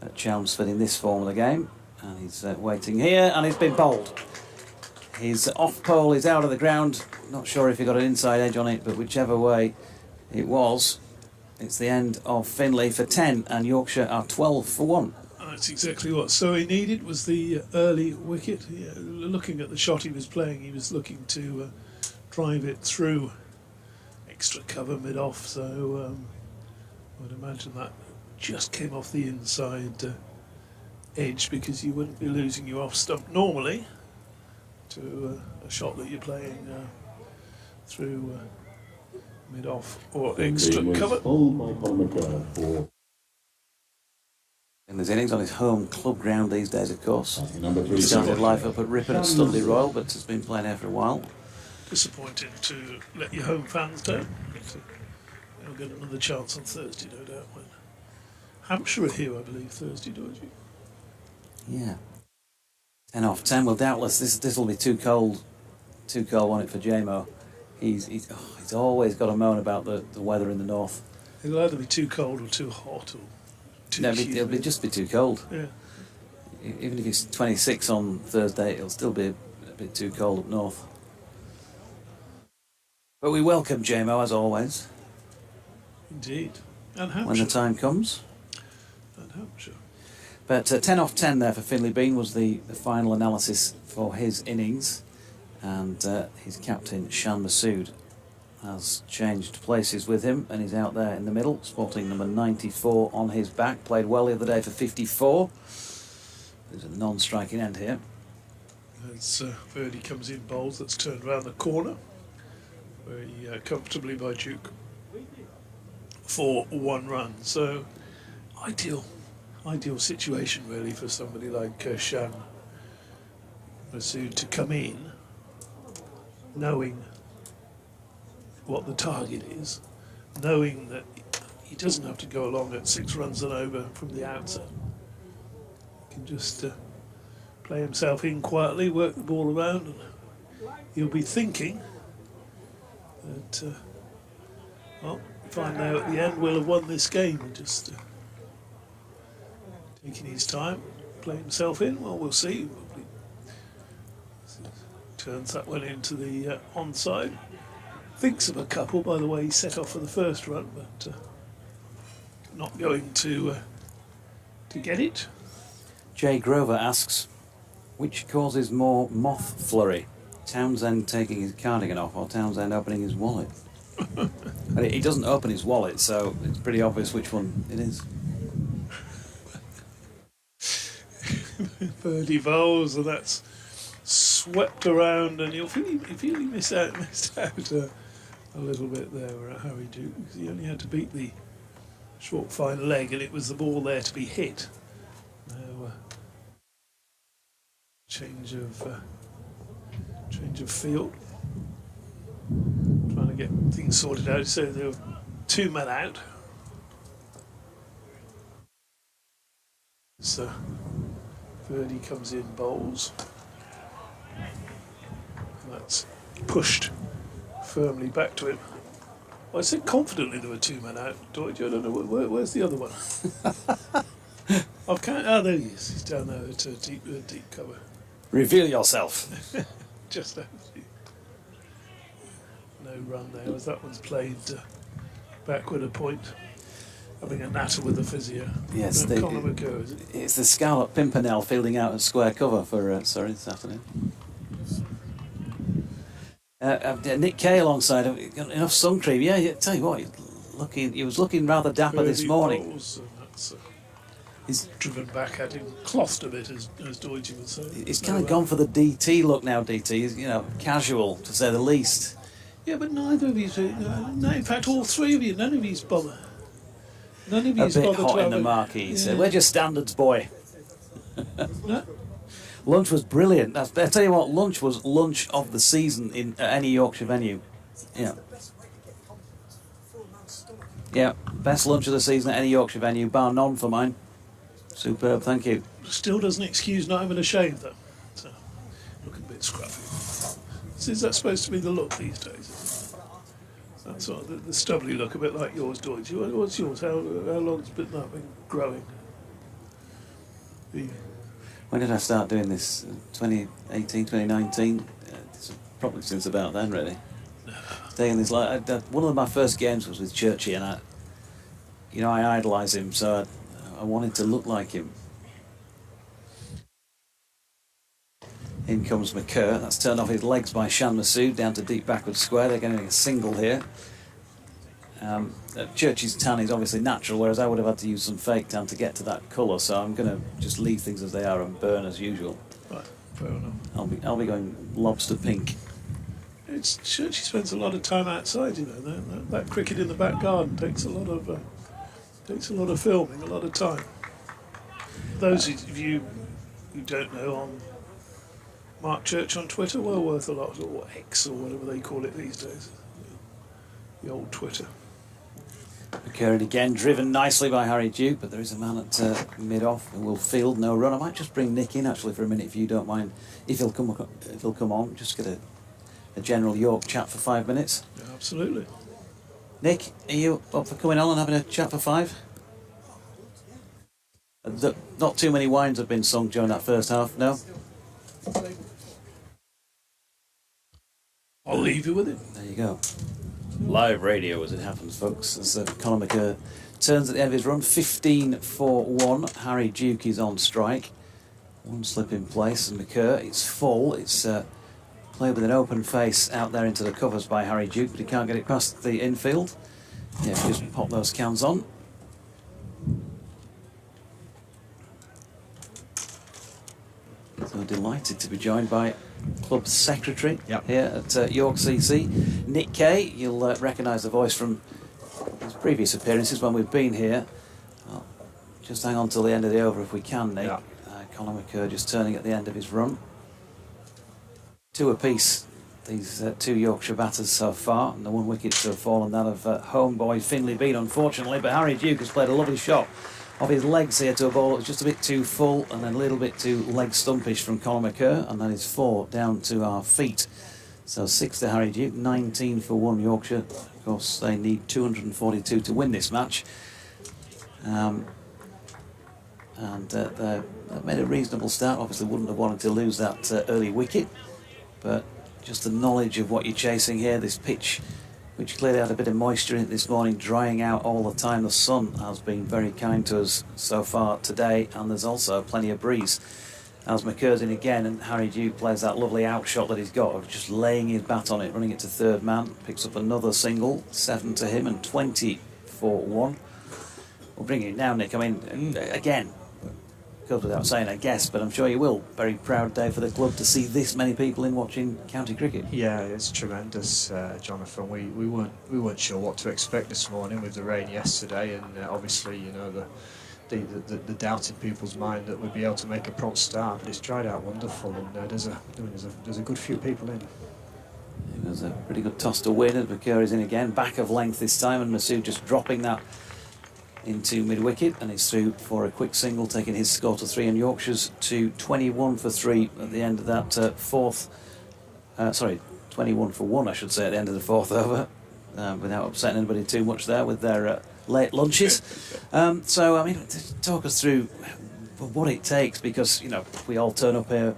at Chelmsford in this form of the game, and he's waiting here, and he's been bowled. His off pole is out of the ground. Not sure if he got an inside edge on it, but whichever way it was, it's the end of Finley for 10, and Yorkshire are 12 for 1. That's exactly what Surrey needed, was the early wicket. Yeah, looking at the shot he was playing, he was looking to drive it through extra cover mid-off, so I would imagine that just came off the inside edge, because you wouldn't be losing your off stump normally to a shot that you're playing through mid-off or extra cover. In his innings on his home club ground these days, of course. Number 3. He started life up at Ripon at Studley Royal, but has been playing there for a while. Disappointing to let your home fans down. They'll get another chance on Thursday, no doubt. When Hampshire are here, I believe, Thursday, don't you? Yeah. 10 off 10. Well, doubtless this will be too cold, won't it, for JMO? He's always got a moan about the weather in the north. It'll either be too cold or too hot or too humid. It'll just be too cold. Yeah. Even if it's 26 on Thursday, it'll still be a bit too cold up north. But we welcome JMO as always. Indeed. And Hampshire. When the time comes. And Hampshire. But 10 off 10 there for Finley Bean was the final analysis for his innings. And his captain, Shan Masood, has changed places with him and he's out there in the middle, sporting number 94 on his back. Played well the other day for 54. There's a non-striking end here. As Verdi comes in bowls, that's turned round the corner. Very comfortably by Duke for 1 run. So ideal situation really for somebody like Shan Masood to come in knowing what the target is, knowing that he doesn't have to go along at 6 runs and over from the outset. He can just play himself in quietly, work the ball around, and he'll be thinking that, well, find out at the end we'll have won this game, and just taking his time, play himself in. Well, we'll see. Probably turns that one into the onside. Thinks of a couple by the way he set off for the first run, but not going to get it. Jay Grover asks, which causes more moth flurry? Townsend taking his cardigan off or Townsend opening his wallet? But he doesn't open his wallet, so it's pretty obvious which one it is. Birdie bowls, and that's swept around, and you'll feel he missed out a little bit there at Harry Duke, because he only had to beat the short fine leg, and it was the ball there to be hit. Now, change of field, trying to get things sorted out. So there were 2 men out. So Birdie comes in, bowls. And that's pushed firmly back to him. Well, I said confidently there were 2 men out. Deutsch, I don't know where's the other one. I've counted. Oh, there he is. He's down there at deep cover. Reveal yourself. Just no run there, as that one's played backward a point. Having a natter with the physio. Yes, Conor McCurr, is it? It's the Scarlet Pimpernel fielding out at square cover for Surrey this afternoon. Nick Kay alongside him. Got enough sun cream. Yeah, tell you what, he was looking rather dapper this morning. Balls, and that's, he's driven back at him, clothed a bit, as Deutsch would say. He's kind of gone for the DT look now. DT, he's, casual to say the least. Yeah, but neither of you. No, in fact, all 3 of you. None of you's bother. None of A you's bit bothered hot to in the have marquee. Yeah. So where's your standards, boy? No? Lunch was brilliant. I tell you what, lunch was lunch of the season in any Yorkshire venue. Yeah. Yeah, best lunch of the season at any Yorkshire venue, bar none for mine. Superb, thank you. Still doesn't excuse not having a shave, though. So, looking a bit scruffy. Is that supposed to be the look these days? That's sort of the stubbly look, a bit like yours, Deutsch. What's yours? How long's been growing? When did I start doing this? 2018, 2019? Probably since about then, really. Taking this, one of my first games was with Churchy, and I idolise him, so I wanted to look like him. In comes McCurr. That's turned off his legs by Shan Masood down to deep backward square. They're getting a single here. Churchy's tan is obviously natural, whereas I would have had to use some fake tan to get to that colour, so I'm going to just leave things as they are and burn as usual. Right, fair enough. I'll be going lobster pink. Churchy spends a lot of time outside, That cricket in the back garden takes a lot of filming, a lot of time. Those of you who don't know, on Mark Church on Twitter, well worth a lot, or X or whatever they call it these days. The old Twitter. McCurr again, driven nicely by Harry Duke, but there is a man at mid-off who will field no run. I might just bring Nick in actually for a minute if you don't mind. If he'll come on, just get a general York chat for 5 minutes. Yeah, absolutely. Nick, are you up for coming on and having a chat for 5? Not too many wines have been sung during that first half, no? I'll leave you with it. There you go. Live radio as it happens, folks, as Conor McCurr turns at the end of his run. 15 for 1. Harry Duke is on strike. One slip in place, and McCurr, it's full. It's played with an open face out there into the covers by Harry Duke, but he can't get it past the infield. Yeah, just pop those cans on. So delighted to be joined by club secretary here at York CC, Nick Kay. You'll recognise the voice from his previous appearances when we've been here. Well, just hang on till the end of the over if we can, Nick. Conor McCurr just turning at the end of his run. 2 apiece, these 2 Yorkshire batters so far, and the 1 wicket to have fallen, that of home boy Finlay Bean, unfortunately, but Harry Duke has played a lovely shot off his legs here to a ball that was just a bit too full and then a little bit too leg stumpish from Colin McCurr, and that is 4 down to our feet. So 6 to Harry Duke, 19 for 1 Yorkshire. Of course, they need 242 to win this match. They've made a reasonable start. Obviously wouldn't have wanted to lose that early wicket, but just the knowledge of what you're chasing here, this pitch, which clearly had a bit of moisture in it this morning, drying out all the time. The sun has been very kind to us so far today, and there's also plenty of breeze. As McCurr's in again, and Harry Duke plays that lovely out shot that he's got of just laying his bat on it, running it to third man, picks up another single, 7 to him and 20 for 1. We'll bring it down, Nick. I mean, again, goes without saying, I guess, but I'm sure you will. Very proud day for the club to see this many people in watching county cricket. Yeah, it's tremendous, Jonathan. We weren't sure what to expect this morning with the rain yesterday, and obviously, you know, the doubt in people's mind that we'd be able to make a prompt start, but it's dried out wonderful, and there's a good few people in. It was a pretty good toss to win, and McCurr is in again, back of length this time, and Masood just dropping that into mid-wicket, and he's through for a quick single, taking his score to 3, and Yorkshire's to 21 for 3 at the end of that fourth, 21 for 1 I should say, at the end of the fourth over, without upsetting anybody too much there with their late lunches. So, I mean, talk us through what it takes, because, you know, we all turn up here,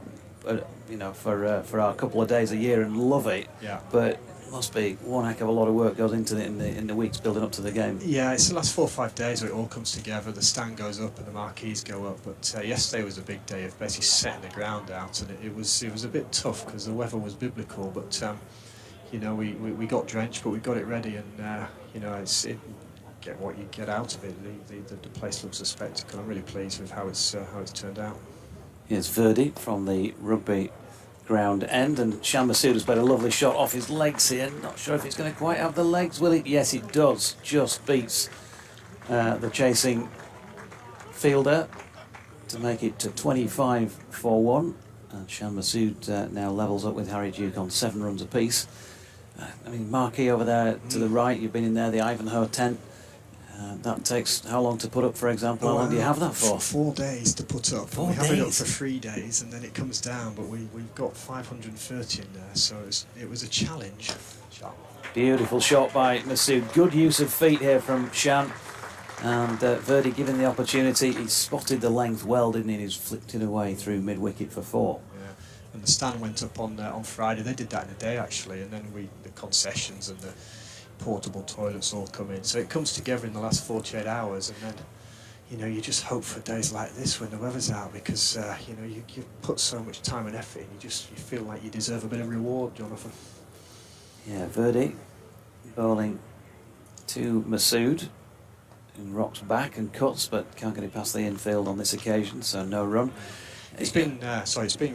you know, for our couple of days a year and love it, Yeah. but must be one heck of a lot of work goes into it in the weeks building up to the game. Yeah, it's the last 4 or 5 days where it all comes together. The stand goes up and the marquees go up. But yesterday was a big day of basically setting the ground out, and it was a bit tough because the weather was biblical. But you know, we got drenched, but we got it ready, and you know, get what you get out of it. The place looks a spectacle. I'm really pleased with how it's turned out. Here's Verdi from the rugby ground end, and Shan Masood has played a lovely shot off his legs here. Not sure if it's going to quite have the legs, will it? Yes, it does. Just beats the chasing fielder to make it to 25 for 1. And Shan Masood now levels up with Harry Duke on 7 runs apiece. I mean, marquee over there to the right, you've been in there, the Ivanhoe tent. That takes how long to put up, for example? How long do you have that for? 4 days to put up. 4 we have it up days? for 3 days, and then it comes down. But we've got 530 in there, so it was a challenge. Beautiful shot by Masood. Good use of feet here from Shan. And Verdi given the opportunity. He spotted the length well, didn't he? He's flicked it away through mid-wicket for 4. Yeah. And the stand went up on Friday. They did that in a day, actually, and then the concessions and the portable toilets all come in, so it comes together in the last 48 hours, and then, you know, you just hope for days like this when the weather's out, because you know, you put so much time and effort in, you feel like you deserve a bit of reward, Jonathan. Yeah, Verdi bowling to Masood, who rocks back and cuts, but can't get it past the infield on this occasion, so no run. It's been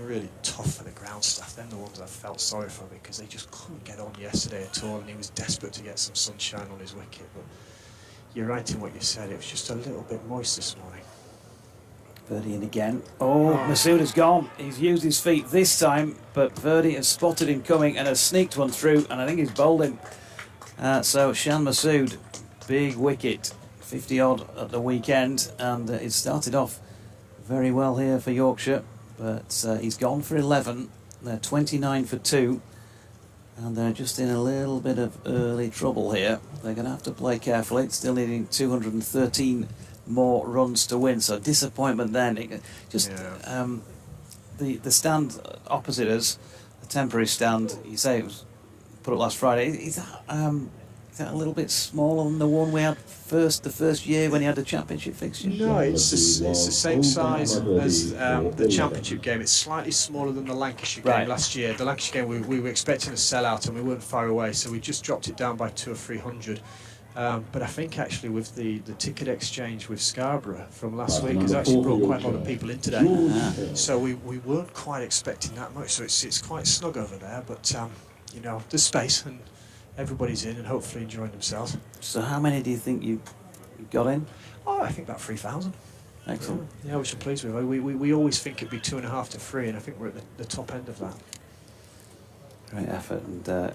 really tough for the ground staff. They're the ones I felt sorry for, because they just couldn't get on yesterday at all, and he was desperate to get some sunshine on his wicket. But you're right in what you said, it was just a little bit moist this morning. Verdi in again. Oh, Masood has gone. He's used his feet this time, but Verdi has spotted him coming and has sneaked one through, and I think he's bowled him. So Shan Masood, big wicket, 50 odd at the weekend, and it started off very well here for Yorkshire, but he's gone for 11. They're 29 for 2, and they're just in a little bit of early trouble here. They're going to have to play carefully, still needing 213 more runs to win, so disappointment then. The stand opposite us, the temporary stand, you say it was put up last Friday, is that a little bit smaller than the one we had the first year when he had the championship fixture? No, it's the same size as the championship game. It's slightly smaller than the Lancashire game last year. The Lancashire game we were expecting a sellout, and we weren't far away, so we just dropped it down by 200 or 300. But I think actually with the ticket exchange with Scarborough from last week has actually brought quite a lot of people in today. So we weren't quite expecting that much. So it's quite snug over there, but you know, there's space and everybody's in and hopefully enjoying themselves. So how many do you think you got in? Oh, I think about 3,000. Excellent. Yeah, which I'm pleased with. We always think it'd be 2.5 to 3, and I think we're at the top end of that. Great effort, and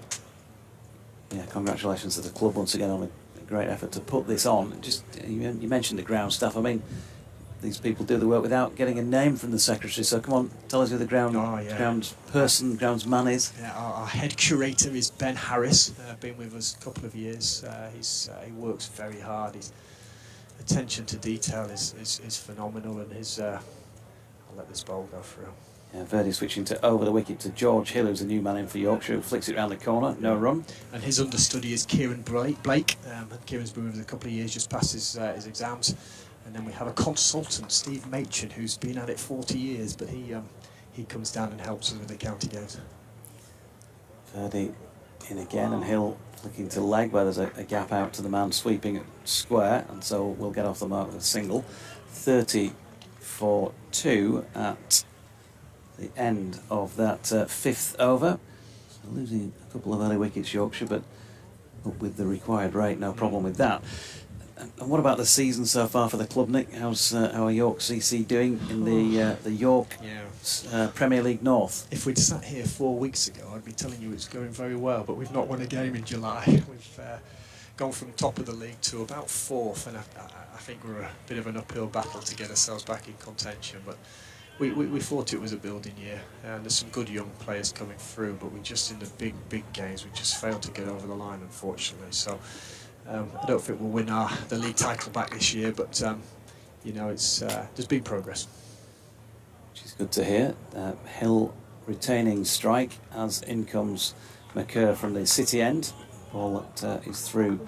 yeah, congratulations to the club once again on great effort to put this on. Just you mentioned the ground staff. I mean, these people do the work without getting a name from the secretary. So come on, tell us who the grounds person, grounds man is. Yeah, our head curator is Ben Harris. Been with us a couple of years. He works very hard. His attention to detail is phenomenal, and I'll let this ball go through. Yeah, Verdi switching to over the wicket to George Hill, who's a new man in for Yorkshire, who flicks it round the corner, no run. And his understudy is Kieran Blake. Kieran's been with us a couple of years, just passed his exams. And then we have a consultant, Steve Machin, who's been at it 40 years, but he comes down and helps us with the county games. Verdi in again, and Hill looking to leg where there's a gap out to the man sweeping at square, and so we'll get off the mark with a single. 30 for 2 at the end of that fifth over. So losing a couple of early wickets, Yorkshire, but up with the required rate, no problem with that. And what about the season so far for the club, Nick? How's our York CC doing in the York Premier League North? If we'd sat here 4 weeks ago, I'd be telling you it's going very well, but we've not won a game in July. We've gone from top of the league to about 4th, and I think we're a bit of an uphill battle to get ourselves back in contention. But we thought it was a building year, and there's some good young players coming through, but we just, in the big games, we just failed to get over the line, unfortunately. So I don't think we'll win the league title back this year, but you know, there's been progress. Which is good to hear. Hill retaining strike, as in comes McCurr from the city end. Ball that is through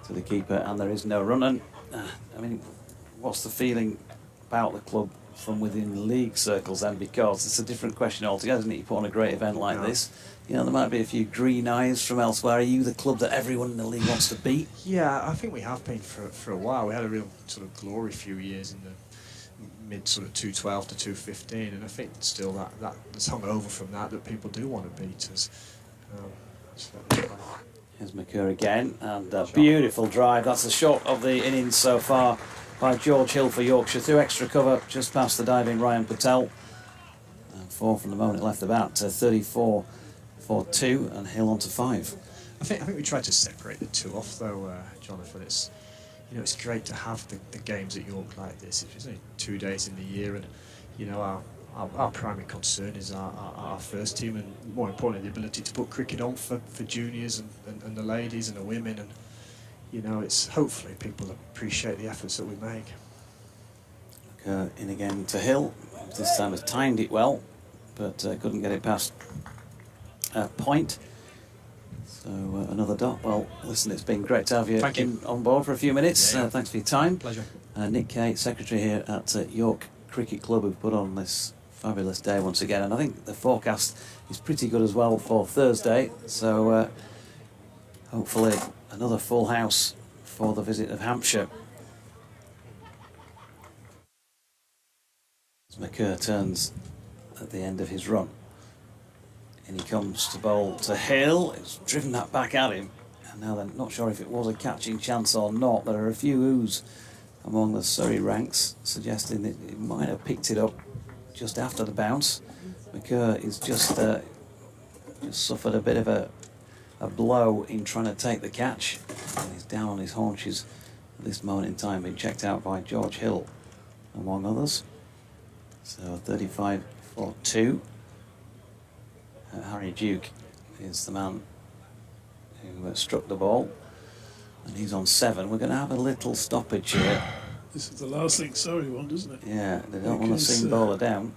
to the keeper, and there is no run. And I mean, what's the feeling about the club from within league circles then? Because it's a different question altogether, isn't it? You put on a great event like this, you know, there might be a few green eyes from elsewhere. Are you the club that everyone in the league wants to beat? Yeah, I think we have been for a while. We had a real sort of glory few years in the mid sort of 212 to 215, and I think still that's hung over from that people do want to beat us. Here's McCurr again, and a beautiful drive. That's the shot of the innings so far by George Hill for Yorkshire, through extra cover just past the diving Ryan Patel. And 4 from the moment it left the bat, 34 for 2, and Hill on to 5. I think we tried to separate the two off though, Jonathan. It's, you know, it's great to have the games at York like this. It's only 2 days in the year, and you know, our primary concern is our first team, and more importantly, the ability to put cricket on for juniors and the ladies and the women. And you know, it's hopefully people appreciate the efforts that we make. In again to Hill. This time has timed it well, but couldn't get it past point. So another dot. Well, listen, it's been great to have you on board for a few minutes. Thanks for your time. Pleasure. Nick Kay, secretary here at York Cricket Club, who've put on this fabulous day once again, and I think the forecast is pretty good as well for Thursday. So hopefully another full house for the visit of Hampshire. As McCurr turns at the end of his run, and he comes to bowl to Hill. It's driven that back at him, and now they're not sure if it was a catching chance or not. There are a few oohs among the Surrey ranks suggesting that it might have picked it up just after the bounce. McCurr is just suffered a bit of a blow in trying to take the catch, and he's down on his haunches at this moment in time, being checked out by George Hill among others. So 35 for 2. Harry Duke is the man who struck the ball, and he's on 7. We're going to have a little stoppage here. This is the last thing Surrey want, isn't it? Yeah, they don't want to see bowler down.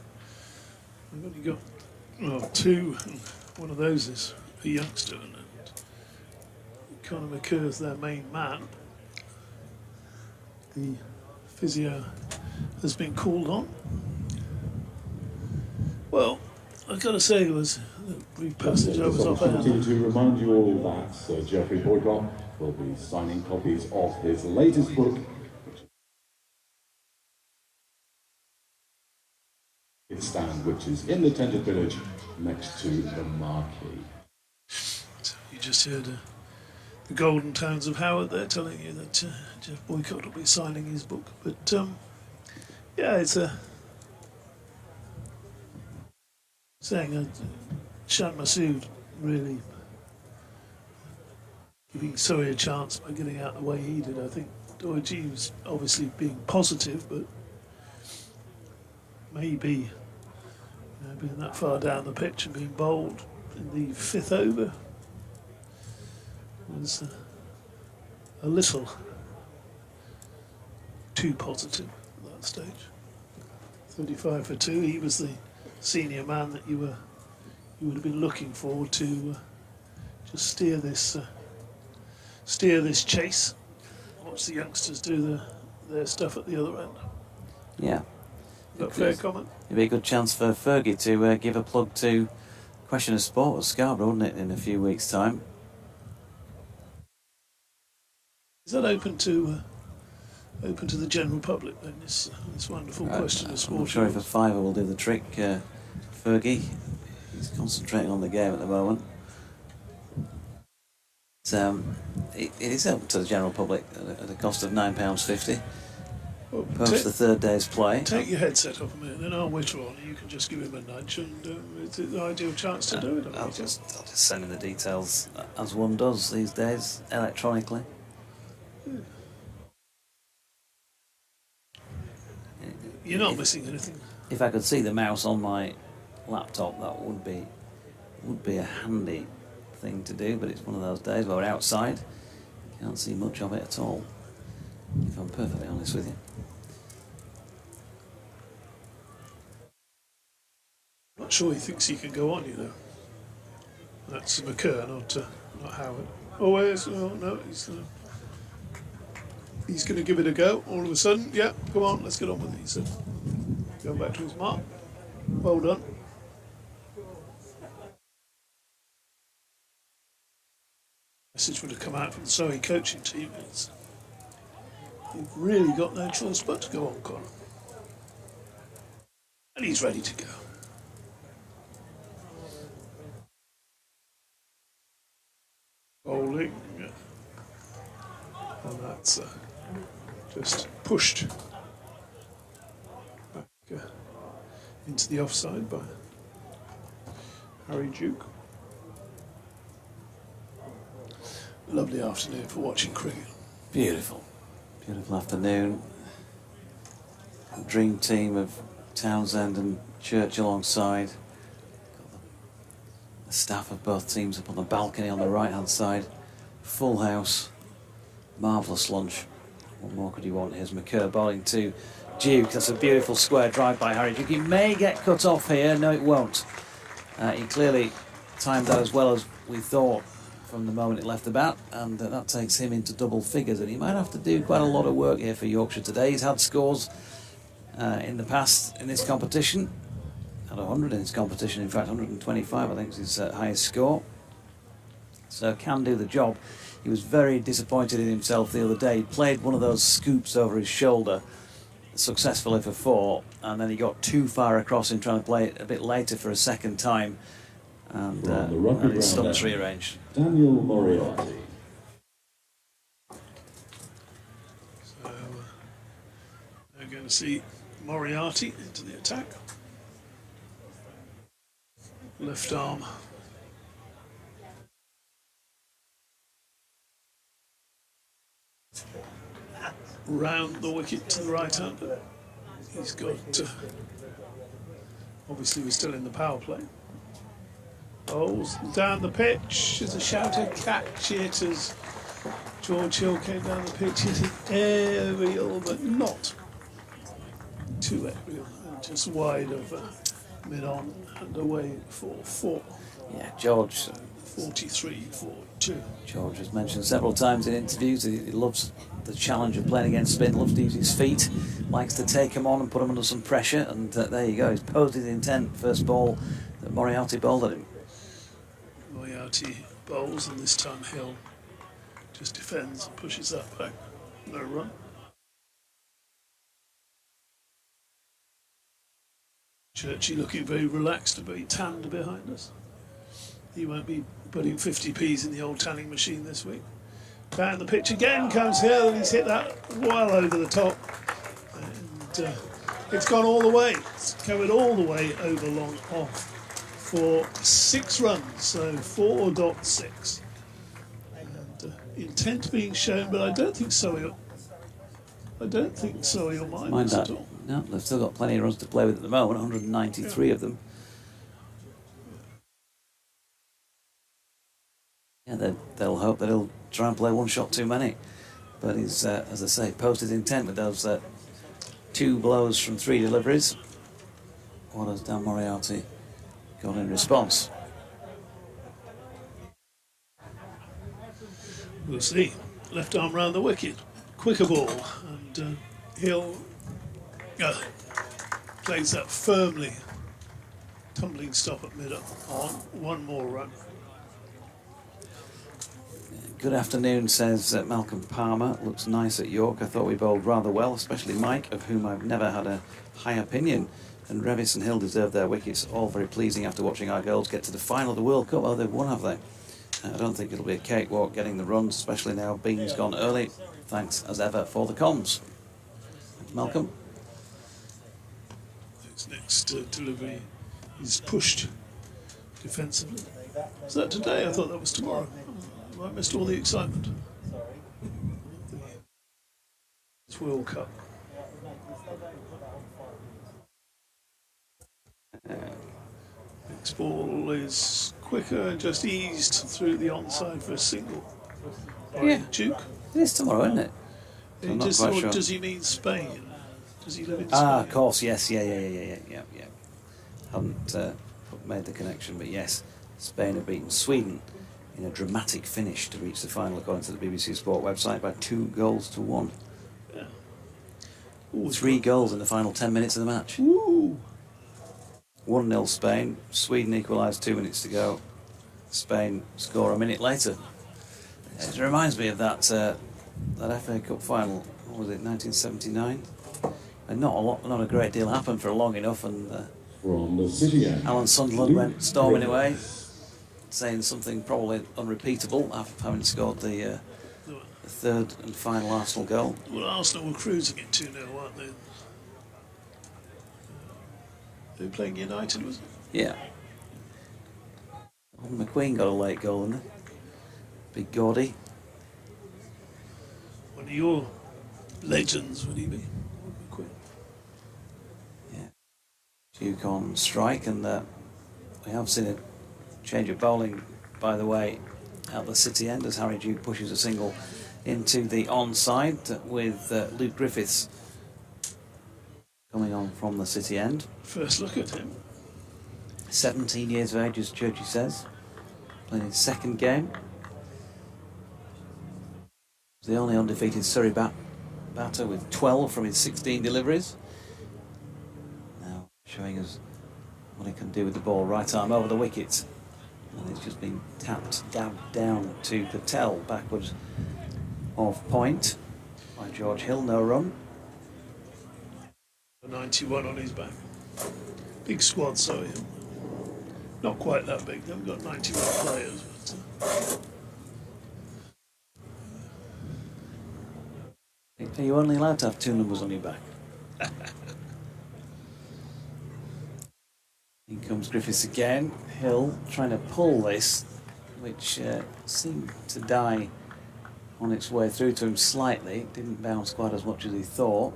They've only got 2, and one of those is a youngster, and Conor McCurr's their main man. The physio has been called on. Well, I've got to say, it was a brief passage I was off air. To remind you all that Sir Geoffrey Boycott will be signing copies of his latest book, Stand, which is in the tented village next to the marquee. So you just heard the golden tones of Howard there telling you that Geoff Boycott will be signing his book. But yeah, it's saying Shan Masood really giving Surrey a chance by getting out the way he did. I think Doherty was obviously being positive, but maybe being that far down the pitch and being bowled in the 5th over was a little too positive at that stage. 35 for 2. He was the senior man that you would have been looking for to just steer this chase. Watch the youngsters do their stuff at the other end. Yeah. Is that a fair comment? It'd be a good chance for Fergie to give a plug to Question of Sport at Scarborough, wouldn't it, in a few weeks' time? Is that open to the general public then, this wonderful Question of Sport? I'm not sure if a fiver will do the trick, Fergie. He's concentrating on the game at the moment. It is open to the general public at a cost of £9.50. Well, Post the third day's play. Take your headset off a minute, then I'll withdraw and you can just give him a nudge, and it's the ideal chance to do it. I'll just send him the details, as one does these days, electronically. You're not missing anything. If I could see the mouse on my laptop, that would be a handy thing to do, but it's one of those days where we're outside, can't see much of it at all, if I'm perfectly honest with you. I'm not sure he thinks he can go on, you know. That's McCurr, not Howard. Oh, no, he's going to give it a go all of a sudden. Yeah, come on, let's get on with it, he said. Going back to his mark. Well done. Message would have come out from the Surrey coaching team. You've really got no choice but to go on, Connor. And he's ready to go. Bowling, yeah. And that's just pushed back into the offside by Harry Duke. Lovely afternoon for watching cricket. Beautiful afternoon. A dream team of Townsend and Church alongside. Got the staff of both teams up on the balcony on the right hand side. Full house. Marvellous lunch. What more could you want? Here's McCurr bowling to Duke. That's a beautiful square drive by Harry Duke. He may get cut off here. No, it won't. He clearly timed that as well as we thought from the moment it left the bat, and that takes him into double figures, and he might have to do quite a lot of work here for Yorkshire today. He's had scores in the past in this competition, had 100 in this competition, in fact 125 I think is his highest score, so can do the job. He was very disappointed in himself the other day. He played one of those scoops over his shoulder successfully for 4, and then he got too far across in trying to play it a bit later for a second time, and his stumps rearranged. Daniel Moriarty. So we're going to see Moriarty into the attack. Left arm. Round the wicket to the right hander. He's got, obviously we're still in the power play. Bowls down the pitch. There's a shouted catch it as George Hill came down the pitch, hitting aerial, but not too aerial, and just wide of mid-on and away for 4. Yeah, George. 43-42. George has mentioned several times in interviews that he loves the challenge of playing against spin, loves to use his feet, likes to take him on and put him under some pressure, and there you go, he's posed his intent. First ball that Moriarty bowled at him. Moriarty bowls, and this time Hill just defends and pushes that back. No run. Churchy looking very relaxed and very tanned behind us. He won't be putting 50p's in the old tanning machine this week. Down the pitch again comes Hill, and he's hit that well over the top. And it's gone all the way. It's covered all the way over long off for 6 runs, so 4.6. And intent being shown, but I don't think Surrey will mind this that. at all. No, they've still got plenty of runs to play with at the moment, 193 of them. Yeah, they'll hope that he'll try and play one shot too many. But he's, as I say, posted intent with those 2 blows from 3 deliveries. What has Dan Moriarty got in response? We'll see. Left arm round the wicket. Quicker ball. And Hill plays that firmly. Tumbling stop at mid on. One more run. Good afternoon, says Malcolm Palmer. Looks nice at York. I thought we bowled rather well, especially Mike, of whom I've never had a high opinion. And Revis and Hill deserve their wickets. All very pleasing after watching our girls get to the final of the World Cup. Oh, they've won, have they? I don't think it'll be a cakewalk getting the runs, especially now Bean's gone early. Thanks, as ever, for the comms. Malcolm? His next delivery is pushed defensively. Is that today? I thought that was tomorrow. I missed all the excitement. This World Cup. Next ball is quicker and just eased through the onside for a single. Yeah. Duke. It is tomorrow, isn't it? So I'm not quite sure. Does he mean Spain? Does he live in Spain? Ah, of course, yes, yeah. Haven't made the connection, but yes, Spain have beaten Sweden in a dramatic finish to reach the final, according to the BBC Sport website, by 2-1. Yeah. Ooh, 3 goals in the final 10 minutes of the match. Ooh. 1-0 Spain. Sweden equalised 2 minutes to go. Spain score a minute later. It reminds me of that FA Cup final. What was it, 1979? And not a great deal happened for long enough, and From the city end, Alan Sunderland went storming away, saying something probably unrepeatable after having scored the 3rd and final Arsenal goal. Well, Arsenal were cruising at 2-0, weren't they? They were playing United, was it? Yeah. McQueen got a late goal, didn't he? Big Gordy. One of your legends, would he be? McQueen. Yeah. Duke on strike, and we have seen a change of bowling, by the way, at the City end as Harry Duke pushes a single into the onside with Luke Griffiths coming on from the City end. First look at him. 17 years of age, as Churchy says. Playing his 2nd game. The only undefeated Surrey batter with 12 from his 16 deliveries. Now showing us what he can do with the ball. Right arm over the wicket. And it's just been dabbed down to Patel, backwards off point by George Hill. No run. 91 on his back. Big squad, Surrey. Not quite that big. They haven't got 91 players. Are you only allowed to have 2 numbers on your back? In comes Griffiths again. Hill trying to pull this, which seemed to die on its way through to him slightly. Didn't bounce quite as much as he thought.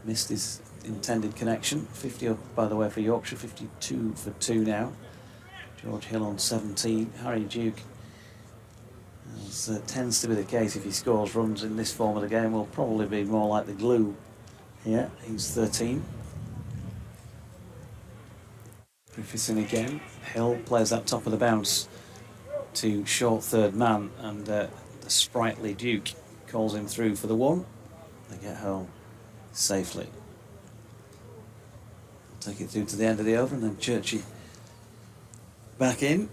Missed his intended connection. 50 up, by the way, for Yorkshire. 52 for 2 now. George Hill on 17. Harry Duke, as tends to be the case if he scores runs in this form of the game, will probably be more like the glue here. He's 13. Griffiths in again. Hill plays that top of the bounce to short 3rd man, and the sprightly Duke calls him through for the 1. They get home safely. Take it through to the end of the over, and then Churchy back in.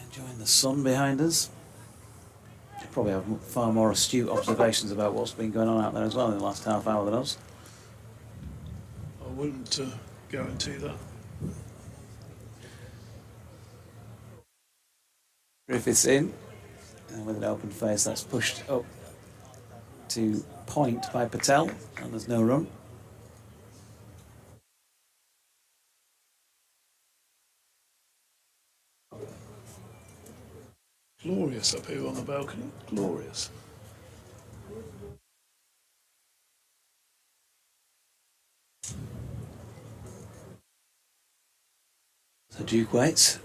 Enjoying the sun behind us. You probably have far more astute observations about what's been going on out there as well in the last half hour than us. I wouldn't guarantee that. Griffiths in, and with an open face, that's pushed up to point by Patel, and there's no run. Glorious glorious up here on the balcony. Glorious. So Duke waits,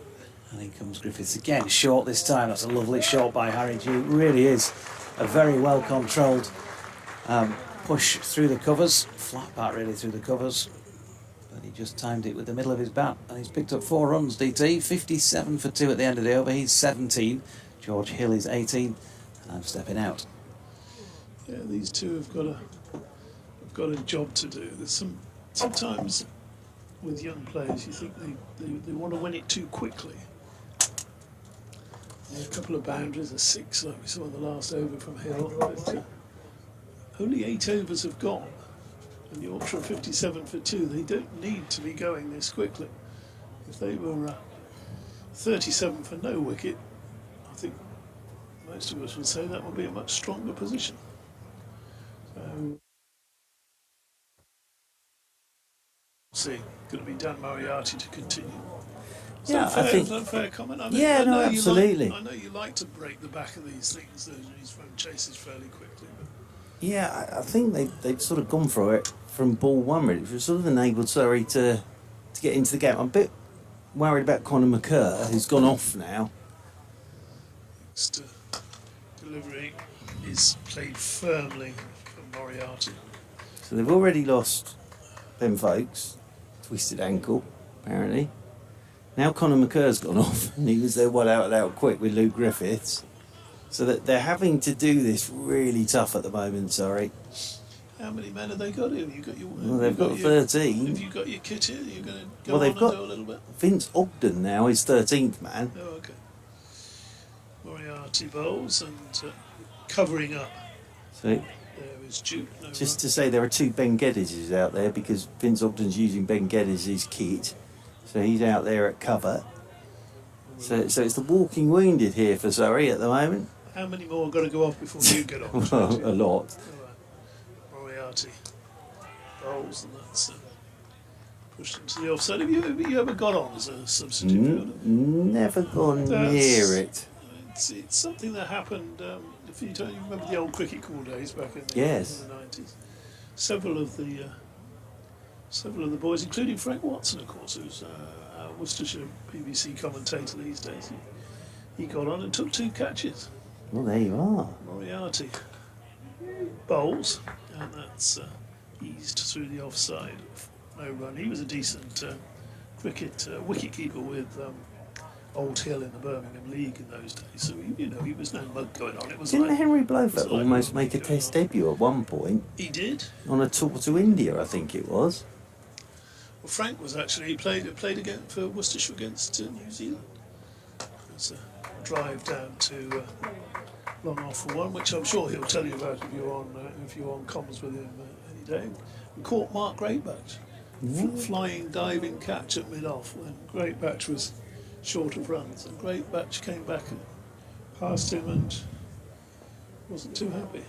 and in comes Griffiths again. Short this time. That's a lovely shot by Harry Duke. Really is a very well controlled push through the covers. Flat bat really through the covers. But he just timed it with the middle of his bat, and he's picked up 4 runs, DT. 57 for 2 at the end of the over. He's 17. George Hill is 18. And I'm stepping out. Yeah, these two have got a job to do. There's sometimes with young players, you think they want to win it too quickly. A couple of boundaries, a 6 like we saw in the last over from Hill. But, only 8 overs have gone, and Yorkshire are 57 for 2. They don't need to be going this quickly. If they were 37 for no wicket, I think most of us would say that would be a much stronger position. So, see, going to be Dan Moriarty to continue. Yeah, I think. Is that a fair comment? I No, absolutely. I know you like to break the back of these things. These run chases fairly quickly. But Yeah, I think they've sort of gone for it from ball 1, really, which was sort of enabled Surrey to get into the game. I'm a bit worried about Conor McCurr, who's gone off now. next delivery is played firmly for Moriarty. So they've already lost Ben Folkes, twisted ankle, apparently. Now Conor McCurr's gone off, and he was their one out and out quick with Luke Griffiths. So that they're having to do this really tough at the moment, sorry. How many men have they got here? You got your. Well, they've got 13. Have you got your kit here? You're going to go Well, on they've got and do a little bit. Vince Ogden now is 13th man. Oh, okay. Moriarty bowls and covering up. So There is Duke. No just run. to say, there are 2 Ben Geddeses out there because Vince Ogden's using Ben Geddes' kit. So he's out there at cover. So it's the walking wounded here for Surrey at the moment. How many more are going to go off before you get on? A lot. All right. Moriarty bowls, and that's pushed into the offside. Have you ever got on as a substitute fielder? Never gone near it. It's something that happened. If you don't, you remember the old cricket call days back in the, Yes. in the 90s. Several of the boys, including Frank Watson, of course, who's our Worcestershire BBC commentator these days. He got on and took 2 catches. Well, there you are. Moriarty bowls, and that's eased through the offside. No run. He was a decent cricket wicket keeper with Old Hill in the Birmingham League in those days. So he was no mug going on. It was Didn't like, Henry it was Blofeld like almost rugby make a going test on. debut at one point He did. on a tour to India, I think it was? Well, Frank was actually he played again for Worcestershire against New Zealand. It was a drive down to Long Off for 1, which I'm sure he'll tell you about if you're on comms with him any day. And caught Mark Greatbatch, flying diving catch at mid off when Greatbatch was short of runs, and Greatbatch came back and passed him and wasn't too happy.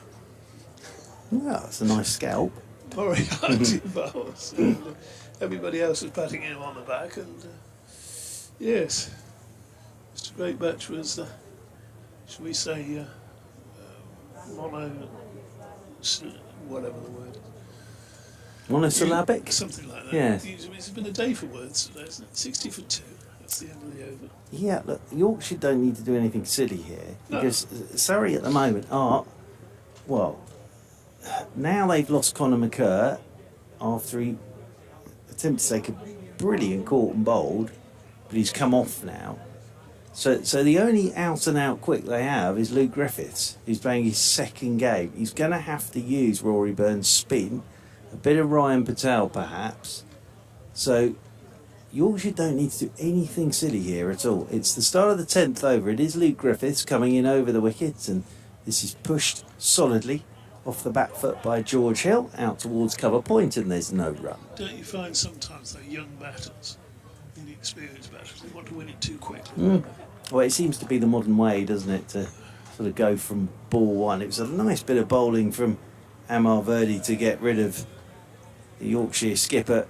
Yeah, it's a nice scalp. Moriarty bowls, and everybody else was patting him on the back, and yes, Mr. Greatbatch was, shall we say, whatever the word, Monosyllabic? something like that. Yes. It's been a day for words today, isn't it? 60 for 2. That's the end of the over. Yeah, look, Yorkshire don't need to do anything silly here No. because Surrey at the moment are, well, now they've lost Conor McCurr after he attempted to take a brilliant caught and bowled, but he's come off now. So the only out and out quick they have is Luke Griffiths, who's playing his second game. He's going to have to use Rory Burns' spin, a bit of Ryan Patel perhaps. So Yorkshire don't need to do anything silly here at all. It's the start of the 10th over. It is Luke Griffiths coming in over the wickets, and this is pushed solidly off the back foot by George Hill out towards cover point, and there's no run. Don't you find sometimes they're young batters, inexperienced batters, they want to win it too quickly? Well, it seems to be the modern way, doesn't it, to sort of go from ball 1. It was a nice bit of bowling from Amar Verdi to get rid of the Yorkshire skipper,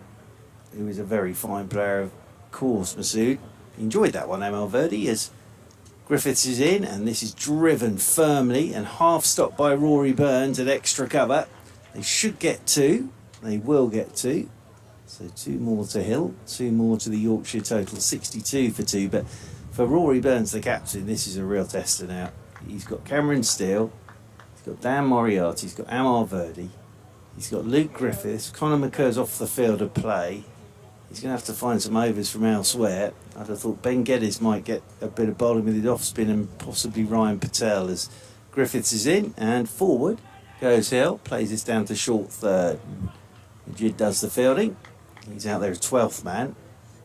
who is a very fine player, of course, Masood. He enjoyed that one, Amar Verdi, as Griffiths is in, and this is driven firmly and half stopped by Rory Burns at extra cover. They should get 2. They will get 2. So 2 more to Hill, 2 more to the Yorkshire total, 62 for 2. But for Rory Burns, the captain, this is a real tester now. He's got Cameron Steele, he's got Dan Moriarty, he's got Amar Verdi, he's got Luke Griffiths, Conor McCur's off the field of play. He's going to have to find some overs from elsewhere. I'd have thought Ben Geddes might get a bit of bowling with his off spin, and possibly Ryan Patel, as Griffiths is in. And forward goes Hill, plays this down to short third. Jid does the fielding. He's out there as 12th man.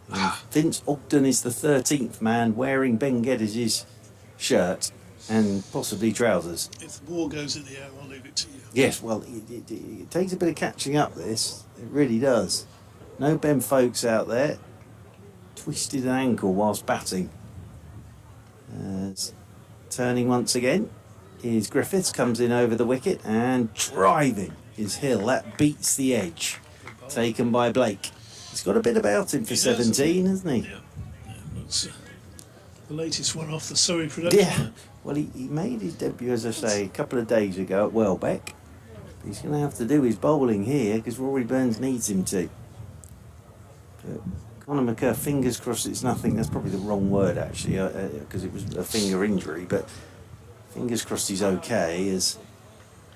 And Vince Ogden is the 13th man, wearing Ben Geddes' shirt and possibly trousers. If the ball goes in the air, I'll leave it to you. Yes, well, it takes a bit of catching up, this. It really does. No Ben Folkes out there. Twisted an ankle whilst batting. Turning once again is Griffiths, comes in over the wicket, and driving is Hill. That beats the edge. Taken by Blake. He's got a bit about him for 17, hasn't he? Yeah. It's the latest one off the Surrey production. Yeah. Well, he made his debut, as I say, a couple of days ago at Welbeck. He's going to have to do his bowling here because Rory Burns needs him to. But Conor McCur, fingers crossed it's nothing. That's probably the wrong word, actually, because it was a finger injury. But fingers crossed he's okay, as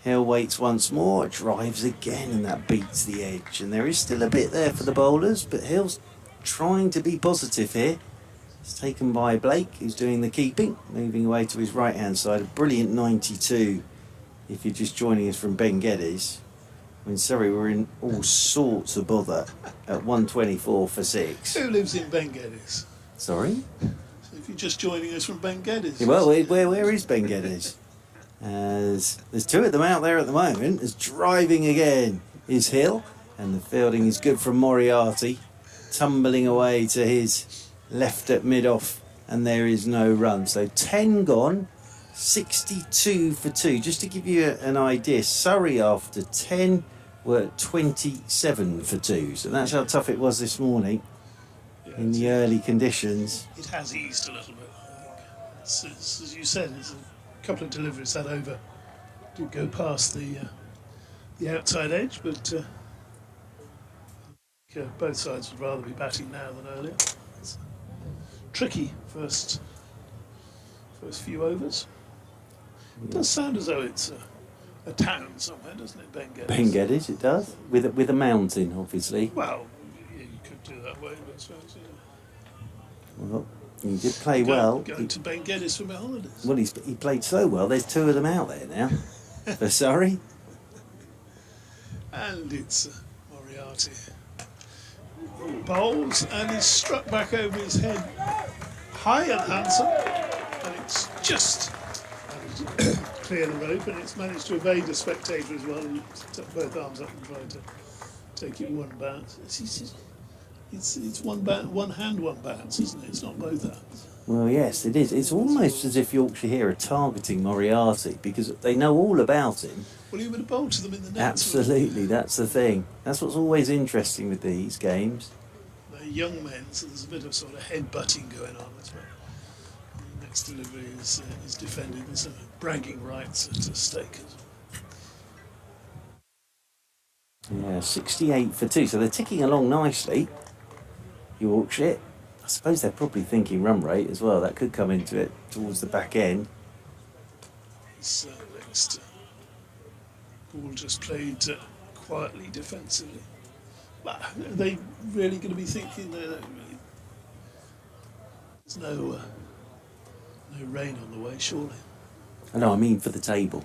Hill waits once more, drives again, and that beats the edge. And there is still a bit there for the bowlers, but Hill's trying to be positive here. It's taken by Blake, who's doing the keeping, moving away to his right-hand side. A brilliant 92, if you're just joining us from Ben Geddes. When Surrey were in all sorts of bother at 124 for 6. Who lives in Ben Geddes? Sorry? So if you're just joining us from Ben Geddes. Well, where is Ben Geddes? As there's 2 of them out there at the moment. As driving again is Hill, and the fielding is good from Moriarty, tumbling away to his left at mid-off, and there is no run. So 10 gone, 62 for 2. Just to give you an idea, Surrey after 10 were at 27 for 2. So that's how tough it was this morning in the early conditions. It has eased a little bit, I think. It's, as you said, there's a couple of deliveries that over did go past the outside edge, but both sides would rather be batting now than earlier. It's tricky first few overs. It does sound as though it's a town somewhere, doesn't it, Ben Geddes? Ben Geddes, it does, with a mountain, obviously. Well, yeah, you could do that way, but I suppose, Well, he did play well. Going to Ben Geddes for my holidays. Well, he played so well. There's 2 of them out there now for Surrey. And it's Moriarty. He bowls and he's struck back over his head, high and handsome, and it's just clear the rope, and it's managed to evade a spectator as well. He took both arms up and tried to take it one bounce. It's one hand, one bounce, isn't it? It's not both hands. Well, yes, it is. It's almost as if Yorkshire here are targeting Moriarty because they know all about him. Well, he would have bowled to them in the net. Absolutely, that's the thing. That's what's always interesting with these games. They're young men, so there's a bit of sort of head-butting going on as well. The next delivery is defended. There's some bragging rights at stake. Yeah, 68 for 2. So they're ticking along nicely, Yorkshire. I suppose they're probably thinking run rate as well. That could come into it towards the back end. This next ball just played quietly defensively. But are they really going to be thinking that there's no rain on the way, surely? No, I mean for the table.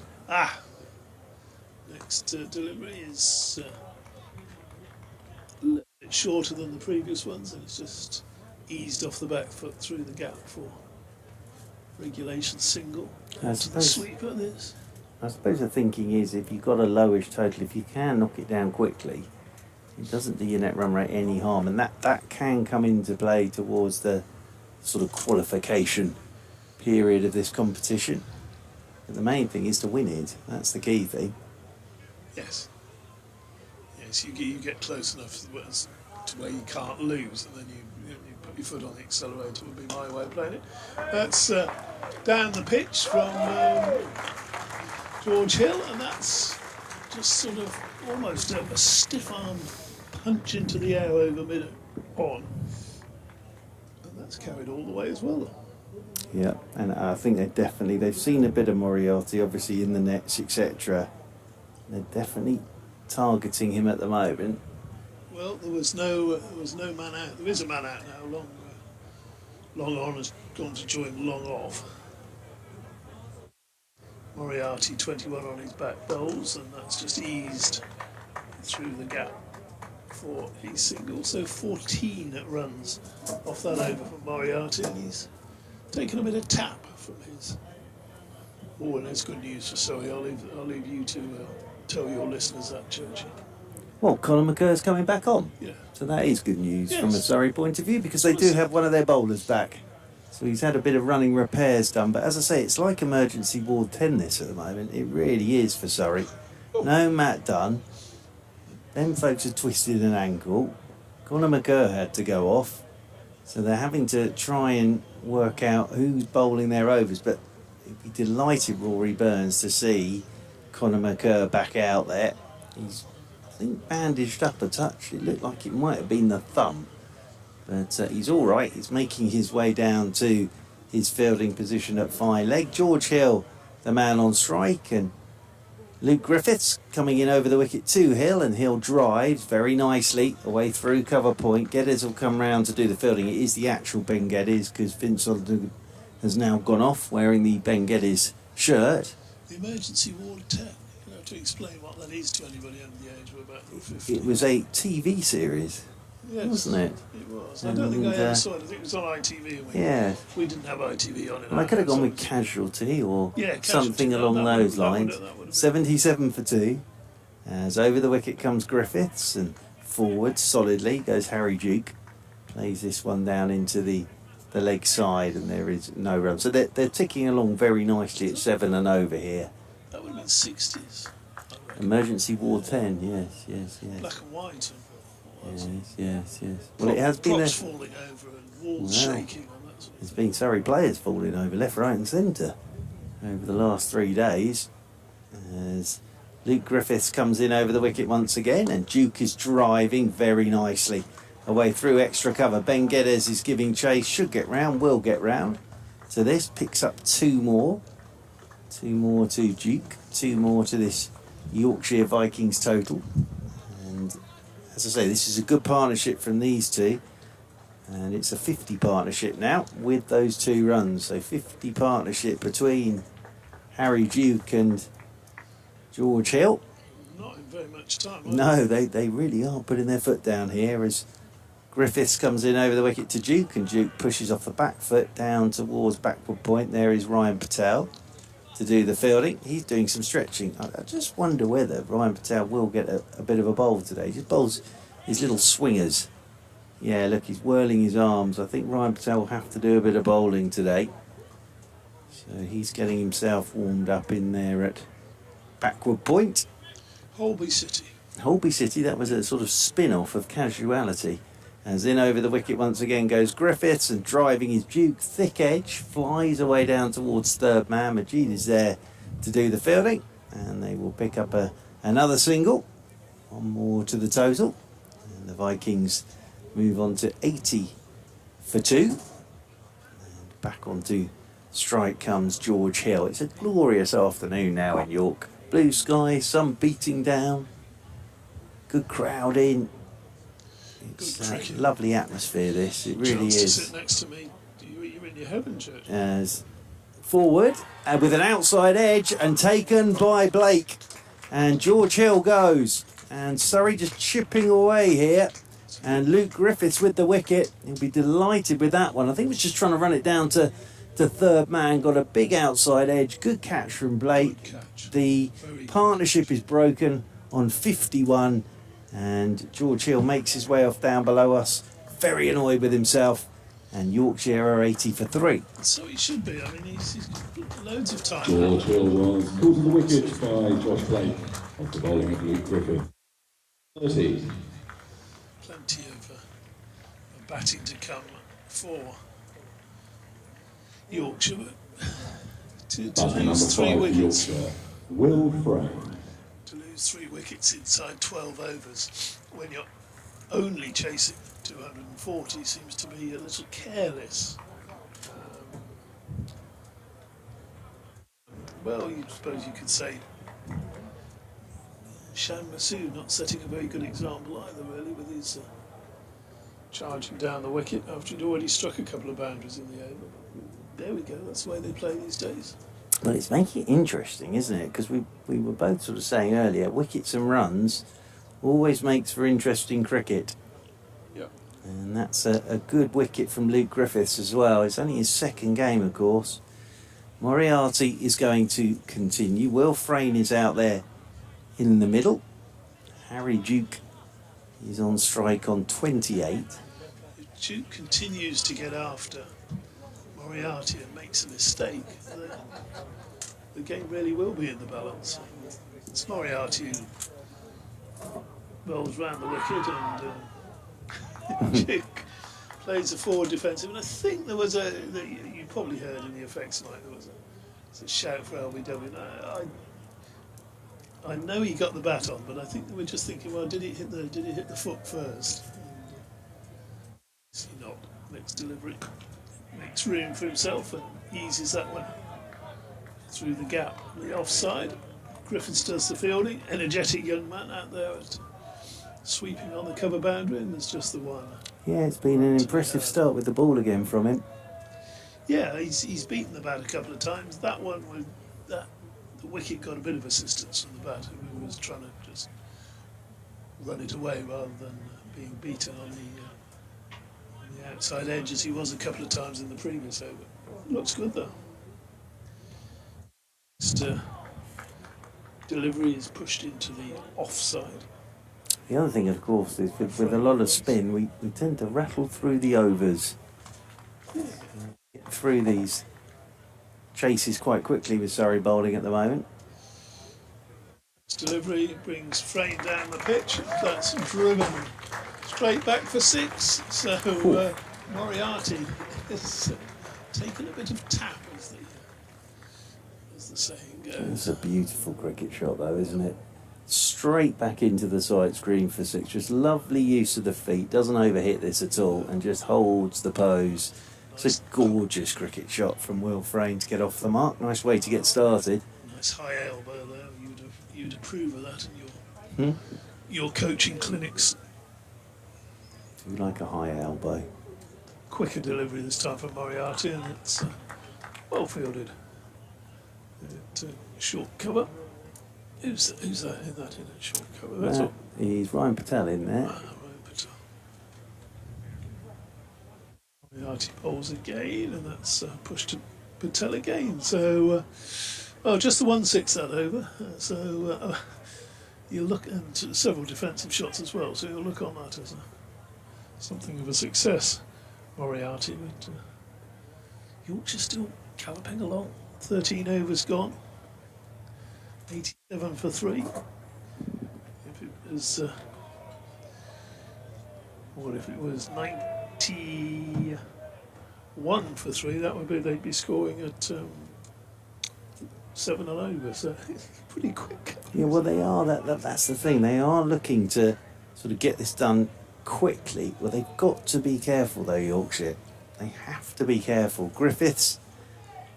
Next delivery is a little bit shorter than the previous ones, and it's just eased off the back foot through the gap for regulation single. To the sweeper, this. I suppose the thinking is if you've got a lowish total, if you can knock it down quickly, it doesn't do your net run rate any harm, and that can come into play towards the sort of qualification period of this competition. But the main thing is to win it. That's the key thing. Yes, you get close enough to where you can't lose, and then you Keep your foot on the accelerator would be my way of playing it. That's down the pitch from George Hill, and that's just sort of almost a stiff-arm punch into the air over mid-on. And that's carried all the way as well. Yeah, and I think they've seen a bit of Moriarty, obviously, in the nets, etc. They're definitely targeting him at the moment. Well, there was no man out. There is a man out now. Long on has gone to join long off. Moriarty 21 on his back bowls, and that's just eased through the gap for his single. So 14 runs off that over from Moriarty, and he's taken a bit of tap from his. Oh, and it's good news for Surrey. I'll leave you to tell your listeners that, Churchy. Well, Conor McCur's coming back on. Yeah. So that is good news Yes. from a Surrey point of view, because they do have one of their bowlers back. So he's had a bit of running repairs done. But as I say, it's like emergency ward 10 this at the moment. It really is for Surrey. No Matt Dunn. Them folks are twisted an ankle. Conor McCur had to go off. So they're having to try and work out who's bowling their overs. But he'd be delighted, Rory Burns, to see Conor McCur back out there. He's, I think, bandaged up a touch. It looked like it might have been the thumb. But he's all right. He's making his way down to his fielding position at 5 leg. George Hill, the man on strike, and Luke Griffiths coming in over the wicket to Hill, and Hill drives very nicely away through cover point. Geddes will come round to do the fielding. It is the actual Ben Geddes, because Vince Ogden has now gone off wearing the Ben Geddes shirt. The emergency ward 10. You have to explain what that is to anybody under the age of about 50. It was a TV series, Yes, wasn't it? It was. I don't think I ever saw it. I think it was on ITV. And Yeah. We didn't have ITV on it. Well, I could have gone with Casualty or Yeah, something Casualty. along That those would- that would- lines. that would have been- 77 for 2. As over the wicket comes Griffiths, and forward solidly goes Harry Duke. Plays this one down into the leg side, and there is no run. So they're ticking along very nicely at 7 and over here. That would have been 60s. Emergency ward 10, yes. Black and white. Yes. Well, it has been Clocks falling over and walls shaking. And that sort of There's been Surrey players falling over left, right and centre over the last 3 days. As Luke Griffiths comes in over the wicket once again, and Duke is driving very nicely away through extra cover. Ben Geddes is giving chase, should get round, will get round. So this picks up 2 more. 2 more to Duke, 2 more to this Yorkshire Vikings total. And as I say, this is a good partnership from these two. And it's a 50 partnership now with those 2 runs. So 50 partnership between Harry Duke and George Hill. Not in very much time. No, they really are putting their foot down here as Griffiths comes in over the wicket to Duke, and Duke pushes off the back foot down towards backward point. There is Ryan Patel to do the fielding. He's doing some stretching. I just wonder whether Ryan Patel will get a bit of a bowl today. He just bowls his little swingers. Yeah, look, he's whirling his arms. I think Ryan Patel will have to do a bit of bowling today. So he's getting himself warmed up in there at backward point. Holby City. Holby City, that was a sort of spin-off of Casuality. As in over the wicket once again goes Griffiths, and driving his Duke, thick edge, flies away down towards third man. Majid is there to do the fielding, and they will pick up another single. 1 more to the total, and the Vikings move on to 80 for 2. And back onto strike comes George Hill. It's a glorious afternoon now in York. Blue sky, sun beating down, good crowd in. It's a lovely atmosphere, this. It really Chance is. to sit next to me. You're in your heaven, Church. As forward, and with an outside edge, and taken by Blake. And George Hill goes. And Surrey just chipping away here. And Luke Griffiths with the wicket. He'll be delighted with that one. I think he was just trying to run it down to third man. Got a big outside edge. Good catch from Blake. Good catch. The partnership is broken on 51. And George Hill makes his way off down below us. Very annoyed with himself. And Yorkshire are 80 for 3. So he should be. I mean, he's got loads of time. George Hill was called to the wicket by Josh Blake after bowling of Luke Griffith. 30. Plenty of batting to come for Yorkshire. To Batting number lose 3 5, wickets. Yorkshire, Will Frame. To lose 3 wickets inside 12 overs when you're only chasing 240 seems to be a little careless. Well, you suppose you could say Shan Masood not setting a very good example either, really, with his charging down the wicket after he'd already struck a couple of boundaries in the over. There we go, that's the way they play these days. Well, it's making it interesting, isn't it? Because we were both sort of saying earlier, wickets and runs always makes for interesting cricket. Yeah. And that's a good wicket from Luke Griffiths as well. It's only his second game, of course. Moriarty is going to continue. Will Frayne is out there in the middle. Harry Duke is on strike on 28. If Duke continues to get after Moriarty and makes a mistake, then the game really will be in the balance. It's Moriarty who rolls round the wicket and Duke plays a forward defensive. And I think there was you probably heard in the effects tonight, there was a shout for LBW. I know he got the bat on, but I think they were just thinking, well, did it hit the foot first? Obviously not. Next delivery makes room for himself and eases that one through the gap. The offside. Griffiths does the fielding. Energetic young man out there sweeping on the cover boundary, and there's just the one. Yeah, it's been an impressive start with the ball again from him. Yeah, he's beaten the bat a couple of times. That one, the wicket got a bit of assistance from the bat, who was trying to just run it away rather than being beaten on the outside edge as he was a couple of times in the previous over. Looks good though. Next delivery is pushed into the offside. The other thing, of course, is with a lot of spin, we tend to rattle through the overs. Get through these chases quite quickly with Surrey bowling at the moment. This delivery brings Frayne down the pitch. That's driven straight back for 6. So Moriarty has taken a bit of tap, as the saying goes. It's a beautiful cricket shot, though, isn't it? Straight back into the side screen for 6. Just lovely use of the feet. Doesn't overhit this at all and just holds the pose. It's a gorgeous cricket shot from Will Frayne to get off the mark. Nice way to get started. Nice high elbow there. You'd approve of that in your coaching clinics. Do like a high elbow. Quicker delivery this time from Moriarty, and it's well fielded. Short cover. Who's that in a short cover? That's all. He's Ryan Patel in there. Ryan Patel. Moriarty bowls again, and that's pushed to Patel again. So, just the 1-6 that over. So you'll look at several defensive shots as well. So you'll look on that as something of a success. Moriarty, but Yorkshire still galloping along. 13 overs gone. 87 for 3. If it was, if it was 91 for 3, that would be they'd be scoring at 7 and over. So pretty quick. Yeah, well, they are. That's the thing. They are looking to sort of get this done quickly. Well, they've got to be careful, though, Yorkshire. They have to be careful. Griffiths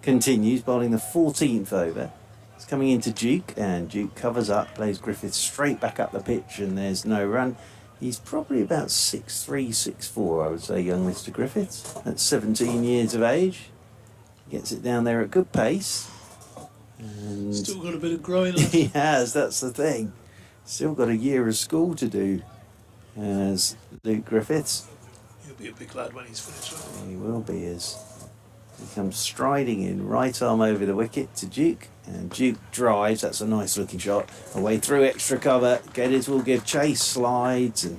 continues, bowling the 14th over. It's coming into Duke, and Duke covers up, plays Griffiths straight back up the pitch, and there's no run. He's probably about 6'3", 6'4", I would say, young Mr. Griffiths. At 17 years of age. Gets it down there at good pace. And Still got a bit of growing left. he has, that's the thing. Still got a year of school to do as Luke Griffiths. He'll be a big lad when he's finished. He will be, as he comes striding in, right arm over the wicket to Duke, and Duke drives. That's a nice looking shot away through extra cover. Geddes will give chase, slides and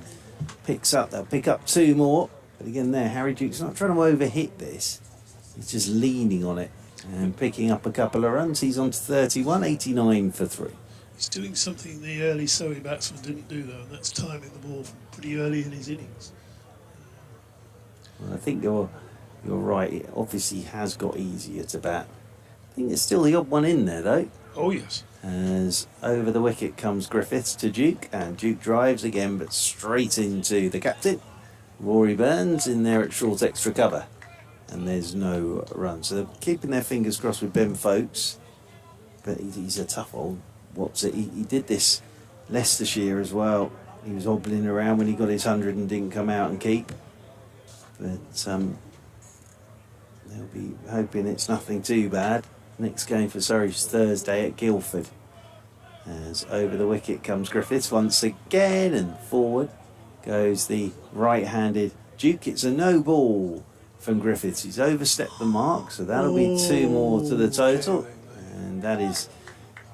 they'll pick up 2 more, but again there Harry Duke's not trying to overhit this, he's just leaning on it and picking up a couple of runs. He's on to 31, 89 for 3. He's doing something the early Surrey batsman didn't do though, and that's timing the ball from pretty early in his innings. Well, I think you're you're right, it obviously has got easier to bat. I think there's still the odd one in there though. Oh yes. As over the wicket comes Griffiths to Duke, and Duke drives again, but straight into the captain. Rory Burns in there at short extra cover, and there's no run. So they're keeping their fingers crossed with Ben Folkes, but he's a tough old what's it. He did this Leicestershire as well. He was hobbling around when he got his 100 and didn't come out and keep. But they'll be hoping it's nothing too bad. Next game for Surrey's Thursday at Guildford. As over the wicket comes Griffiths once again, and forward goes the right-handed Duke. It's a no ball from Griffiths. He's overstepped the mark, so that'll be 2 more to the total. And that is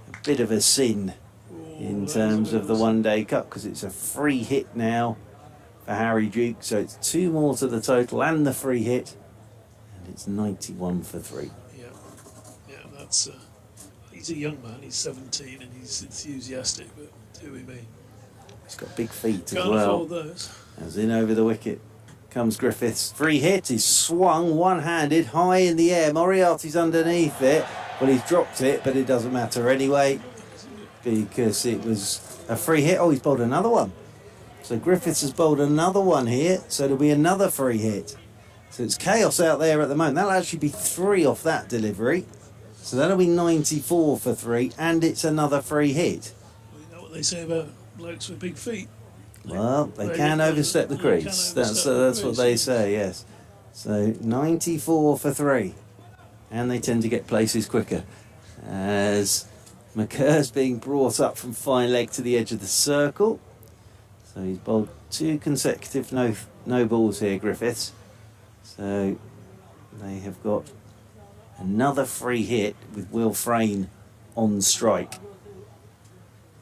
a bit of a sin in terms of the one-day cup, because it's a free hit now for Harry Duke. So it's 2 more to the total and the free hit. And it's 91 for 3. That's he's a young man, he's 17 and he's enthusiastic, but do we mean? He's got big feet Can't as well. afford those. As in over the wicket comes Griffiths. Free hit, he's swung one-handed high in the air. Moriarty's underneath it. Well, he's dropped it, but it doesn't matter anyway, because it was a free hit. Oh, he's bowled another one. So Griffiths has bowled another one here, so there'll be another free hit. So it's chaos out there at the moment. That'll actually be 3 off that delivery. So that'll be 94 for 3, and it's another free hit. Well, you know what they say about blokes with big feet? Well, they can overstep the crease. That's what they say, yes. So 94 for 3, and they tend to get places quicker. As McCur's being brought up from fine leg to the edge of the circle. So he's bowled 2 consecutive no balls here, Griffiths. So they have got another free hit with Will Frayne on strike.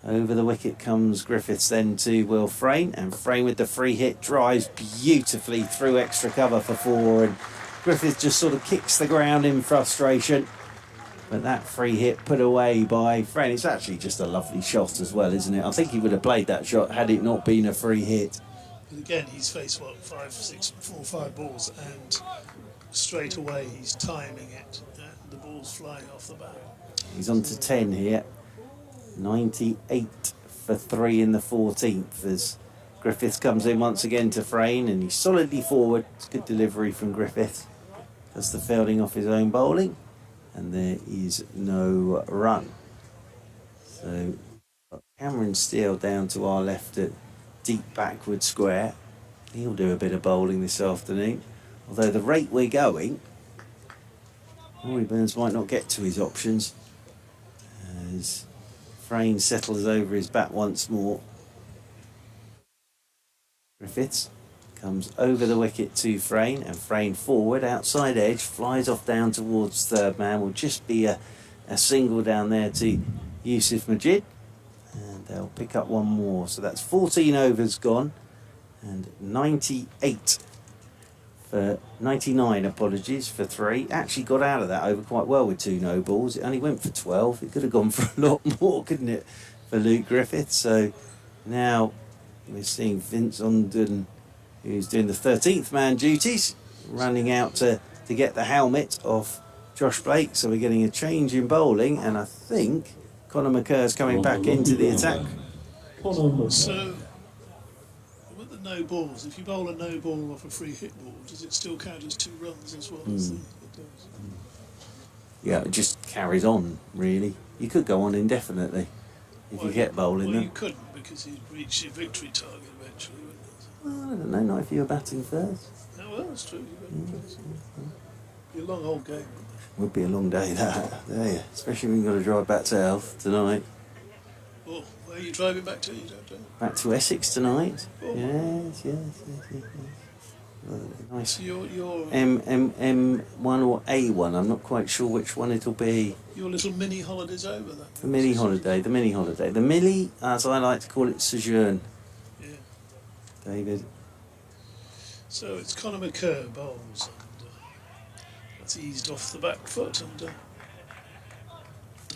Over the wicket comes Griffiths then to Will Frayne, and Frayne with the free hit drives beautifully through extra cover for 4, and Griffiths just sort of kicks the ground in frustration. But that free hit put away by Frayne. It's actually just a lovely shot as well, isn't it? I think he would have played that shot had it not been a free hit. But again, he's faced, 4 or 5 balls, and straight away he's timing it, and the ball's flying off the bat. He's on to 10 here. 98 for 3 in the 14th as Griffiths comes in once again to Frayne, and he's solidly forward. It's good delivery from Griffiths. Does the fielding off his own bowling, and there is no run. So Cameron Steele down to our left at deep backward square. He'll do a bit of bowling this afternoon. Although the rate we're going, Rory Burns might not get to his options as Frayne settles over his bat once more. Griffiths comes over the wicket to Frayne, and Frayne forward, outside edge, flies off down towards third man. Will just be a single down there to Yusuf Majid, and they'll pick up 1 more. So that's 14 overs gone, and 99 apologies for 3. Actually got out of that over quite well with 2 no balls. It only went for 12. It could have gone for a lot more, couldn't it, for Luke Griffiths? So now we're seeing Vince Ogden, who's doing the 13th man duties, running out to get the helmet off Josh Blake. So we're getting a change in bowling, and I think Conor McCur's coming back into the attack. So with the no balls, if you bowl a no ball off a free hit ball, does it still count as 2 runs as well? As it does? Yeah, it just carries on, really. You could go on indefinitely if you get bowling them. You couldn't, because you'd reach your victory target eventually, wouldn't it? Well, I don't know, not if you were batting first. Oh, well, that's true. Be a long old game. Would be a long day, that. Yeah, especially when you've got to drive back to Elf tonight. Oh, where are you driving back to? You don't know. Back to Essex tonight. Oh. Yes. Nice. So your M1 or A1, I'm not quite sure which one it'll be. Your little mini holiday's over then. The mini holiday. The Millie, as I like to call it, sojourn. Yeah. David. So it's Conor McCur bowls, and that's eased off the back foot, and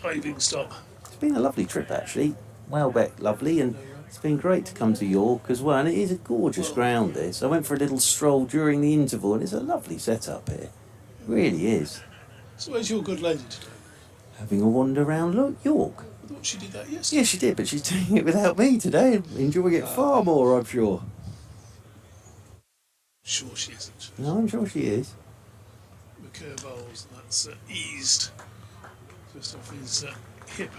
diving stop. It's been a lovely trip actually. Welbeck, lovely, and It's been great to come to York as well, and it is a gorgeous ground this. I went for a little stroll during the interval, and it's a lovely setup here. It really is. So where's your good lady today? Having a wander around York. I thought she did that yesterday. Yes, she did, but she's doing it without me today, enjoying it far more, I'm sure. Sure she isn't. No, I'm sure she is. McCurr bowls, and that's eased just off his hip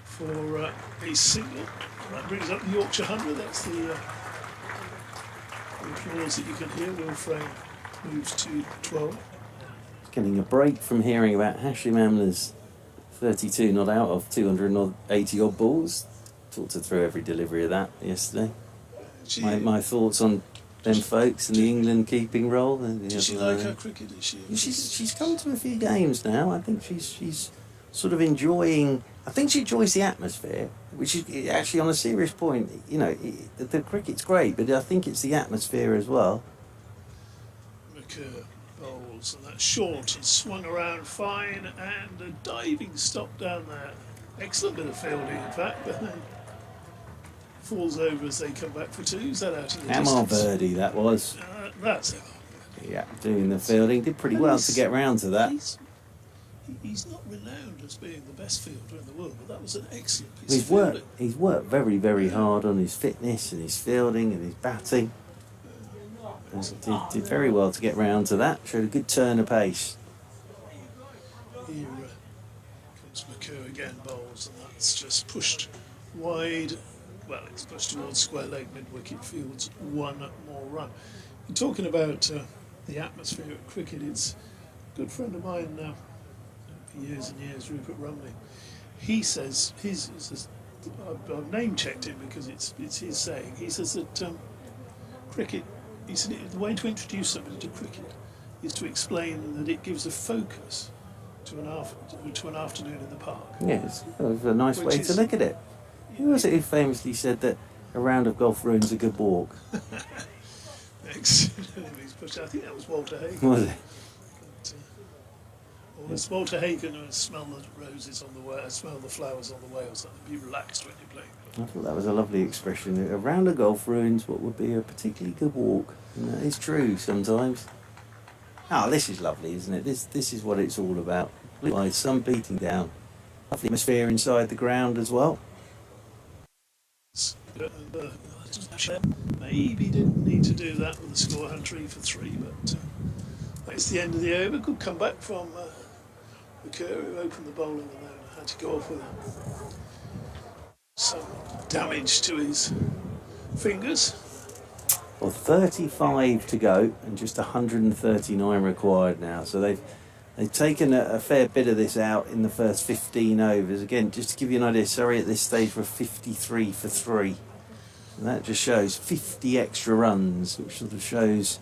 for a single. That brings up the Yorkshire 100. That's the applause that you can hear. Will Frame moves to 12. Getting a break from hearing about Hashim Amla's 32 not out of 280 odd balls. Talked her through every delivery of that yesterday. My thoughts on them folks and the England keeping role. Does she like her cricket? Is she? She's come to a few games now. I think she's sort of enjoying. I think she enjoys the atmosphere, which is actually on a serious point. You know, the cricket's great, but I think it's the atmosphere as well. McCurr bowls, and that's short and swung around fine, and a diving stop down there. Excellent bit of fielding, in fact, but then falls over as they come back for two. Is that out in the Amar distance? Birdie, that was. That's it. Yeah, doing the fielding. Did pretty well to get round to that. He's not renowned as being the best fielder in the world, but that was an excellent piece of fielding. He's worked very, very hard on his fitness and his fielding and his batting. Did very well to get round to that. Showed a good turn of pace. Here comes McCurr again, bowls, and that's just pushed wide. Well, it's pushed towards square leg, mid-wicket, fields one more run. You're talking about the atmosphere at cricket. It's a good friend of mine now, for years and years, Rupert Rumley. He says, I've name-checked him because it's his saying. He says that cricket, he said the way to introduce somebody to cricket is to explain that it gives a focus to an afternoon in the park. Yes, it was a nice way to look at it. Who was it who famously said that a round of golf ruins a good walk? Excellent. I think that was Walter Hagen. Was it? But, or was Walter Hagen who smell the roses on the way, smell the flowers on the way, or something? Be relaxed when you're playing. I thought that was a lovely expression. A round of golf ruins what would be a particularly good walk. And that is true sometimes. Oh, this is lovely, isn't it? This is what it's all about. Blue eyes, sun beating down. Lovely atmosphere inside the ground as well. Maybe didn't need to do that with the score 3 for 3, but that's the end of the over. Good comeback from McCurr, who opened the bowling and then had to go off with some damage to his fingers. Well, 35 to go and just 139 required now. So they've taken a fair bit of this out in the first 15 overs. Again, just to give you an idea, Surrey at this stage were 53 for 3. And that just shows 50 extra runs, which sort of shows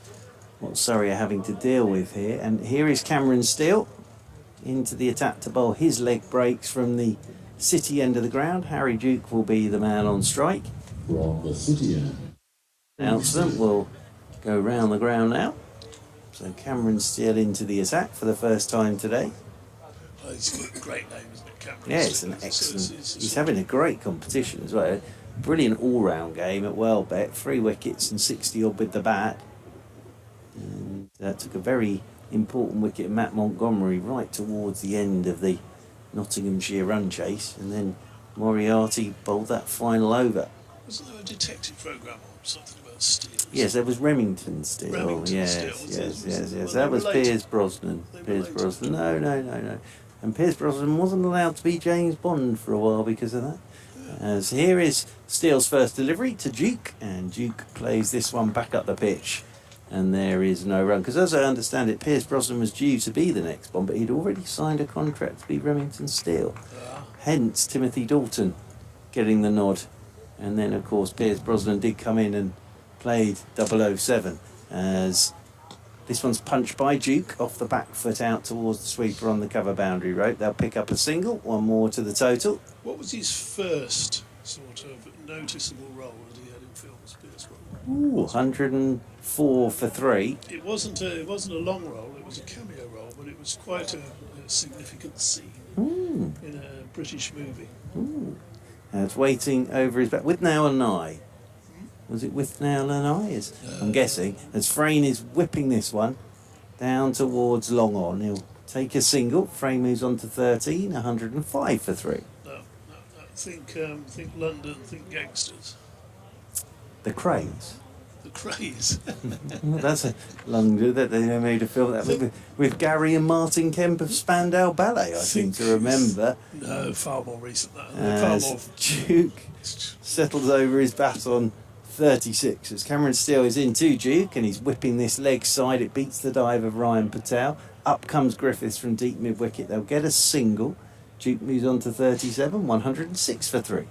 what Surrey are having to deal with here. And here is Cameron Steele into the attack to bowl his leg breaks from the City end of the ground. Harry Duke will be the man on strike. From the City end. Announcement will go round the ground now. So Cameron Steele into the attack for the first time today. Oh, he's got a great name, isn't it, Cameron? Yeah, it's an excellent. He's having a great competition as well. Brilliant all-round game at Welbeck. 3 wickets and 60 odd with the bat. And took a very important wicket, Matt Montgomery, right towards the end of the Nottinghamshire run chase, and then Moriarty bowled that final over. Wasn't there a detective programme or something about Steele? Yes, there was Remington Steele. Yes. That was Piers Brosnan. No. And Piers Brosnan wasn't allowed to be James Bond for a while because of that. As here is Steele's first delivery to Duke, and Duke plays this one back up the pitch, and there is no run. Because as I understand it, Piers Brosnan was due to be the next Bond, but he'd already signed a contract to be Remington Steele. Hence Timothy Dalton getting the nod. And then, of course, Piers Brosnan did come in and played 007, as this one's punched by Duke off the back foot out towards the sweeper on the cover boundary rope. They'll pick up a single, one more to the total. What was his first sort of noticeable role that he had in films, Piers Brosnan? 104 for 3. It wasn't a long role, it was a cameo role, but it was quite a significant scene in a British movie. It's waiting over his back. With now and I. Was it with now and I? I'm guessing. As Frayne is whipping this one down towards long on. He'll take a single. Frayne moves on to 13, 105 for 3. No, think London, think gangsters. The Cranes. The Craze. Well, that's a long that they made a film that with Gary and Martin Kemp of Spandau Ballet, I seem to remember. No, far more recent than that. As Duke settles over his bat on 36. As Cameron Steele is in to Duke and he's whipping this leg side, it beats the dive of Ryan Patel. Up comes Griffiths from deep mid wicket. They'll get a single. Duke moves on to 37, 106 for 3.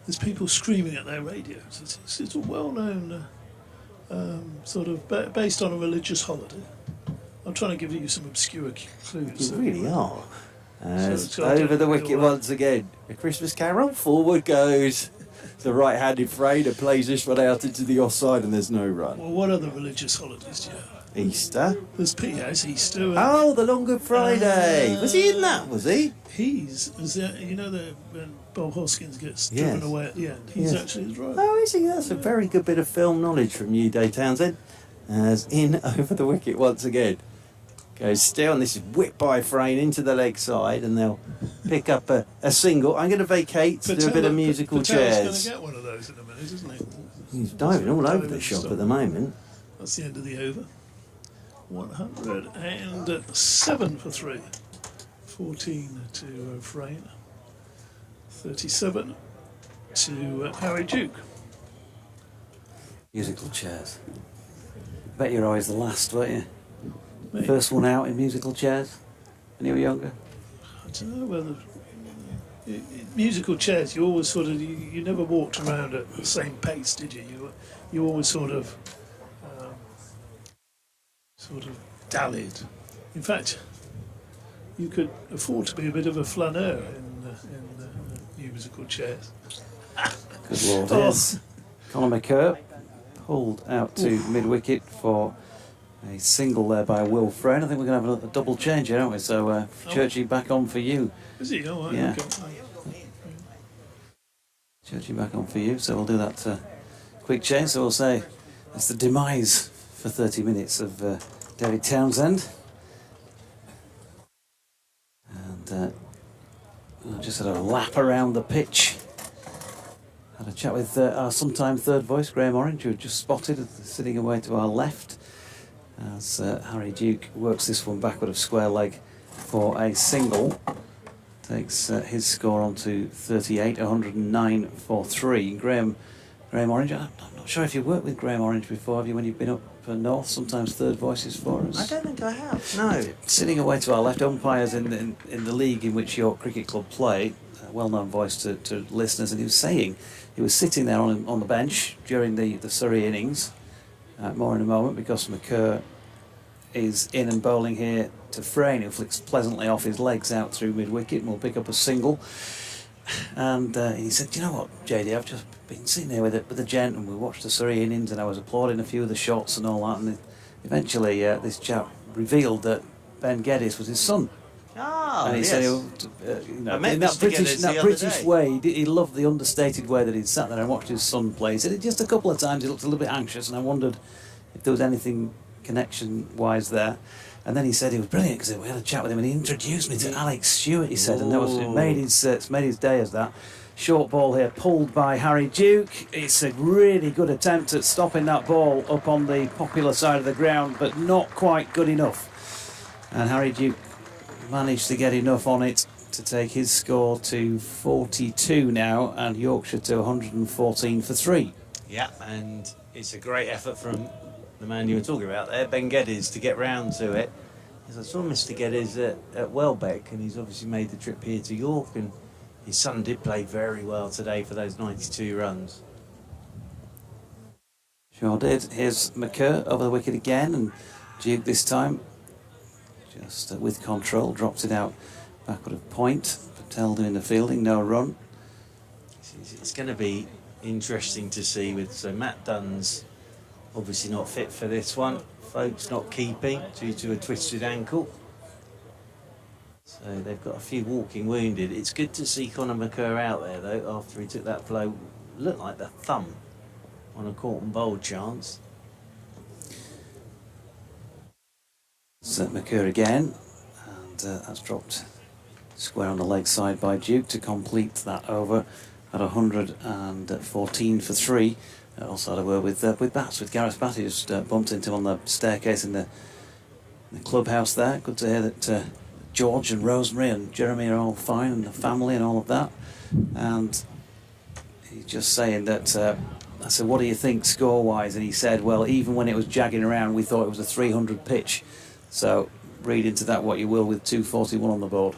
There's people screaming at their radios. It's a well-known sort of based on a religious holiday. I'm trying to give you some obscure clues. You really are. So Over the wicket once again. A Christmas Carol. Forward goes the right-handed Frayne and plays this one out into the offside and there's no run. Well, what other religious holidays do you have? Easter. There's Easter. Oh, the Long Good Friday. Was he in that, was he? When Bob Hoskins gets driven away at the end, he's actually his driver. Oh, is he? That's a very good bit of film knowledge from you, Dave Townsend. As in over the wicket once again. Goes still, and this is whipped by Frayne into the leg side, and they'll pick up a single. I'm going to vacate to do a bit of musical chairs. Patel's going to get one of those in a minute, isn't he? He's diving all over the shop at the moment. That's the end of the over. 107 for 3. 14 to Frayne. 37 to Harry Duke. Musical chairs. Bet you're always the last, weren't you? Me? First one out in musical chairs when you were younger. I don't know whether musical chairs. You always sort of you never walked around at the same pace, did you? You always sort of dallied. In fact, you could afford to be a bit of a flaneur in musical chairs. Good lord. Yes. Conor McCurr pulled out to mid-wicket for a single there by Will Frayne. I think we're going to have a double change here, aren't we? So, Churchy back on for you. Is he? Oh, yeah. Okay. Churchy back on for you. So we'll do that quick change. So we'll say it's the demise for 30 minutes of David Townsend. And I just had a lap around the pitch. Had a chat with our sometime third voice, Graham Orange, who had just spotted sitting away to our left. As Harry Duke works this one backward of square leg for a single. Takes his score on to 38, 109 for 3. Graham Orange, I'm not sure if you've worked with Graham Orange before, have you, when you've been up north, sometimes third voices for us? I don't think I have, no. Sitting away to our left, umpires in the league in which York Cricket Club play, a well-known voice to listeners, and he was saying he was sitting there on the bench during the Surrey innings. More in a moment, because McCurr is in and bowling here to Frayne, who flicks pleasantly off his legs out through mid-wicket and will pick up a single. And he said, "You know what, JD, I've just been sitting there with a gent and we watched the Surrey innings and I was applauding a few of the shots and all that, and eventually this chap revealed that Ben Geddes was his son." And he said, in that British way, he loved the understated way that he'd sat there and watched his son play. He said just a couple of times he looked a little bit anxious, and I wondered if there was anything connection-wise there. And then he said he was brilliant because we had a chat with him, and he introduced me to Alex Stewart. He said, and it made his day as that. Short ball here, pulled by Harry Duke. It's a really good attempt at stopping that ball up on the popular side of the ground, but not quite good enough. And Harry Duke managed to get enough on it to take his score to 42 now, and Yorkshire to 114 for 3. Yeah, and it's a great effort from the man you were talking about there, Ben Geddes, to get round to it. As I saw Mr. Geddes at Welbeck, and he's obviously made the trip here to York, and his son did play very well today for those 92 runs. Sure did. Here's McCurr over the wicket again, and Duke this time just with control drops it out backward of point. Patel doing the fielding, no run. It's going to be interesting to see so Matt Dunn's obviously not fit for this one. Folks not keeping due to a twisted ankle. So they've got a few walking wounded. It's good to see Conor McCurr out there though after he took that blow. Looked like the thumb on a caught and bowled chance. So McCurr again, and that's dropped square on the leg side by Duke to complete that over at 114 for 3. Also had a word with Bats, with Gareth Batty, just bumped into him on the staircase in the clubhouse there. Good to hear that George and Rosemary and Jeremy are all fine, and the family and all of that. And he's just saying that, I said, what do you think score-wise? And he said, well, even when it was jagging around, we thought it was a 300 pitch. So read into that what you will with 241 on the board.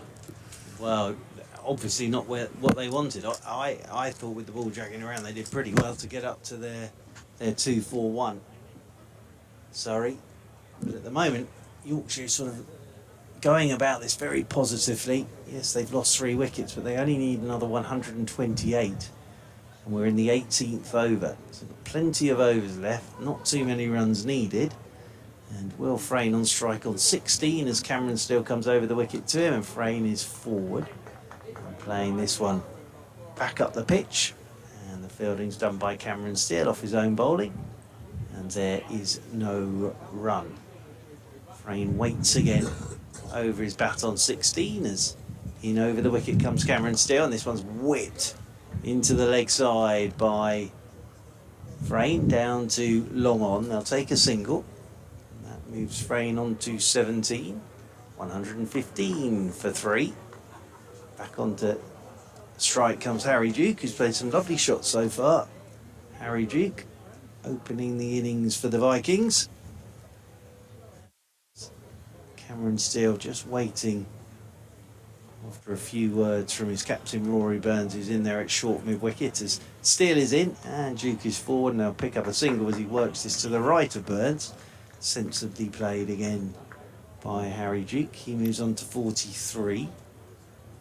Well, obviously not what they wanted. I thought with the ball dragging around they did pretty well to get up to their 241. Surrey. But at the moment, Yorkshire is sort of going about this very positively. Yes, they've lost 3 wickets, but they only need another 128. And we're in the 18th over. So plenty of overs left, not too many runs needed. And Will Frayne on strike on 16 as Cameron Steele comes over the wicket to him, and Frayne is forward. And playing this one back up the pitch. And the fielding's done by Cameron Steele off his own bowling. And there is no run. Frayne waits again over his bat on 16 as in over the wicket comes Cameron Steele, and this one's whipped into the leg side by Frayne down to long on. They'll take a single. And that moves Frayne on to 17. 115 for 3. Back onto strike comes Harry Duke, who's played some lovely shots so far. Harry Duke opening the innings for the Vikings. Cameron Steele just waiting after a few words from his captain Rory Burns, who's in there at short mid-wicket, as Steele is in and Duke is forward, and they'll pick up a single as he works this to the right of Burns. Sensibly played again by Harry Duke. He moves on to 43.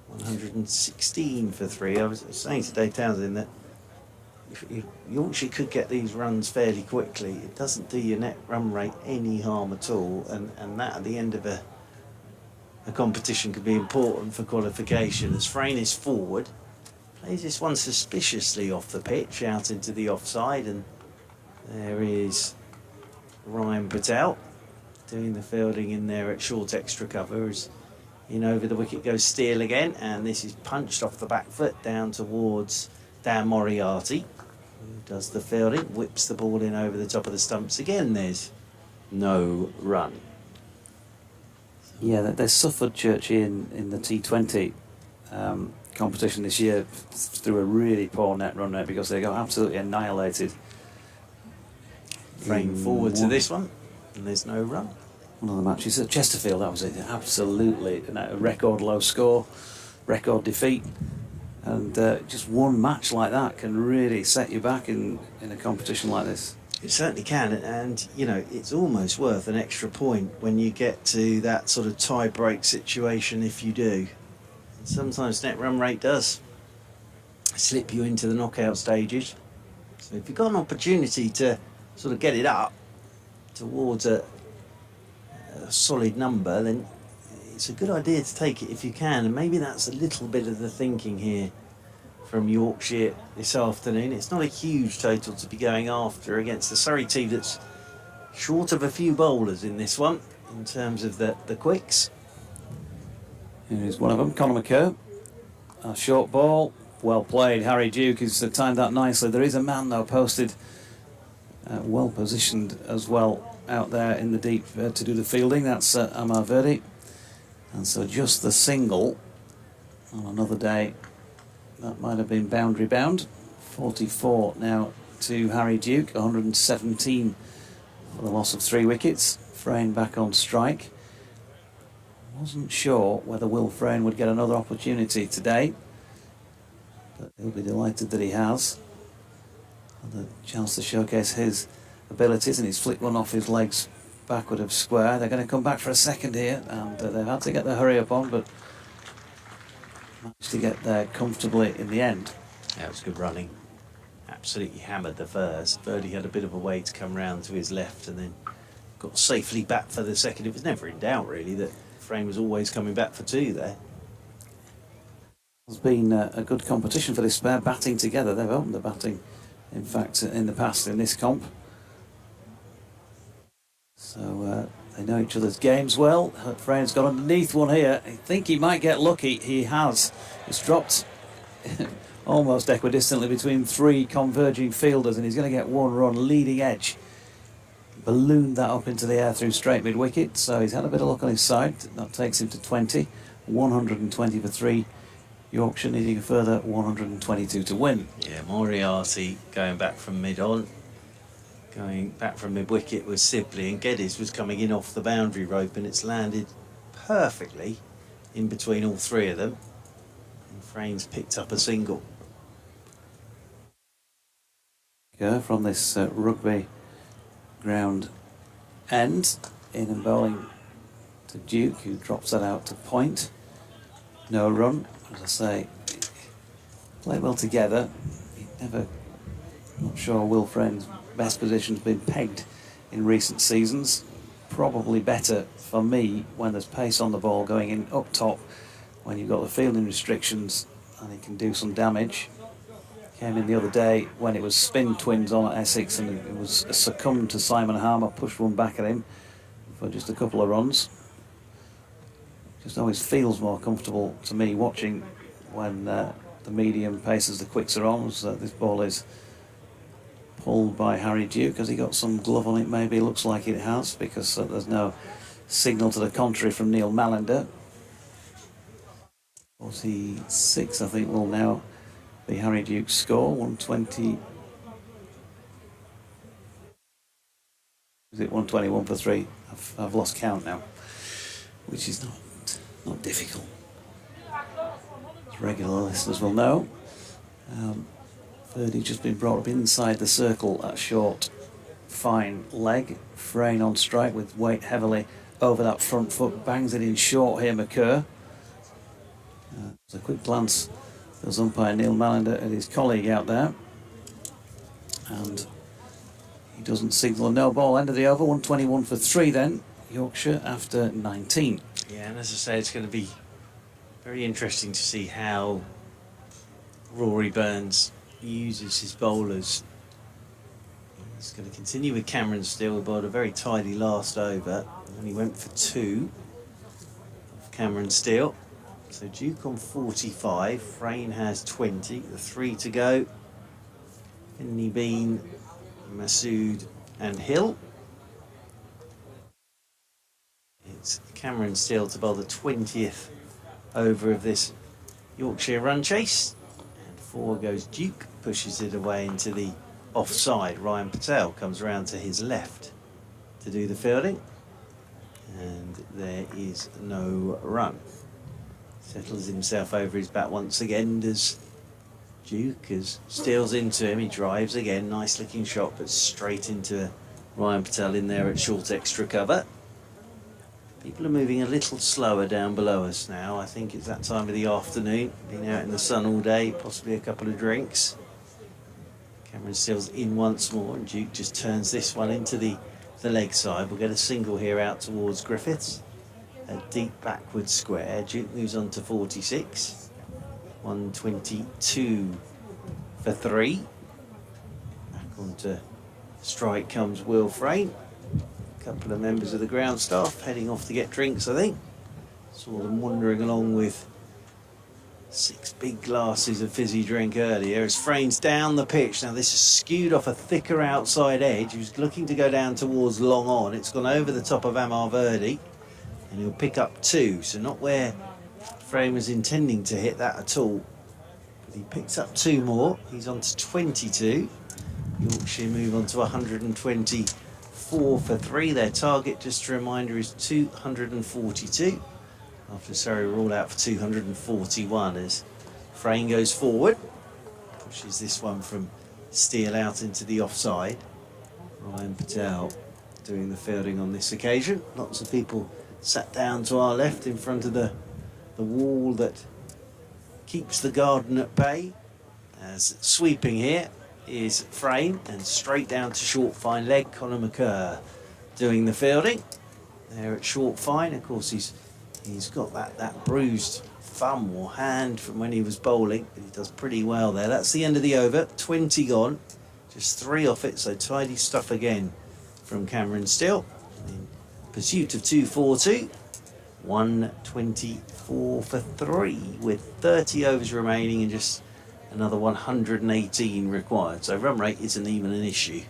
116 for 3. I was saying to Dave Townsend that if Yorkshire could get these runs fairly quickly, it doesn't do your net run rate any harm at all, and that at the end of a competition could be important for qualification. As Frayne is forward, plays this one suspiciously off the pitch out into the offside, and there is Ryan Patel doing the fielding in there at short extra cover. As in over the wicket goes Steele again, and this is punched off the back foot down towards Dan Moriarty, who does the fielding, whips the ball in over the top of the stumps again. There's no run. Yeah, they suffered, Churchy, in the T20 competition this year through a really poor net run rate because they got absolutely annihilated. Frayne forward to this one, and there's no run. One of the matches at Chesterfield, that was it. Absolutely a record low score, record defeat. And just one match like that can really set you back in a competition like this. It certainly can, and you know, it's almost worth an extra point when you get to that sort of tie-break situation if you do. And sometimes net run rate does slip you into the knockout stages. So if you've got an opportunity to sort of get it up towards a solid number, then it's a good idea to take it if you can, and maybe that's a little bit of the thinking here from Yorkshire this afternoon. It's not a huge total to be going after against the Surrey team that's short of a few bowlers in this one in terms of the quicks. Here's one of them, Conor McCurr. A short ball, well played. Harry Duke has timed that nicely. There is a man though posted, well positioned as well out there in the deep to do the fielding. That's Amar Verdi. And so just the single on another day, that might have been boundary bound. 44 now to Harry Duke, 117 for the loss of 3 wickets. Frayne back on strike. Wasn't sure whether Will Frayne would get another opportunity today, but he'll be delighted that he has. And a chance to showcase his abilities, and he's flicked one off his legs backward of square. They're going to come back for a second here, and they've had to get the hurry up on, but managed to get there comfortably in the end. Yeah, it was good running. Absolutely hammered the first. Verdi had a bit of a way to come round to his left and then got safely back for the second. It was never in doubt really that Frame was always coming back for 2 there. It's been a good competition for this pair, batting together. They've opened the batting, in fact, in the past in this comp. So they know each other's games well. Frame's got underneath one here. I think he might get lucky. He has. It's dropped almost equidistantly between 3 converging fielders, and he's going to get 1 run leading edge. Ballooned that up into the air through straight mid-wicket, so he's had a bit of luck on his side. That takes him to 20. 120 for 3. Yorkshire needing a further 122 to win. Yeah, Moriarty going back from mid-on. Going back from mid-wicket was Sibley, and Geddes was coming in off the boundary rope, and it's landed perfectly in between all 3 of them. And Frame's picked up a single. From this rugby ground end, in and bowling to Duke, who drops that out to point. No run, as I say, play well together. Not sure Will Frame's best position's been pegged in recent seasons. Probably better for me when there's pace on the ball going in up top, when you've got the fielding restrictions, and he can do some damage. Came in the other day when it was spin twins on at Essex, and it was succumbed to Simon Harmer, pushed one back at him for just a couple of runs. Just always feels more comfortable to me watching when the medium paces, the quicks are on. So this ball is pulled by Harry Duke. Has he got some glove on it? Maybe it looks like it has, because there's no signal to the contrary from Neil Mallender. 46, I think, will now be Harry Duke's score. 120. Is it 121 for 3? I've lost count now, which is not difficult, as regular listeners will know. Birdie just been brought up inside the circle at short, fine leg. Frayne on strike with weight heavily over that front foot, bangs it in short here, McCurr. There's a quick glance, there's umpire Neil Mallender at his colleague out there, and he doesn't signal a no ball. End of the over. 121 for 3 then, Yorkshire after 19. Yeah, and as I say, it's going to be very interesting to see how Rory Burns uses his bowlers. He's going to continue with Cameron Steele, who bowled a very tidy last over, and he went for 2 of Cameron Steele. So Duke on 45, Frayne has 20, the 3 to go. Finley Bean, Masood and Hill. It's Cameron Steele to bowl the 20th over of this Yorkshire run chase. And 4 goes Duke, pushes it away into the offside. Ryan Patel comes around to his left to do the fielding. And there is no run. Settles himself over his bat once again, does Duke, as Steele's into him. He drives again, nice looking shot, but straight into Ryan Patel in there at short extra cover. People are moving a little slower down below us now. I think it's that time of the afternoon. Been out in the sun all day, possibly a couple of drinks. Cameron Steele's in once more, and Duke just turns this one into the leg side. We'll get a single here out towards Griffiths. A deep backward square. Duke moves on to 46. 122 for 3. Back onto strike comes Will Frayne. A couple of members of the ground staff heading off to get drinks, I think. Saw them wandering along with 6 big glasses of fizzy drink earlier as Frayne's down the pitch. Now this is skewed off a thicker outside edge. He was looking to go down towards long on. It's gone over the top of Amar Verdi, and he'll pick up 2. So not where Frayne was intending to hit that at all. But he picks up 2 more. He's on to 22. Yorkshire move on to 124 for 3. Their target, just a reminder, is 242. After Surrey were all out for 241 as Frayne goes forward. Pushes this one from Steele out into the offside. Ryan Patel doing the fielding on this occasion. Lots of people sat down to our left in front of the wall that keeps the garden at bay. As sweeping here is Frayne, and straight down to short fine leg, Conor McCurr doing the fielding. There at short fine, of course he's He's got that bruised thumb or hand from when he was bowling, but he does pretty well there. That's the end of the over, 20 gone, just 3 off it, so tidy stuff again from Cameron Still. In pursuit of 240, 124 for 3 with 30 overs remaining and just another 118 required. So run rate isn't even an issue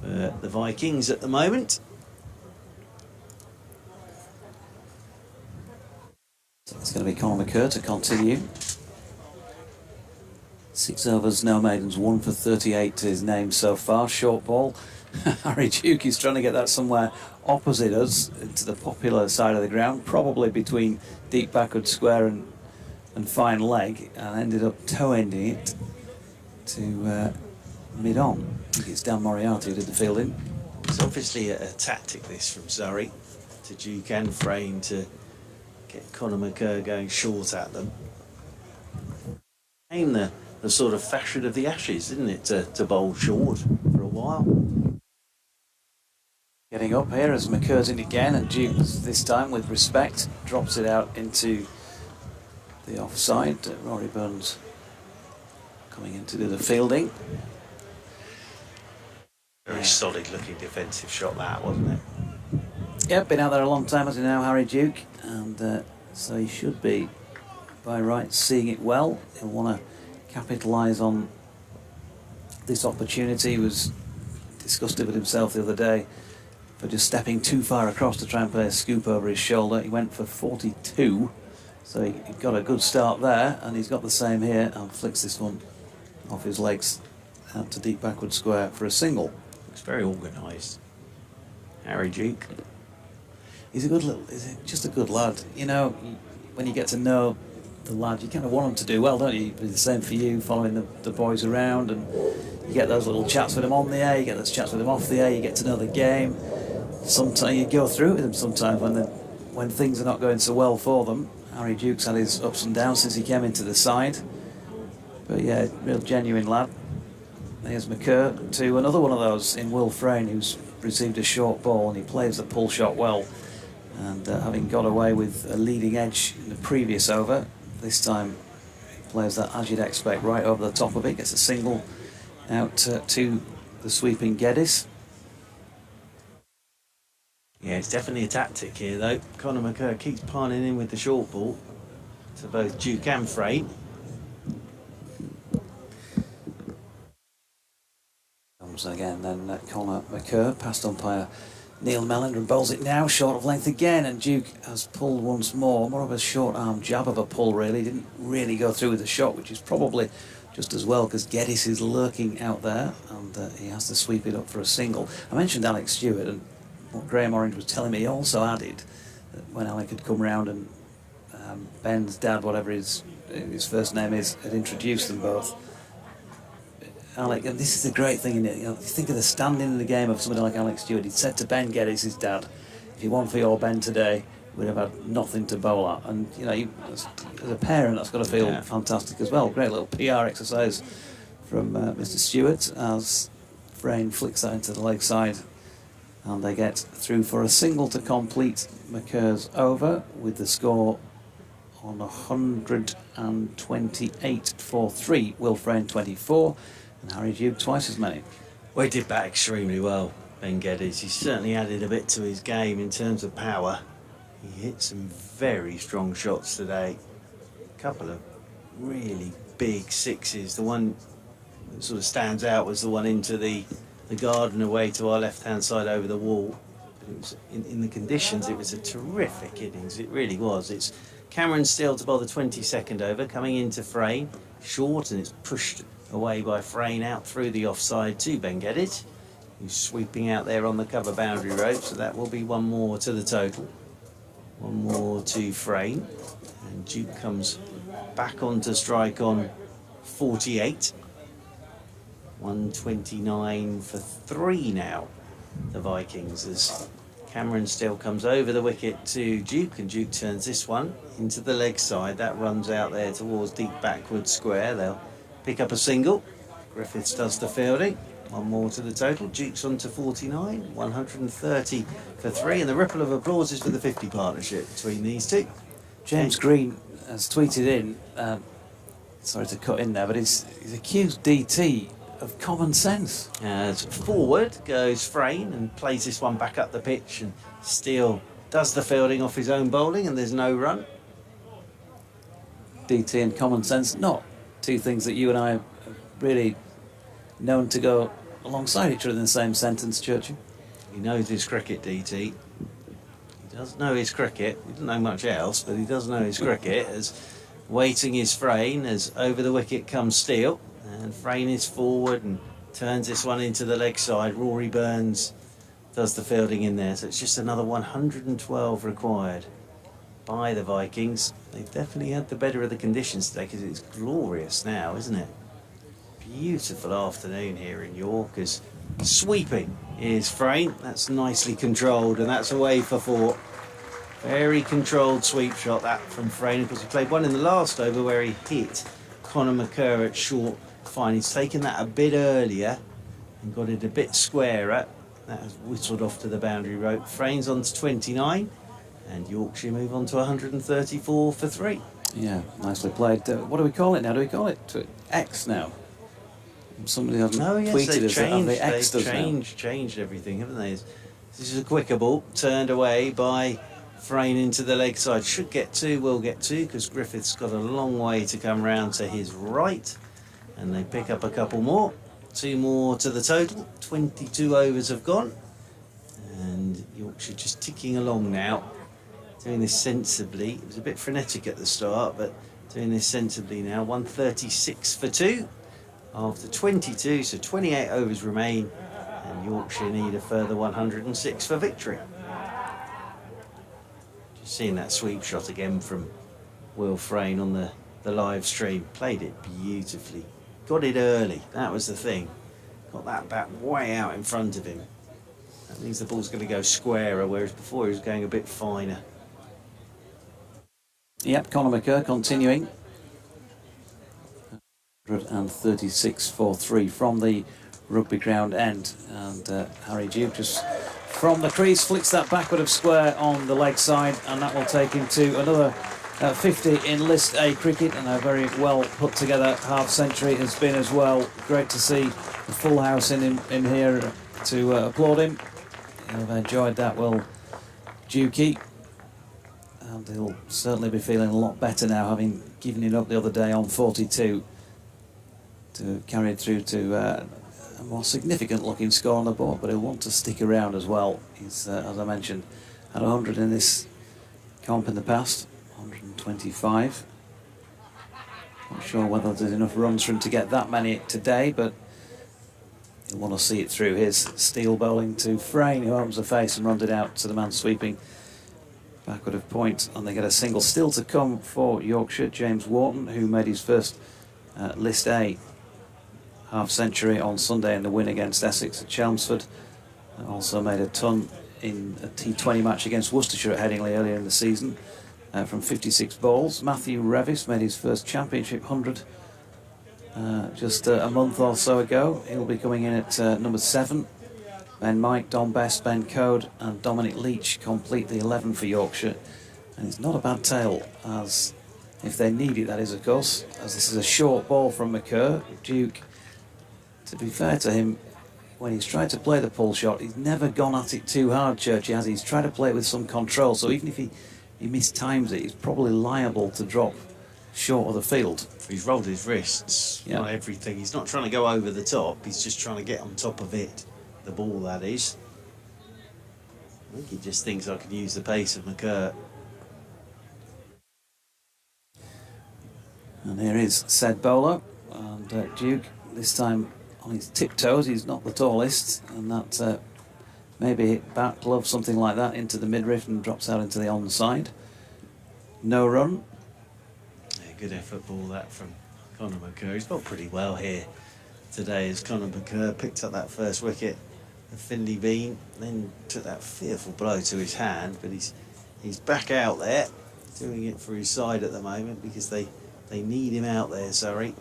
for the Vikings at the moment. It's going to be Conor McCurr to continue. 6 overs, no maidens, 1 for 38 to his name so far. Short ball. Harry Duke is trying to get that somewhere opposite us to the popular side of the ground, probably between deep backward square and fine leg, and ended up toe-ending it to mid-on. I think it's Dan Moriarty who did the fielding. It's obviously a tactic this from Surrey to Duke and Frayne to get Conor McCurr going short at them. Became the sort of fashion of the Ashes, didn't it, to bowl short for a while. Getting up here as McCurr's in again, and Duke this time with respect drops it out into the offside. Rory Burns coming in to do the fielding. Very solid looking defensive shot that, wasn't it? Yeah, been out there a long time, as you know, Harry Duke, and so he should be, by rights, seeing it well. He'll want to capitalise on this opportunity. He was disgusted with himself the other day for just stepping too far across to try and play a scoop over his shoulder. He went for 42, so he got a good start there, and he's got the same here, and flicks this one off his legs out to deep backward square for a single. Looks very organised. Harry Duke. He's just a good lad. You know, when you get to know the lad, you kind of want him to do well, don't you? It's the same for you, following the boys around, and you get those little chats with him on the air, you get those chats with him off the air, you get to know the game. Sometimes you go through it with him sometimes when things are not going so well for them. Harry Duke's had his ups and downs since he came into the side. But yeah, real genuine lad. There's McCurr to another one of those in Will Frayne, who's received a short ball, and he plays the pull shot well. And having got away with a leading edge in the previous over, this time he plays that, as you'd expect, right over the top of it, gets a single out to the sweeping Geddes. Yeah, it's definitely a tactic here though. Conor McCurr keeps piling in with the short ball to both Duke and Frayne. Comes again then Conor McCurr, past umpire Neil Mellender, and bowls it now short of length again, and Duke has pulled once more. More of a short arm jab of a pull really, didn't really go through with the shot, which is probably just as well because Geddes is lurking out there, and he has to sweep it up for a single. I mentioned Alex Stewart, and what Graham Orange was telling me, he also added that when Alec had come round and Ben's dad, whatever his first name is, had introduced them both. Alec, and this is the great thing in it, you know, think of the standing in the game of somebody like Alex Stewart. He'd said to Ben Geddes, his dad, if you won for your Ben today, we'd have had nothing to bowl at. And you know, as a parent, that's got to feel fantastic as well. Great little PR exercise from Mr. Stewart as Frayne flicks that into the leg side, and they get through for a single to complete McCurr's over with the score on 128 for 3. Will Frayne 24. And Harry Duke twice as many. Well, he did bat extremely well, Ben Geddes. He certainly added a bit to his game in terms of power. He hit some very strong shots today. A couple of really big sixes. The one that sort of stands out was the one into the garden away to our left-hand side over the wall. It was, in the conditions, it was a terrific innings. It really was. It's Cameron Still to bowl the 22nd over, coming into Frayne. Short, and it's pushed away by Frayne out through the offside to Ben Geddes, who's sweeping out there on the cover boundary rope, so that will be one more to the total. One more to Frayne, and Duke comes back onto strike on 48. 129 for 3 now, the Vikings, as Cameron Still comes over the wicket to Duke, and Duke turns this one into the leg side. That runs out there towards deep backward square. They'll pick up a single. Griffiths does the fielding, One more to the total. Duke's on to 49, 130 for 3, and the ripple of applause is for the 50 partnership between these two. James Green has tweeted in, sorry to cut in there, but he's accused DT of common sense. As forward goes Frayne and plays this one back up the pitch, and Steele does the fielding off his own bowling, and there's no run. DT and common sense, not two things that you and I have really known to go alongside each other in the same sentence, Churchill. He knows his cricket, DT. He does know his cricket. He doesn't know much else, but he does know his cricket. As waiting is Frayne, as over the wicket comes Steele, and Frayne is forward and turns this one into the leg side. Rory Burns does the fielding in there, so it's just another 112 required by the Vikings. They've definitely had the better of the conditions today, because it's glorious now, isn't it? Beautiful afternoon here in York, as sweeping is Frayne. That's nicely controlled, and that's away for 4. Very controlled sweep shot that from Frayne, because he played one in the last over where he hit Conor McCurr at short fine. He's taken that a bit earlier and got it a bit squarer. That has whistled off to the boundary rope. Frayne's on to 29, and Yorkshire move on to 134 for 3. Yeah, nicely played. What do we call it now? Do we call it X now? Somebody hasn't tweeted us that they X'd us now. Changed everything, haven't they? This is a quicker ball, turned away by Frayne into the leg side. Should get 2, will get 2, because Griffith's got a long way to come round to his right. And they pick up a couple more. 2 more to the total. 22 overs have gone. And Yorkshire just ticking along now. Doing this sensibly. It was a bit frenetic at the start, but doing this sensibly now. 136 for 2 after 22, so 28 overs remain, and Yorkshire need a further 106 for victory. Just seeing that sweep shot again from Will Frayne on the live stream. Played it beautifully. Got it early, that was the thing. Got that bat way out in front of him. That means the ball's going to go squarer, whereas before he was going a bit finer. Yep, Conor McCurr continuing. 136 for 3 from the rugby ground end, and Harry Duke just from the crease flicks that backward of square on the leg side, and that will take him to another 50 in List A cricket, and a very well put together half century has been as well. Great to see the full house in here to applaud him. I've enjoyed that, well, Dukey, and he'll certainly be feeling a lot better now, having given it up the other day on 42 to carry it through to a more significant looking score on the board, but he'll want to stick around as well. He's, as I mentioned, had 100 in this comp in the past, 125. Not sure whether there's enough runs for him to get that many today, but he'll want to see it through. His Steele bowling to Frayne, who opens the face and runs it out to the man sweeping backward of point, and they get a single. Still to come for Yorkshire, James Wharton, who made his first List A half century on Sunday in the win against Essex at Chelmsford. Also made a ton in a T20 match against Worcestershire at Headingley earlier in the season from 56 balls. Matthew Revis made his first championship 100 just a month or so ago. He'll be coming in at number 7. Ben Mike, Don Best, Ben Code and Dominic Leach complete the 11 for Yorkshire. And it's not a bad tale, as if they need it, that is, of course, as this is a short ball from McCurr. Duke, to be fair to him, when he's tried to play the pull shot, he's never gone at it too hard, Churchy, has he? He's tried to play it with some control, so even if he mistimes it, he's probably liable to drop short of the field. He's rolled his wrists, yeah. Not everything. He's not trying to go over the top, he's just trying to get on top of it. The ball, that is. I think he just thinks I can use the pace of McCurr. And here is said bowler, and Duke, this time on his tiptoes. He's not the tallest, and that maybe hit bat glove, something like that, into the midriff and drops out into the onside. No run. Yeah, good effort ball that from Conor McCurr. He's bowled pretty well here today, as Conor McCurr picked up that first wicket of Finley Bean, then took that fearful blow to his hand, but he's back out there doing it for his side at the moment, because they need him out there, Surrey.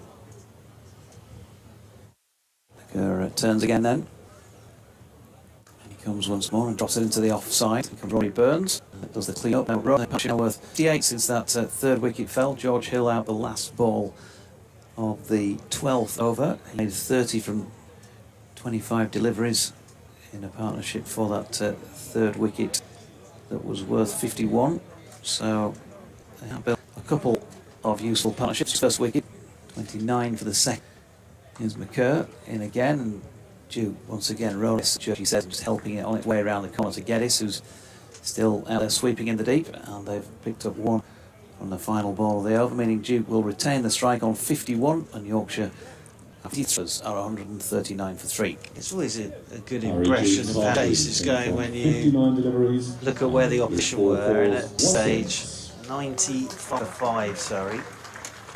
Kerr turns again then. And he comes once more and drops it into the offside. Here comes Rory Burns. That does the clean up. Now Rory Patchinellworth, 58 since that third wicket fell. George Hill out the last ball of the 12th over. He made 30 from 25 deliveries in a partnership for that third wicket that was worth 51. So they have built a couple of useful partnerships. First wicket, 29 for the second. Here's McCurr in again, and Duke once again. Rory, he says, was helping it on its way around the corner to Geddes, who's still out there sweeping in the deep, and they've picked up one from the final ball of the over, meaning Duke will retain the strike on 51, and Yorkshire are 139 for 3. It's always a good impression of how pace is going when you look at where the opposition were, and at stage 95, Surrey.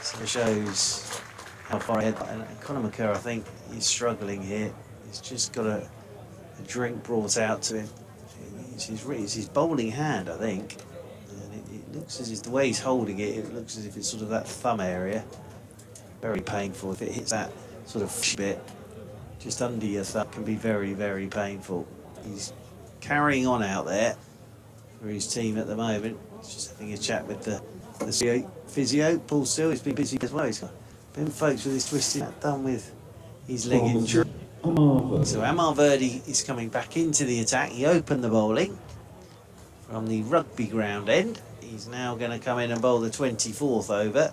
So it shows how far ahead. And Conor McCurr, I think, is struggling here. He's just got a drink brought out to him. It's his bowling hand, I think. And it looks as if the way he's holding it, it looks as if it's sort of that thumb area. Very painful. If it hits that sort of bit just under your thumb, can be very, very painful. He's carrying on out there for his team at the moment. He's just having a chat with the physio. Paul Steele, he's been busy as well. He's been folks with his twisted thumb with his leg injury. So Amar Verdi is coming back into the attack. He opened the bowling from the rugby ground end. He's now going to come in and bowl the 24th over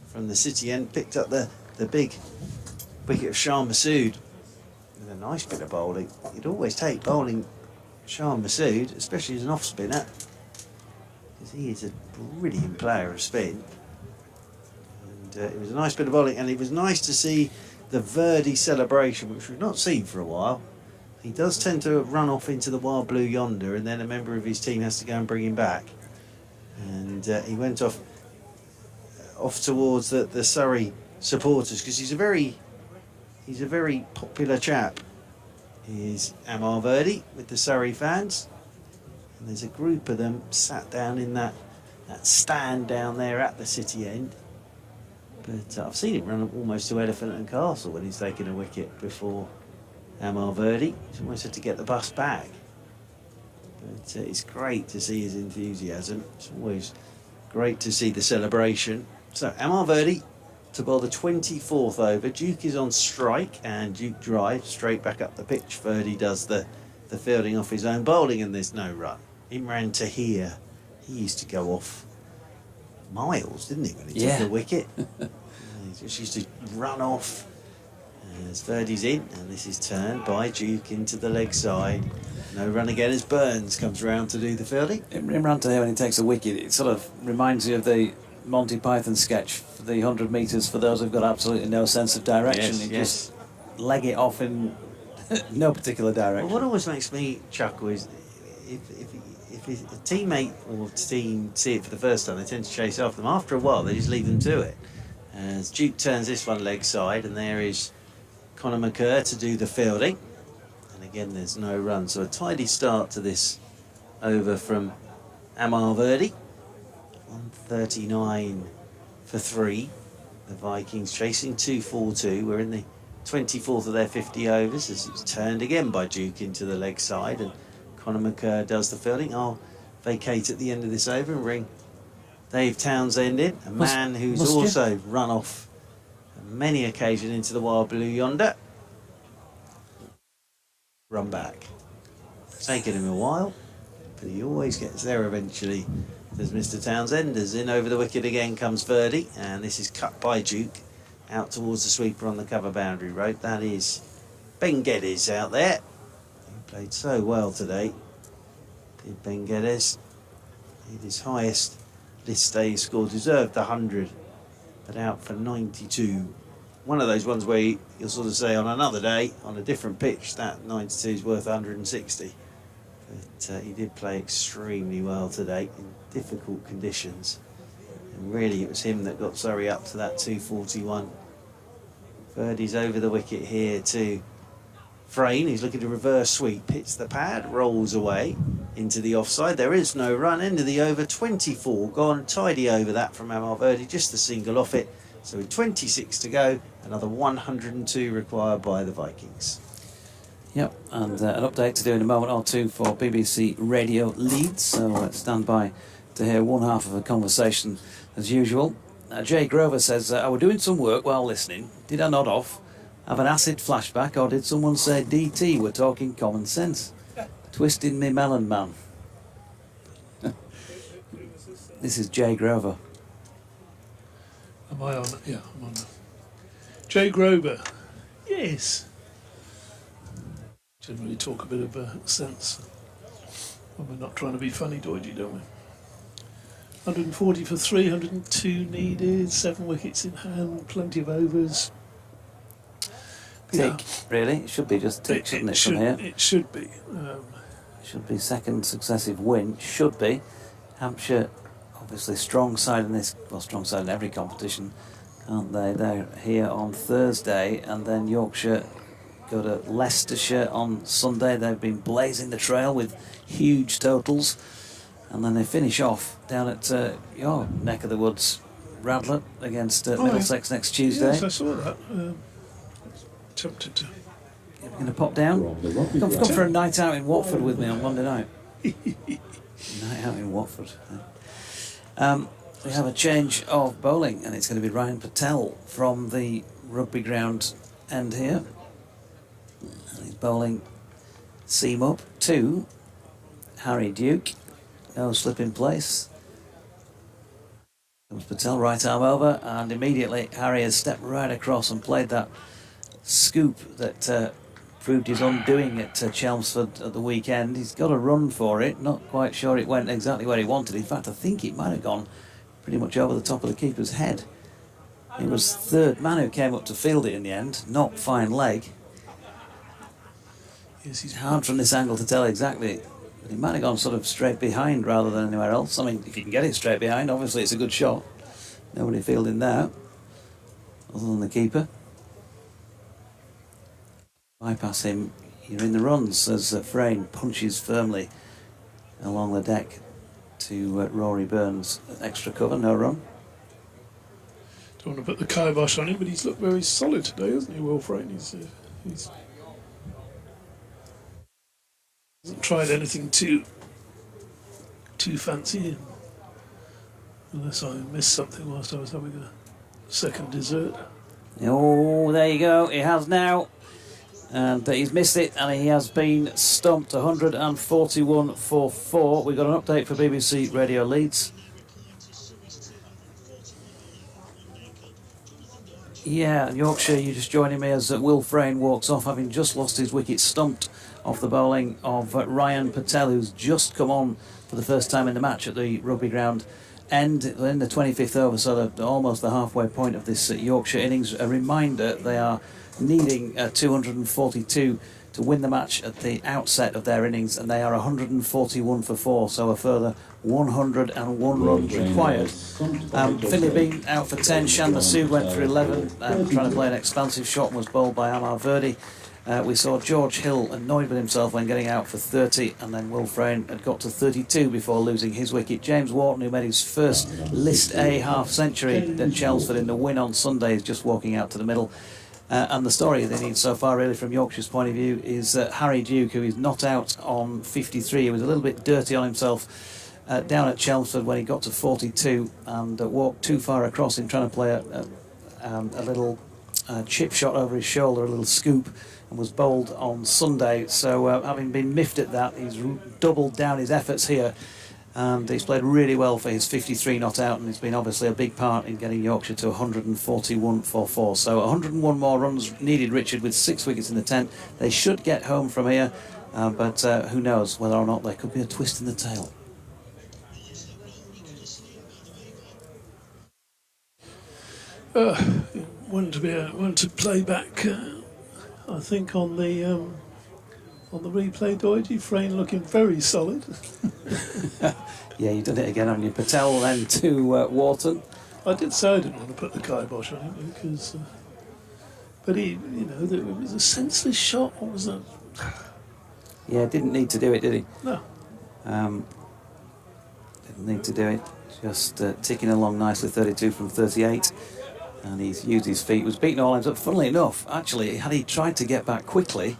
from the city end. Picked up the big wicket of Shah Masood with a nice bit of bowling. You'd always take bowling Shah Masood, especially as an off spinner, because he is a brilliant player of spin. And it was a nice bit of bowling, and it was nice to see the Verdi celebration, which we've not seen for a while. He does tend to run off into the wild blue yonder, and then a member of his team has to go and bring him back. And he went off towards the Surrey supporters, because he's a very popular chap. He's Amar Verdi with the Surrey fans, and there's a group of them sat down in that stand down there at the city end. But I've seen him run almost to Elephant and Castle when he's taken a wicket before Amar Verdi. He's almost had to get the bus back. But it's great to see his enthusiasm. It's always great to see the celebration. So Amar Verdi to bowl the 24th over. Duke is on strike, and Duke drives straight back up the pitch. Verdi does the fielding off his own bowling, and there's no run. Imran Tahir, he used to go off miles, didn't he, when he took a wicket? He just used to run off. As Verdi's in, and this is turned by Duke into the leg side. No run again as Burns comes round to do the fielding. Imran Tahir, when he takes a wicket, it sort of reminds you of the Monty Python sketch for the 100 metres for those who've got absolutely no sense of direction. Just leg it off in no particular direction. Well, what always makes me chuckle is if a teammate or team see it for the first time, they tend to chase after them. After a while, they just leave them to it. As Duke turns this one leg side, and there is Conor McCurr to do the fielding. And again, there's no run. So a tidy start to this over from Amar Verdi. 139 for 3. The Vikings chasing 2-4-2. We're in the 24th of their 50 overs, as it's turned again by Duke into the leg side, and Conor McCurr does the fielding. I'll vacate at the end of this over and bring Dave Townsend in, a man who's also run off on many occasions into the wild blue yonder. Run back. It's taken him a while, but he always gets there eventually. There's Mr. Townsend, as in over the wicket again comes Verdi, and this is cut by Duke out towards the sweeper on the cover boundary rope. That is Ben Geddes out there. He played so well today, did Ben Geddes. He his highest list day score, deserved 100, but out for 92. One of those ones where you'll sort of say on another day, on a different pitch, that 92 is worth 160. But he did play extremely well today in difficult conditions. And really it was him that got Surrey up to that 241. Verdi's over the wicket here to Frayne. He's looking to reverse sweep, hits the pad, rolls away into the offside. There is no run. End of the over, 24 gone. Tidy over that from Amar Verdi, just the single off it. So with 26 to go, another 102 required by the Vikings. Yep, and an update to do in a moment or two for BBC Radio Leeds, so stand by to hear one half of a conversation as usual. Jay Grover says, I was doing some work while listening. Did I nod off? Have an acid flashback, or did someone say DT were talking common sense? Twisting me melon, man. This is Jay Grover. Am I on? Yeah, I'm on. Jay Grover. Yes. Generally talk a bit of sense. Well, we're not trying to be funny, Doidgy, don't we? 140 for 3, 102 needed, 7 wickets in hand, plenty of overs. Tick, really? It should be just tick, shouldn't it, from here? It should be. Should be second successive win. Should be. Hampshire, obviously strong side in this, well, strong side in every competition, aren't they? They're here on Thursday, and then Yorkshire go to Leicestershire on Sunday. They've been blazing the trail with huge totals, and then they finish off down at your neck of the woods, Radlett, against Middlesex next Tuesday. Yes, I saw that. Tempted to. You're going to pop down? Come for a night out in Watford with me on Monday night. Night out in Watford. We have a change of bowling, and it's going to be Ryan Patel from the rugby ground end here. And he's bowling seam up to Harry Duke. No slip in place. Comes Patel, right arm over, and immediately Harry has stepped right across and played that scoop that proved his undoing at Chelmsford at the weekend. He's got a run for it, not quite sure it went exactly where he wanted. In fact, I think it might have gone pretty much over the top of the keeper's head. It was third man who came up to field it in the end, not fine leg. Yes, It's hard from this angle to tell exactly, but it might have gone sort of straight behind rather than anywhere else. I mean, if you can get it straight behind, obviously it's a good shot. Nobody fielding there, other than the keeper. Bypass him, you're in the runs as Frayne punches firmly along the deck to Rory Burns. Extra cover, no run. Don't want to put the kibosh on him, but he's looked very solid today, hasn't he, Will Frayne? He's hasn't tried anything too fancy, unless I missed something whilst I was having a second dessert. Oh, there you go, he has now. And he's missed it, and he has been stumped. 141 for 4. We've got an update for BBC Radio Leeds. Yeah, Yorkshire, you're just joining me as Will Frayne walks off, having just lost his wicket, stumped off the bowling of Ryan Patel, who's just come on for the first time in the match at the rugby ground end in the 25th over, so almost the halfway point of this Yorkshire innings. A reminder, they are needing 242 to win the match at the outset of their innings, and they are 141 for 4, so a further 101 runs required. Finley Bean out for 10, Chandler Sue went for 11, trying to play an expansive shot and was bowled by Amar Verdi. We saw George Hill annoyed with himself when getting out for 30, and then Will Frayne had got to 32 before losing his wicket. James Wharton, who made his first List A half-century at Chelmsford in the win on Sunday, is just walking out to the middle. And the story they need so far, really, from Yorkshire's point of view, is Harry Duke, who is not out on 53. He was a little bit dirty on himself down at Chelmsford when he got to 42 and walked too far across in trying to play a little chip shot over his shoulder, a little scoop, and was bowled on Sunday. So having been miffed at that, he's doubled down his efforts here. And he's played really well for his 53 not out, and it's been obviously a big part in getting Yorkshire to 141 for 4. So 101 more runs needed, Richard, with 6 wickets in the tent. They should get home from here, but who knows whether or not there could be a twist in the tail. One to play back, I think, on the replay, Doidgy. Frayne looking very solid. Yeah, you did it again, haven't you? Patel then to Wharton. I did say I didn't want to put the kibosh on him because, but he, it was a senseless shot. What was that? Yeah, didn't need to do it, did he? No. Didn't need to do it. Just ticking along nicely, 32 from 38. and he's used his feet, was beaten all ends up. Funnily enough, actually, had he tried to get back quickly,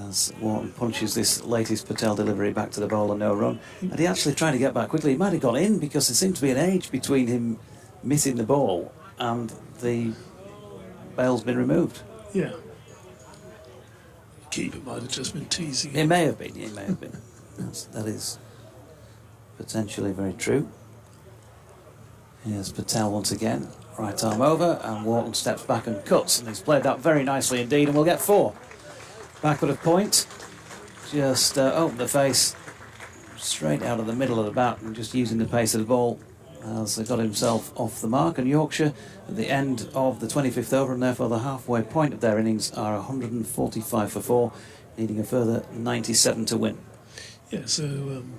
as Wharton punches this latest Patel delivery back to the bowler, no run, had he actually tried to get back quickly, he might have gone in, because there seemed to be an age between him missing the ball and the bail's been removed. Yeah. Keeper might have just been teasing him. It may have been, that is potentially very true. Here's Patel once again, right arm over, and Wharton steps back and cuts, and he's played that very nicely indeed, and we'll get 4. Backward of point, just open the face, straight out of the middle of the bat, and just using the pace of the ball as he got himself off the mark. And Yorkshire, at the end of the 25th over, and therefore the halfway point of their innings, are 145 for 4, needing a further 97 to win. Yeah, so in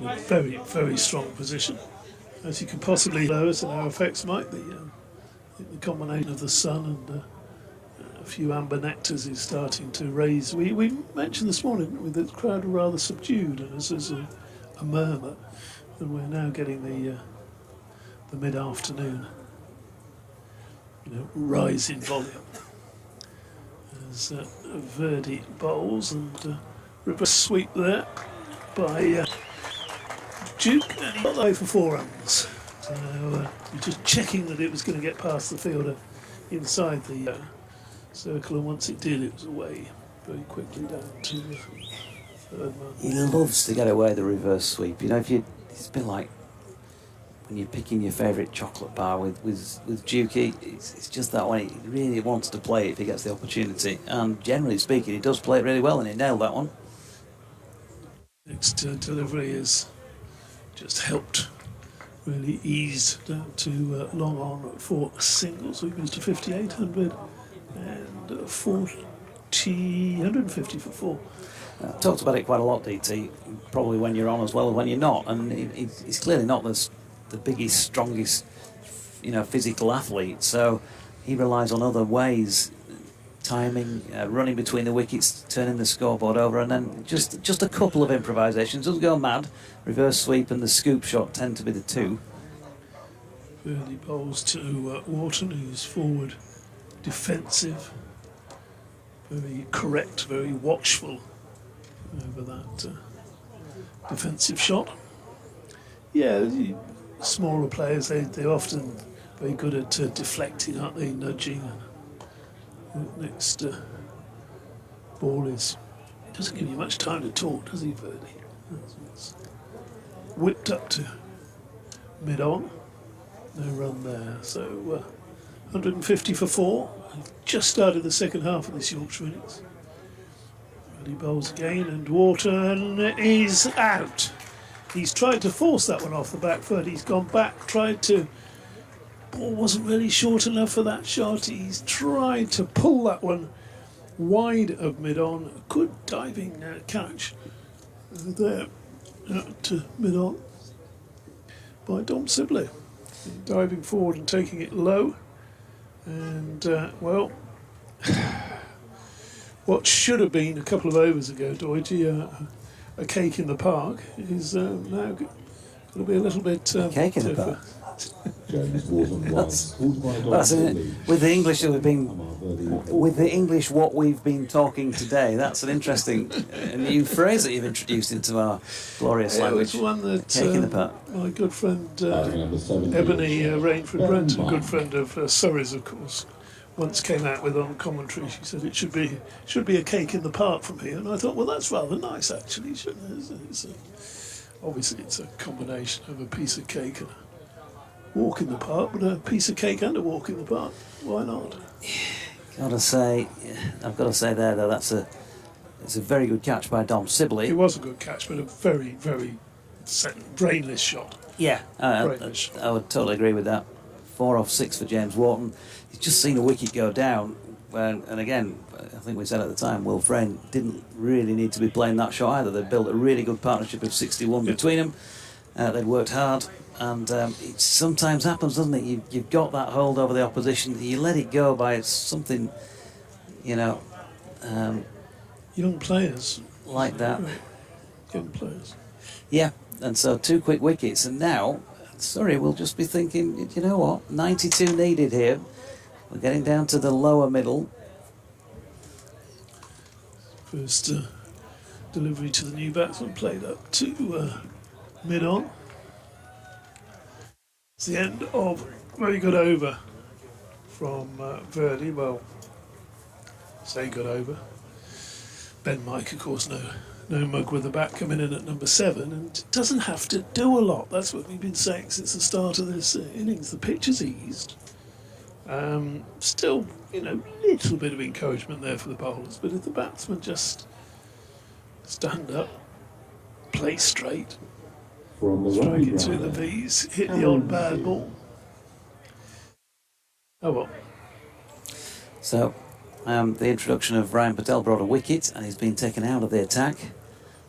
a very, very strong position, as you can possibly know, as our effects might. The combination of the sun and a few amber nectars is starting to raise. We mentioned this morning, didn't we, that the crowd were rather subdued, and there's a murmur, and we're now getting the mid-afternoon, rise in volume as Verdi bowls, and reverse sweep there by Duke, and he got away for 4 runs. So you're just checking that it was going to get past the fielder inside the circle, and once it did, it was away very quickly down to the third man. He loves to get away the reverse sweep. It's a bit like when you're picking your favourite chocolate bar with Dukey. It's just that way. He really wants to play it if he gets the opportunity, and generally speaking, he does play it really well, and he nailed that one. Next delivery is just helped really ease down to long on for singles. So he goes to 58, 100 and 150 for 4. Talked about it quite a lot, DT, probably when you're on as well as when you're not, and he's clearly not the biggest, strongest, physical athlete, so he relies on other ways, timing, running between the wickets, turning the scoreboard over, and then just a couple of improvisations. Doesn't go mad. Reverse sweep and the scoop shot tend to be the two. Early bowls to Wharton, who's forward defensive, very correct, very watchful over that defensive shot. Yeah, the smaller players, they're often very good at deflecting, aren't they, nudging. Next ball doesn't give you much time to talk, does he, Verdi? It's whipped up to mid-on, no run there, so 150 for 4. Just started the second half of this Yorkshire innings. Verdi bowls again, and Wharton is out. He's tried to force that one off the back foot. He's gone back, ball wasn't really short enough for that shot. He's tried to pull that one wide of mid-on. A good diving catch there to mid-on by Dom Sibley. Diving forward and taking it low. And, what should have been a couple of overs ago, Doity, a cake in the park, is now going to be a little bit... cake in the park? James wasn't once called by That's it. With the English what we've been talking today, that's an interesting new phrase that you've introduced into our glorious language. It was one that cake in the park. My good friend Ebony Rainford Brent, a good friend of Surrey's, of course, once came out with on commentary. She said it should be a cake in the park from here, and I thought, well, that's rather nice actually, shouldn't it? Obviously it's a combination of a piece of cake and a walk in the park, but a piece of cake and a walk in the park. Why not? I've got to say there though, it's a very good catch by Dom Sibley. It was a good catch, but a very, very brainless shot. Yeah, I would totally agree with that. 4 off 6 for James Wharton. He's just seen a wicket go down, and again, I think we said at the time, Will Frayne didn't really need to be playing that shot either. They've built a really good partnership of 61 between them. They've worked hard. And it sometimes happens, doesn't it? You've got that hold over the opposition. You let it go by something, young players like that. Young players. Yeah, and so 2 quick wickets, and now Surrey will just be thinking, you know what, 92 needed here. We're getting down to the lower middle. First delivery to the new batsman, played up to mid-on. It's the end of very good over from Verdi. Well, say good over. Ben Mike, of course, no mug with the bat coming in at number 7, and doesn't have to do a lot. That's what we've been saying since the start of this innings. The pitch has eased. Still, little bit of encouragement there for the bowlers, but if the batsmen just stand up, play straight, strike it through the V's, hit the odd bad ball. Oh well. So, the introduction of Ryan Patel brought a wicket, and he's been taken out of the attack.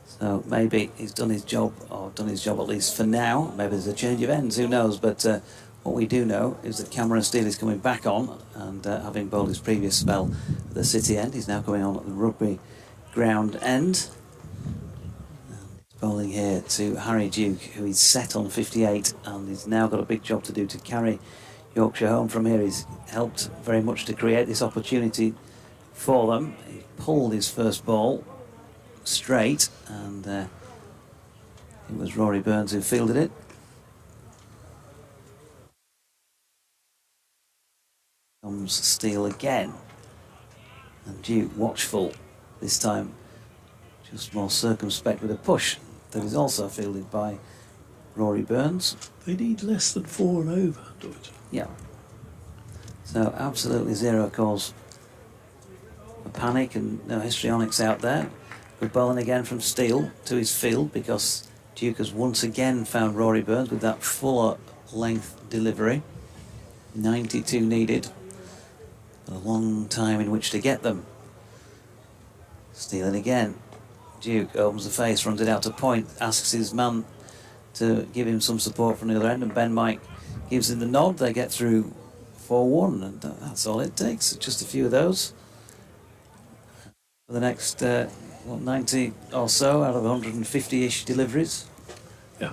So maybe he's done his job, or done his job at least for now. Maybe there's a change of ends, who knows? But what we do know is that Cameron Steele is coming back on, and having bowled his previous spell at the City end, he's now coming on at the Rugby ground end. He's bowling here to Harry Duke, who is set on 58, and he's now got a big job to do to carry Yorkshire home from here. He's helped very much to create this opportunity for them. He pulled his first ball straight, and it was Rory Burns who fielded it. Comes Steele again, and Duke watchful this time, just more circumspect with a push that is also fielded by Rory Burns. They need less than 4 and over, Deutsch. Yeah. So absolutely zero cause for panic, and no histrionics out there. Good bowling again from Steele to his field, because Duke has once again found Rory Burns with that fuller length delivery. 92 needed. A long time in which to get them. Steele again. Duke opens the face, runs it out to point, asks his man to give him some support from the other end, and Ben Mike gives him the nod. They get through 4-1, and that's all it takes. Just a few of those for the next 90 or so out of 150-ish deliveries. Yeah,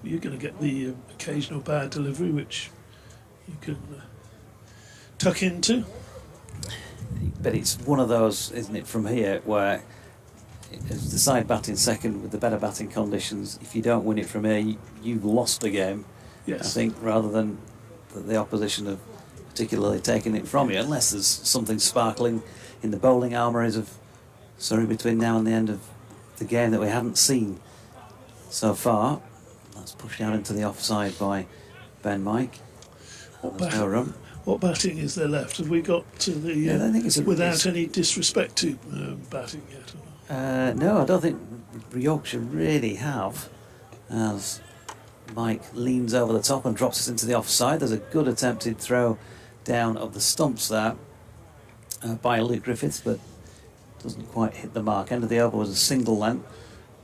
you're going to get the occasional bad delivery, which you can tuck into. But it's one of those, isn't it, from here, where as the side batting second with the better batting conditions, if you don't win it from here, you've lost the game. Yes. I think, rather than the opposition have particularly taken it from you, unless there's something sparkling in the bowling armouries of Surrey between now and the end of the game that we haven't seen so far. That's pushed out into the offside by Ben Mike. There's no run. What batting is there left? Have we got to the I think it's without any disrespect to batting yet? No, I don't think Yorkshire really have. As Mike leans over the top and drops it into the offside. There's a good attempted throw down of the stumps there by Luke Griffiths, but doesn't quite hit the mark. End of the over was a single length,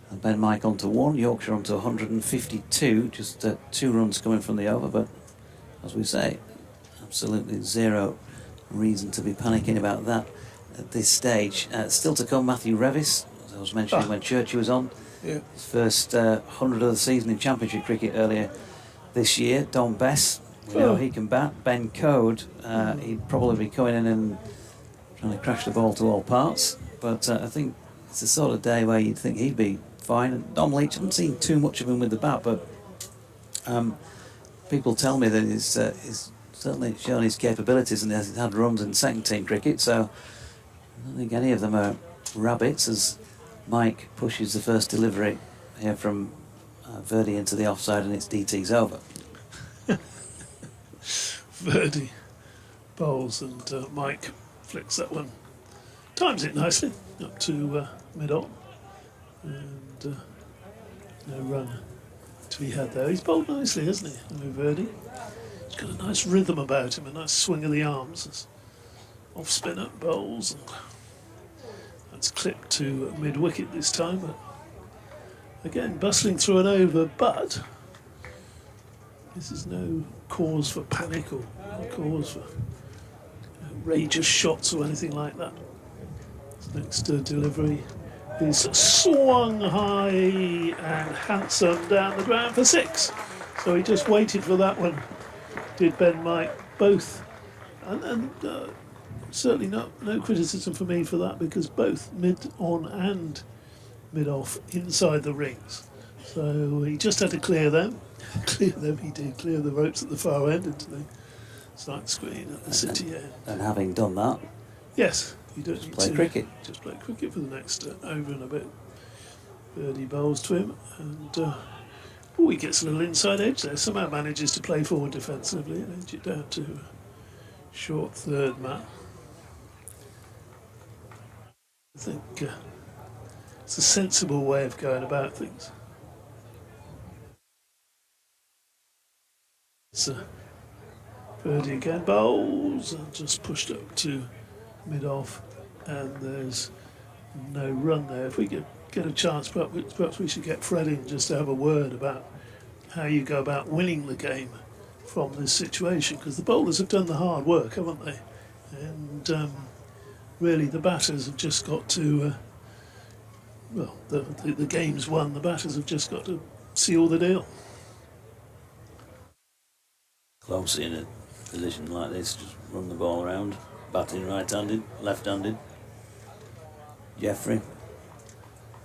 and Ben Mike onto 1, Yorkshire onto 152, just 2 runs coming from the over, but as we say, absolutely zero reason to be panicking about that at this stage. Still to come, Matthew Revis, as I was mentioning when Churchy was on. Yeah. His first 100 of the season in Championship cricket earlier this year. Don Bess, we know he can bat. Ben Code, he'd probably be coming in and trying to crash the ball to all parts. But I think it's the sort of day where you'd think he'd be fine. And Dom Leach, I haven't seen too much of him with the bat, but people tell me that he's certainly shown his capabilities, and he's had runs in second team cricket, so I don't think any of them are rabbits, as Mike pushes the first delivery here from Verdi into the offside, and it's DT's over. Verdi bowls, and Mike flicks that one, times it nicely up to mid-on, and no run to be had there. He's bowled nicely, hasn't he, Verdi? He's got a nice rhythm about him, a nice swing of the arms. Off spinner bowls, and that's clipped to mid-wicket this time, but again bustling through an over, but this is no cause for panic or no cause for outrageous shots or anything like that. This next delivery is swung high and handsome down the ground for 6. So he just waited for that one, did Ben Mike, both. And certainly no criticism for me for that, because both mid-on and mid-off inside the rings. So he just had to clear them. Clear them he did, clear the ropes at the far end into the side screen at the city end. And having done that, yes, you don't need play to cricket. just play cricket for the next over and a bit. Birdie bowls to him, and he gets a little inside edge there. Somehow manages to play forward defensively and edge it down to a short third man. I think it's a sensible way of going about things. So birdie again, bowls, and just pushed up to mid-off, and there's no run there. If we get a chance, perhaps we should get Fred in just to have a word about how you go about winning the game from this situation, because the bowlers have done the hard work, haven't they? And really the batters have just got to, the game's won, the batters have just got to seal the deal. Close in a position like this, just run the ball around, batting right-handed, left-handed. Jeffrey,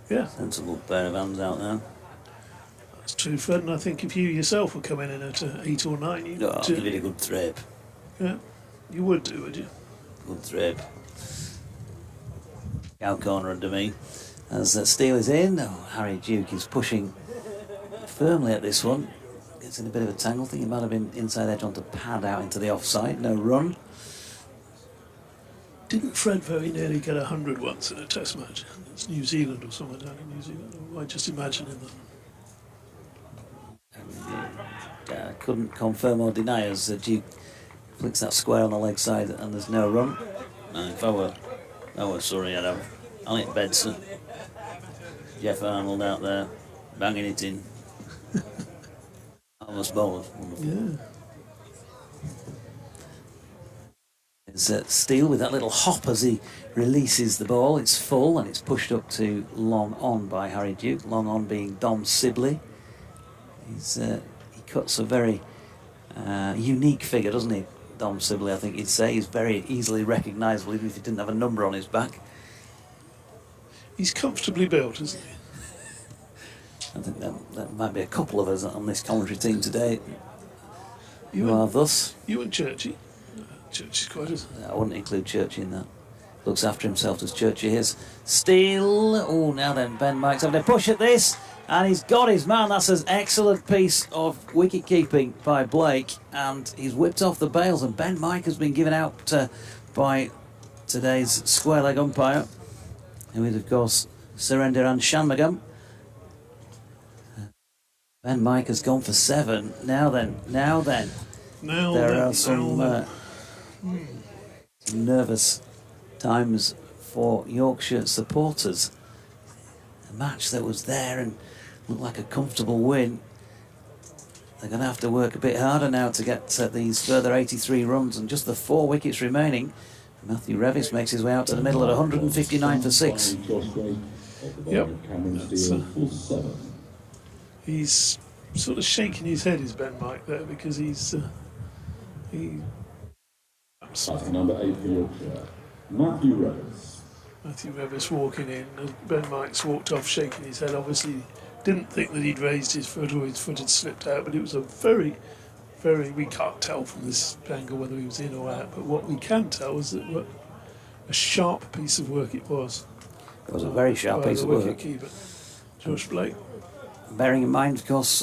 Yeah, sensible pair of hands out there. that's true, Fred, and I think if you yourself were coming in at 8 or 9, you'd No, I'll give it a good thrape. yeah, you would do, would you? Good thrape. Cow corner under me. As Steele is in, Harry Duke is pushing firmly at this one. Gets in a bit of a tangle. I think he might have been inside edge on to pad out into the offside. No run. Didn't Fred very nearly get 100 once in a test match? It's New Zealand or somewhere down in New Zealand. I just imagine him that. Couldn't confirm or deny as Duke flicks that square on the leg side and there's no run. If I were Surrey, I'd have Alec Bedson, Jeff Arnold out there banging it in. Almost bowlers. Wonderful. Yeah. It's Steele with that little hop as he releases the ball. It's full and it's pushed up to long on by Harry Duke. Long on being Dom Sibley. He cuts a very unique figure, doesn't he? Dom Sibley, I think you'd say. He's very easily recognisable, even if he didn't have a number on his back. He's comfortably built, isn't he? I think that might be a couple of us on this commentary team today You who and, are thus. you and Churchy. Churchy's quite a... I wouldn't include Churchy in that. Looks after himself as Churchy is. Steele. Oh, now then, Ben Mike's having a push at this. And he's got his man. That's an excellent piece of wicket keeping by Blake. And he's whipped off the bails. And Ben Mike has been given out by today's square leg umpire, who is, of course, Surinder and Shanmugam. Ben Mike has gone for 7. Now then. There are some nervous times for Yorkshire supporters. A match that was there and looked like a comfortable win. They're going to have to work a bit harder now to get these further 83 runs, and just the 4 wickets remaining. Matthew Revis makes his way out to the middle at 159 for 6. Yep. He's sort of shaking his head, is Ben Mike, there, because he's... Starting number 8 for Yorkshire, Matthew Revis. Matthew Revis walking in, and Ben Mike's walked off shaking his head. Obviously didn't think that he'd raised his foot or his foot had slipped out, but it was a very, we can't tell from this angle whether he was in or out, but what we can tell is that what a sharp piece of work it was. It was a very sharp piece of work. Wicket-keeper, Josh Blake. Bearing in mind, of course,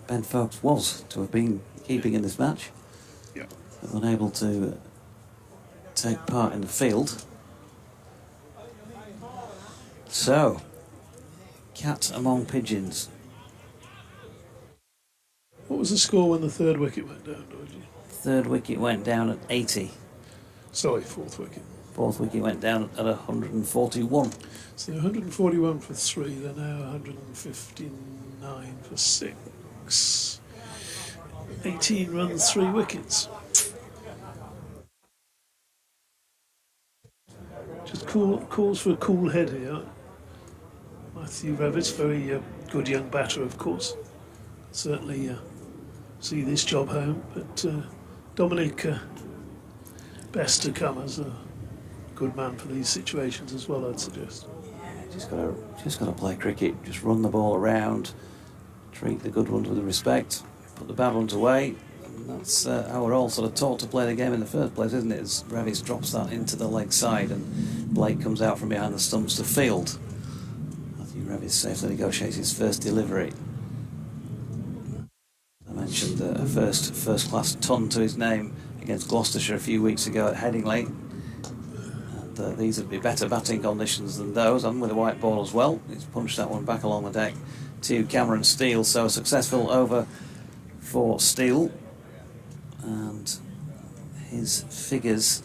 Ben Foakes was to have been keeping in this match. Yeah. Unable to take part in the field. So, cat among pigeons. What was the score when the third wicket went down, Georgie? Third wicket went down at 80. Sorry, fourth wicket. Fourth wicket went down at 141. So 141 for 3, they're now 159 for 6. 18 runs, 3 wickets. Just calls for a cool head here. Matthew Revis, very good young batter, of course. Certainly see this job home, but Dominic best to come as a good man for these situations as well, I'd suggest. Yeah, just got to play cricket. Just run the ball around, treat the good ones with respect, put the bad ones away. And that's how we're all sort of taught to play the game in the first place, isn't it? As Revis drops that into the leg side and Blake comes out from behind the stumps to field. Matthew Revis safely negotiates his first delivery. I mentioned a first-class ton to his name against Gloucestershire a few weeks ago at Headingley. And these would be better batting conditions than those, and with a white ball as well. He's punched that one back along the deck to Cameron Steele, so a successful over for Steele. And his figures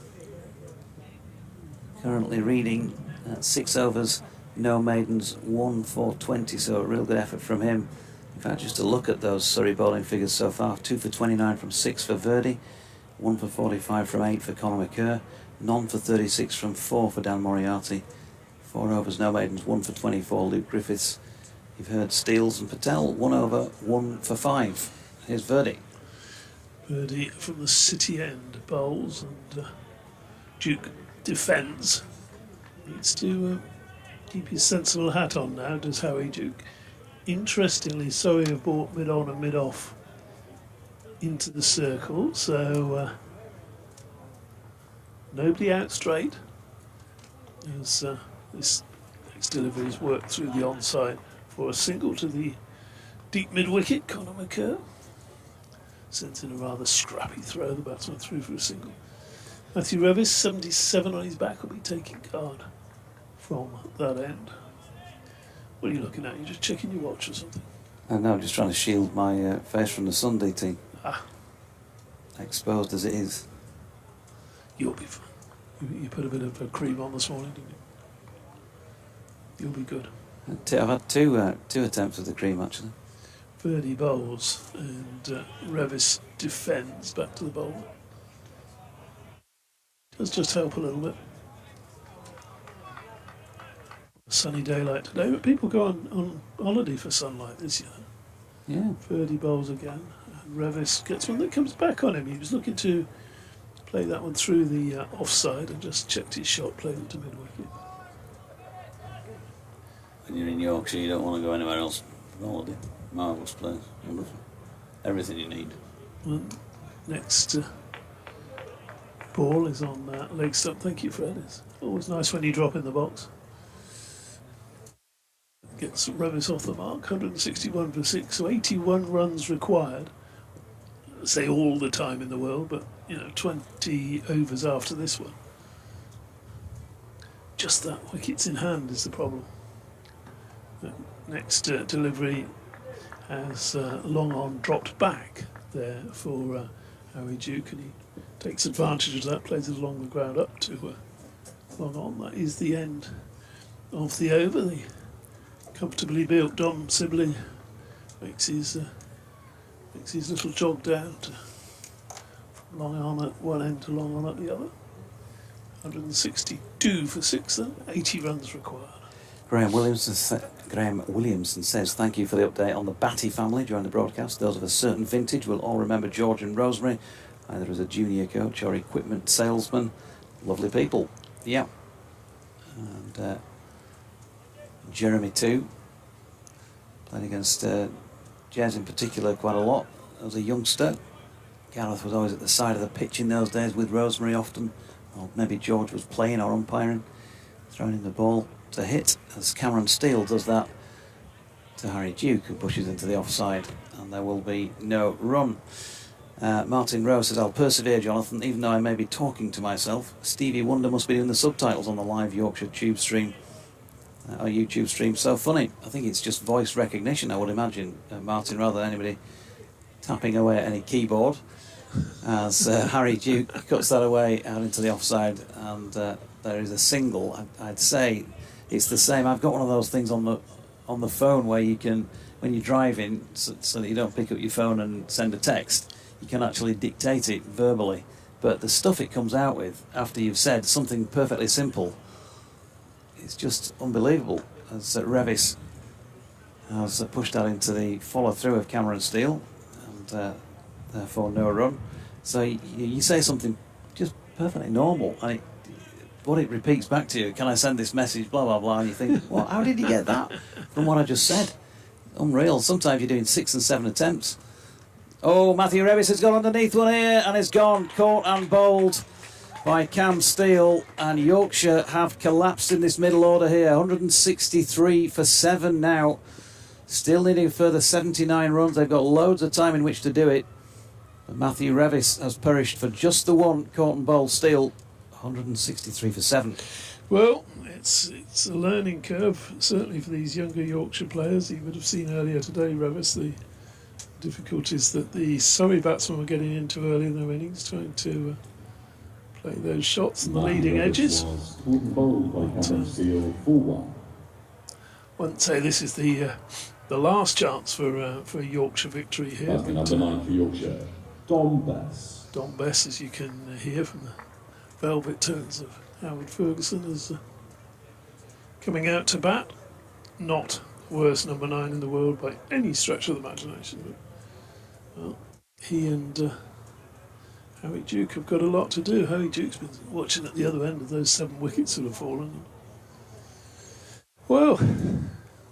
currently reading at 6 overs, no maidens, 1 for 20, so a real good effort from him. In fact, just to look at those Surrey bowling figures so far, 2 for 29 from 6 for Verdi, 1 for 45 from 8 for Conor McKerr, none for 36 from 4 for Dan Moriarty, 4 overs, no maidens, 1 for 24, Luke Griffiths. You've heard Steels and Patel, 1 over, 1 for 5. Here's Verdi. Verdi from the City End bowls, and Duke defends. Needs to keep his sensible hat on now, does Harry Duke. Interestingly, Surrey have brought mid-on and mid-off into the circle, so nobody out straight as this next delivery is worked through the onside for a single to the deep mid-wicket. Conor McKerr sends in a rather scrappy throw, the batsman through for a single. Matthew Revis, 77 on his back, will be taking guard from that end. What are you looking at? You're just checking your watch or something? No, I'm just trying to shield my face from the sun, DT. Ah. Exposed as it is. You'll be fine. You put a bit of cream on this morning, didn't you? You'll be good. I've had two attempts with the cream, actually. Verdi bowls and Revis defends back to the bowler. Does just help a little bit. Sunny daylight today, but people go on holiday for sunlight this year. Yeah. Verdi bowls again, and Revis gets one that comes back on him. He was looking to play that one through the offside and just checked his shot, played it to mid-wicket. When you're in Yorkshire, you don't want to go anywhere else. Holiday. Marvellous place. Wonderful. Everything you need. And next ball is on leg stump. Thank you, Fred. It's always nice when you drop in the box. Gets Revis off the mark, 161 for 6, so 81 runs required. I say all the time in the world, but 20 overs after this one. Just that wickets in hand is the problem. Next delivery has long on dropped back there for Harry Duke, and he takes advantage of that, plays it along the ground up to long on. That is the end of the over. The comfortably built Dom Sibley makes his little jog down to long on at one end to long on at the other. 162 for 6 then, 80 runs required. Graham Williamson says, thank you for the update on the Batty family during the broadcast. Those of a certain vintage will all remember George and Rosemary, either as a junior coach or equipment salesman. Lovely people. Yeah. And Jeremy too. Played against Jez in particular quite a lot as a youngster. Gareth was always at the side of the pitch in those days with Rosemary often. Or maybe George was playing or umpiring, throwing in the ball to hit, as Cameron Steele does that to Harry Duke, who pushes into the offside, and there will be no run. Martin Rowe says, I'll persevere, Jonathan, even though I may be talking to myself. Stevie Wonder must be doing the subtitles on the live Yorkshire tube stream. Our YouTube stream so funny. I think it's just voice recognition, I would imagine, Martin, rather than anybody tapping away at any keyboard, as Harry Duke cuts that away out into the offside, and there is a single. I'd say it's the same. I've got one of those things on the phone where you can, when you're driving, so that you don't pick up your phone and send a text, you can actually dictate it verbally. But the stuff it comes out with after you've said something perfectly simple, it's just unbelievable. As Revis has pushed that into the follow-through of Cameron Steele, and therefore no run. So you say something just perfectly normal, and what it repeats back to you, can I send this message, blah, blah, blah, and you think, well, how did you get that from what I just said? Unreal. Sometimes you're doing 6 and 7 attempts. Oh, Matthew Revis has got underneath one here, and is gone, caught and bowled by Cam Steele, and Yorkshire have collapsed in this middle order here. 163 for 7 now. Still needing a further 79 runs. They've got loads of time in which to do it. But Matthew Revis has perished for just the one caught and bowled Steele. 163 for 7. Well, it's a learning curve, certainly for these younger Yorkshire players. You would have seen earlier today, Revis, the difficulties that the Surrey batsmen were getting into early in their innings, trying to play those shots on the leading edges. Wouldn't say this is the last chance for a Yorkshire victory here. Number 9 for Yorkshire, Dom Bess. Dom Bess, as you can hear from the velvet tones of Howard Ferguson, is coming out to bat. Not worst number 9 in the world by any stretch of the imagination. But, well, he and Harry Duke have got a lot to do. Harry Duke's been watching at the other end of those 7 wickets that have fallen. Well,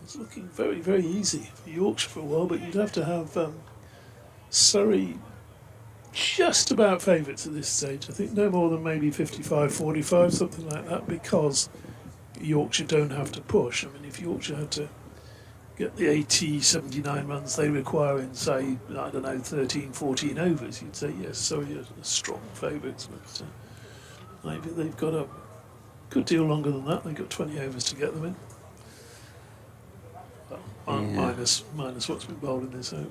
it's looking very, very easy for Yorkshire for a while, but you'd have to have Surrey just about favourites at this stage. I think no more than maybe 55-45, something like that, because Yorkshire don't have to push. I mean, if Yorkshire had to get the 80-79 runs they require in, say, I don't know, 13-14 overs, you'd say, yes, Surrey are strong favourites, but maybe they've got a good deal longer than that. They've got 20 overs to get them in. Well, minus what's been bowled in this over.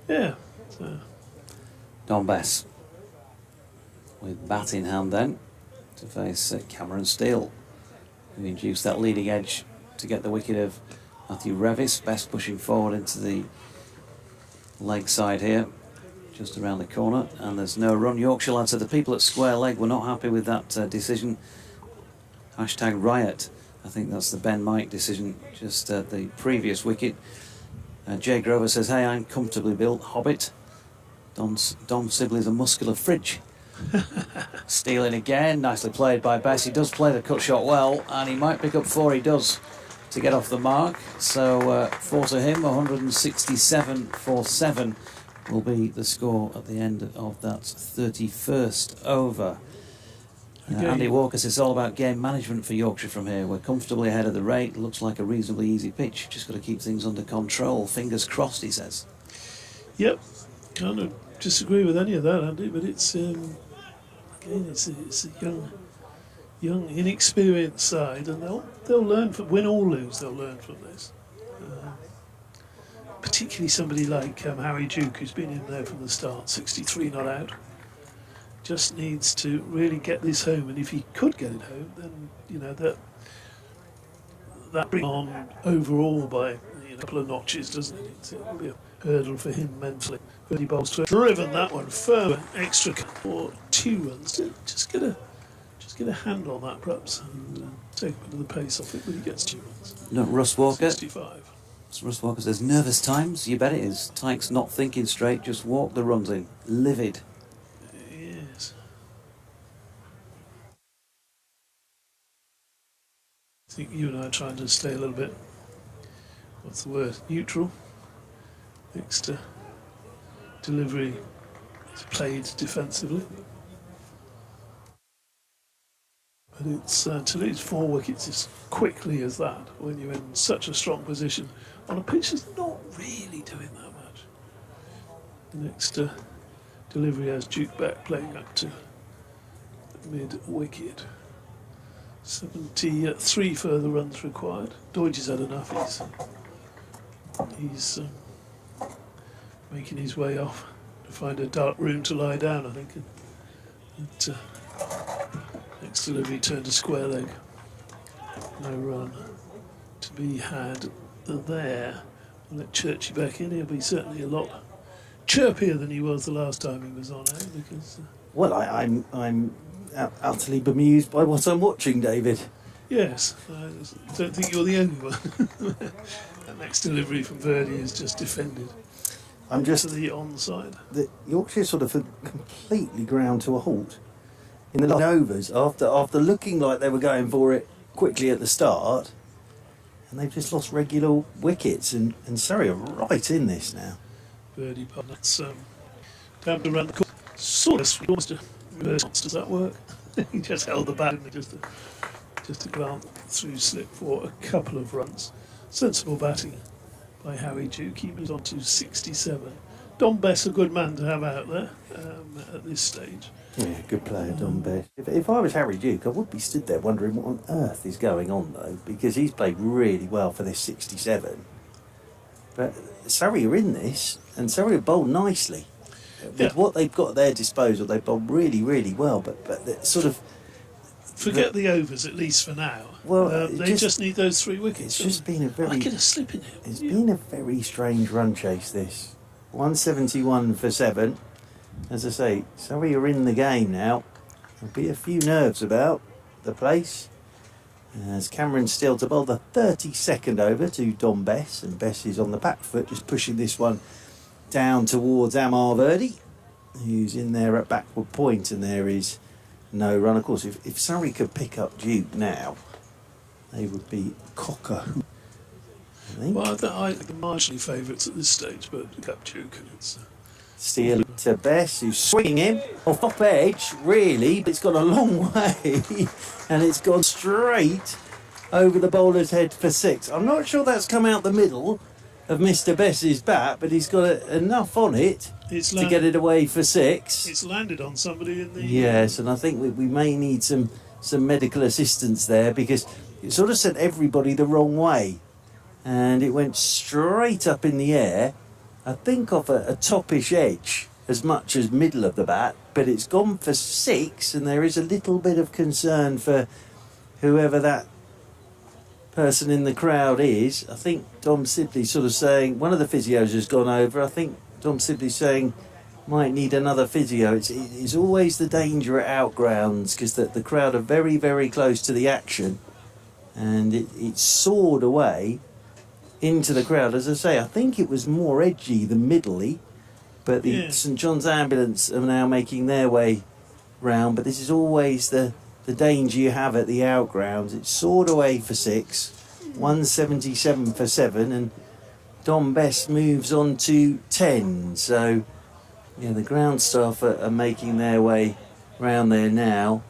Yeah. So. Dom Bess with bat in hand then to face Cameron Steele, who induced that leading edge to get the wicket of Matthew Revis. Bess pushing forward into the leg side here, just around the corner, and there's no run. Yorkshire lads, so the people at square leg were not happy with that decision. Hashtag riot. I think that's the Ben Mike decision, just the previous wicket. Jay Grover says, hey, I'm comfortably built, Hobbit. Dom Sibley's a muscular fridge. Stealing again, nicely played by Bess. He does play the cut shot well, and he might pick up 4, he does, to get off the mark. So 4 to him, 167 for 7 will be the score at the end of that 31st over. Andy Walker says it's all about game management for Yorkshire from here. We're comfortably ahead of the rate. Looks like a reasonably easy pitch. Just got to keep things under control. Fingers crossed, he says. Yep. Kind of disagree with any of that, Andy, but it's again, it's a young, inexperienced side, and they'll learn from, win or lose. They'll learn from this. Particularly somebody like Harry Duke, who's been in there from the start, 63 not out. Just needs to really get this home, and if he could get it home, then that brings on overall by a couple of notches, doesn't it? It'll be a hurdle for him mentally. But he bowls to driven that one firm, extra or 2 runs. Just get a hand on that perhaps, and take a bit of the pace off it when he gets 2 runs. No, Russ Walker. 65. Russ Walker says nervous times. You bet it is. Tyke's not thinking straight. Just walk the runs in. Livid. Yes. I think you and I are trying to stay a little bit, what's the word, neutral. Next delivery is played defensively. But it's to lose 4 wickets as quickly as that when you're in such a strong position on a pitch that's not really doing that much. The next delivery has Duke back playing up to mid-wicket. 73 further runs required. Deutsch has had enough. He's making his way off to find a dark room to lie down, I think. And next delivery turned to square leg. No run to be had there. I'll let Churchy back in. He'll be certainly a lot chirpier than he was the last time he was on, because Well, I'm utterly bemused by what I'm watching, David. Yes, I don't think you're the only one. That next delivery from Verdi is just defended. I'm just to the onside. The Yorkshire sort of completely ground to a halt in the last overs after looking like they were going for it quickly at the start, and they've just lost regular wickets, and Surrey are right in this now. Verdi, that's down around the corner. Sort of almost to reverse. Does that work? He just held the bat and just a glance through slip for a couple of runs. Sensible batting by Harry Duke. He moves on to 67. Don Bess, a good man to have out there at this stage. Yeah, good player, Don Bess. If I was Harry Duke, I would be stood there wondering what on earth is going on, though, because he's played really well for this 67. But Surrey are in this, and Surrey have bowled nicely. With what they've got at their disposal, they've bowled really, really well. But sort of... Forget the overs, at least for now. Well, they just need those 3 wickets. It's just been a very... I get a slip in it. It's been a very strange run chase, this. 171 for 7. As I say, Surrey are in the game now. There'll be a few nerves about the place. As Cameron Steele to bowl the 32nd over to Don Bess, and Bess is on the back foot, just pushing this one down towards Amar Verdi, who's in there at backward point, and there is no run. Of course, if Surrey could pick up Duke now, they would be cocker. Well, I think the marginally favourites at this stage, but pick up Duke and it's... Steele to Bess, who's swinging him off top edge, really, but it's gone a long way, and it's gone straight over the bowler's head for 6. I'm not sure that's come out the middle of Mr. Bess's bat, but he's got enough on it to get it away for 6. It's landed on somebody in the... Yes, and I think we may need some medical assistance there, because it sort of sent everybody the wrong way, and it went straight up in the air, I think off a toppish edge as much as middle of the bat, but it's gone for 6, and there is a little bit of concern for whoever that person in the crowd is. I think Dom Sibley's sort of saying, one of the physios has gone over, I think Dom Sibley's saying might need another physio. It's always the danger at outgrounds, because the crowd are very, very close to the action, and it soared away into the crowd. As I say, I think it was more edgy than middly, but the St John's ambulance are now making their way round, but this is always the danger you have at the outgrounds. It soared away for 6, 177 for 7, and Don Bess moves on to 10. So yeah, the ground staff are making their way round there now,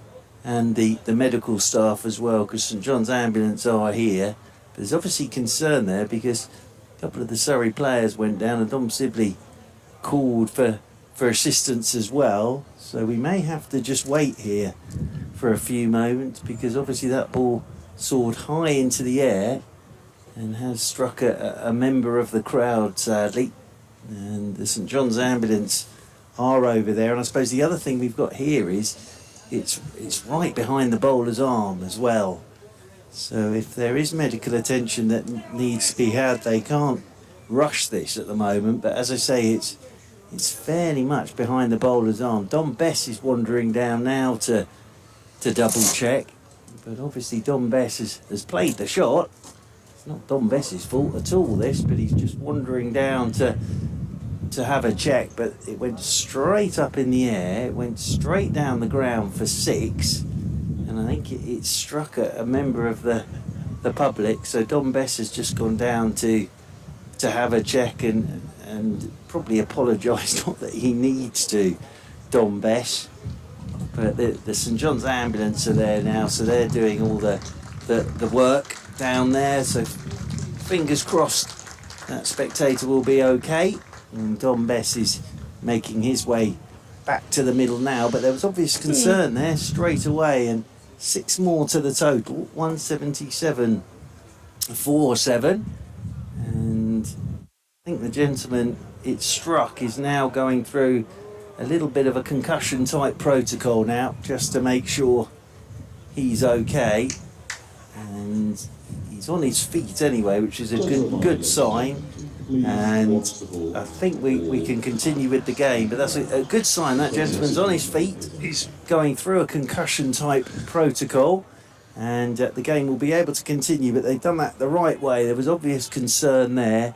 and the medical staff as well, because St John's ambulance are here. There's obviously concern there, because a couple of the Surrey players went down, and Dom Sibley called for assistance as well. So we may have to just wait here for a few moments, because obviously that ball soared high into the air and has struck a member of the crowd, sadly. And the St John's ambulance are over there. And I suppose the other thing we've got here is it's right behind the bowler's arm as well. So if there is medical attention that needs to be had, they can't rush this at the moment. But as I say, it's fairly much behind the bowler's arm. Don Bess is wandering down now to double check. But obviously Don Bess has played the shot. It's not Don Bess's fault at all, this, but he's just wandering down to have a check. But it went straight up in the air. It went straight down the ground for 6. And I think it struck a member of the public. So Don Bess has just gone down to have a check and probably apologise, not that he needs to, Don Bess. But the St John's ambulance are there now, so they're doing all the work down there. So fingers crossed that spectator will be okay. And Don Bess is making his way back to the middle now. But there was obvious concern there straight away, and 6 more to the total, 177 for 7. And I think the gentleman it struck is now going through a little bit of a concussion type protocol now, just to make sure he's okay. And he's on his feet anyway, which is a good sign. And I think we can continue with the game, but that's a good sign. That gentleman's on his feet. He's going through a concussion type protocol, and the game will be able to continue, but they've done that the right way. There was obvious concern there,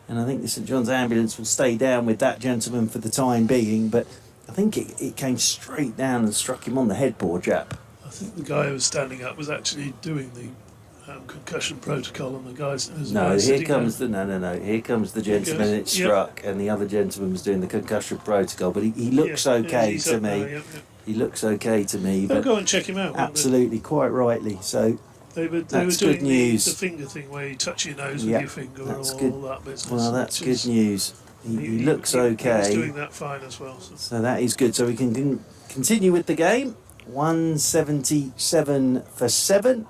and I think the St John's ambulance will stay down with that gentleman for the time being, but I think it came straight down and struck him on the head, poor chap. I think the guy who was standing up was actually doing the concussion protocol, and the guys. No, here comes Here comes the gentleman it struck, and the other gentleman was doing the concussion protocol. But he looks okay to me. He looks okay to me. They'll go and check him out. Absolutely, quite rightly. So they were that's doing good news. The finger thing where you touch your nose with your finger and all that business. Well, that's good news. He looks okay. He's doing that fine as well. So that is good. So we can continue with the game. 177 for 7.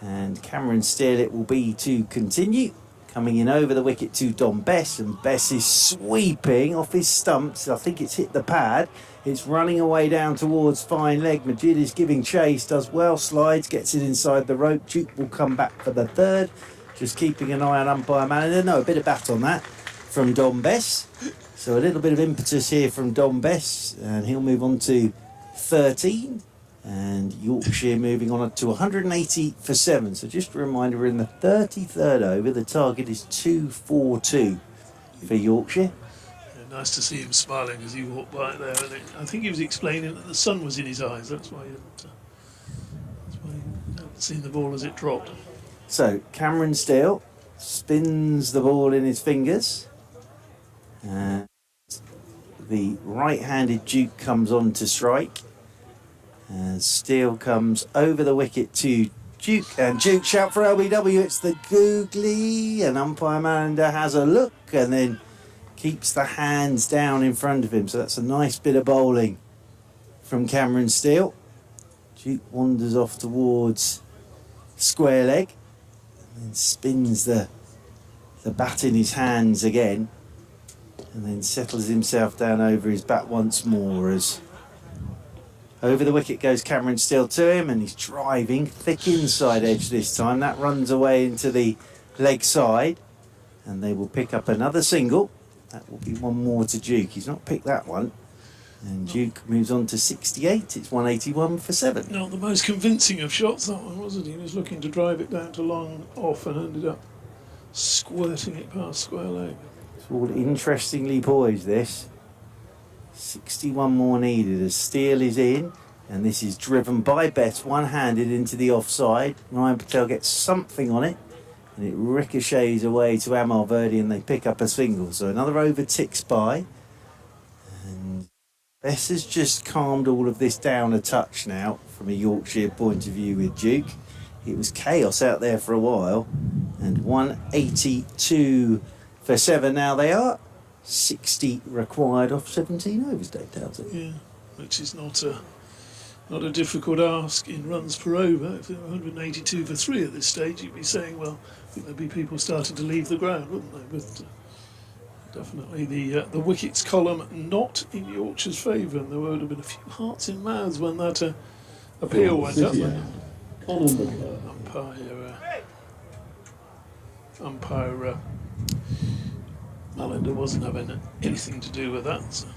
And Cameron Steele it will be to continue. Coming in over the wicket to Don Bess, and Bess is sweeping off his stumps. I think it's hit the pad. It's running away down towards fine leg. Majid is giving chase, does well, slides, gets it inside the rope. Duke will come back for the third. Just keeping an eye on umpire manager. No, a bit of bat on that from Don Bess. So a little bit of impetus here from Don Bess, and he'll move on to 13. And Yorkshire moving on to 180 for 7. So just a reminder, we're in the 33rd over. The target is 242 for Yorkshire. Yeah, nice to see him smiling as he walked by there. And I think he was explaining that the sun was in his eyes. That's why you hadn't seen the ball as it dropped. So Cameron Steele spins the ball in his fingers. The right-handed Duke comes on to strike. And Steele comes over the wicket to Duke, and Duke shout for LBW. It's the googly, and umpire Manander has a look and then keeps the hands down in front of him. So that's a nice bit of bowling from Cameron Steele. Duke wanders off towards square leg and then spins the bat in his hands again, and then settles himself down over his bat once more as over the wicket goes Cameron Steele to him, and he's driving thick inside edge this time. That runs away into the leg side, and they will pick up another single. That will be one more to Duke. He's not picked that one, and Duke moves on to 68. It's 181 for 7. Not the most convincing of shots, that one, was it? He was looking to drive it down to long off and ended up squirting it past square leg. It's all interestingly poised, this. 61 more needed as Steele is in, and this is driven by Bess one-handed into the offside. Ryan Patel gets something on it, and it ricochets away to Amar Verdi, and they pick up a single. So another over ticks by, and Bess has just calmed all of this down a touch now from a Yorkshire point of view with Duke. It was chaos out there for a while, and 182 for 7 now they are. 60 required off 17 overs, Dave Townsend. Yeah, which is not a difficult ask in runs per over. If there were 182 for 3 at this stage, you'd be saying, well, I think there'd be people starting to leave the ground, wouldn't they? But definitely the wickets column not in Yorkshire's favour, and there would have been a few hearts in mouths when that appeal went up. Umpire Malander wasn't having anything to do with that. So.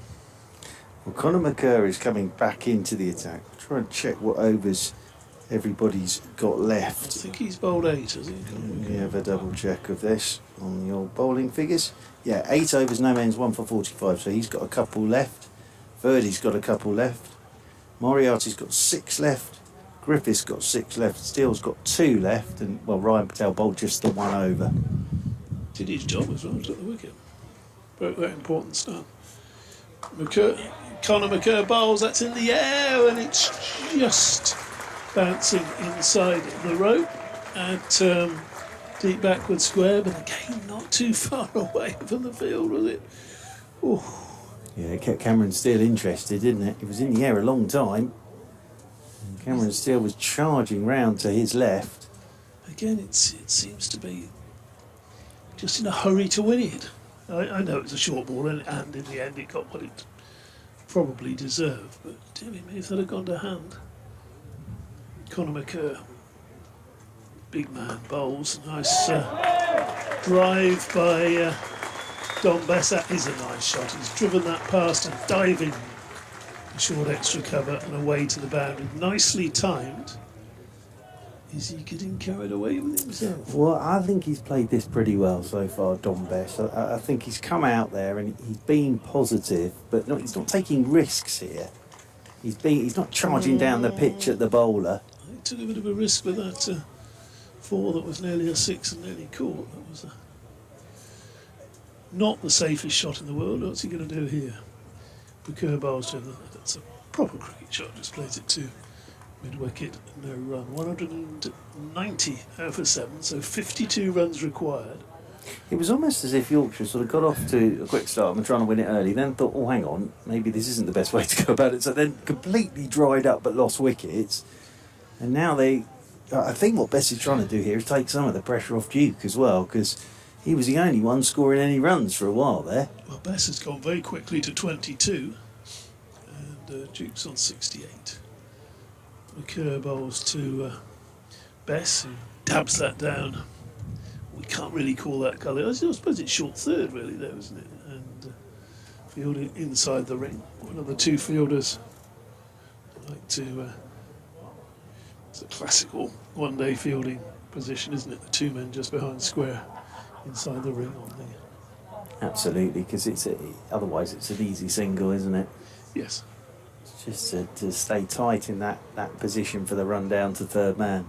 Well, Conor McCurr is coming back into the attack. Try and check what overs everybody's got left. I think he's bowled 8, has he? We have a double check of this on the old bowling figures. Yeah, 8 overs, no men's, 1 for 45. So he's got a couple left. Verdi's got a couple left. Moriarty's got 6 left. Griffith's got 6 left. Steele's got 2 left. And, well, Ryan Patel bowled just the 1 over. Did his job as well, took the wicket. Broke that important start. Conor McCurr bowls, that's in the air, and it's just bouncing inside the rope at deep backward square, but again not too far away from the field, was it? Ooh. Yeah, it kept Cameron Steele interested, didn't it? It was in the air a long time. And Cameron Steele was charging round to his left. Again, it seems to be just in a hurry to win it. I know it's a short ball, and in the end it got what it probably deserved, but dear me, if that had gone to hand. Conor McCurr, big man, bowls, nice drive by Don Bess. That is a nice shot. He's driven that past and diving a short extra cover and away to the boundary. Nicely timed. Is he getting carried away with himself? Well, I think he's played this pretty well so far, Don Bess. I think he's come out there and he's been positive, but he's not taking risks here. He's not charging down the pitch at the bowler. He took a bit of a risk with that 4 that was nearly a 6 and nearly caught. That was not the safest shot in the world. What's he going to do here? Kerr bowls to that's a proper cricket shot. Just plays it to mid-wicket, no run. 190 over 7, so 52 runs required. It was almost as if Yorkshire sort of got off to a quick start and were trying to win it early, then thought, oh, hang on, maybe this isn't the best way to go about it. So then completely dried up but lost wickets. And now I think what Bess is trying to do here is take some of the pressure off Duke as well, because he was the only one scoring any runs for a while there. Well, Bess has gone very quickly to 22, and Duke's on 68. Kerr bowls to Bess, who dabs that down. We can't really call that colour. I suppose it's short third, really, though, isn't it? And fielding inside the ring. One of the two fielders like to. It's a classical one-day fielding position, isn't it? The 2 men just behind square inside the ring on the. Absolutely, because otherwise it's an easy single, isn't it? Yes. It's just to stay tight in that position for the run down to third man.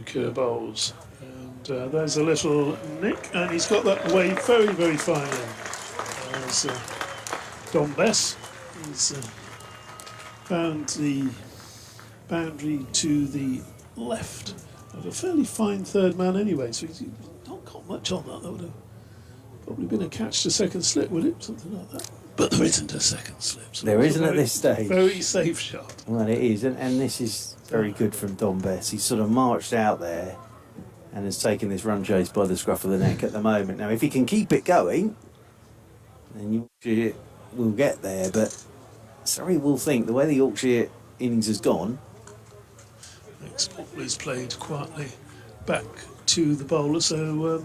Kerr bowls, and there's a little nick, and he's got that away very, very finely. As Don Bess, he's found the boundary to the left of a fairly fine third man anyway, so he's not got much on that. That would have probably been a catch to second slip, would it? Something like that. But there isn't a second slip. So there isn't at this stage. Very safe shot. Well, it is, and this is very good from Don Bess. He's sort of marched out there and has taken this run chase by the scruff of the neck at the moment. Now, if he can keep it going, then Yorkshire will get there, but Surrey will think the way the Yorkshire innings has gone. Next ball is played quietly back to the bowler, so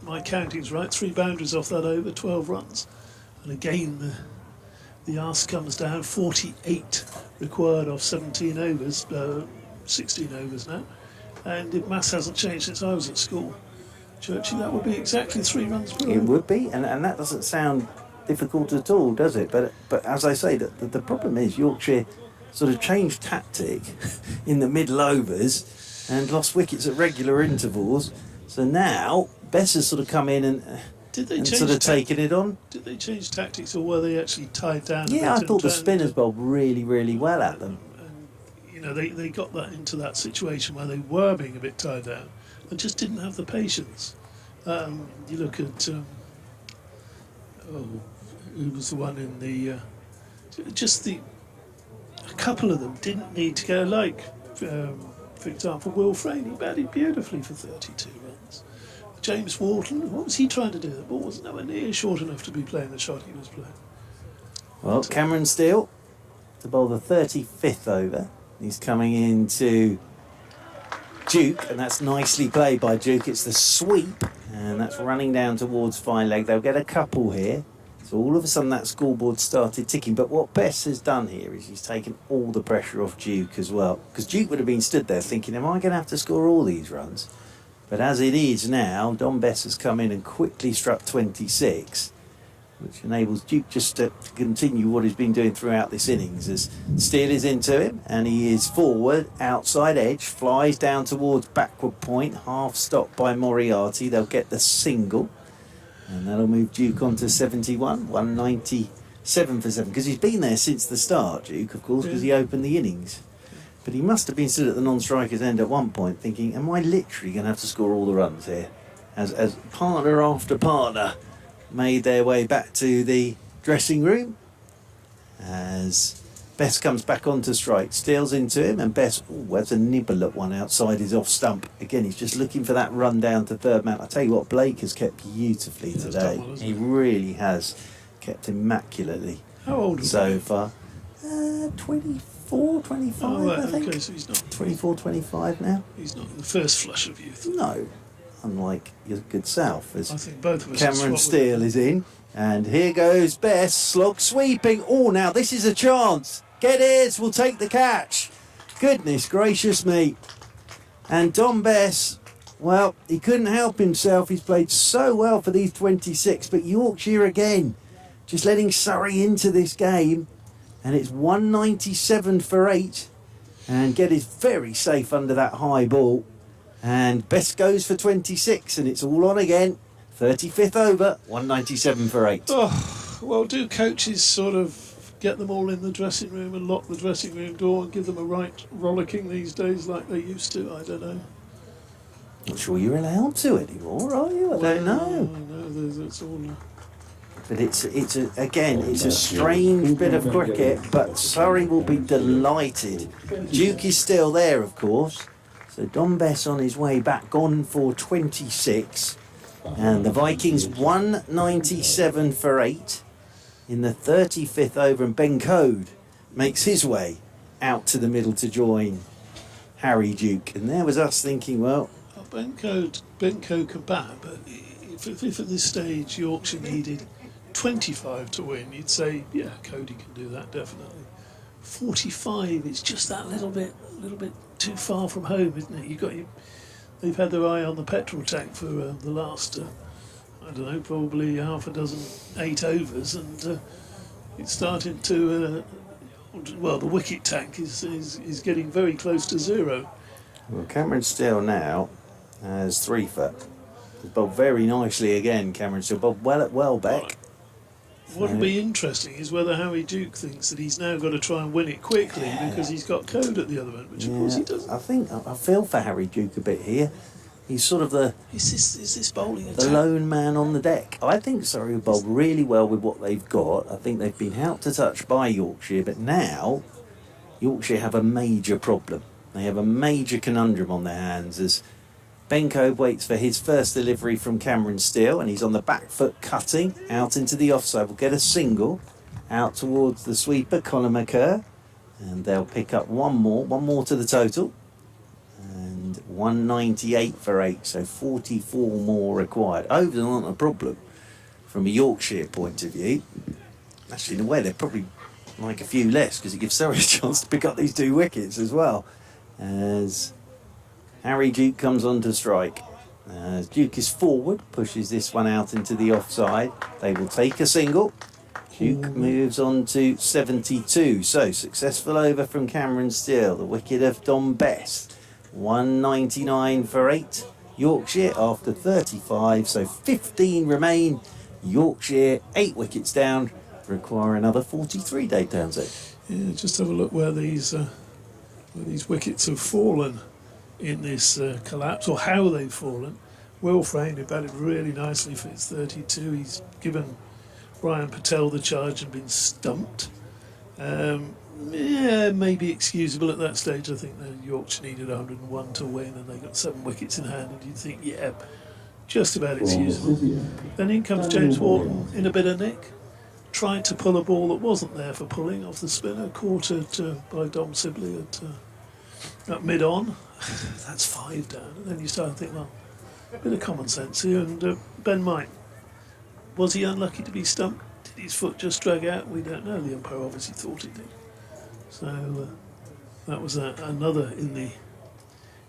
my counting's right, 3 boundaries off that over, 12 runs. And again, the arse comes down, 48 required off 17 overs, 16 overs now. And if maths hasn't changed since I was at school, Churchy, that would be exactly 3 runs per over. It would be, and that doesn't sound difficult at all, does it? But as I say, the problem is Yorkshire sort of changed tactic in the middle overs and lost wickets at regular intervals. So now Bess has sort of come in and sort of taken it on. Did they change tactics, or were they actually tied down? Yeah, I thought the spinners bowled really, really well at them. And, you know, they got that into that situation where they were being a bit tied down and just didn't have the patience. You look at who was the one in the a couple of them didn't need to go, like for example Will Frayne, he batted beautifully for 32 runs. James Wharton, what was he trying to do? The ball was nowhere near short enough to be playing the shot he was playing. Well, Cameron Steele to bowl the 35th over. He's coming into Duke, and that's nicely played by Duke. It's the sweep, and that's running down towards fine leg. They'll get a couple here. So all of a sudden that scoreboard started ticking. But what Bess has done here is he's taken all the pressure off Duke as well. Because Duke would have been stood there thinking, am I going to have to score all these runs? But as it is now, Don Bess has come in and quickly struck 26, which enables Duke just to continue what he's been doing throughout this innings, as Steele is into him, and he is forward, outside edge, flies down towards backward point, half stopped by Moriarty. They'll get the single, and that'll move Duke on to 71, 197 for 7, because he's been there since the start, Duke, of course, because he opened the innings. But he must have been stood at the non-striker's end at one point thinking, am I literally going to have to score all the runs here? As partner after partner made their way back to the dressing room, as Bess comes back onto strike, Steele's into him, and Bess has a nibble at one outside his off stump. Again, he's just looking for that run down to third man. I tell you what, Blake has kept beautifully today. He really has kept immaculately. How old is so far? 24, 25, I think. Okay, so he's not 24, 25 now. He's not in the first flush of youth. No, unlike your good self. As I think both of us. Cameron Steele is in, and here goes Bess, slog sweeping. Oh, now this is a chance. Geddes will take the catch. Goodness gracious me. And Dom Bess, well, he couldn't help himself. He's played so well for these 26, but Yorkshire again, just letting Surrey into this game. And it's 197 for 8. And Geddes very safe under that high ball. And Bess goes for 26, and it's all on again. 35th over, 197 for 8. Oh, well, do coaches sort of get them all in the dressing room and lock the dressing room door and give them a right rollicking these days like they used to? I don't know. Not sure you're allowed to anymore, are you? I don't know. It's all. But it's a strange bit of cricket, but Surrey will be delighted. Duke is still there, of course. So Dom Bess on his way back, gone for 26. And the Vikings 197 for 8 in the 35th over, and Ben Code makes his way out to the middle to join Harry Duke. And there was us thinking, well, Ben Code can bat, but if at this stage Yorkshire needed 25 to win, you'd say, yeah, Cody can do that definitely. 45, it's just that little bit too far from home, isn't it? They've had their eye on the petrol tank for the last, I don't know, probably half a dozen 8 overs, and it's starting to. Well, the wicket tank is getting very close to zero. Well, Cameron Steele now has 3 foot. He's bowled very nicely again, Cameron Steele. Bowled well at Welbeck. What will be interesting is whether Harry Duke thinks that he's now got to try and win it quickly because he's got Code at the other end, which of course he doesn't. I feel for Harry Duke a bit here. He's sort of Is this bowling attack? the lone man on the deck. I think Surrey have bowled really well with what they've got. I think they've been helped to touch by Yorkshire, but now Yorkshire have a major problem. They have a major conundrum on their hands as Ben Code waits for his first delivery from Cameron Steele, and he's on the back foot cutting out into the offside. Will get a single out towards the sweeper, Conor McCurr, and they'll pick up one more to the total, and 198 for 8, so 44 more required. Overs aren't a problem from a Yorkshire point of view. Actually, in a way, they're probably like a few less because it gives Surrey a chance to pick up these 2 wickets as well. As Harry Duke comes on to strike. Duke is forward, pushes this one out into the offside. They will take a single. Duke moves on to 72. So, successful over from Cameron Steele. The wicket of Dom Bess. 199 for 8. Yorkshire after 35. So, 15 remain. Yorkshire 8 wickets down. Require another 43, Dave Townsend. Yeah, just have a look where these wickets have fallen in this collapse, or how they've fallen. Will Frame, who batted really nicely for his 32, he's given Brian Patel the charge and been stumped. Maybe excusable at that stage. I think the Yorkshire needed 101 to win, and they got 7 wickets in hand, and you'd think, yeah, just about excusable. Then in comes James Wharton in a bit of nick, tried to pull a ball that wasn't there for pulling off the spinner, caught it by Dom Sibley at mid-on. That's 5 down, and then you start to think, well, a bit of common sense here. And Ben Mike, was he unlucky to be stumped? Did his foot just drag out? We don't know. The umpire obviously thought it did. So that was another in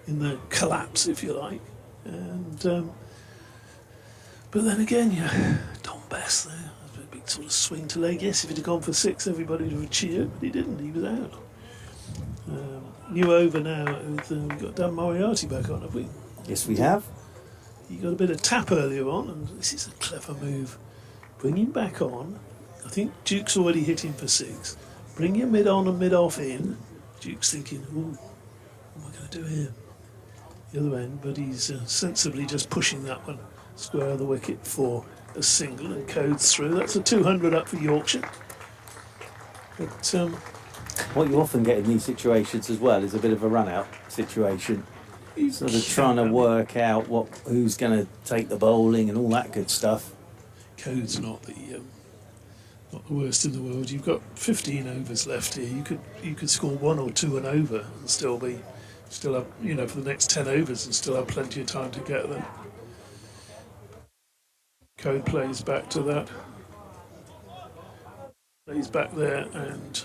the collapse, if you like. And but then again, Dom Bess there, a big sort of swing to leg. Yes, if it had gone for 6, everybody would have cheered, but he didn't. He was out. New over now. We've got Dan Moriarty back on, have we? Yes, we have. He got a bit of tap earlier on, and this is a clever move. Bring him back on. I think Duke's already hit him for 6. Bring him mid-on and mid-off in. Duke's thinking, ooh, what am I going to do here? The other end, but he's sensibly just pushing that one square of the wicket for a single, and Code's through. That's a 200 up for Yorkshire. But what you often get in these situations as well is a bit of a run-out situation. Sort of trying to work out who's going to take the bowling and all that good stuff. Code's not the worst in the world. You've got 15 overs left here. You could score 1 or 2 and over and still have for the next 10 overs and still have plenty of time to get there. Code plays back to that. Plays back there, and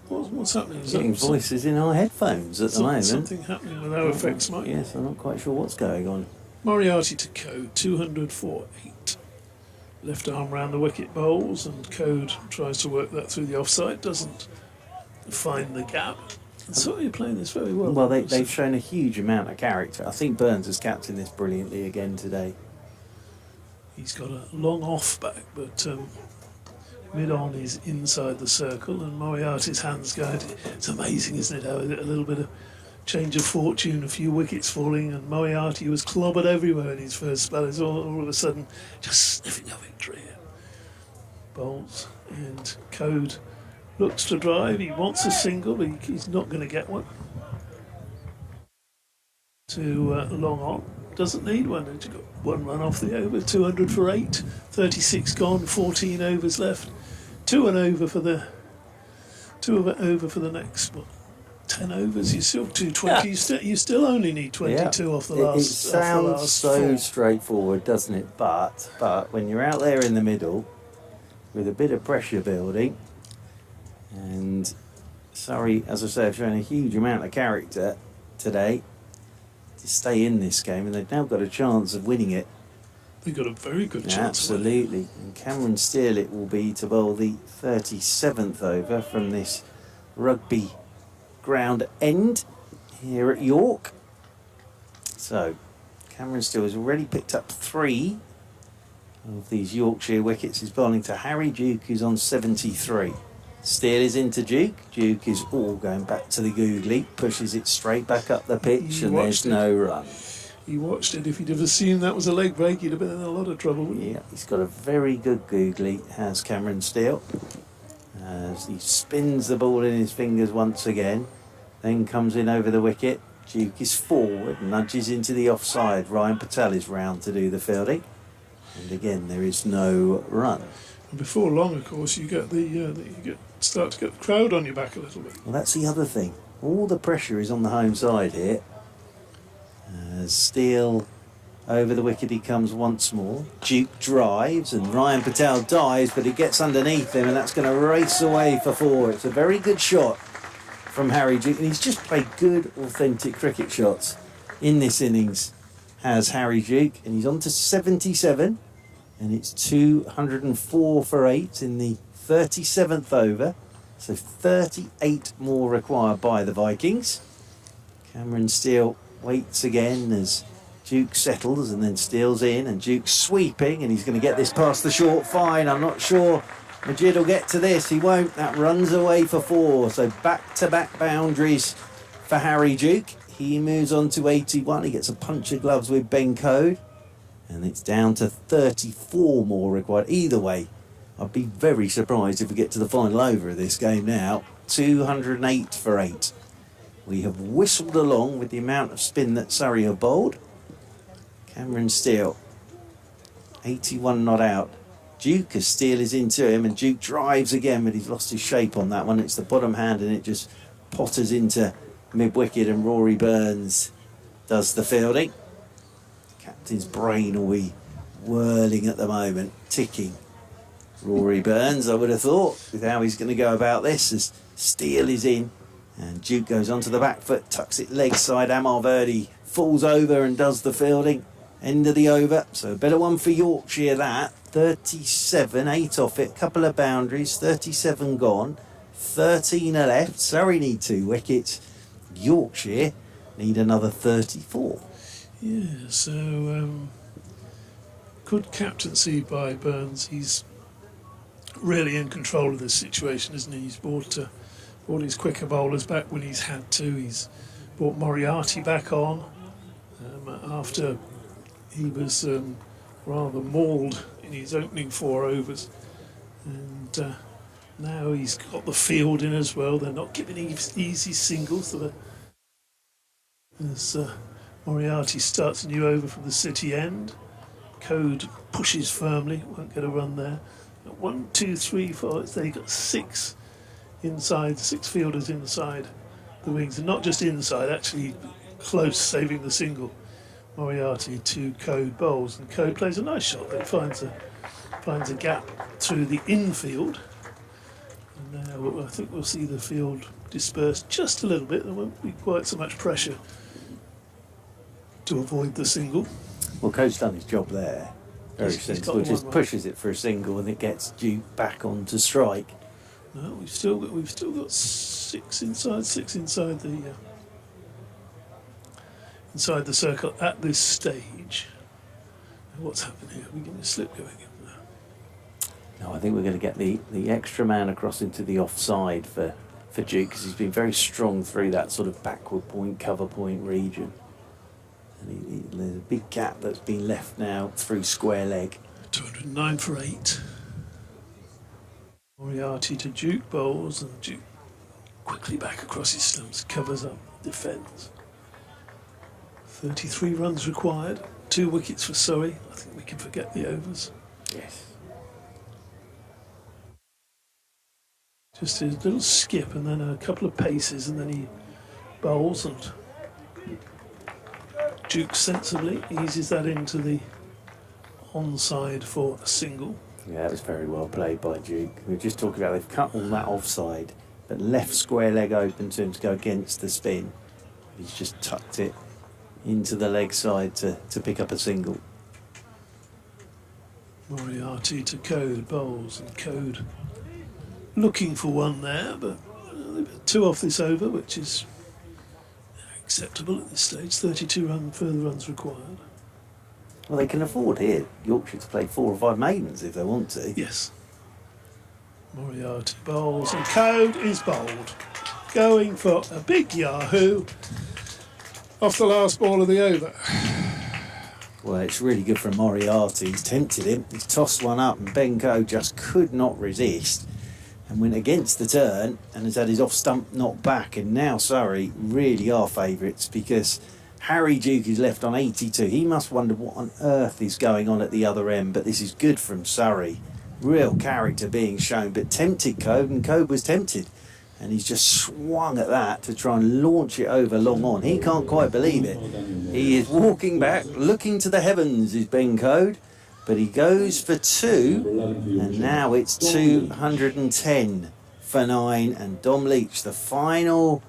What's happening? Is Getting voices in our headphones at the moment. Something happening with our effects, Mike? Yes, I'm not quite sure what's going on. Moriarty to Code, 200 for 8. Left arm round the wicket bowls, and Code tries to work that through the offside, doesn't find the gap. And so you're playing this very well. Well, they've shown a huge amount of character. I think Burns has captained this brilliantly again today. He's got a long off back, but mid-on is inside the circle, and Moriarty's hands guide. It's amazing, isn't it, how a little bit of change of fortune, a few wickets falling, and Moriarty was clobbered everywhere in his first spell. Is all of a sudden just sniffing a victory. Bowls, and Code looks to drive. He wants a single, but he's not going to get one. To long on. Doesn't need one. He's got one run off the over. 200 for 8. 36 gone. 14 overs left. 2 and over for the next. What, 10 overs. You still 220. Yeah. You still only need 22 off the last. It sounds so 4. straightforward, doesn't it? But when you're out there in the middle with a bit of pressure building, and Surrey, as I say, have shown a huge amount of character today to stay in this game, and they've now got a chance of winning it. They've got a very good chance. Absolutely. And Cameron Steele it will be to bowl the 37th over from this rugby ground end here at York. So Cameron Steele has already picked up 3 of these Yorkshire wickets. He's bowling to Harry Duke, who's on 73. Steele is into Duke. Duke is all going back to the googly, pushes it straight back up the pitch, and there's no run. He watched it. If he'd have assumed that was a leg break, he'd have been in a lot of trouble, wouldn't he? Yeah, he's got a very good googly, has Cameron Steele. As he spins the ball in his fingers once again, then comes in over the wicket. Duke is forward, nudges into the offside. Ryan Patel is round to do the fielding. And again, there is no run. And before long, of course, you get start to get the crowd on your back a little bit. Well, that's the other thing. All the pressure is on the home side here. As Steele over the wicket he comes once more. Duke drives and Ryan Patel dives, but he gets underneath him, and that's going to race away for 4. It's a very good shot from Harry Duke, and he's just played good, authentic cricket shots in this innings, has Harry Duke, and he's on to 77, and it's 204 for 8 in the 37th over, so 38 more required by the Vikings. Cameron Steele waits again as Duke settles, and then Steele's in, and Duke's sweeping, and he's going to get this past the short fine. I'm not sure Majid will get to this. He won't. That runs away for 4. So back-to-back boundaries for Harry Duke. He moves on to 81. He gets a punch of gloves with Ben Code, and it's down to 34 more required. Either way, I'd be very surprised if we get to the final over of this game now. 208 for 8. We have whistled along with the amount of spin that Surrey have bowled. Cameron Steele, 81 not out. Duke, as Steele is into him, and Duke drives again, but he's lost his shape on that one. It's the bottom hand, and it just potters into mid-wicket, and Rory Burns does the fielding. Captain's brain will be whirling at the moment, ticking. Rory Burns, I would have thought, with how he's going to go about this, as Steele is in, and Duke goes onto the back foot, tucks it leg side. Amar Verdi falls over and does the fielding. End of the over, so a better one for Yorkshire that. 37, 8 off it, couple of boundaries, 37 gone, 13 are left. Surrey need 2 wickets. Yorkshire need another 34. Yeah, so good captaincy by Burns. He's really in control of this situation, isn't he? He's brought his quicker bowlers back when he's had to. He's brought Moriarty back on after he was rather mauled in his opening 4 overs, and now he's got the field in as well. They're not giving easy singles. As Moriarty starts a new over from the city end, Code pushes firmly, won't get a run there. 1, 2, 3, 4. They got 6 inside, 6 fielders inside the wings, and not just inside, actually close, saving the single. Moriarty to Code bowls, and Code plays a nice shot that finds a gap through the infield, and Now I think we'll see the field dispersed just a little bit. There won't be quite so much pressure to avoid the single. Well, Coach's done his job there. Very He's got sensible. the Just one right. pushes it for a single and it gets Duke back onto strike. No, we've still got six inside the circle at this stage. What's happened here? We're getting a slip going in now. No, I think we're going to get the extra man across into the offside for Duke, because he's been very strong through that sort of backward point, cover point region. And there's a big gap that's been left now through square leg. 209 for 8. Moriarty to Duke bowls, and Duke quickly back across his stumps, covers up, defends. 33 runs required, 2 wickets for Surrey. I think we can forget the overs. Yes. Just a little skip and then a couple of paces, and then he bowls, and Duke sensibly eases that into the onside for a single. Yeah, that was very well played by Duke. We were just talking about they've cut all that offside, but left square leg open to him to go against the spin. He's just tucked it into the leg side to pick up a single. Moriarty to Code bowls, and Code looking for one there, but they've got 2 off this over, which is acceptable at this stage. 32 further runs required. Well, they can afford here, Yorkshire, to play 4 or 5 maidens if they want to. Yes. Moriarty bowls, and Code is bowled, going for a big yahoo off the last ball of the over. Well, it's really good from Moriarty. He's tempted him. He's tossed one up, and Ben Coe just could not resist and went against the turn and has had his off stump knocked back. And now Surrey really are favourites, because Harry Duke is left on 82. He must wonder what on earth is going on at the other end, but this is good from Surrey. Real character being shown, but tempted Coe, and Coe was tempted. And he's just swung at that to try and launch it over long on. He can't quite believe it. He is walking back, looking to the heavens, is Ben Code. But he goes for 2, and now it's 210 for 9. And Dom Leach, the final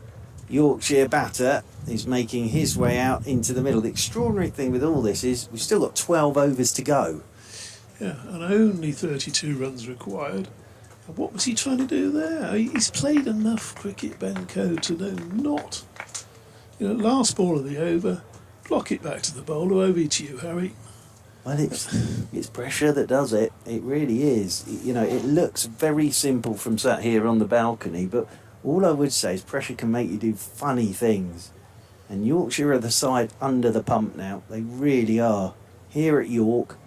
Yorkshire batter, is making his way out into the middle. The extraordinary thing with all this is we've still got 12 overs to go. Yeah, and only 32 runs required. And what was he trying to do there? He's played enough cricket, Ben Code, to know not. Last ball of the over, block it back to the bowler. Over to you, Harry. Well, it's pressure that does it. It really is. It looks very simple from sat here on the balcony, but all I would say is pressure can make you do funny things. And Yorkshire are the side under the pump now. They really are. Here at York,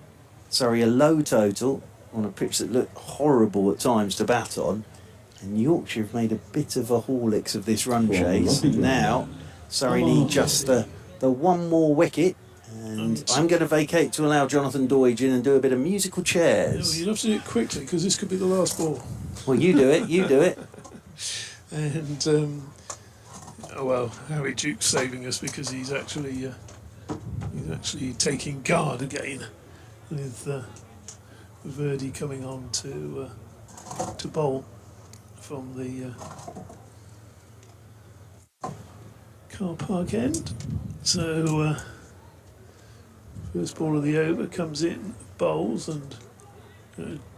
a low total on a pitch that looked horrible at times to bat on. And Yorkshire have made a bit of a Horlicks of this run chase. Now, Surrey need just the one more wicket. And I'm going to vacate to allow Jonathan Doidge in and do a bit of musical chairs. You'll have to do it quickly, because this could be the last ball. Well, you do it. And, Harry Duke's saving us, because he's actually taking guard again, with Verdi coming on to bowl from the car park end. So first ball of the over comes in, bowls, and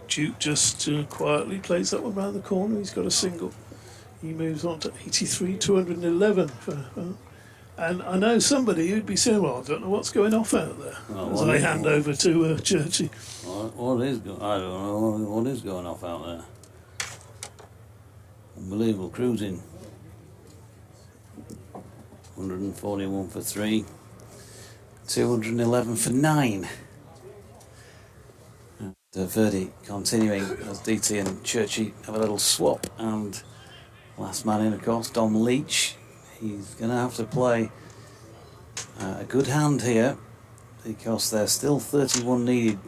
Duke just quietly plays that one round the corner. He's got a single. He moves on to 83, 211 and I know somebody who'd be saying, well, I don't know what's going off out there. As I hand over to Churchy. What is going? I don't know what is going off out there. Unbelievable cruising. 141 for 3. 211 for 9. And Verdi continuing as DT and Churchy have a little swap, and last man in, of course, Dom Leach. He's going to have to play a good hand here, because there's still 31 needed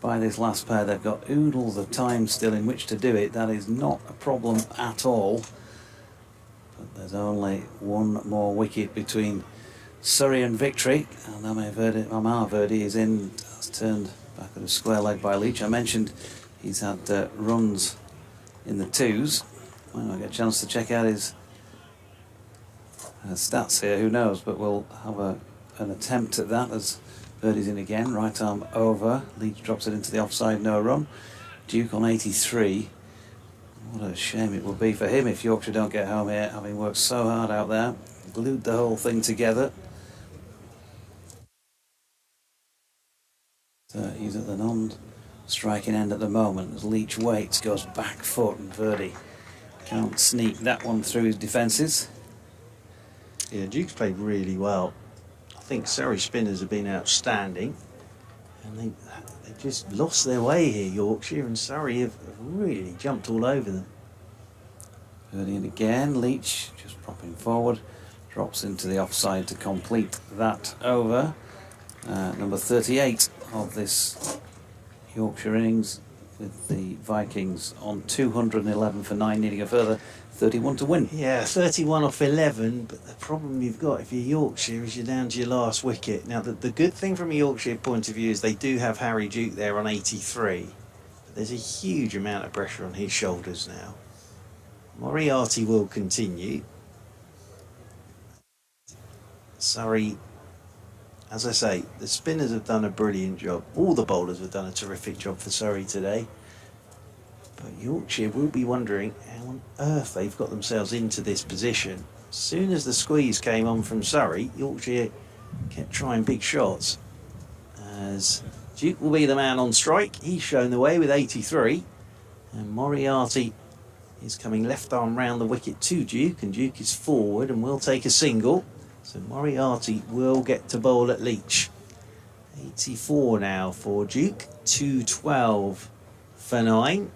by this last pair. They've got oodles of time still in which to do it. That is not a problem at all. But there's only one more wicket between Surrey and victory. And Amar Verdi is in, has turned back at a square leg by Leach. I mentioned he's had runs in the 2s. Might not get a chance to check out his stats here, who knows, but we'll have an attempt at that as Birdie's in again. Right arm over. Leach drops it into the offside, no run. Duke on 83. What a shame it would be for him if Yorkshire don't get home here, having worked so hard out there, glued the whole thing together. So he's at the non-striking end at the moment as Leach waits, goes back foot, and Birdie can't sneak that one through his defences. Yeah, Duke's played really well. I think Surrey spinners have been outstanding, and they just lost their way here, Yorkshire, and Surrey have really jumped all over them. Birdie in again, Leach just propping forward, drops into the offside to complete that over. Number 38 of this Yorkshire innings, with the Vikings on 211 for 9, needing a further 31 to win. Yeah, 31 off 11, but the problem you've got if you're Yorkshire is you're down to your last wicket. Now, the good thing from a Yorkshire point of view is they do have Harry Duke there on 83, but there's a huge amount of pressure on his shoulders now. Moriarty will continue. Surrey, as I say, the spinners have done a brilliant job. All the bowlers have done a terrific job for Surrey today. But Yorkshire will be wondering how on earth they've got themselves into this position. As soon as the squeeze came on from Surrey, Yorkshire kept trying big shots. As Duke will be the man on strike. He's shown the way with 83. And Moriarty is coming left arm round the wicket to Duke. And Duke is forward and will take a single. So Moriarty will get to bowl at Leach. 84 now for Duke. 212 for 9.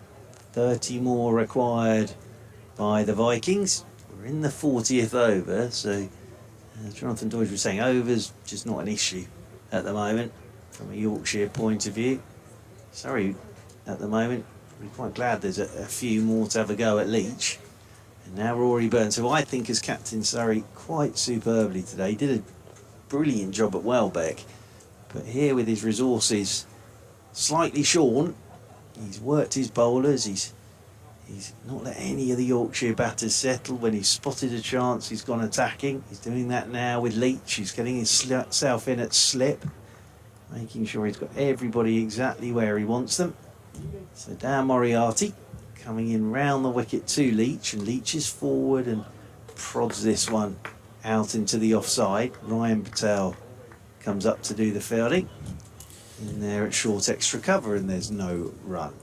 30 more required by the Vikings. We're in the 40th over, so Jonathan Doidge was saying overs just not an issue at the moment from a Yorkshire point of view. Sorry, at the moment we're quite glad there's a few more to have a go at Leach. And now Rory Burns, who I think has captained Surrey quite superbly today, he did a brilliant job at Welbeck, but here with his resources slightly shorn, he's worked his bowlers, he's not let any of the Yorkshire batters settle. When he's spotted a chance, he's gone attacking. He's doing that now with Leach. He's getting himself in at slip, making sure he's got everybody exactly where he wants them. So Dan Moriarty coming in round the wicket to Leach, and Leach is forward and prods this one out into the offside. Ryan Patel comes up to do the fielding. In there at short extra cover, and there's no run.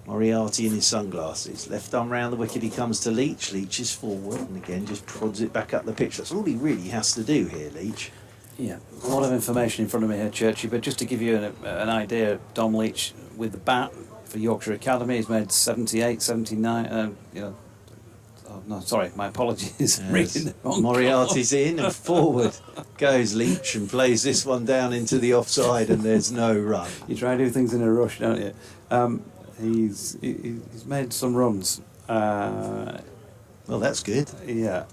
Moriarty in his sunglasses. Left arm round the wicket, he comes to Leach. Leach is forward and again just prods it back up the pitch. That's all he really has to do here, Leach. Yeah, a lot of information in front of me here, Churchy, but just to give you an idea, Dom Leach with the bat for Yorkshire Academy, he's made 78, 79, oh, no, sorry, my apologies. Reading the wrong Moriarty's in and forward goes Leach and plays this one down into the offside, and there's no run. You try to do things in a rush, don't you? He's made some runs. Well, that's good. Yeah.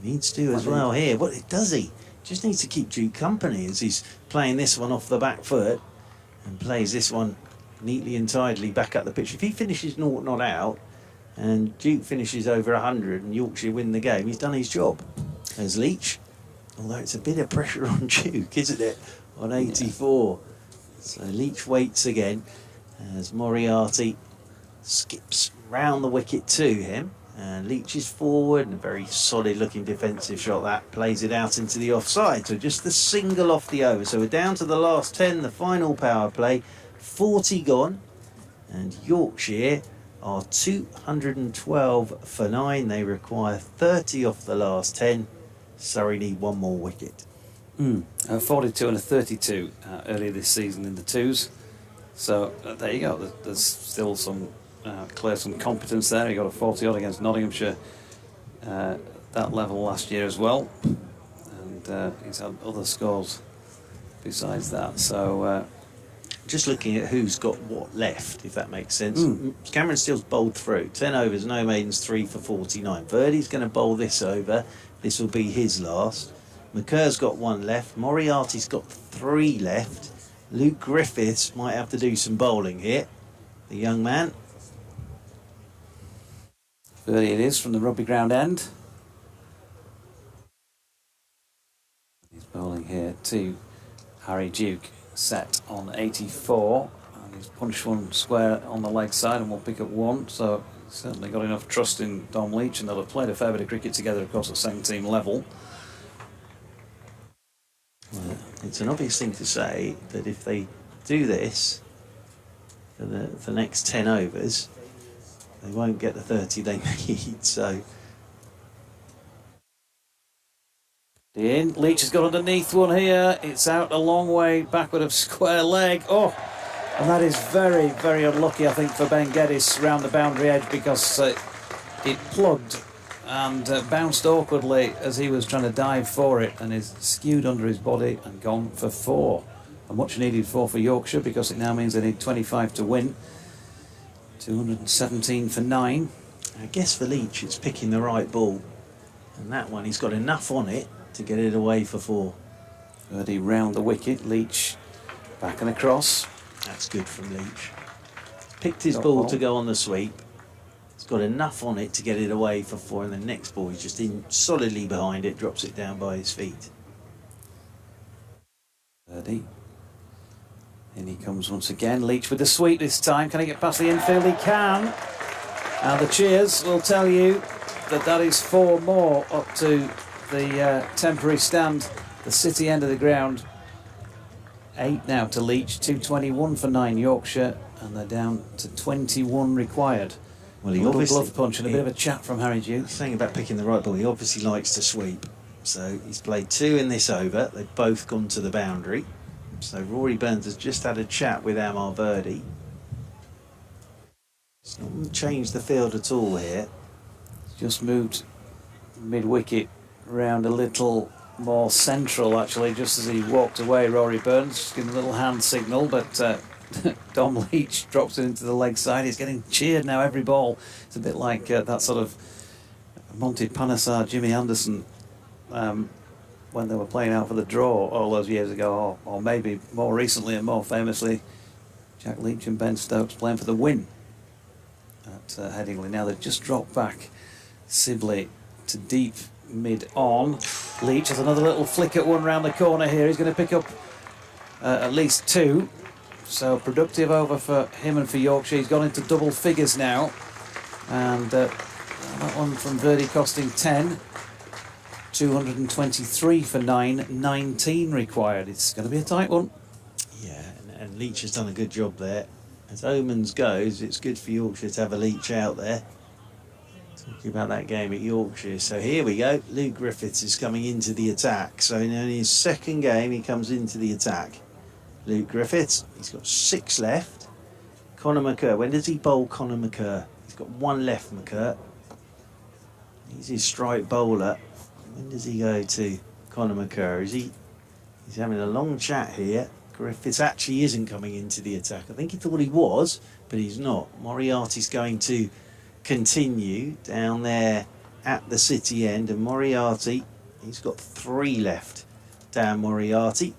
He needs to as well here. What does he? Just needs to keep Duke company as he's playing this one off the back foot and plays this one neatly and tidily back up the pitch. If he finishes not out, and Duke finishes over 100 and Yorkshire win the game, he's done his job. As Leach, although it's a bit of pressure on Duke, isn't it, on 84. Yeah. So Leach waits again as Moriarty skips round the wicket to him, and Leach is forward, and a very solid looking defensive shot that plays it out into the offside. So just the single off the over. So we're down to the last 10, the final power play, 40 gone, and Yorkshire are 212 for 9. They require 30 off the last 10. Surrey need one more wicket. 42 and a 32 earlier this season in the twos. So there you go. There's still some clear some competence there. He got a 40 odd against Nottinghamshire that level last year as well, and he's had other scores besides that. So. Just looking at who's got what left, if that makes sense. Cameron Steele's bowled through. 10 overs, no maidens, 3 for 49. Birdie's going to bowl this over. This will be his last. McCurr's got 1 left. Moriarty's got 3 left. Luke Griffiths might have to do some bowling here. The young man. Birdie it is from the rugby ground end. He's bowling here to Harry Duke, set on 84. And he's punched one square on the leg side and will pick up one. So certainly got enough trust in Dom Leach, and they'll have played a fair bit of cricket together, of course, at second team level. Well, it's an obvious thing to say that if they do this for the next 10 overs, they won't get the 30 they need. So In, Leach has got underneath one here. It's out a long way backward of square leg. Oh, and that is very, very unlucky, I think, for Ben Geddes round the boundary edge, because it plugged and bounced awkwardly as he was trying to dive for it, and is skewed under his body and gone for 4. A much needed 4 for Yorkshire, because it now means they need 25 to win. 217 for 9. I guess for Leach it's picking the right ball, and that one he's got enough on it to get it away for 4. Birdie round the wicket, Leach back and across. That's good from Leach. Picked his ball to go on the sweep. He's got enough on it to get it away for 4, and the next ball he's just in solidly behind it, drops it down by his feet. Birdie. In he comes once again. Leach with the sweep this time. Can he get past the infield? He can. And the cheers will tell you that that is 4 more up to the temporary stand, the city end of the ground. 8 now to Leach, 221 for 9 Yorkshire, and they're down to 21 required. Well, he a little obviously glove punch and a bit of a chat from Harry Duke. Saying about picking the right ball, he obviously likes to sweep. So he's played 2 in this over. They've both gone to the boundary. So Rory Burns has just had a chat with Amar Verdi. It's not changed the field at all here. Just moved mid-wicket round a little more central, actually, just as he walked away. Rory Burns just giving a little hand signal, but Dom Leach drops it into the leg side. He's getting cheered now every ball. It's a bit like that sort of Monty Panesar, Jimmy Anderson, when they were playing out for the draw all those years ago, or maybe more recently and more famously, Jack Leach and Ben Stokes playing for the win at Headingley. Now they've just dropped back Sibley to deep mid-on. Leach has another little flick at one round the corner here. He's going to pick up at least 2. So productive over for him and for Yorkshire. He's gone into double figures now. And that one from Verdi costing 10. 223 for 9, 19 required. It's going to be a tight one. Yeah, and Leach has done a good job there. As omens goes, it's good for Yorkshire to have a Leach out there. Talking about that game at Yorkshire. So here we go. Luke Griffiths is coming into the attack. So in only his second game, he comes into the attack. Luke Griffiths, he's got 6 left. Conor McCurr, when does he bowl Conor McCurr? He's got 1 left, McCurr. He's his strike bowler. When does he go to Conor McCurr? He's having a long chat here. Griffiths actually isn't coming into the attack. I think he thought he was, but he's not. Moriarty's going to continue down there at the city end, and Moriarty, he's got 3 left. Dan Moriarty.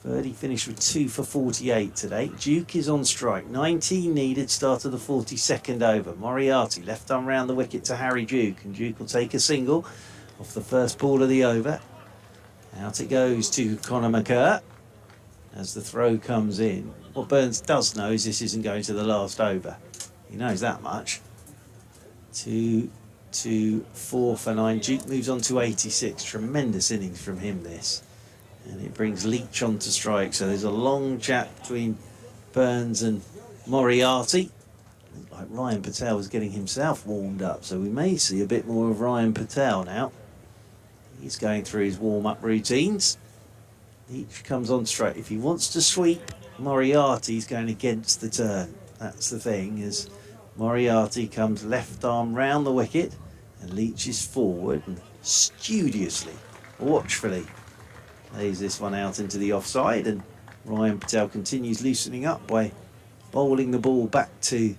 Verdi finished with 2 for 48 today. Duke is on strike. 19 needed, start of the 42nd over. Moriarty left arm round the wicket to Harry Duke, and Duke will take a single off the first ball of the over. Out it goes to Conor McCurr as the throw comes in. What Burns does know is this isn't going to the last over. He knows that much. 2, 4 for 9. Duke moves on to 86. Tremendous innings from him, this. And it brings Leach on to strike. So there's a long chat between Burns and Moriarty. Like Ryan Patel was getting himself warmed up. So we may see a bit more of Ryan Patel now. He's going through his warm-up routines. Leach comes on straight. If he wants to sweep, Moriarty's going against the turn. That's the thing, as Moriarty comes left arm round the wicket, and Leach is forward and studiously, watchfully, lays this one out into the offside, and Ryan Patel continues loosening up by bowling the ball back to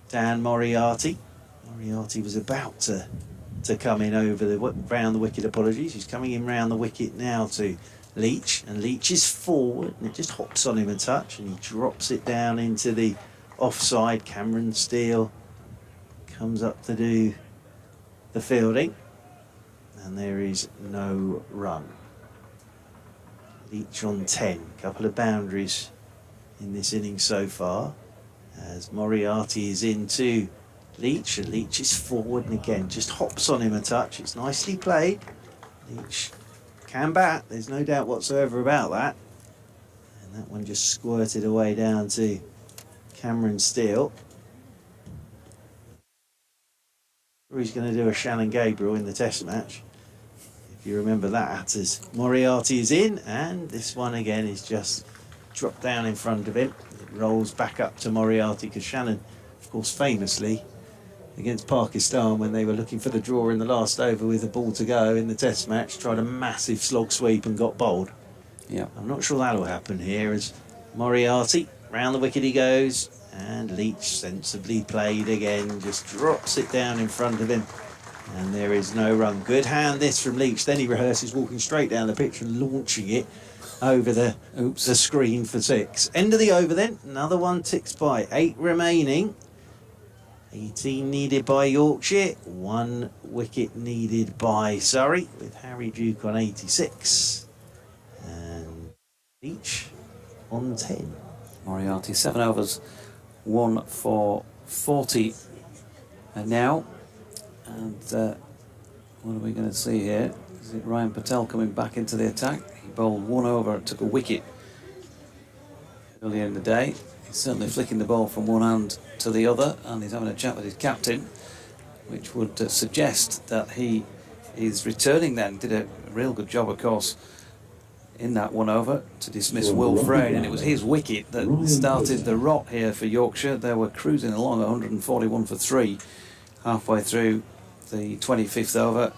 Dan Moriarty. Moriarty was about to come in round the wicket, apologies. He's coming in round the wicket now to Leach, and Leach is forward, and it just hops on him a touch, and he drops it down into the offside. Cameron Steele comes up to do the fielding, and there is no run. Leach on 10, couple of boundaries in this innings so far, as Moriarty is into Leach, and Leach is forward and again just hops on him a touch. It's nicely played. Leach can bat, there's no doubt whatsoever about that. And that one just squirted away down to Cameron Steele. He's going to do a Shannon Gabriel in the test match, if you remember that, as Moriarty is in, and this one again is just dropped down in front of him. It rolls back up to Moriarty, because Shannon, of course, famously against Pakistan, when they were looking for the draw in the last over with a ball to go in the test match, tried a massive slog sweep and got bowled. Yeah, I'm not sure that'll happen here, as Moriarty, round the wicket he goes, and Leach, sensibly played again, just drops it down in front of him, and there is no run. Good hand this from Leach. Then he rehearses walking straight down the pitch and launching it over the screen for 6. End of the over then, another one ticks by. 8 remaining. 18 needed by Yorkshire, 1 wicket needed by Surrey, with Harry Duke on 86 and Leach on 10. Moriarty, 7 overs, 1 for 40 now. And what are we going to see here? Is it Ryan Patel coming back into the attack? He bowled 1 over and took a wicket earlier in the day. He's certainly flicking the ball from one hand to the other, and he's having a chat with his captain, which would suggest that he is returning then. Did a real good job, of course, in that 1 over to dismiss Will Frayne, and it was his wicket that started the rot here for Yorkshire. They were cruising along 141 for 3 halfway through the 25th over,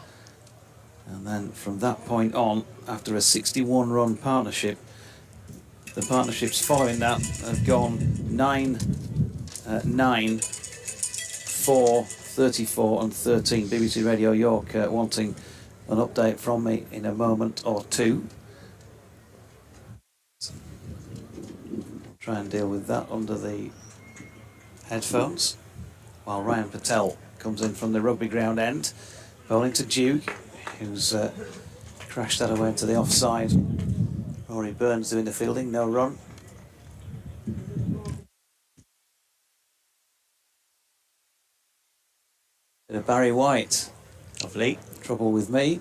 and then from that point on, after a 61-run partnership, the partnerships following that have gone 9, 4, 34 and 13. BBC Radio York wanting an update from me in a moment or two. Try and deal with that under the headphones, while Ryan Patel comes in from the rugby ground end, bowling to Duke, who's crashed that away into the offside. Rory Burns doing the fielding, no run. Bit of Barry White, lovely. Trouble with me.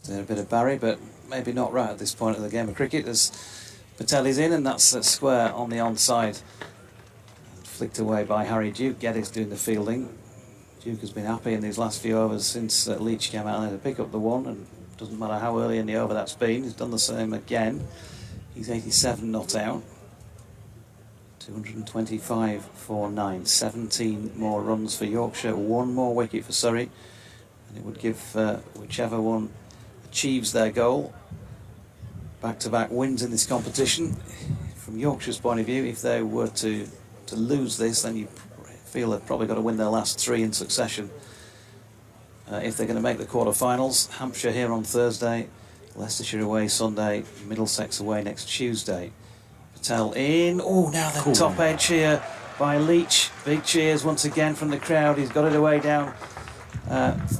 Doing a bit of Barry, but maybe not right at this point of the game of cricket, as Patel is in, and that's a square on the onside. Flicked away by Harry Duke. Geddes doing the fielding. Duke has been happy in these last few overs since Leach came out there to pick up the 1, and doesn't matter how early in the over that's been, he's done the same again. He's 87 not out. 225 for 9. 17 more runs for Yorkshire, 1 more wicket for Surrey, and it would give whichever one achieves their goal back-to-back wins in this competition. From Yorkshire's point of view, if they were to lose this, then you feel they've probably got to win their last 3 in succession if they're going to make the quarter-finals. Hampshire here on Thursday, Leicestershire away Sunday, Middlesex away next Tuesday. Patel in. Oh, now the top edge here by Leach. Big cheers once again from the crowd. He's got it away down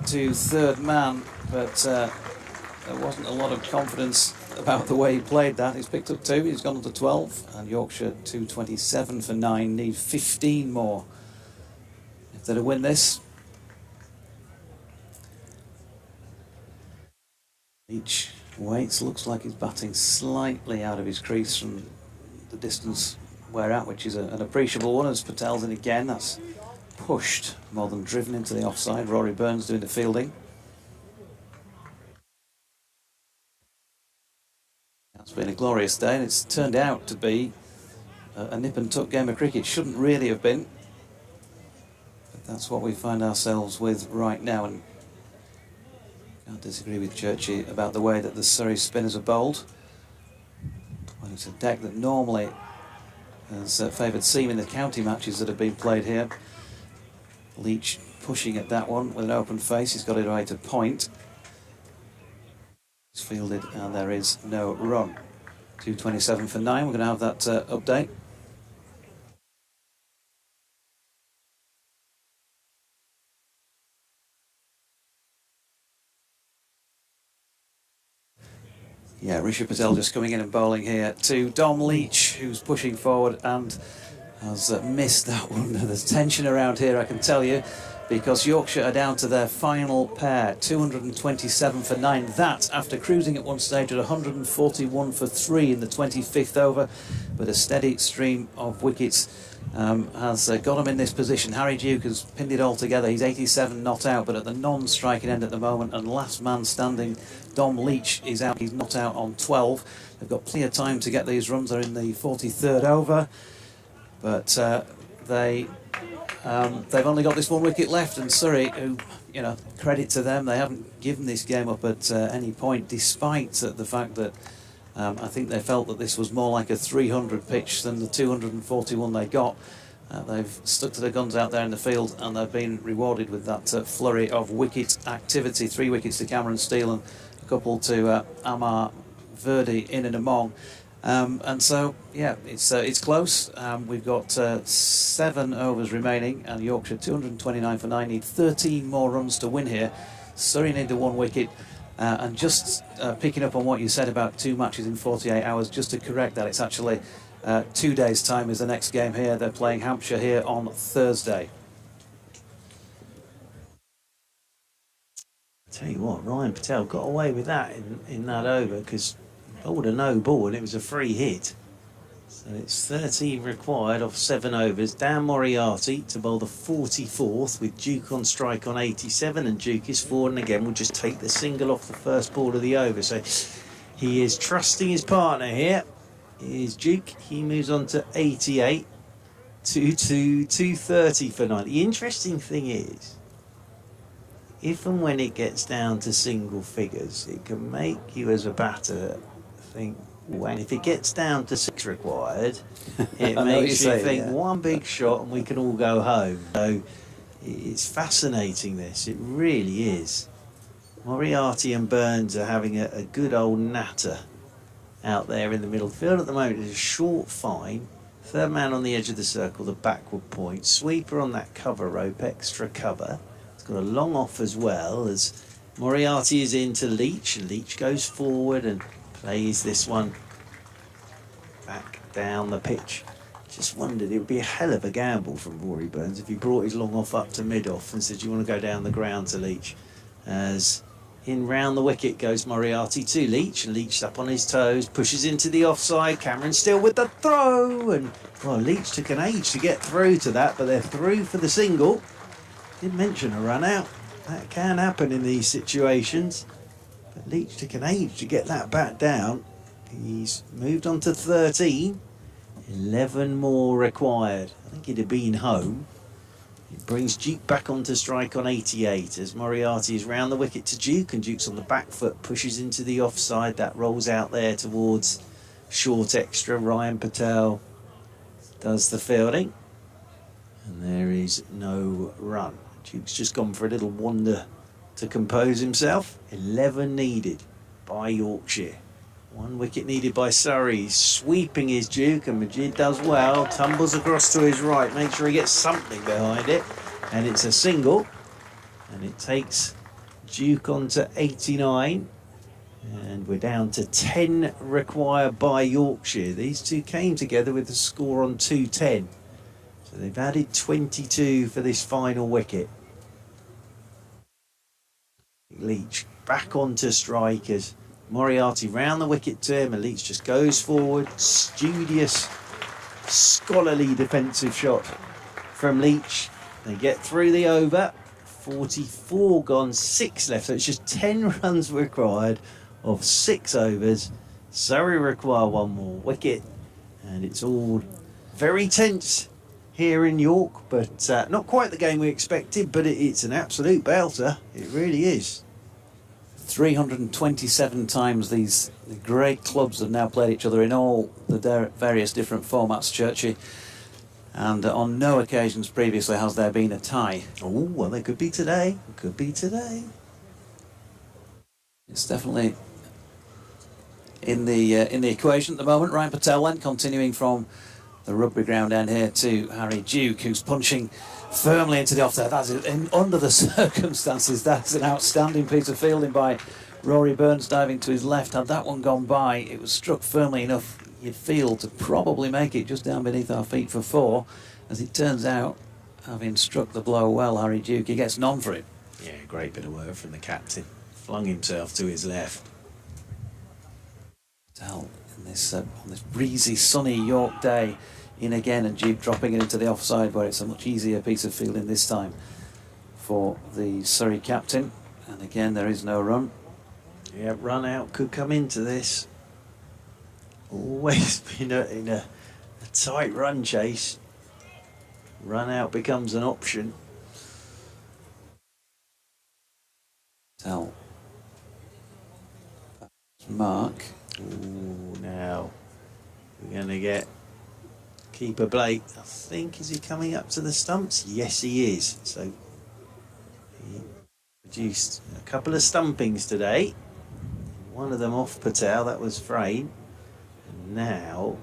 to third man, but there wasn't a lot of confidence about the way he played that. He's picked up 2, he's gone on to 12, and Yorkshire 227 for 9, need 15 more if they're to win this. Leach waits, looks like he's batting slightly out of his crease from the distance we're at, which is an appreciable one, as Patel's in again. That's pushed more than driven into the offside. Rory Burns doing the fielding. It's been a glorious day, and it's turned out to be a nip and tuck game of cricket. Shouldn't really have been, but that's what we find ourselves with right now, and can't disagree with Churchy about the way that the Surrey spinners are bowled. Well, it's a deck that normally has favoured seam in the county matches that have been played here. Leach pushing at that one with an open face. He's got it away to point. It's fielded, and there is no run. 227 for 9. We're going to have that update. Yeah, Rishabh Patel just coming in and bowling here to Dom Leach, who's pushing forward and has missed that one. There's tension around here, I can tell you, because Yorkshire are down to their final pair, 227 for 9. That after cruising at one stage at 141 for 3 in the 25th over, but a steady stream of wickets has got him in this position. Harry Duke has pinned it all together. He's 87 not out, but at the non-striking end at the moment, and last man standing, Dom Leach, is out. He's not out on 12. They've got plenty of time to get these runs. They're in the 43rd over, but they've only got this one wicket left, and Surrey, who, you know, credit to them, they haven't given this game up at any point, despite the fact that I think they felt that this was more like a 300 pitch than the 241 they got. They've stuck to their guns out there in the field, and they've been rewarded with that flurry of wicket activity. 3 wickets to Cameron Steele and a couple to Amar Verdi in and among. And so, yeah, it's close. We've got 7 overs remaining, and Yorkshire 229 for 9 need 13 more runs to win here. Surrey need the 1 wicket. And just picking up on what you said about 2 matches in 48 hours, just to correct that, it's actually 2 days' time is the next game here. They're playing Hampshire here on Thursday. Tell you what, Ryan Patel got away with that in that over, because bowled a no ball and it was a free hit. So it's 13 required off 7 overs. Dan Moriarty to bowl the 44th with Duke on strike on 87, and Duke is forward, and again will just take the single off the first ball of the over. So he is trusting his partner here. Here's Duke. He moves on to 88 to 230 for 9. The interesting thing is, if and when it gets down to single figures, it can make you as a batter think, when if it gets down to 6 required, it makes you think, one big shot and we can all go home. So it's fascinating, this, it really is. Moriarty and Burns are having a good old natter out there in the middle field at the moment. It's a short fine, 3rd man on the edge of the circle, the backward point, sweeper on that cover rope, extra cover. It's got a long off as well, as Moriarty is into Leach, and Leach goes forward and plays this one back down the pitch. Just wondered, it would be a hell of a gamble from Rory Burns if he brought his long off up to mid off and said, you want to go down the ground to Leach? As in round the wicket goes Moriarty to Leach, and Leach's up on his toes, pushes into the offside. Cameron still with the throw, and well, Leach took an age to get through to that, but they're through for the single. Didn't mention a run out. That can happen in these situations. But Leach took an age to get that bat down. He's moved on to 13. 11 more required. I think he'd have been home. It brings Duke back onto strike on 88 as Moriarty is round the wicket to Duke, and Duke's on the back foot, pushes into the offside. That rolls out there towards short extra. Ryan Patel does the fielding, and there is no run. Duke's just gone for a little wander to compose himself. 11 needed by Yorkshire. 1 wicket needed by Surrey. Sweeping his Duke, and Majid does well. Tumbles across to his right. Make sure he gets something behind it. And it's a single. And it takes Duke on to 89. And we're down to 10 required by Yorkshire. These two came together with a score on 210. So they've added 22 for this final wicket. Leach back onto strikers. Moriarty round the wicket to him, and Leach just goes forward. Studious, scholarly defensive shot from Leach. They get through the over. 44 gone, 6 left. So it's just 10 runs required of 6 overs. Surrey require 1 more wicket, and it's all very tense here in York, but not quite the game we expected, but it's an absolute belter. It really is. 327 times these great clubs have now played each other in all the various different formats, Churchy, and on no occasions previously has there been a tie. Oh, well, there could be today. Could be today. It's definitely in the equation at the moment. Ryan Patel then continuing from the rugby ground end here to Harry Duke, who's punching firmly into the offside. That's under the circumstances, that's an outstanding piece of fielding by Rory Burns diving to his left. Had that one gone by, it was struck firmly enough, you'd feel, to probably make it just down beneath our feet for 4. As it turns out, having struck the blow well, Harry Duke, he gets none for it. Yeah, great bit of work from the captain. Flung himself to his left. Tell in this on this breezy, sunny York day, in again, and Duke dropping it into the offside, where it's a much easier piece of fielding this time for the Surrey captain. And again, there is no run. Yeah, run out could come into this. Always been in a tight run chase. Run out becomes an option. Tell. Mark. Ooh, now we're going to get keeper Blake. I think, is he coming up to the stumps? Yes, he is. So he produced a couple of stumpings today. One of them off Patel, that was Frayne. And now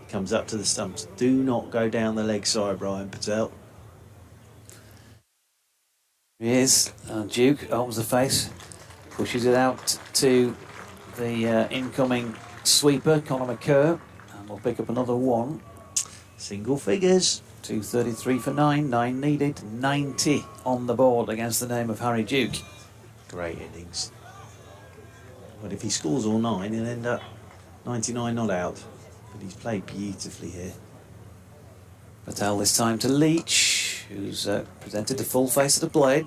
he comes up to the stumps. Do not go down the leg side, Brian Patel. He is. Duke opens the face, pushes it out to the incoming sweeper, Conor McCurr, and we'll pick up another one. Single figures. 233 for 9, 9 needed, 90 on the board against the name of Harry Duke. Great innings. But if he scores all 9, he'll end up 99 not out. But he's played beautifully here. Patel this time to Leach, who's presented the full face of the blade.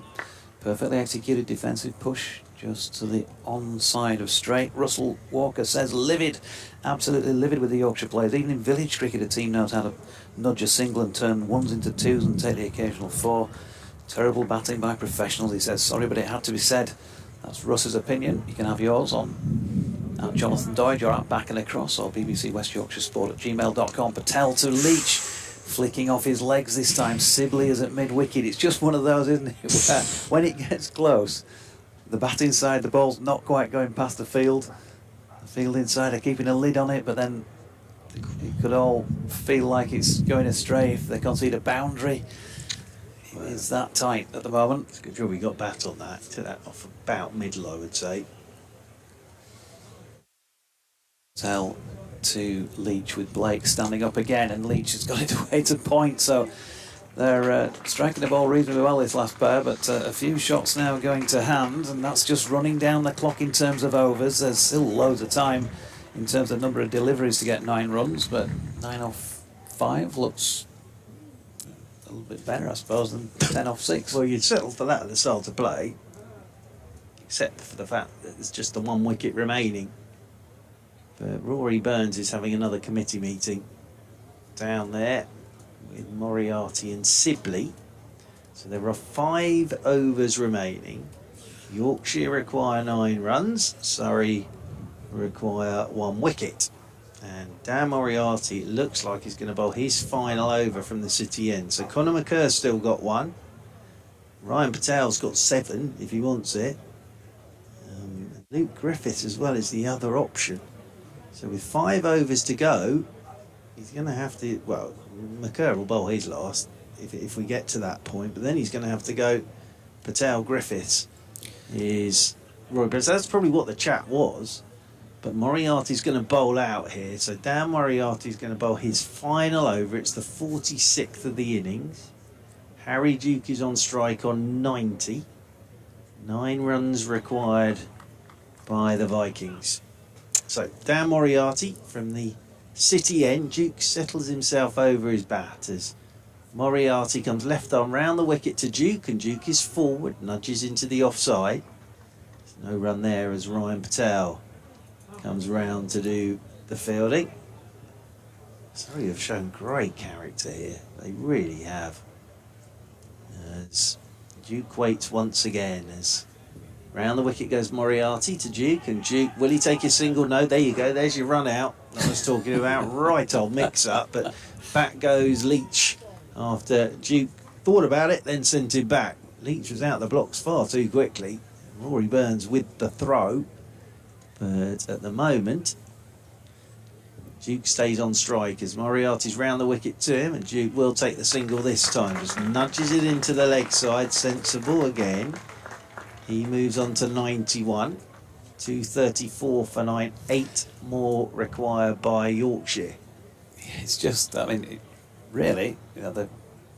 Perfectly executed defensive push just to the onside of straight. Russell Walker says livid, absolutely livid with the Yorkshire players. Even in village cricket, a team knows how to nudge a single and turn ones into twos and take the occasional 4. Terrible batting by professionals, he says. Sorry, but it had to be said. That's Russ's opinion. You can have yours on at Jonathan Doidge or at Back and Across or BBC West Yorkshire Sport at gmail.com. Patel to Leach, flicking off his legs this time. Sibley is at mid-wicket. It's just one of those, isn't it, where when it gets close, the batting side, the ball's not quite going past the field. The fielding side are keeping a lid on it, but then it could all feel like it's going astray if they concede a boundary. It's that tight at the moment. It's a good job we got bat on that. Took that off about middle, I would say. Tell to Leach with Blake standing up again, and Leach has got it away to point, so they're striking the ball reasonably well, this last pair, but a few shots now going to hand, and that's just running down the clock in terms of overs. There's still loads of time in terms of number of deliveries to get 9 runs, but 9 off 5 looks a little bit better, I suppose, than 10 off 6. Well, you'd settle for that at the start of play, except for the fact that there's just the 1 wicket remaining. But Rory Burns is having another committee meeting down there with Moriarty and Sibley. So there are 5 overs remaining. Yorkshire require 9 runs. Surrey require 1 wicket. And Dan Moriarty, it looks like he's going to bowl his final over from the city end. So Conor McCurr's still got 1. Ryan Patel's got 7 if he wants it. Luke Griffiths as well is the other option. So with 5 overs to go, he's going to have to, well, McCurr will bowl his last if we get to that point, but then he's going to have to go Patel, Griffiths is Roy Burns. That's probably what the chat was, but Moriarty's going to bowl out here. So Dan Moriarty's going to bowl his final over. It's the 46th of the innings. Harry Duke is on strike on 90. 9 runs required by the Vikings. So Dan Moriarty from the city end. Duke settles himself over his bat as Moriarty comes left arm round the wicket to Duke, and Duke is forward, nudges into the offside. There's no run there as Ryan Patel comes round to do the fielding. Surrey have shown great character here. They really have. As Duke waits once again as round the wicket goes Moriarty to Duke, and Duke, will he take a single? No, there you go, there's your run out I was talking about. Right old mix up, but back goes Leach after Duke thought about it, then sent him back. Leach was out the blocks far too quickly. Rory Burns with the throw, but at the moment Duke stays on strike as Moriarty's round the wicket to him, and Duke will take the single this time. Just nudges it into the leg side, sensible again. He moves on to 91. 234 for 9, 8 more required by Yorkshire. It's just, I mean, really, they've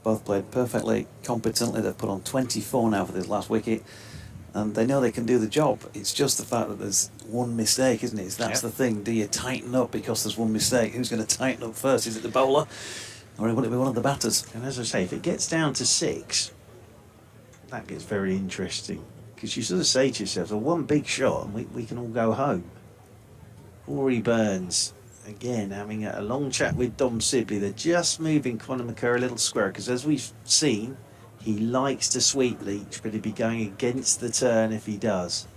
both played perfectly competently. They've put on 24 now for this last wicket, and they know they can do the job. It's just the fact that there's one mistake, isn't it? That's the thing. Do you tighten up because there's one mistake? Who's going to tighten up first? Is it the bowler, or will it be one of the batters? And as I say, if it gets down to 6, that gets very interesting. Because you sort of say to yourself, well, one big shot and we can all go home. Rory Burns, again, having a long chat with Dom Sibley. They're just moving Conor McCurry a little square, because as we've seen, he likes to sweep Leach, but he'd be going against the turn if he does.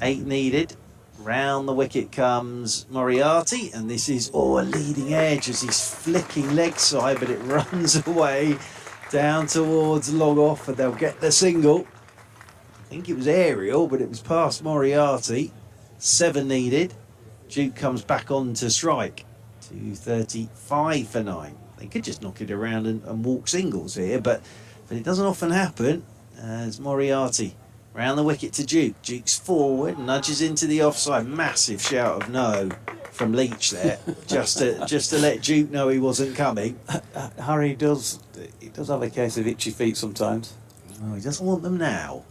8 needed. Round the wicket comes Moriarty, and this is a leading edge as he's flicking leg side, but it runs away down towards long off, and they'll get the single. I think it was aerial, but it was past Moriarty. 7 needed. Duke comes back on to strike. 235 for 9. They could just knock it around and walk singles here, but it doesn't often happen. As Moriarty round the wicket to Duke. Duke's forward, nudges into the offside. Massive shout of no from Leach there, just to let Duke know he wasn't coming. Harry does have a case of itchy feet sometimes. Oh, he doesn't want them now.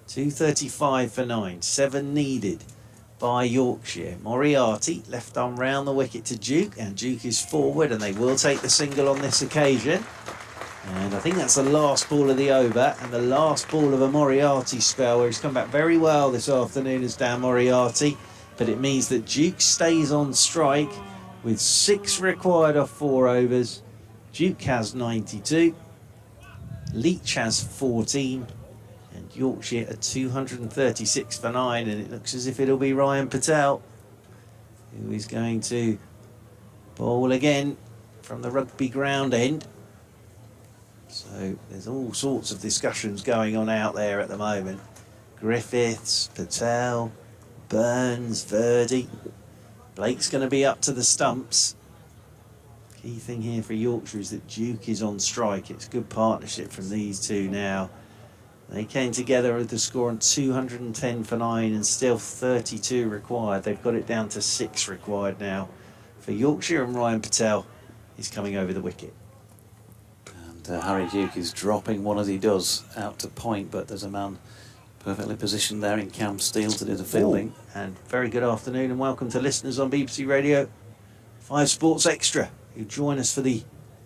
235 for 9, 7 needed by Yorkshire. Moriarty left arm round the wicket to Duke, and Duke is forward, and they will take the single on this occasion. And I think that's the last ball of the over, and the last ball of a Moriarty spell, where he's come back very well this afternoon as Dan Moriarty. But it means that Duke stays on strike with 6 required off 4 overs. Duke has 92. Leach has 14. And Yorkshire are 236 for 9. And it looks as if it'll be Ryan Patel who is going to bowl again from the rugby ground end. So there's all sorts of discussions going on out there at the moment. Griffiths, Patel, Burns, Verdi. Blake's going to be up to the stumps. Key thing here for Yorkshire is that Duke is on strike. It's a good partnership from these two now. They came together with the score on 210 for 9 and still 32 required. They've got it down to 6 required now for Yorkshire, and Ryan Patel is coming over the wicket. And Harry Duke is dropping one as he does out to point, but there's a man perfectly positioned there in Cam Steele to do the fielding. And very good afternoon and welcome to listeners on BBC Radio 5 Sports Extra who join us for the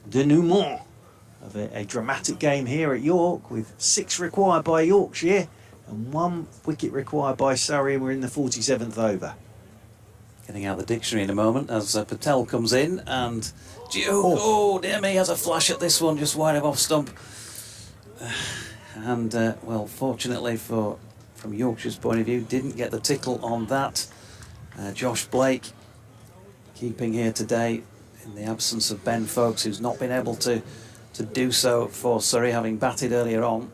denouement of a dramatic game here at York, with 6 required by Yorkshire and 1 wicket required by Surrey, and we're in the 47th over. Getting out the dictionary in a moment as Patel comes in, and Duke, dear me, has a flash at this one, just wide of off stump. And well, fortunately from Yorkshire's point of view, didn't get the tickle on that. Josh Blake keeping here today in the absence of Ben Foakes, who's not been able to do so for Surrey, having batted earlier on.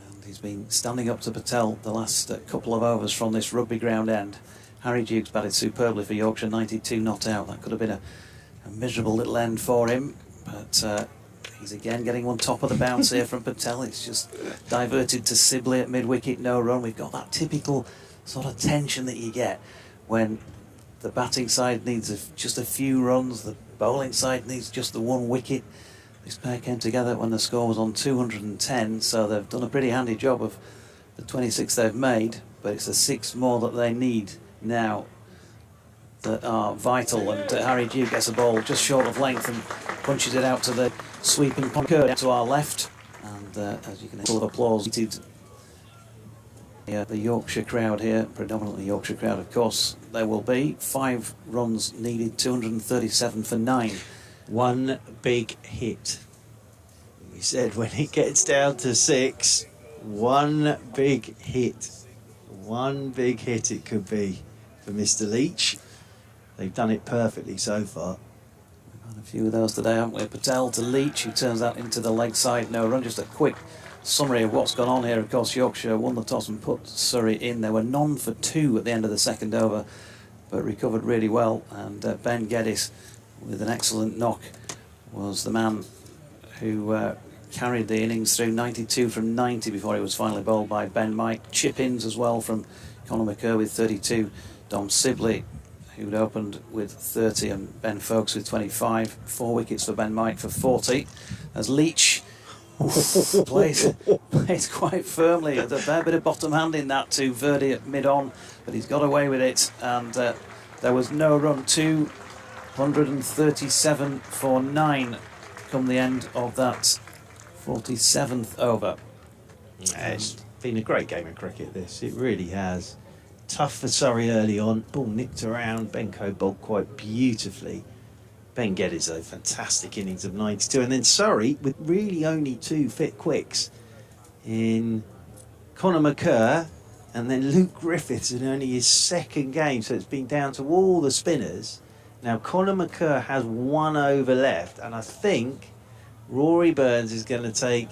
And he's been standing up to Patel the last couple of overs from this rugby ground end. Harry Duke's batted superbly for Yorkshire, 92 not out. That could have been a miserable little end for him, but he's again getting one top of the bounce here from Patel. It's just diverted to Sibley at mid-wicket, no run. We've got that typical sort of tension that you get when the batting side needs just a few runs, the bowling side needs just the 1 wicket. This pair came together when the score was on 210, so they've done a pretty handy job of the 26 they've made, but it's the 6 more that they need now that are vital. And Harry Duke gets a ball just short of length and punches it out to the sweeping Concur to our left, and as you can hear, full of applause. The Yorkshire crowd here, predominantly Yorkshire crowd of course, there will be 5 runs needed, 237 for 9. 1 big hit. We said when it gets down to 6, 1 big hit. 1 big hit it could be for Mr. Leach. They've done it perfectly so far. We've had a few of those today, haven't we? Patel to Leach, who turns that into the leg side, no run. Just a quick summary of what's gone on here. Of course, Yorkshire won the toss and put Surrey in. They were none for 2 at the end of the second over, but recovered really well. And Ben Geddes, with an excellent knock, was the man who carried the innings through. 92 from 90 before he was finally bowled by Ben Mike. Chip-ins as well from Conor McCurr with 32, Dom Sibley, who'd opened with 30, and Ben Foakes with 25. 4 wickets for Ben Mike for 40. As Leach played quite firmly. A fair bit of bottom hand in that to Verdi at mid-on, but he's got away with it, and there was no run. 237 for 9 come the end of that 47th over. It's been a great game of cricket, this. It really has. Tough for Surrey early on. Ball nicked around. Benko bowled quite beautifully. Ben Geddes, though, fantastic innings of 92. And then Surrey, with really only 2 fit quicks in Conor McCurr and then Luke Griffiths in only his 2nd game. So it's been down to all the spinners. Now, Conor McCurr has 1 over left, and I think Rory Burns is going to take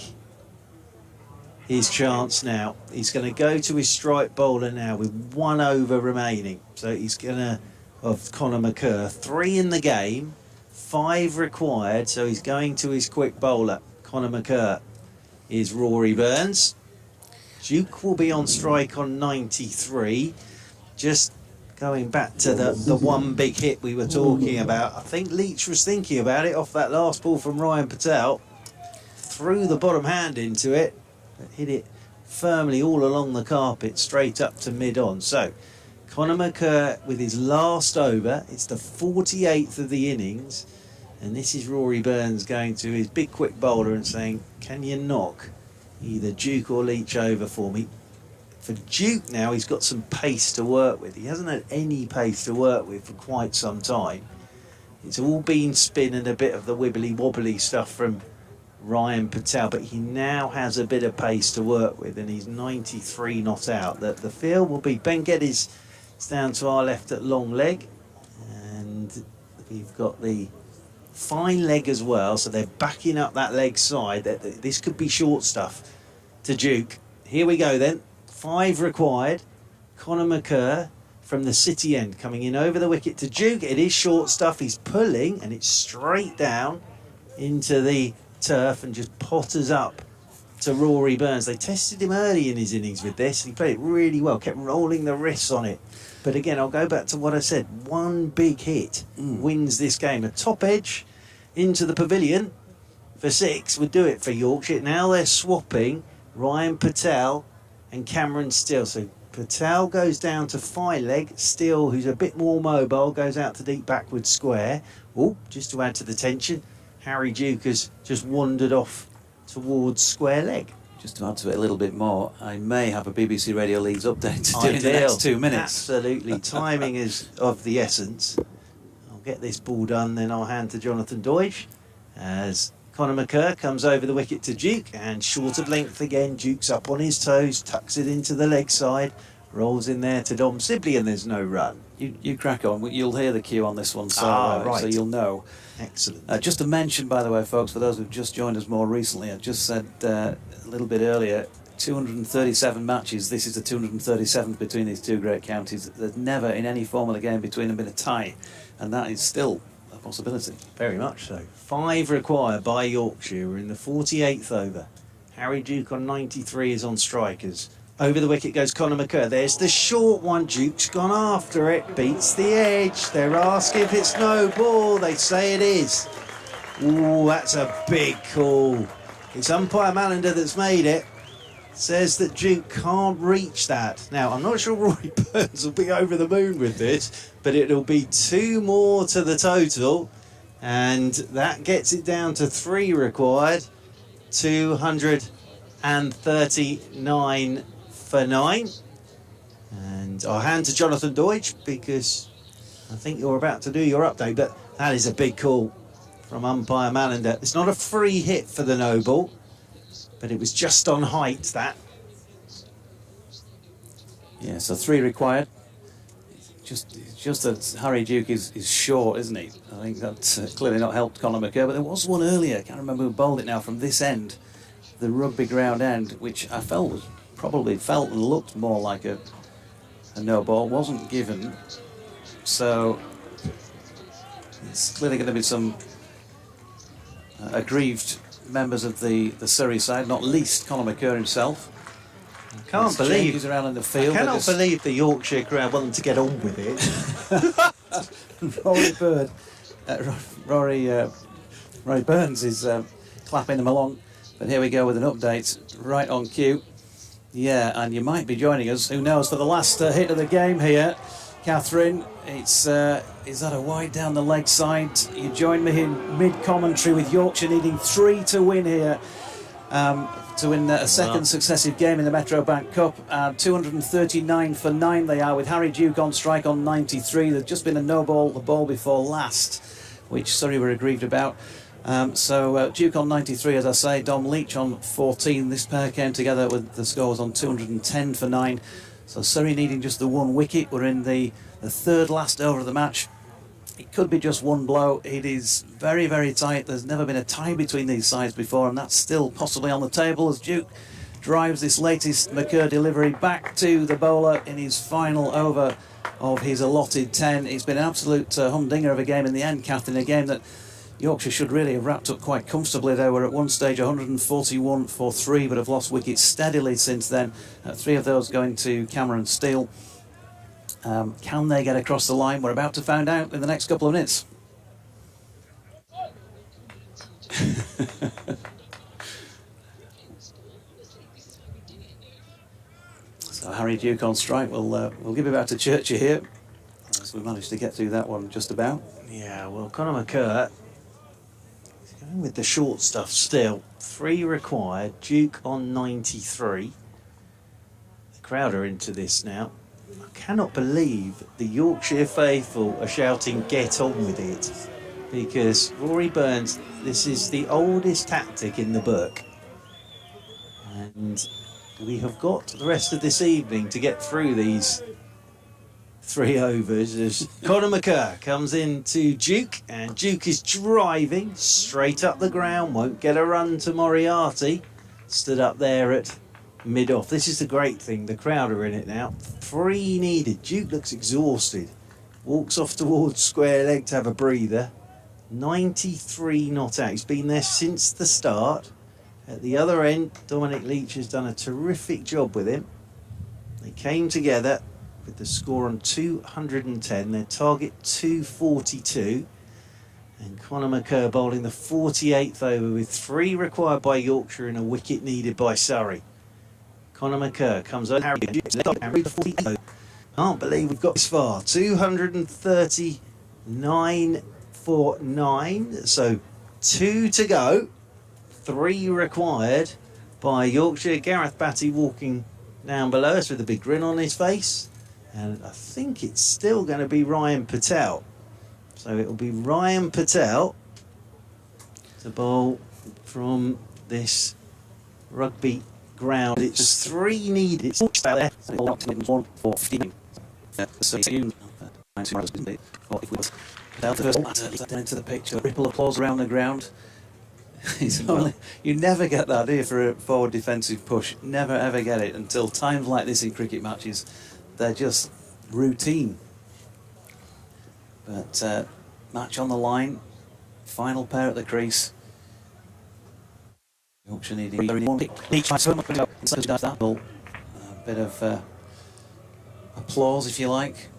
his chance now. He's going to go to his strike bowler now with 1 over remaining. So he's going to, of Conor McCurr, 3 in the game, 5 required. So he's going to his quick bowler. Conor McCurr is Rory Burns. Duke will be on strike on 93. Just going back to the one big hit we were talking about. I think Leach was thinking about it off that last ball from Ryan Patel. Threw the bottom hand into it, but hit it firmly all along the carpet, straight up to mid-on. So, Conor McCurr with his last over. It's the 48th of the innings. And this is Rory Burns going to his big quick bowler and saying, can you knock either Duke or Leach over for me? For Duke now, he's got some pace to work with. He hasn't had any pace to work with for quite some time. It's all been spin and a bit of the wibbly-wobbly stuff from Ryan Patel, but he now has a bit of pace to work with, and he's 93 not out. The field will be Ben Geddes down to our left at long leg, and we've got the fine leg as well, so they're backing up that leg side. This could be short stuff to Duke. Here we go then. 5 required. Conor McCurr from the city end coming in over the wicket to Duke. It is short stuff. He's pulling and it's straight down into the turf and just potters up to Rory Burns. They tested him early in his innings with this. He played it really well, kept rolling the wrists on it. But again, I'll go back to what I said. 1 big hit wins this game. A top edge into the pavilion for 6 would do it for Yorkshire. Now they're swapping Ryan Patel and Cameron Steele. So Patel goes down to fine leg. Steele, who's a bit more mobile, goes out to deep backward square. Oh, just to add to the tension, Harry Duke has just wandered off towards square leg. Just to add to it a little bit more, I may have a BBC Radio Leagues update to do in the next 2 minutes. Absolutely. Timing is of the essence. I'll get this ball done, then I'll hand to Jonathan Deutsch as Conor McCurr comes over the wicket to Duke, and short of length again. Duke's up on his toes, tucks it into the leg side, rolls in there to Dom Sibley, and there's no run. You crack on. You'll hear the cue on this one, so, right. So you'll know. Excellent. Just to mention, by the way, folks, for those who've just joined us more recently, I just said a little bit earlier, 237 matches. This is the 237th between these two great counties. There's never in any form of the game between them been a tie, and that is still a possibility. Very much so. 5 required by Yorkshire. We're in the 48th over. Harry Duke on 93 is on strikers. Over the wicket goes Conor McCurr. There's the short one. Duke's gone after it. Beats the edge. They're asking if it's no ball. They say it is. Ooh, that's a big call. It's umpire Mallender that's made it. Says that Duke can't reach that. Now, I'm not sure Rory Burns will be over the moon with this, but it'll be 2 more to the total, and that gets it down to 3 required. 239 for 9. And I'll hand to Jonathan Deutsch because I think you're about to do your update, but that is a big call from umpire Mallender. It's not a free hit for the no ball, but it was just on height, that. Yeah, so 3 required. Just that Harry Duke is short, isn't he? I think that's clearly not helped Conor McCurr, but there was one earlier, I can't remember who bowled it now, from this end, the rugby ground end, which I felt was probably felt and looked more like a no ball, wasn't given. So it's clearly going to be some aggrieved members of the Surrey side, not least Conor McCurr himself. can't believe changes around in the field. I cannot believe the Yorkshire crowd want them to get on with it. Rory Bird, Rory Burns is clapping them along. But here we go with an update right on cue. Yeah, and you might be joining us, who knows, for the last hit of the game here. Catherine, it's is that a wide down the leg side? You join me in mid-commentary with Yorkshire needing 3 to win here, to win a second successive game in the Metro Bank Cup. 239 for 9 they are, with Harry Duke on strike on 93. There's just been a no ball, the ball before last, which Surrey were aggrieved about. So Duke on 93, as I say, Dom Leach on 14. This pair came together with the scores on 210 for 9. So Surrey needing just the 1 wicket. We're in the third last over of the match. It could be just one blow. It is very, very tight. There's never been a tie between these sides before, and that's still possibly on the table as Duke drives this latest McCurr delivery back to the bowler in his final over of his allotted 10. It's been an absolute humdinger of a game in the end, Catherine, a game that Yorkshire should really have wrapped up quite comfortably. They were at one stage 141 for 3, but have lost wickets steadily since then. 3 of those going to Cameron Steele. Can they get across the line? We're about to find out in the next couple of minutes. So Harry Duke on strike. We'll give it back to Churchill here, as we managed to get through that one just about. Yeah, well, Conor McCurr with the short stuff still. 3 required, Duke on 93. The crowd are into this now. I cannot believe the Yorkshire faithful are shouting get on with it, because Rory Burns, this is the oldest tactic in the book, and we have got the rest of this evening to get through these 3 overs as Conor McCurr comes into Duke, and Duke is driving straight up the ground, won't get a run to Moriarty, stood up there at mid-off. This is the great thing, the crowd are in it now. 3 needed. Duke looks exhausted, walks off towards square leg to have a breather. 93 not out. He's been there since the start. At the other end, Dominic Leach has done a terrific job with him. They came together with the score on 210, their target 242, and Conor McCurr bowling the 48th over with 3 required by Yorkshire and a wicket needed by Surrey. Conor McCurr comes over. Harry, can't believe we've got this far. 239 for 9, so 2 to go, 3 required by Yorkshire. Gareth Batty walking down below us with a big grin on his face. And I think it's still going to be Ryan Patel. So it will be Ryan Patel to bowl from this rugby ground. It's 3 needed. It's there. Patel into the picture. Ripple applause around the ground. You never get that, do you, for a forward defensive push? Never ever get it until times like this in cricket matches. They're just routine. But match on the line, final pair at the crease. Yorkshire needing a bit of applause, if you like.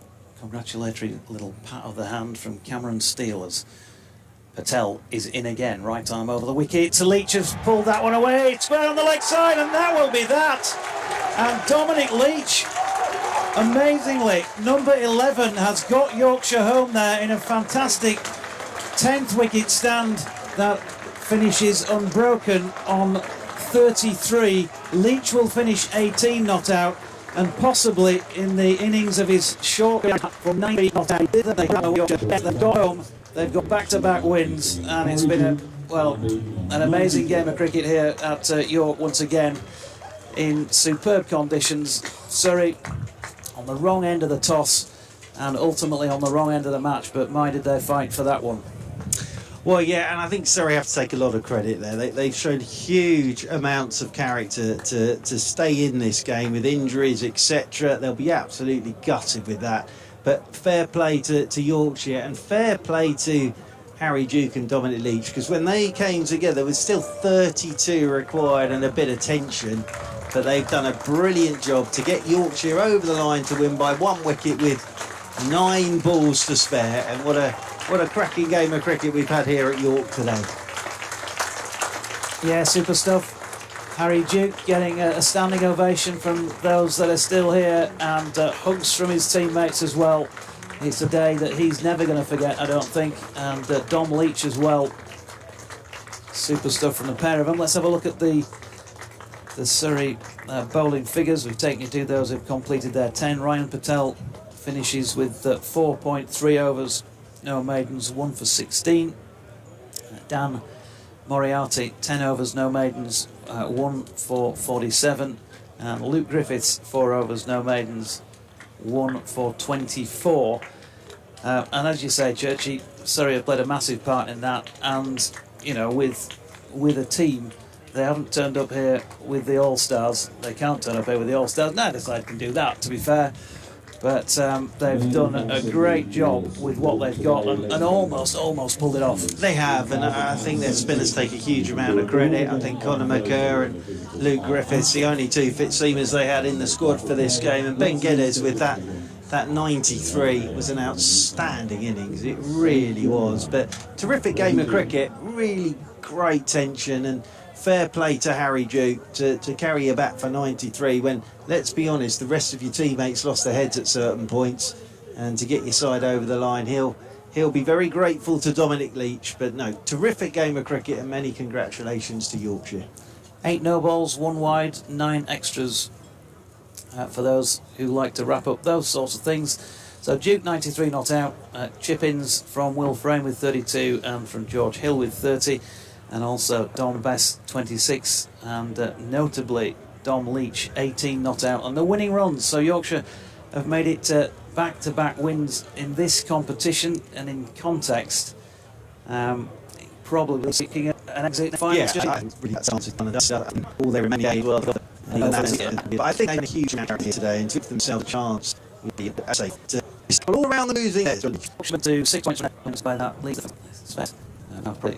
Congratulatory little pat of the hand from Cameron Steele as Patel is in again. Right arm over the wicket. Leach has pulled that one away. Square on the leg side, and that will be that. And Dominic Leach, amazingly, number 11 has got Yorkshire home there in a fantastic 10th wicket stand that finishes unbroken on 33. Leach will finish 18 not out, and possibly in the innings of his short from 90 not out. They've got home. They've got back-to-back wins, and it's been an amazing game of cricket here at York once again in superb conditions. Surrey on the wrong end of the toss and ultimately on the wrong end of the match, but my did they fight for that one. Well, yeah, and I think Surrey have to take a lot of credit there. They've shown huge amounts of character to stay in this game with injuries, etc. They'll be absolutely gutted with that. But fair play to Yorkshire, and fair play to Harry Duke and Dominic Leach, because when they came together with still 32 required and a bit of tension, but they've done a brilliant job to get Yorkshire over the line to win by 1 wicket with 9 balls to spare. And what a cracking game of cricket we've had here at York today. Yeah, super stuff. Harry Duke getting a standing ovation from those that are still here, and hugs from his teammates as well. It's a day that he's never going to forget, I don't think. And Dom Leach as well. Super stuff from the pair of them. Let's have a look at the Surrey bowling figures. We've taken you to those who've completed their 10. Ryan Patel finishes with 4.3 overs, no maidens, 1 for 16. Dan Moriarty, 10 overs, no maidens, 1 for 47. And Luke Griffiths, 4 overs, no maidens, 1 for 24. And as you say, Churchy, Surrey have played a massive part in that. And, you know, with a team, they haven't turned up here with the All-Stars. They can't turn up here with the All-Stars. Neither side can do that, to be fair. But they've done a great job with what they've got and almost pulled it off. They have, and I think their spinners take a huge amount of credit. I think Conor McCurr and Luke Griffiths, the only 2 fit seamers they had in the squad for this game, and Ben Geddes with that 93 was an outstanding innings. It really was. But terrific game of cricket, really great tension, and fair play to Harry Duke to carry a bat for 93 when, let's be honest, the rest of your teammates lost their heads at certain points, and to get your side over the line, he'll be very grateful to Dominic Leach. But no, terrific game of cricket, and many congratulations to Yorkshire. 8 no balls, 1 wide, 9 extras for those who like to wrap up those sorts of things. So Duke 93 not out, chip-ins from Will Frame with 32 and from George Hill with 30. And also Dom Best 26, and notably Dom Leach 18 not out on the winning runs. So Yorkshire have made it back-to-back wins in this competition, and in context, probably seeking an exit final. Yeah, I think really that sounds done and dusted. All their remaining games, well, but I think they had a huge amount here today and took themselves a chance. To all around the losing edge. To 6 points by that lead. Probably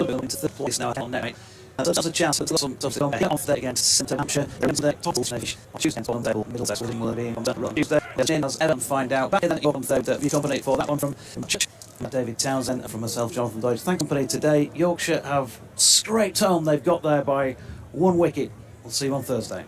will into 3rd place now on net. There's a chance that some get off there against St Hampshire. They're into their top finish on Tuesday on table. Middlesex will be on Tuesday. As Evan find out. Back in the York third view company for that one from David Townsend and from myself, Jonathan Deutsch. Thanks company today. Yorkshire have scraped home. They've got there by 1 wicket. We'll see you on Thursday.